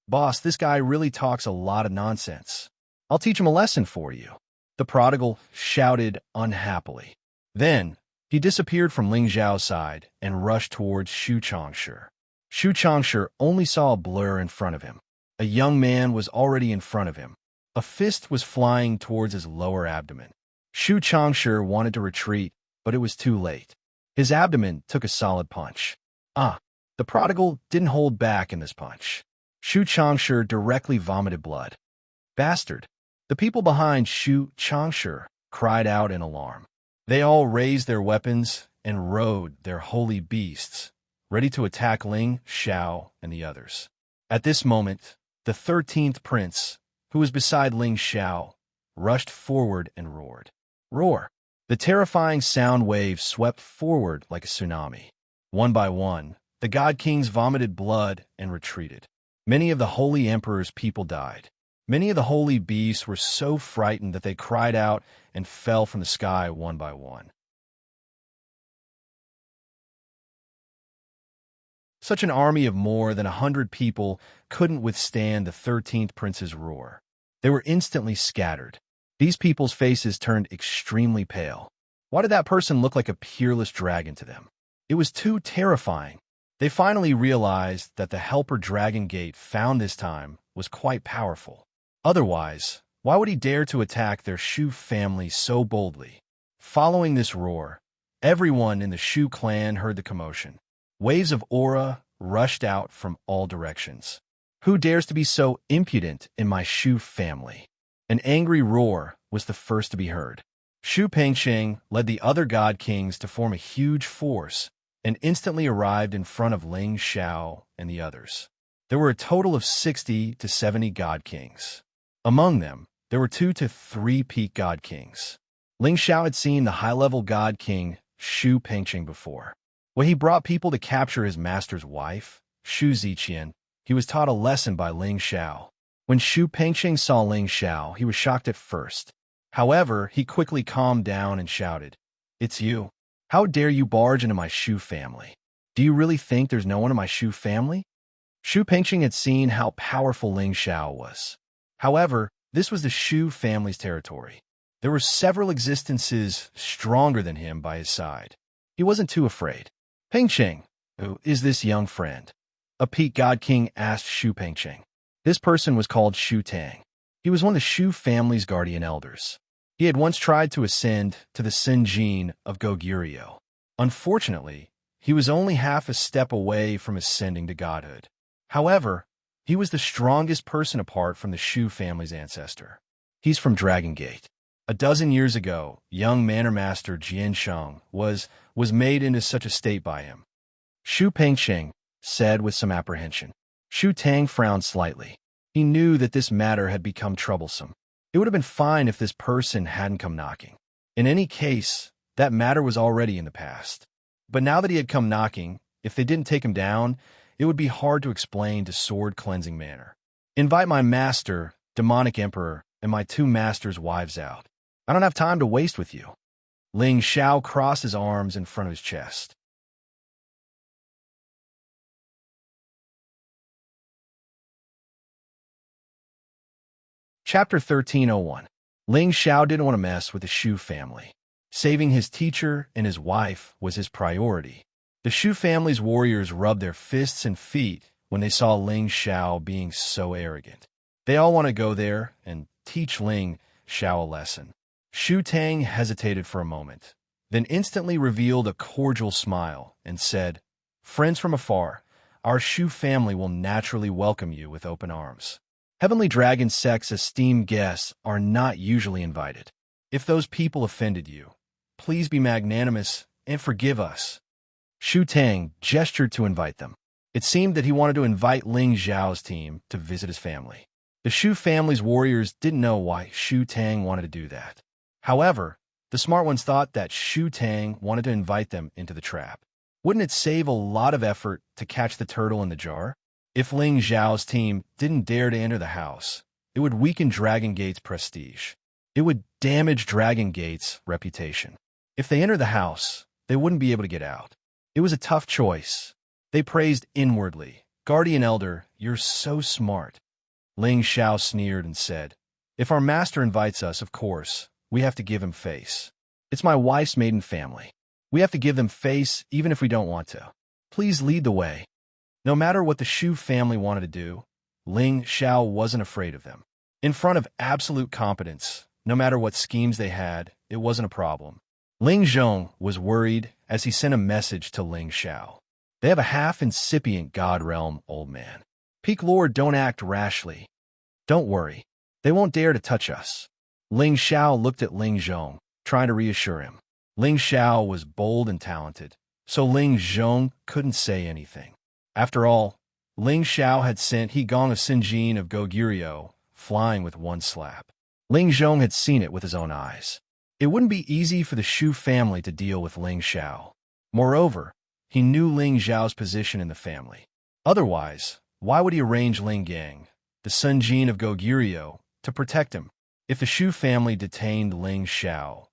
"Boss, this guy really talks a lot of nonsense. I'll teach him a lesson for you," the prodigal shouted unhappily. Then, he disappeared from Ling Zhao's side and rushed towards Shu Changshi. Shu Changshi only saw a blur in front of him. A young man was already in front of him. A fist was flying towards his lower abdomen. Shu Changshi wanted to retreat, but it was too late. His abdomen took a solid punch. The prodigal didn't hold back in this punch. Shu Changshi directly vomited blood. "Bastard!" The people behind Shu Changshi cried out in alarm. They all raised their weapons and rode their holy beasts, ready to attack Ling Xiao and the others. At this moment, the 13th prince, who was beside Ling Xiao, rushed forward and roared. Roar! The terrifying sound wave swept forward like a tsunami. One by one, the god kings vomited blood and retreated. Many of the holy emperor's people died. Many of the holy beasts were so frightened that they cried out and fell from the sky one by one. Such an army of more than 100 people couldn't withstand the 13th prince's roar. They were instantly scattered. These people's faces turned extremely pale. Why did that person look like a peerless dragon to them? It was too terrifying. They finally realized that the helper Dragon Gate found this time was quite powerful. Otherwise, why would he dare to attack their Shu family so boldly? Following this roar, everyone in the Shu clan heard the commotion. Waves of aura rushed out from all directions. Who dares to be so impudent in my Shu family? An angry roar was the first to be heard. Shu Pengsheng led the other god kings to form a huge force and instantly arrived in front of Ling Xiao and the others. There were a total of 60 to 70 god kings. Among them, there were 2 to 3 peak god kings. Ling Xiao had seen the high-level god king Shu Pengsheng before. When he brought people to capture his master's wife, Shu Ziqian, he was taught a lesson by Ling Xiao. When Shu Pengsheng saw Ling Xiao, he was shocked at first. However, he quickly calmed down and shouted, "It's you. How dare you barge into my Shu family? Do you really think there's no one in my Shu family?" Shu Pengsheng had seen how powerful Ling Xiao was. However, this was the Shu family's territory. There were several existences stronger than him by his side. He wasn't too afraid. "Pengsheng, who is this young friend?" a peak god king asked Shu Pengsheng. This person was called Shu Tang. He was one of the Shu family's guardian elders. He had once tried to ascend to the Sinjin of Goguryeo. Unfortunately, he was only half a step away from ascending to godhood. However, he was the strongest person apart from the Shu family's ancestor. He's from Dragon Gate. A dozen years ago, young Manor Master Jian Sheng was made into such a state by him. Shu Pengsheng said with some apprehension. Shu Tang frowned slightly. He knew that this matter had become troublesome. It would have been fine if this person hadn't come knocking. In any case, that matter was already in the past. But now that he had come knocking, if they didn't take him down, it would be hard to explain to Sword Cleansing Manor. "Invite my master, Demonic Emperor, and my two masters' wives out. I don't have time to waste with you. Ling Xiao crossed his arms in front of his chest. Chapter 1301. Ling Xiao didn't want to mess with the Shu family. Saving his teacher and his wife was his priority. The Shu family's warriors rubbed their fists and feet when they saw Ling Xiao being so arrogant. They all want to go there and teach Ling Xiao a lesson. Shu Tang hesitated for a moment, then instantly revealed a cordial smile and said, "Friends from afar, our Shu family will naturally welcome you with open arms. Heavenly Dragon Sect's esteemed guests are not usually invited. If those people offended you, please be magnanimous and forgive us." Shu Tang gestured to invite them. It seemed that he wanted to invite Ling Xiao's team to visit his family. The Shu family's warriors didn't know why Shu Tang wanted to do that. However, the smart ones thought that Shu Tang wanted to invite them into the trap. Wouldn't it save a lot of effort to catch the turtle in the jar? If Ling Xiao's team didn't dare to enter the house, it would weaken Dragon Gate's prestige. It would damage Dragon Gate's reputation. If they entered the house, they wouldn't be able to get out. It was a tough choice. They praised inwardly, "Guardian Elder, you're so smart." Ling Xiao sneered and said, "If our master invites us, of course, we have to give him face. It's my wife's maiden family. We have to give them face even if we don't want to. Please lead the way." No matter what the Shu family wanted to do, Ling Xiao wasn't afraid of them. In front of absolute competence, no matter what schemes they had, it wasn't a problem. Ling Zhong was worried as he sent a message to Ling Xiao. "They have a half-incipient God Realm, old man. Peak Lord, don't act rashly. Don't worry. They won't dare to touch us." Ling Xiao looked at Ling Zhong, trying to reassure him. Ling Xiao was bold and talented, so Ling Zhong couldn't say anything. After all, Ling Xiao had sent He Gong of Sinjin of Goguryeo flying with one slap. Ling Zhong had seen it with his own eyes. It wouldn't be easy for the Shu family to deal with Ling Xiao. Moreover, he knew Ling Xiao's position in the family. Otherwise, why would he arrange Ling Gang, the Sunjin of Goguryeo, to protect him? If the Shu family detained Ling Xiao,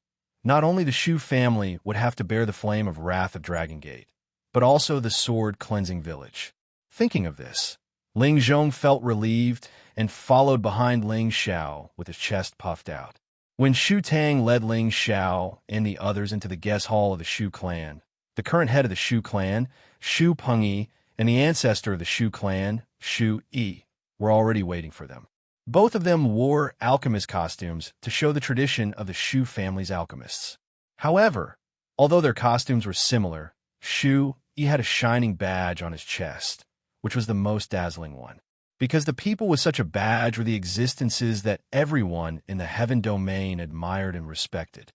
not only the Shu family would have to bear the flame of wrath of Dragon Gate, but also the sword-cleansing village. Thinking of this, Ling Zhong felt relieved and followed behind Ling Xiao with his chest puffed out. When Shu Tang led Ling Xiao and the others into the guest hall of the Shu clan, the current head of the Shu clan, Shu Pengyi, and the ancestor of the Shu clan, Shu Yi, were already waiting for them. Both of them wore alchemist costumes to show the tradition of the Shu family's alchemists. However, although their costumes were similar, Shu Yi had a shining badge on his chest, which was the most dazzling one. Because the people with such a badge were the existences that everyone in the heaven domain admired and respected.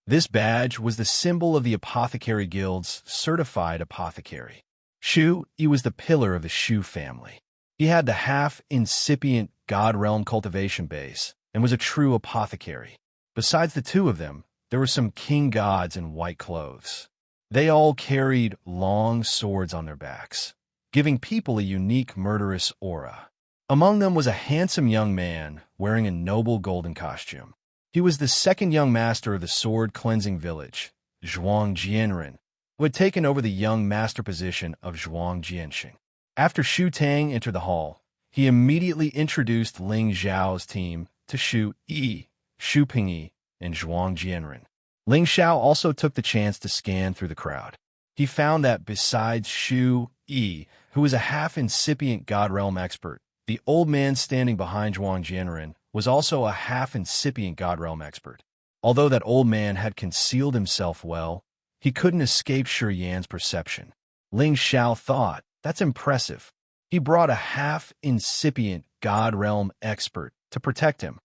This badge was the symbol of the Apothecary Guild's certified apothecary. Shu Yi was the pillar of the Shu family. He had the half-incipient God Realm cultivation base and was a true apothecary. Besides the two of them, there were some king gods in white clothes. They all carried long swords on their backs, giving people a unique murderous aura. Among them was a handsome young man wearing a noble golden costume. He was the second young master of the sword-cleansing village, Zhuang Jianren, who had taken over the young master position of Zhuang Jianxing. After Shu Tang entered the hall, he immediately introduced Ling Xiao's team to Shu Yi, Shu Pengyi, and Zhuang Jianren. Ling Xiao also took the chance to scan through the crowd. He found that besides Shu Yi, who was a half-incipient God Realm expert, the old man standing behind Zhuang Jianren was also a half-incipient God Realm expert. Although that old man had concealed himself well, he couldn't escape Shi Yan's perception. Ling Xiao thought, "That's impressive. He brought a half-incipient God Realm expert to protect him."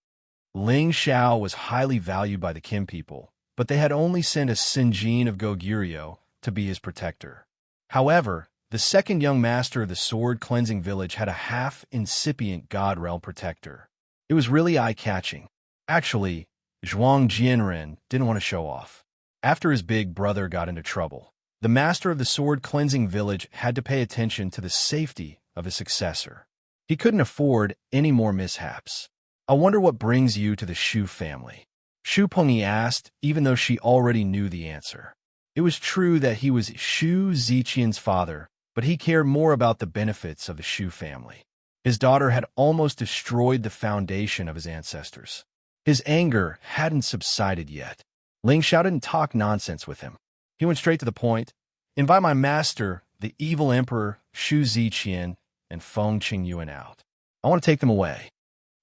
Ling Xiao was highly valued by the Kim people, but they had only sent a Sinjin of Goguryeo to be his protector. However, the second young master of the sword-cleansing village had a half-incipient God Realm protector. It was really eye-catching. Actually, Zhuang Jianren didn't want to show off. After his big brother got into trouble, the master of the sword-cleansing village had to pay attention to the safety of his successor. He couldn't afford any more mishaps. I wonder what brings you to the Shu family? Shu Pengyi asked, even though she already knew the answer. It was true that he was Shu Ziqian's father, but he cared more about the benefits of the Shu family. His daughter had almost destroyed the foundation of his ancestors. His anger hadn't subsided yet. Ling Xiao didn't talk nonsense with him. He went straight to the point. Invite my master, the evil emperor Shu Ziqian, and Feng Qingyuan out. I want to take them away.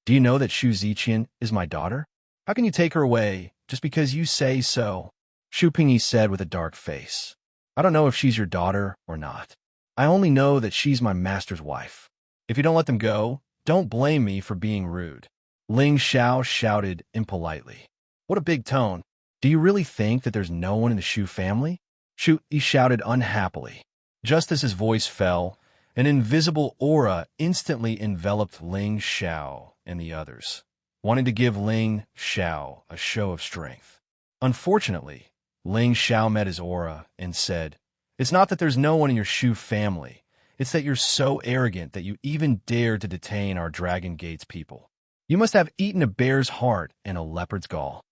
Do you know that Shu Ziqian is my daughter? How can you take her away just because you say so? Shu Pengyi said with a dark face. I don't know if she's your daughter or not. I only know that she's my master's wife. If you don't let them go, don't blame me for being rude. Ling Xiao shouted impolitely. What a big tone. Do you really think that there's no one in the Shu family? Shu Yi shouted unhappily. Just as his voice fell, an invisible aura instantly enveloped Ling Xiao and the others, wanting to give Ling Xiao a show of strength. Unfortunately, Ling Xiao met his aura and said, It's not that there's no one in your Shu family. It's that you're so arrogant that you even dare to detain our Dragon Gate's people. You must have eaten a bear's heart and a leopard's gall.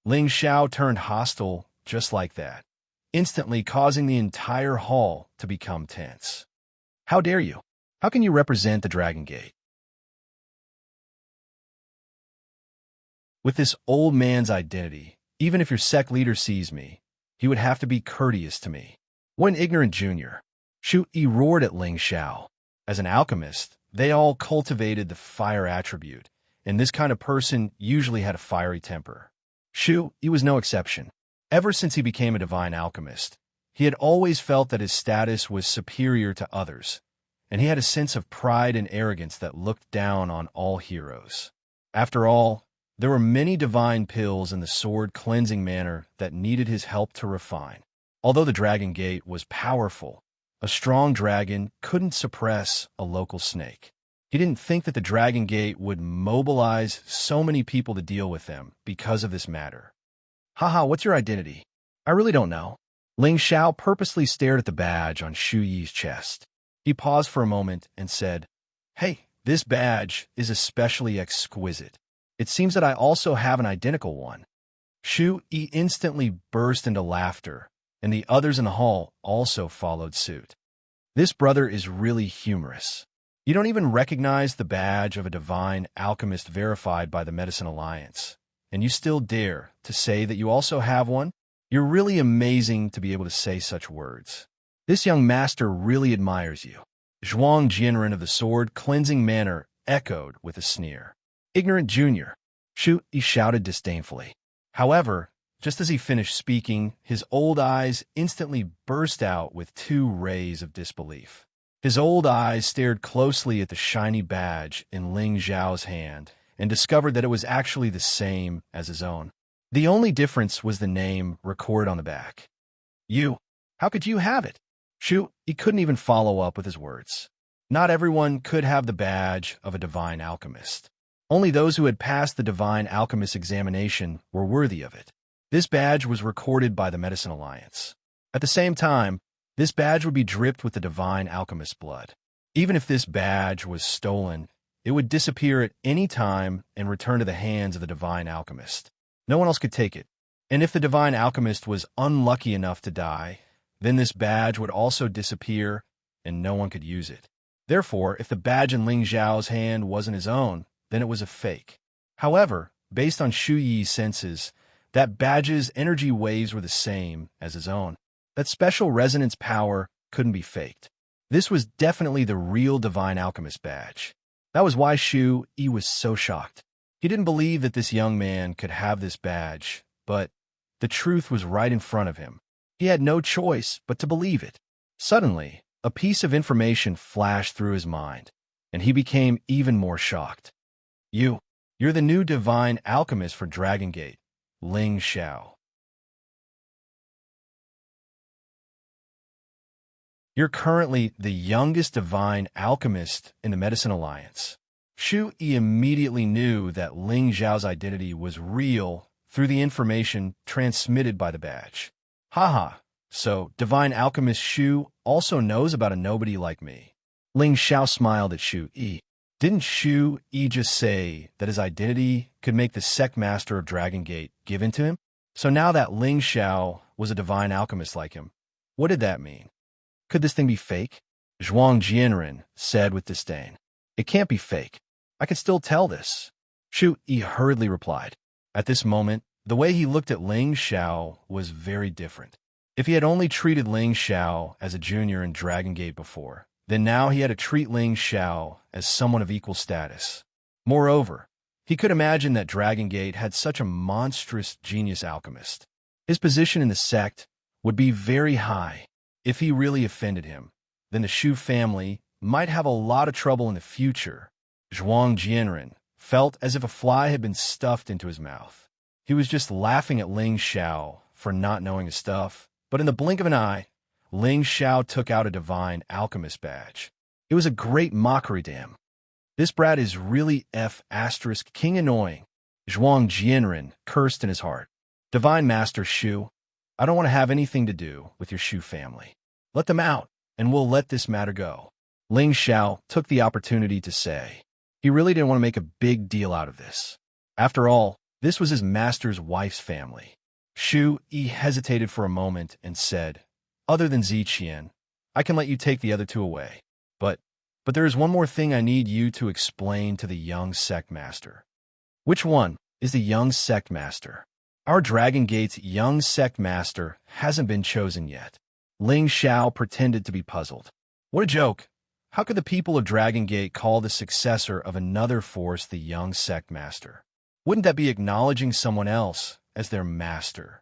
Ling Xiao turned hostile just like that, instantly causing the entire hall to become tense. How dare you? How can you represent the Dragon Gate? With this old man's identity, even if your sect leader sees me, he would have to be courteous to me. What an ignorant junior. Shu Yi roared at Ling Xiao. As an alchemist, they all cultivated the fire attribute, and this kind of person usually had a fiery temper. Shu Yi was no exception. Ever since he became a divine alchemist, he had always felt that his status was superior to others, and he had a sense of pride and arrogance that looked down on all heroes. After all, there were many divine pills in the sword cleansing manner that needed his help to refine. Although the Dragon Gate was powerful, a strong dragon couldn't suppress a local snake. He didn't think that the Dragon Gate would mobilize so many people to deal with them because of this matter. Haha, what's your identity? I really don't know. Ling Xiao purposely stared at the badge on Shu Yi's chest. He paused for a moment and said, Hey, this badge is especially exquisite. It seems that I also have an identical one. Shu Yi instantly burst into laughter, and the others in the hall also followed suit. This brother is really humorous. You don't even recognize the badge of a divine alchemist verified by the Medicine Alliance, and you still dare to say that you also have one? You're really amazing to be able to say such words. This young master really admires you. Zhuang Jianren of the Sword Cleansing Manor echoed with a sneer. Ignorant junior, Shu Yi shouted disdainfully. However, just as he finished speaking, his old eyes instantly burst out with 2 rays of disbelief. His old eyes stared closely at the shiny badge in Ling Xiao's hand and discovered that it was actually the same as his own. The only difference was the name recorded on the back. You, how could you have it? Shu Yi couldn't even follow up with his words. Not everyone could have the badge of a divine alchemist. Only those who had passed the Divine Alchemist examination were worthy of it. This badge was recorded by the Medicine Alliance. At the same time, this badge would be dripped with the Divine Alchemist blood. Even if this badge was stolen, it would disappear at any time and return to the hands of the Divine Alchemist. No one else could take it. And if the Divine Alchemist was unlucky enough to die, then this badge would also disappear and no one could use it. Therefore, if the badge in Ling Xiao's hand wasn't his own, then it was a fake. However, based on Shu Yi's senses, that badge's energy waves were the same as his own. That special resonance power couldn't be faked. This was definitely the real Divine Alchemist badge. That was why Shu Yi was so shocked. He didn't believe that this young man could have this badge, but the truth was right in front of him. He had no choice but to believe it. Suddenly, a piece of information flashed through his mind, and he became even more shocked. You're the new Divine Alchemist for Dragon Gate, Ling Xiao. You're currently the youngest Divine Alchemist in the Medicine Alliance. Shu Yi immediately knew that Ling Xiao's identity was real through the information transmitted by the badge. Haha, so Divine Alchemist Shu also knows about a nobody like me. Ling Xiao smiled at Shu Yi. Didn't Shu Yi just say that his identity could make the sect master of Dragon Gate given to him? So now that Ling Xiao was a divine alchemist like him, what did that mean? Could this thing be fake? Zhuang Jianren said with disdain. It can't be fake. I can still tell this. Shu Yi hurriedly replied. At this moment, the way he looked at Ling Xiao was very different. If he had only treated Ling Xiao as a junior in Dragon Gate before, then now he had to treat Ling Xiao as someone of equal status. Moreover, he could imagine that Dragon Gate had such a monstrous genius alchemist. His position in the sect would be very high. If he really offended him, then the Shu family might have a lot of trouble in the future. Zhuang Jianren felt as if a fly had been stuffed into his mouth. He was just laughing at Ling Xiao for not knowing his stuff, but in the blink of an eye, Ling Xiao took out a divine alchemist badge. It was a great mockery to him. This brat is really King annoying. Zhuang Jianren cursed in his heart. Divine Master Shu, I don't want to have anything to do with your Shu family. Let them out, and we'll let this matter go. Ling Xiao took the opportunity to say. He really didn't want to make a big deal out of this. After all, this was his master's wife's family. Shu Yi hesitated for a moment and said, Other than Ziqian, I can let you take the other two away. But there is one more thing I need you to explain to the young sect master. Which one is the young sect master? Our Dragon Gate's young sect master hasn't been chosen yet. Ling Xiao pretended to be puzzled. What a joke! How could the people of Dragon Gate call the successor of another force the young sect master? Wouldn't that be acknowledging someone else as their master?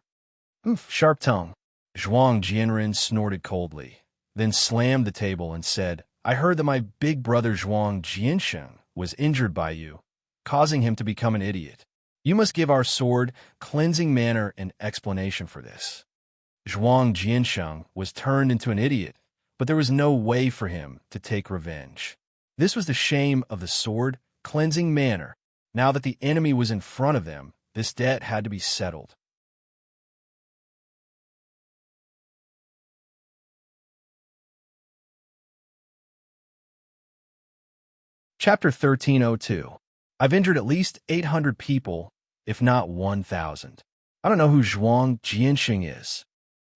Sharp tongue. Zhuang Jianren snorted coldly, then slammed the table and said, I heard that my big brother Zhuang Jiansheng was injured by you, causing him to become an idiot. You must give our sword cleansing manner an explanation for this. Zhuang Jiansheng was turned into an idiot, but there was no way for him to take revenge. This was the shame of the sword cleansing manner. Now that the enemy was in front of them, this debt had to be settled. Chapter 1302. I've injured at least 800 people, if not 1,000. I don't know who Zhuang Jianxing is.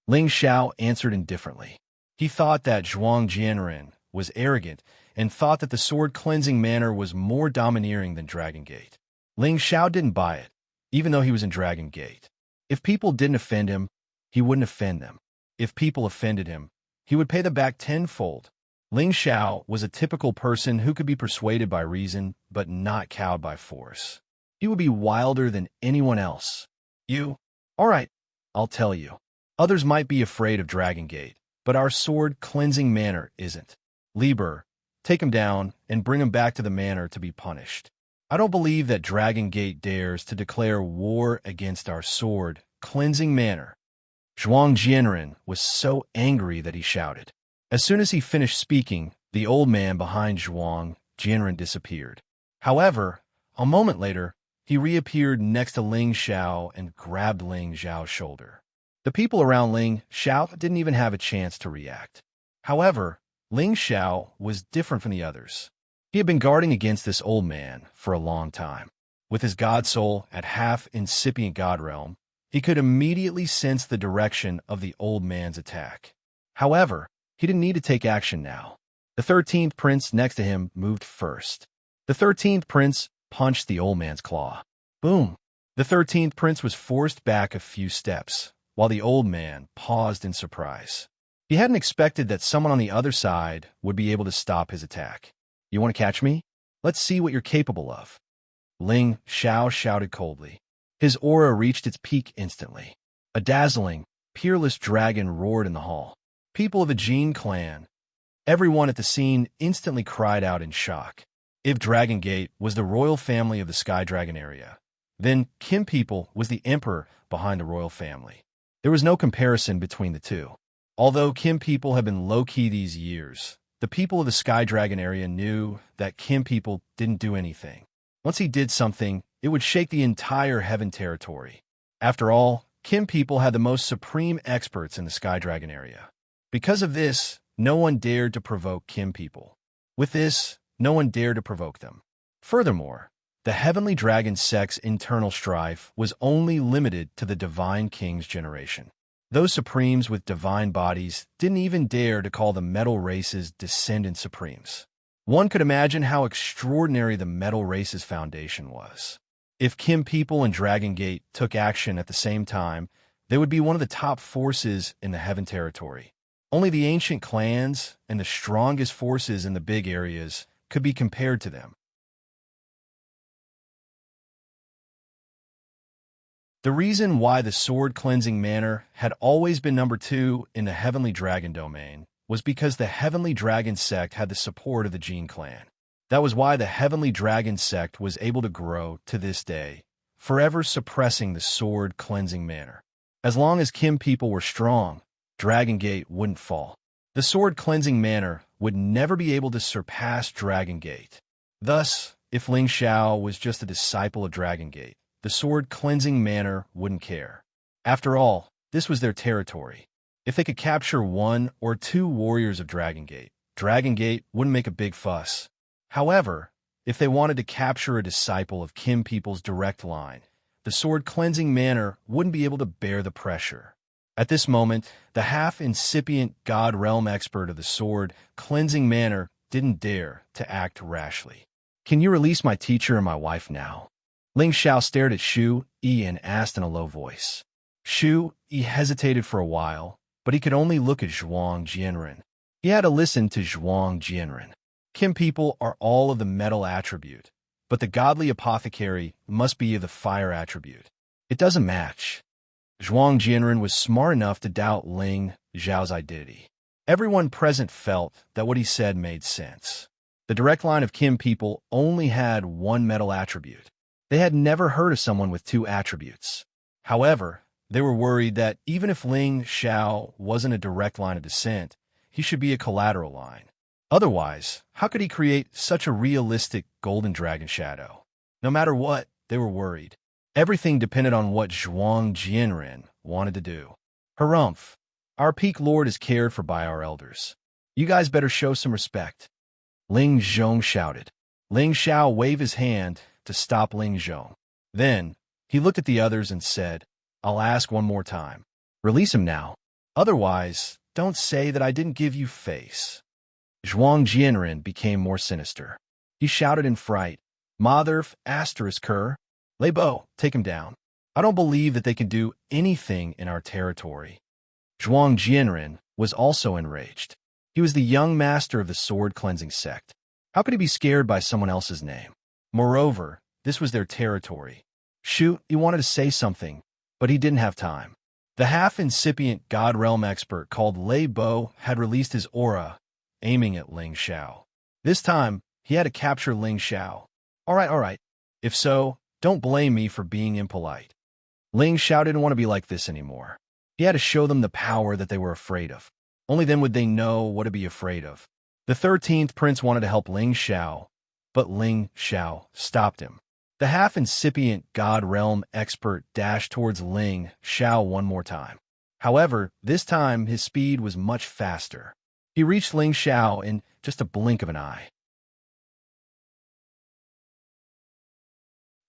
Ling Xiao answered indifferently. He thought that Zhuang Jianren was arrogant and thought that the sword cleansing manner was more domineering than Dragon Gate. Ling Xiao didn't buy it, even though he was in Dragon Gate. If people didn't offend him, he wouldn't offend them. If people offended him, he would pay them back tenfold. Ling Xiao was a typical person who could be persuaded by reason, but not cowed by force. He would be wilder than anyone else. All right, I'll tell you. Others might be afraid of Dragon Gate, but our sword cleansing manor isn't. Lieber, take him down and bring him back to the manor to be punished. I don't believe that Dragon Gate dares to declare war against our sword cleansing manor. Zhuang Jianren was so angry that he shouted. As soon as he finished speaking, the old man behind Zhuang Jianren disappeared. However, a moment later, he reappeared next to Ling Xiao and grabbed Ling Xiao's shoulder. The people around Ling Xiao didn't even have a chance to react. However, Ling Xiao was different from the others. He had been guarding against this old man for a long time. With his god soul at half incipient god realm, he could immediately sense the direction of the old man's attack. However, he didn't need to take action now. The 13th prince next to him moved first. The 13th prince punched the old man's claw. Boom! The 13th prince was forced back a few steps, while the old man paused in surprise. He hadn't expected that someone on the other side would be able to stop his attack. You want to catch me? Let's see what you're capable of. Ling Xiao shouted coldly. His aura reached its peak instantly. A dazzling, peerless dragon roared in the hall. People of the Jin clan. Everyone at the scene instantly cried out in shock. If Dragon Gate was the royal family of the Sky Dragon area, then Kim people was the emperor behind the royal family. There was no comparison between the two. Although Kim people have been low-key these years, the people of the Sky Dragon area knew that Kim people didn't do anything. Once he did something, it would shake the entire heaven territory. After all, Kim people had the most supreme experts in the Sky Dragon area. Because of this, no one dared to provoke Kim people. With this, no one dared to provoke them. Furthermore, the heavenly dragon sect's internal strife was only limited to the divine king's generation. Those supremes with divine bodies didn't even dare to call the metal race's descendant supremes. One could imagine how extraordinary the metal race's foundation was. If Kim people and Dragon Gate took action at the same time, they would be one of the top forces in the Heaven territory. Only the ancient clans and the strongest forces in the big areas could be compared to them. The reason why the Sword Cleansing Manor had always been number 2 in the Heavenly Dragon domain was because the Heavenly Dragon sect had the support of the Gene clan. That was why the Heavenly Dragon sect was able to grow to this day, forever suppressing the Sword Cleansing Manor. As long as Kim people were strong, Dragon Gate wouldn't fall. The Sword Cleansing Manor would never be able to surpass Dragon Gate. Thus, if Ling Xiao was just a disciple of Dragon Gate, the Sword Cleansing Manor wouldn't care. After all, this was their territory. If they could capture 1 or 2 warriors of Dragon Gate wouldn't make a big fuss. However, if they wanted to capture a disciple of Kim people's direct line, the Sword Cleansing Manor wouldn't be able to bear the pressure. At this moment, the half-incipient God Realm expert of the Sword Cleansing Manor didn't dare to act rashly. "Can you release my teacher and my wife now?" Ling Xiao stared at Shu Yi and asked in a low voice. Shu Yi hesitated for a while, but he could only look at Zhuang Jianren. He had to listen to Zhuang Jianren. Kim people are all of the metal attribute, but the godly apothecary must be of the fire attribute. It doesn't match. Zhuang Jianren was smart enough to doubt Ling Xiao's identity. Everyone present felt that what he said made sense. The direct line of Kim people only had 1 metal attribute. They had never heard of someone with 2 attributes. However, they were worried that even if Ling Xiao wasn't a direct line of descent, he should be a collateral line. Otherwise, how could he create such a realistic golden dragon shadow? No matter what, they were worried. Everything depended on what Zhuang Jianren wanted to do. "Harumph, our peak lord is cared for by our elders. You guys better show some respect," Ling Zhong shouted. Ling Xiao waved his hand to stop Ling Zhong. Then, he looked at the others and said, "I'll ask one more time. Release him now. Otherwise, don't say that I didn't give you face." Zhuang Jianren became more sinister. He shouted in fright, "Motherf asterisk her. Lei Bo, take him down. I don't believe that they can do anything in our territory." Zhuang Jianren was also enraged. He was the young master of the Sword Cleansing sect. How could he be scared by someone else's name? Moreover, this was their territory. Shoot, he wanted to say something, but he didn't have time. The half-incipient God Realm expert called Lei Bo had released his aura, aiming at Ling Xiao. This time, he had to capture Ling Xiao. All right. If so, don't blame me for being impolite." Ling Xiao didn't want to be like this anymore. He had to show them the power that they were afraid of. Only then would they know what to be afraid of. The 13th prince wanted to help Ling Xiao, but Ling Xiao stopped him. The half-incipient God Realm expert dashed towards Ling Xiao one more time. However, this time his speed was much faster. He reached Ling Xiao in just a blink of an eye.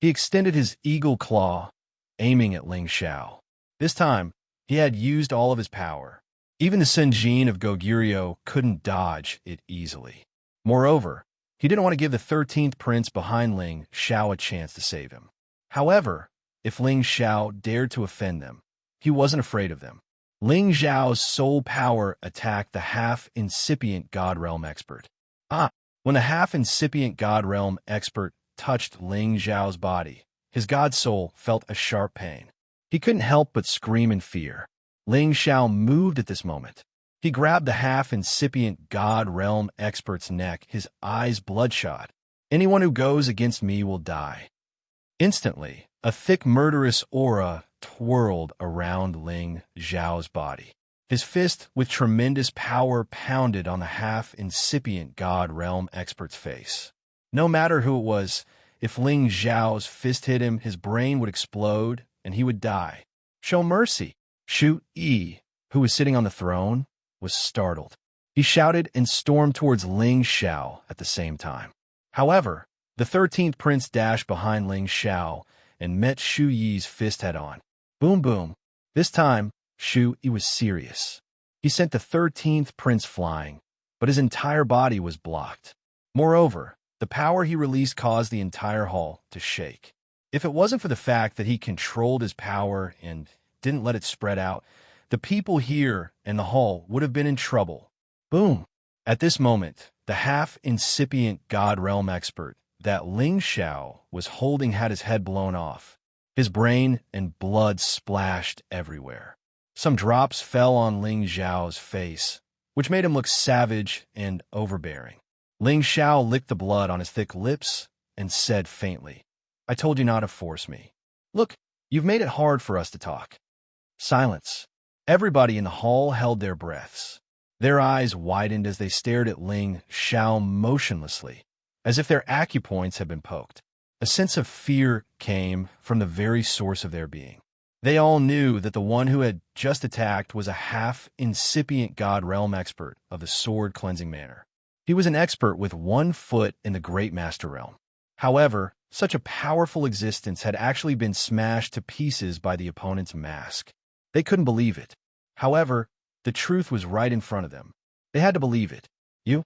He extended his eagle claw, aiming at Ling Xiao. This time, he had used all of his power. Even the Senjin of Goguryeo couldn't dodge it easily. Moreover, he didn't want to give the 13th prince behind Ling Xiao a chance to save him. However, if Ling Xiao dared to offend them, he wasn't afraid of them. Ling Xiao's soul power attacked the half-incipient God Realm expert. When the half-incipient God Realm expert touched Ling Xiao's body, his god soul felt a sharp pain. He couldn't help but scream in fear. Ling Xiao moved at this moment. He grabbed the half-incipient God Realm expert's neck, his eyes bloodshot. "Anyone who goes against me will die." Instantly, a thick murderous aura twirled around Ling Xiao's body. His fist with tremendous power pounded on the half-incipient God Realm expert's face. No matter who it was, if Ling Xiao's fist hit him, his brain would explode and he would die. "Show mercy!" Shu Yi, who was sitting on the throne, was startled. He shouted and stormed towards Ling Xiao at the same time. However, the 13th prince dashed behind Ling Xiao and met Shu Yi's fist head-on. Boom boom. This time, Shu Yi was serious. He sent the 13th prince flying, but his entire body was blocked. Moreover, the power he released caused the entire hall to shake. If it wasn't for the fact that he controlled his power and didn't let it spread out, the people here in the hall would have been in trouble. Boom! At this moment, the half-incipient God Realm expert that Ling Xiao was holding had his head blown off. His brain and blood splashed everywhere. Some drops fell on Ling Xiao's face, which made him look savage and overbearing. Ling Xiao licked the blood on his thick lips and said faintly, "I told you not to force me. Look, you've made it hard for us to talk." Silence. Everybody in the hall held their breaths. Their eyes widened as they stared at Ling Xiao motionlessly, as if their acupoints had been poked. A sense of fear came from the very source of their being. They all knew that the one who had just attacked was a half-incipient God Realm expert of the sword-cleansing manner. He was an expert with 1 foot in the Great Master Realm. However, such a powerful existence had actually been smashed to pieces by the opponent's mask. They couldn't believe it. However, the truth was right in front of them. They had to believe it. You.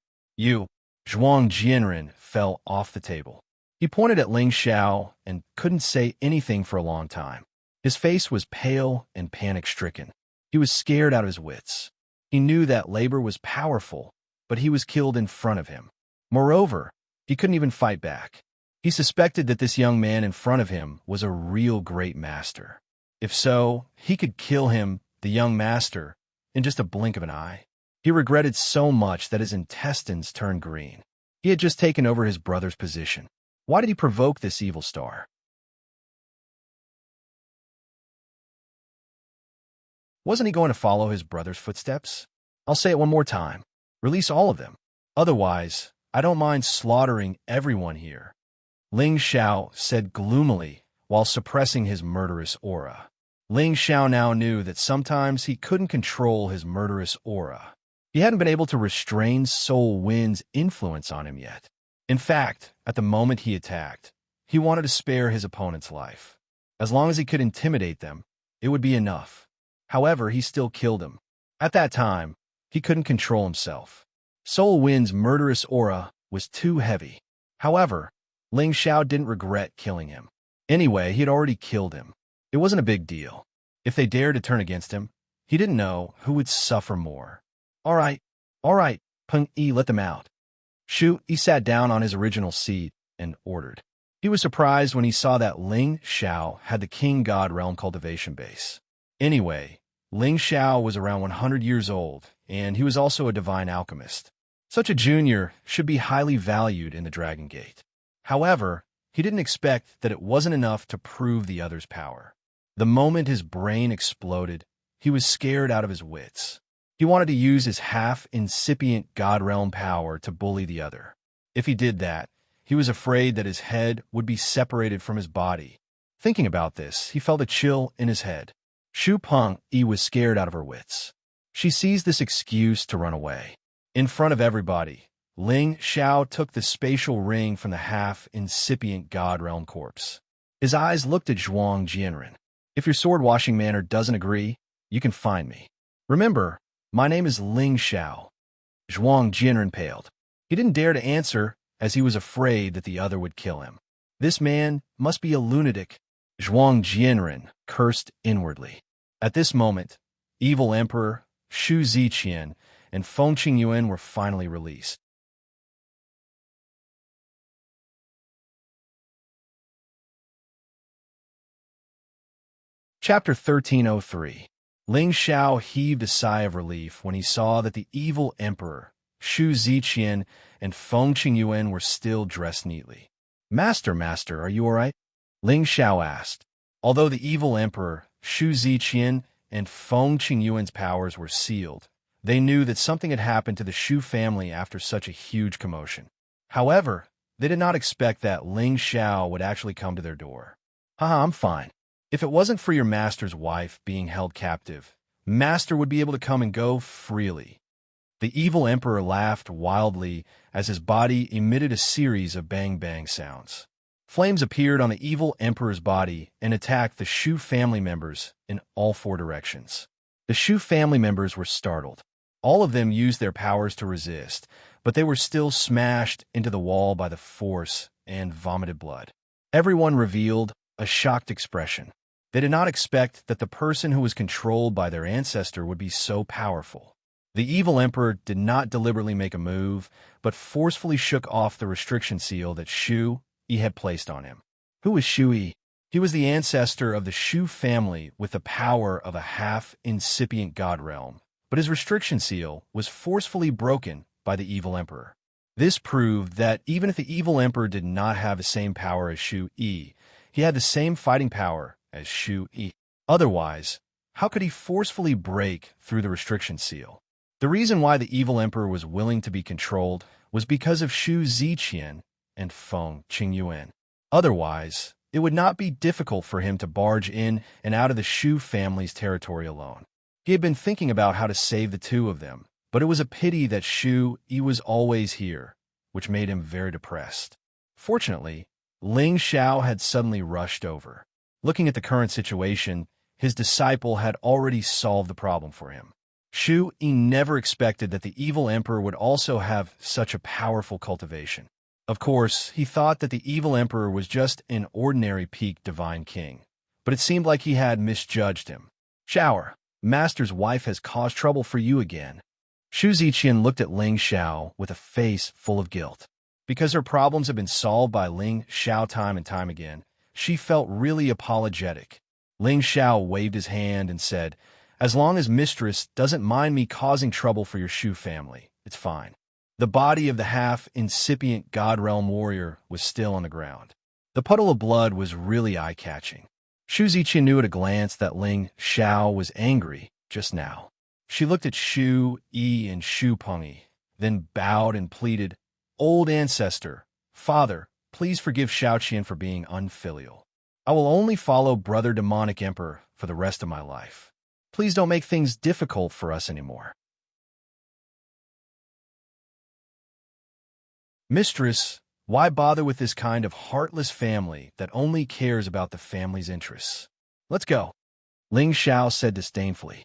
Zhuang Jianren fell off the table. He pointed at Ling Xiao and couldn't say anything for a long time. His face was pale and panic-stricken. He was scared out of his wits. He knew that labor was powerful, but he was killed in front of him. Moreover, he couldn't even fight back. He suspected that this young man in front of him was a real great master. If so, he could kill him, the young master, in just a blink of an eye. He regretted so much that his intestines turned green. He had just taken over his brother's position. Why did he provoke this evil star? Wasn't he going to follow his brother's footsteps? I'll say it one more time. Release all of them. Otherwise, I don't mind slaughtering everyone here. Ling Xiao said gloomily while suppressing his murderous aura. Ling Xiao now knew that sometimes he couldn't control his murderous aura. He hadn't been able to restrain Soul Wind's influence on him yet. In fact, at the moment he attacked, he wanted to spare his opponent's life. As long as he could intimidate them, it would be enough. However, he still killed him. At that time, he couldn't control himself. Soul Wind's murderous aura was too heavy. However, Ling Xiao didn't regret killing him. Anyway, he had already killed him. It wasn't a big deal. If they dared to turn against him, he didn't know who would suffer more. All right, Peng Yi, let them out. Shu Yi sat down on his original seat and ordered. He was surprised when he saw that Ling Xiao had the King God Realm cultivation base. Anyway, Ling Xiao was around 100 years old, and he was also a divine alchemist. Such a junior should be highly valued in the Dragon Gate. However, he didn't expect that it wasn't enough to prove the other's power. The moment his brain exploded, he was scared out of his wits. He wanted to use his half-incipient God Realm power to bully the other. If he did that, he was afraid that his head would be separated from his body. Thinking about this, he felt a chill in his head. Shu Peng Yi was scared out of her wits. She seized this excuse to run away. In front of everybody, Ling Xiao took the spatial ring from the half-incipient God Realm corpse. His eyes looked at Zhuang Jianren. If your sword-washing manner doesn't agree, you can find me. Remember, my name is Ling Xiao. Zhuang Jianren paled. He didn't dare to answer, as he was afraid that the other would kill him. This man must be a lunatic. Zhuang Jianren cursed inwardly. At this moment, evil Emperor Shu Ziqian and Feng Qingyuan were finally released. Chapter 1303. Ling Xiao heaved a sigh of relief when he saw that the evil emperor, Shu Ziqian, and Feng Qingyuan were still dressed neatly. Master, are you all right? Ling Xiao asked. Although the evil emperor, Shu Ziqian, and Feng Qingyuan's powers were sealed, they knew that something had happened to the Shu family after such a huge commotion. However, they did not expect that Ling Xiao would actually come to their door. Haha, I'm fine. If it wasn't for your master's wife being held captive, master would be able to come and go freely. The evil emperor laughed wildly as his body emitted a series of bang-bang sounds. Flames appeared on the evil emperor's body and attacked the Shu family members in all four directions. The Shu family members were startled. All of them used their powers to resist, but they were still smashed into the wall by the force and vomited blood. Everyone revealed a shocked expression. They did not expect that the person who was controlled by their ancestor would be so powerful. The evil emperor did not deliberately make a move, but forcefully shook off the restriction seal that Shu-Yi had placed on him. Who was Shu-Yi? He was the ancestor of the Shu family with the power of a half-incipient god realm, but his restriction seal was forcefully broken by the evil emperor. This proved that even if the evil emperor did not have the same power as Shu-Yi, he had the same fighting power as Shu-Yi. Otherwise, how could he forcefully break through the restriction seal? The reason why the evil emperor was willing to be controlled was because of Shu Ziqian and Feng Qingyuan. Otherwise, it would not be difficult for him to barge in and out of the Shu family's territory alone. He had been thinking about how to save the two of them, but it was a pity that Shu-Yi was always here, which made him very depressed. Fortunately, Ling Xiao had suddenly rushed over. Looking at the current situation, his disciple had already solved the problem for him. Shu-Yi never expected that the evil emperor would also have such a powerful cultivation. Of course, he thought that the evil emperor was just an ordinary peak divine king, but it seemed like he had misjudged him. Shower, master's wife has caused trouble for you again. Shu Ziqian looked at Ling Xiao with a face full of guilt. Because her problems had been solved by Ling Xiao time and time again, she felt really apologetic. Ling Xiao waved his hand and said, "As long as mistress doesn't mind me causing trouble for your Shu family, it's fine." The body of the half-incipient God Realm warrior was still on the ground. The puddle of blood was really eye-catching. Shu Ziqian knew at a glance that Ling Xiao was angry just now. She looked at Shu-Yi and Shu Pengyi, then bowed and pleaded, "Old ancestor, father, please forgive Shaoqian for being unfilial. I will only follow Brother Demonic Emperor for the rest of my life. Please don't make things difficult for us anymore." Mistress, why bother with this kind of heartless family that only cares about the family's interests? Let's go, Ling Xiao said disdainfully.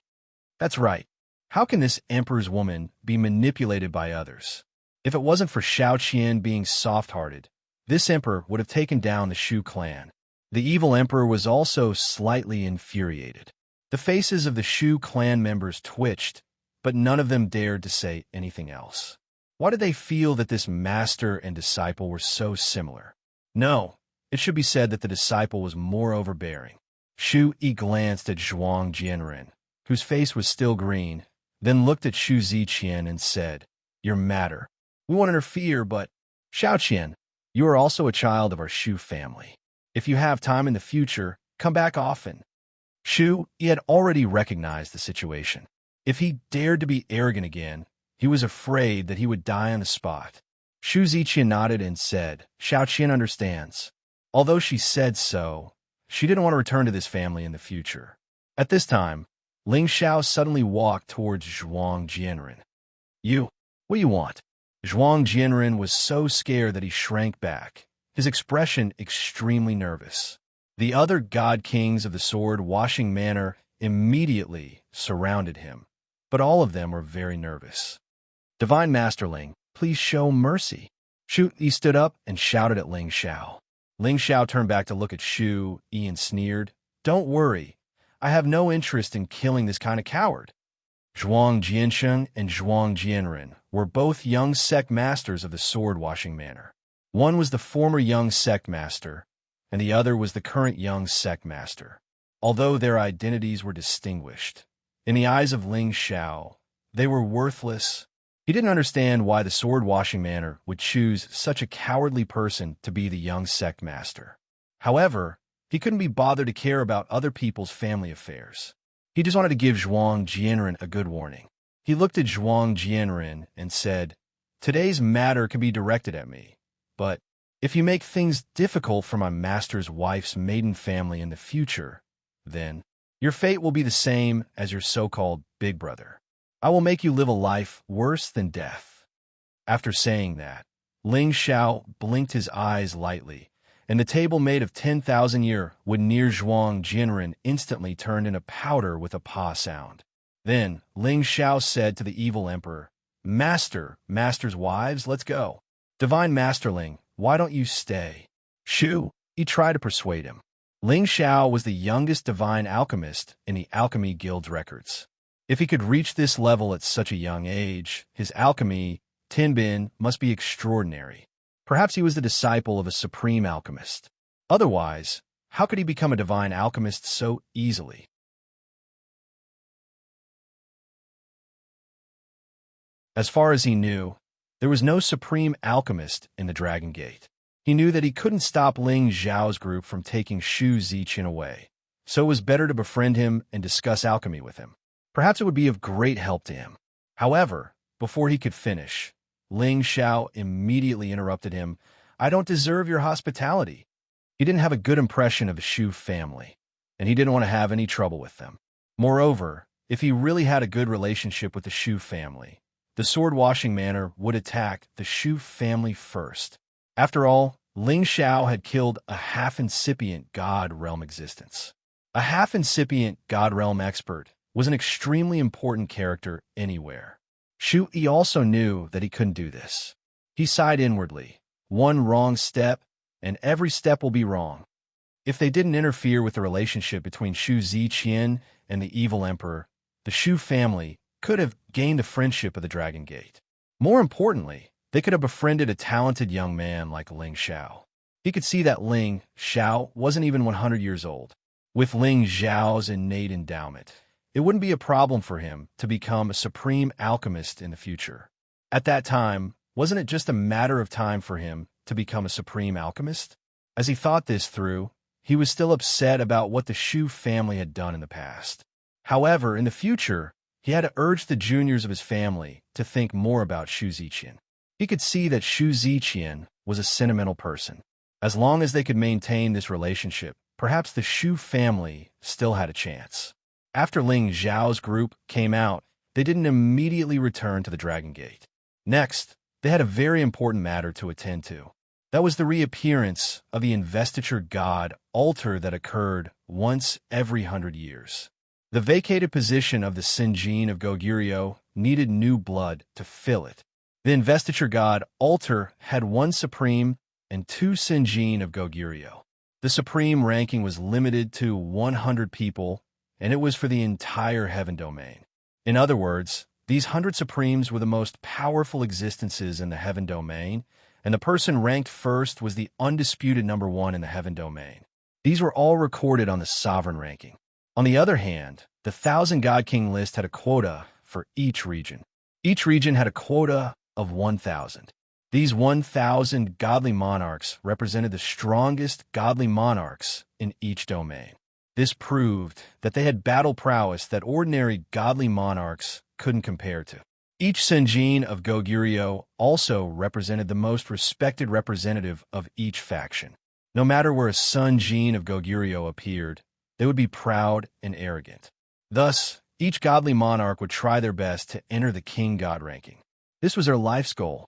That's right. How can this emperor's woman be manipulated by others? If it wasn't for Shaoqian being soft-hearted, this emperor would have taken down the Shu clan. The evil emperor was also slightly infuriated. The faces of the Shu clan members twitched, but none of them dared to say anything else. Why did they feel that this master and disciple were so similar? No, it should be said that the disciple was more overbearing. Shu-Yi glanced at Zhuang Jianren, whose face was still green, then looked at Shu Ziqian and said, "Your matter. We won't interfere, but Shaoqian, you are also a child of our Shu family. If you have time in the future, come back often." Shu-Yi had already recognized the situation. If he dared to be arrogant again, he was afraid that he would die on the spot. Shu Ziqian nodded and said, "Shaoqian understands." Although she said so, she didn't want to return to this family in the future. At this time, Ling Xiao suddenly walked towards Zhuang Jianren. What do you want?" Zhuang Jianren was so scared that he shrank back, his expression extremely nervous. The other god kings of the sword-washing manor immediately surrounded him, but all of them were very nervous. "Divine Masterling, please show mercy." Shu-Yi stood up and shouted at Ling Xiao. Ling Xiao turned back to look at Shu-Yi and sneered, "Don't worry, I have no interest in killing this kind of coward." Zhuang Jiansheng and Zhuang Jianren were both young sect masters of the sword-washing manor. One was the former young sect master, and the other was the current young sect master. Although their identities were distinguished, in the eyes of Ling Xiao, they were worthless. He didn't understand why the sword-washing manor would choose such a cowardly person to be the young sect master. However, he couldn't be bothered to care about other people's family affairs. He just wanted to give Zhuang Jianren a good warning. He looked at Zhuang Jianren and said, "Today's matter can be directed at me, but if you make things difficult for my master's wife's maiden family in the future, then your fate will be the same as your so-called big brother." I will make you live a life worse than death." After saying that, Ling Xiao blinked his eyes lightly, and the table made of 10,000-year wood near Zhuang Jinren instantly turned into powder with a pa sound. Then Ling Xiao said to the evil emperor, Master's wives, let's go. Divine Masterling, why don't you stay?" Shu, he tried to persuade him. Ling Xiao was the youngest divine alchemist in the Alchemy Guild's records. If he could reach this level at such a young age, his alchemy, Tinbin, must be extraordinary. Perhaps he was the disciple of a supreme alchemist. Otherwise, how could he become a divine alchemist so easily? As far as he knew, there was no supreme alchemist in the Dragon Gate. He knew that he couldn't stop Ling Xiao's group from taking Shu Ziqian away, so it was better to befriend him and discuss alchemy with him. Perhaps it would be of great help to him. However, before he could finish, Ling Xiao immediately interrupted him. "I don't deserve your hospitality." He didn't have a good impression of the Shu family, and he didn't want to have any trouble with them. Moreover, if he really had a good relationship with the Shu family, the sword-washing manner would attack the Shu family first. After all, Ling Xiao had killed a half-incipient God Realm existence. A half-incipient God Realm expert was an extremely important character anywhere. Shu Yi also knew that he couldn't do this. He sighed inwardly. One wrong step, and every step will be wrong. If they didn't interfere with the relationship between Shu Ziqian and the evil emperor, the Shu family could have gained the friendship of the Dragon Gate. More importantly, they could have befriended a talented young man like Ling Xiao. He could see that Ling Xiao wasn't even 100 years old. With Ling Xiao's innate endowment, it wouldn't be a problem for him to become a supreme alchemist in the future. At that time, wasn't it just a matter of time for him to become a supreme alchemist? As he thought this through, he was still upset about what the Shu family had done in the past. However, in the future, he had to urge the juniors of his family to think more about Shu Ziqian. He could see that Shu Ziqian was a sentimental person. As long as they could maintain this relationship, perhaps the Shu family still had a chance. After Ling Xiao's group came out, they didn't immediately return to the Dragon Gate. Next, they had a very important matter to attend to. That was the reappearance of the investiture god altar that occurred once every 100 years. The vacated position of the Sinjin of Goguryeo needed new blood to fill it. The investiture god altar had one supreme and two Sinjin of Goguryeo. The supreme ranking was limited to 100 people, and it was for the entire heaven domain. In other words, these 100 supremes were the most powerful existences in the heaven domain, and the person ranked first was the undisputed number 1 in the heaven domain. These were all recorded on the sovereign ranking. On the other hand, the 1,000 God King list had a quota for each region. Each region had a quota of 1,000. These 1,000 godly monarchs represented the strongest godly monarchs in each domain. This proved that they had battle prowess that ordinary godly monarchs couldn't compare to. Each Sinjin of Goguryeo also represented the most respected representative of each faction. No matter where a Sunjin of Goguryeo appeared, they would be proud and arrogant. Thus, each godly monarch would try their best to enter the king god ranking. This was their life's goal.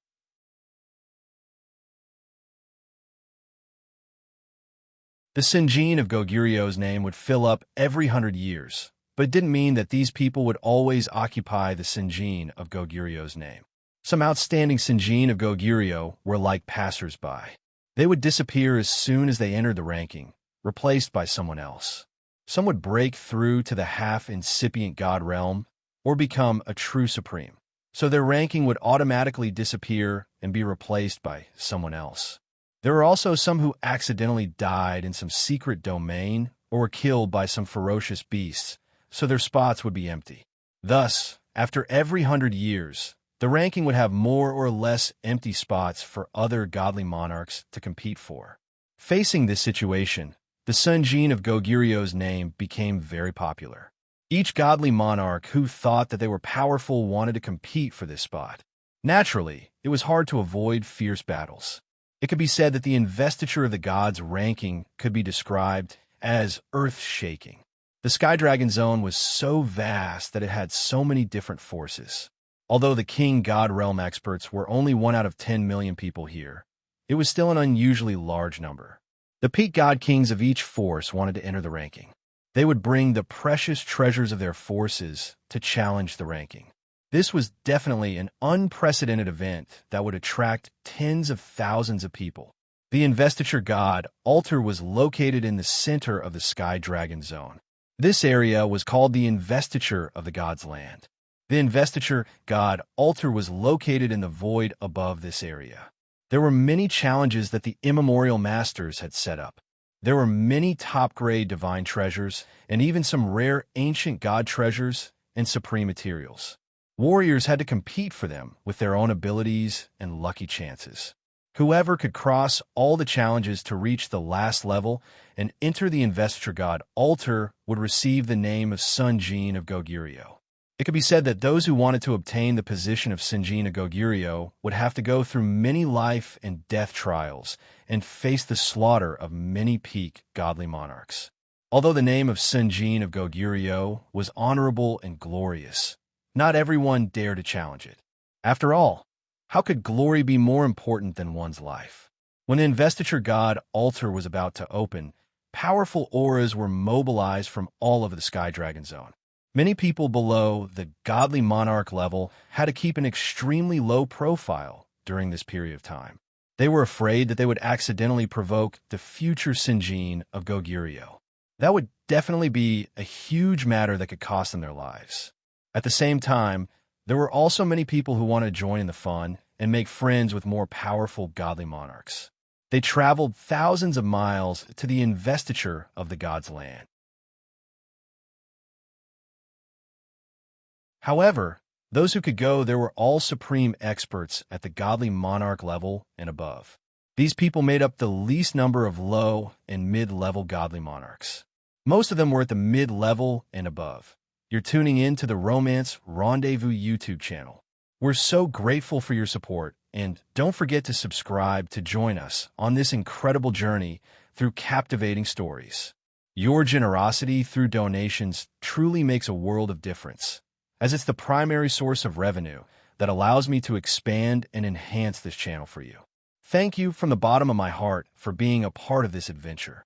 The Sinjin of Goguryeo's name would fill up every 100 years, but it didn't mean that these people would always occupy the Sinjin of Goguryeo's name. Some outstanding Sinjin of Goguryeo were like passers-by. They would disappear as soon as they entered the ranking, replaced by someone else. Some would break through to the half-incipient god realm, or become a true supreme, so their ranking would automatically disappear and be replaced by someone else. There were also some who accidentally died in some secret domain or were killed by some ferocious beasts, so their spots would be empty. Thus, after every 100 years, the ranking would have more or less empty spots for other godly monarchs to compete for. Facing this situation, the Sunjin of Goguryeo's name became very popular. Each godly monarch who thought that they were powerful wanted to compete for this spot. Naturally, it was hard to avoid fierce battles. It could be said that the investiture of the gods' ranking could be described as earth-shaking. The Sky Dragon Zone was so vast that it had so many different forces. Although the King God Realm experts were only 1 out of 10 million people here, it was still an unusually large number. The peak god kings of each force wanted to enter the ranking. They would bring the precious treasures of their forces to challenge the ranking. This was definitely an unprecedented event that would attract tens of thousands of people. The investiture god altar was located in the center of the Sky Dragon Zone. This area was called the investiture of the god's land. The investiture god altar was located in the void above this area. There were many challenges that the immemorial masters had set up. There were many top-grade divine treasures and even some rare ancient god treasures and supreme materials. Warriors had to compete for them with their own abilities and lucky chances. Whoever could cross all the challenges to reach the last level and enter the investiture god altar would receive the name of Sunjin of Goguryeo. It could be said that those who wanted to obtain the position of Sunjin of Goguryeo would have to go through many life and death trials and face the slaughter of many peak godly monarchs. Although the name of Sunjin of Goguryeo was honorable and glorious, not everyone dared to challenge it. After all, how could glory be more important than one's life? When the investiture god altar was about to open, powerful auras were mobilized from all over the Sky Dragon Zone. Many people below the godly monarch level had to keep an extremely low profile during this period of time. They were afraid that they would accidentally provoke the future Sunjin of Goguryeo. That would definitely be a huge matter that could cost them their lives. At the same time, there were also many people who wanted to join in the fun and make friends with more powerful godly monarchs. They traveled thousands of miles to the investiture of the god's land. However, those who could go there were all supreme experts at the godly monarch level and above. These people made up the least number of low and mid-level godly monarchs. Most of them were at the mid-level and above. You're tuning in to the Romance Rendezvous YouTube channel. We're so grateful for your support, and don't forget to subscribe to join us on this incredible journey through captivating stories. Your generosity through donations truly makes a world of difference, as it's the primary source of revenue that allows me to expand and enhance this channel for you. Thank you from the bottom of my heart for being a part of this adventure.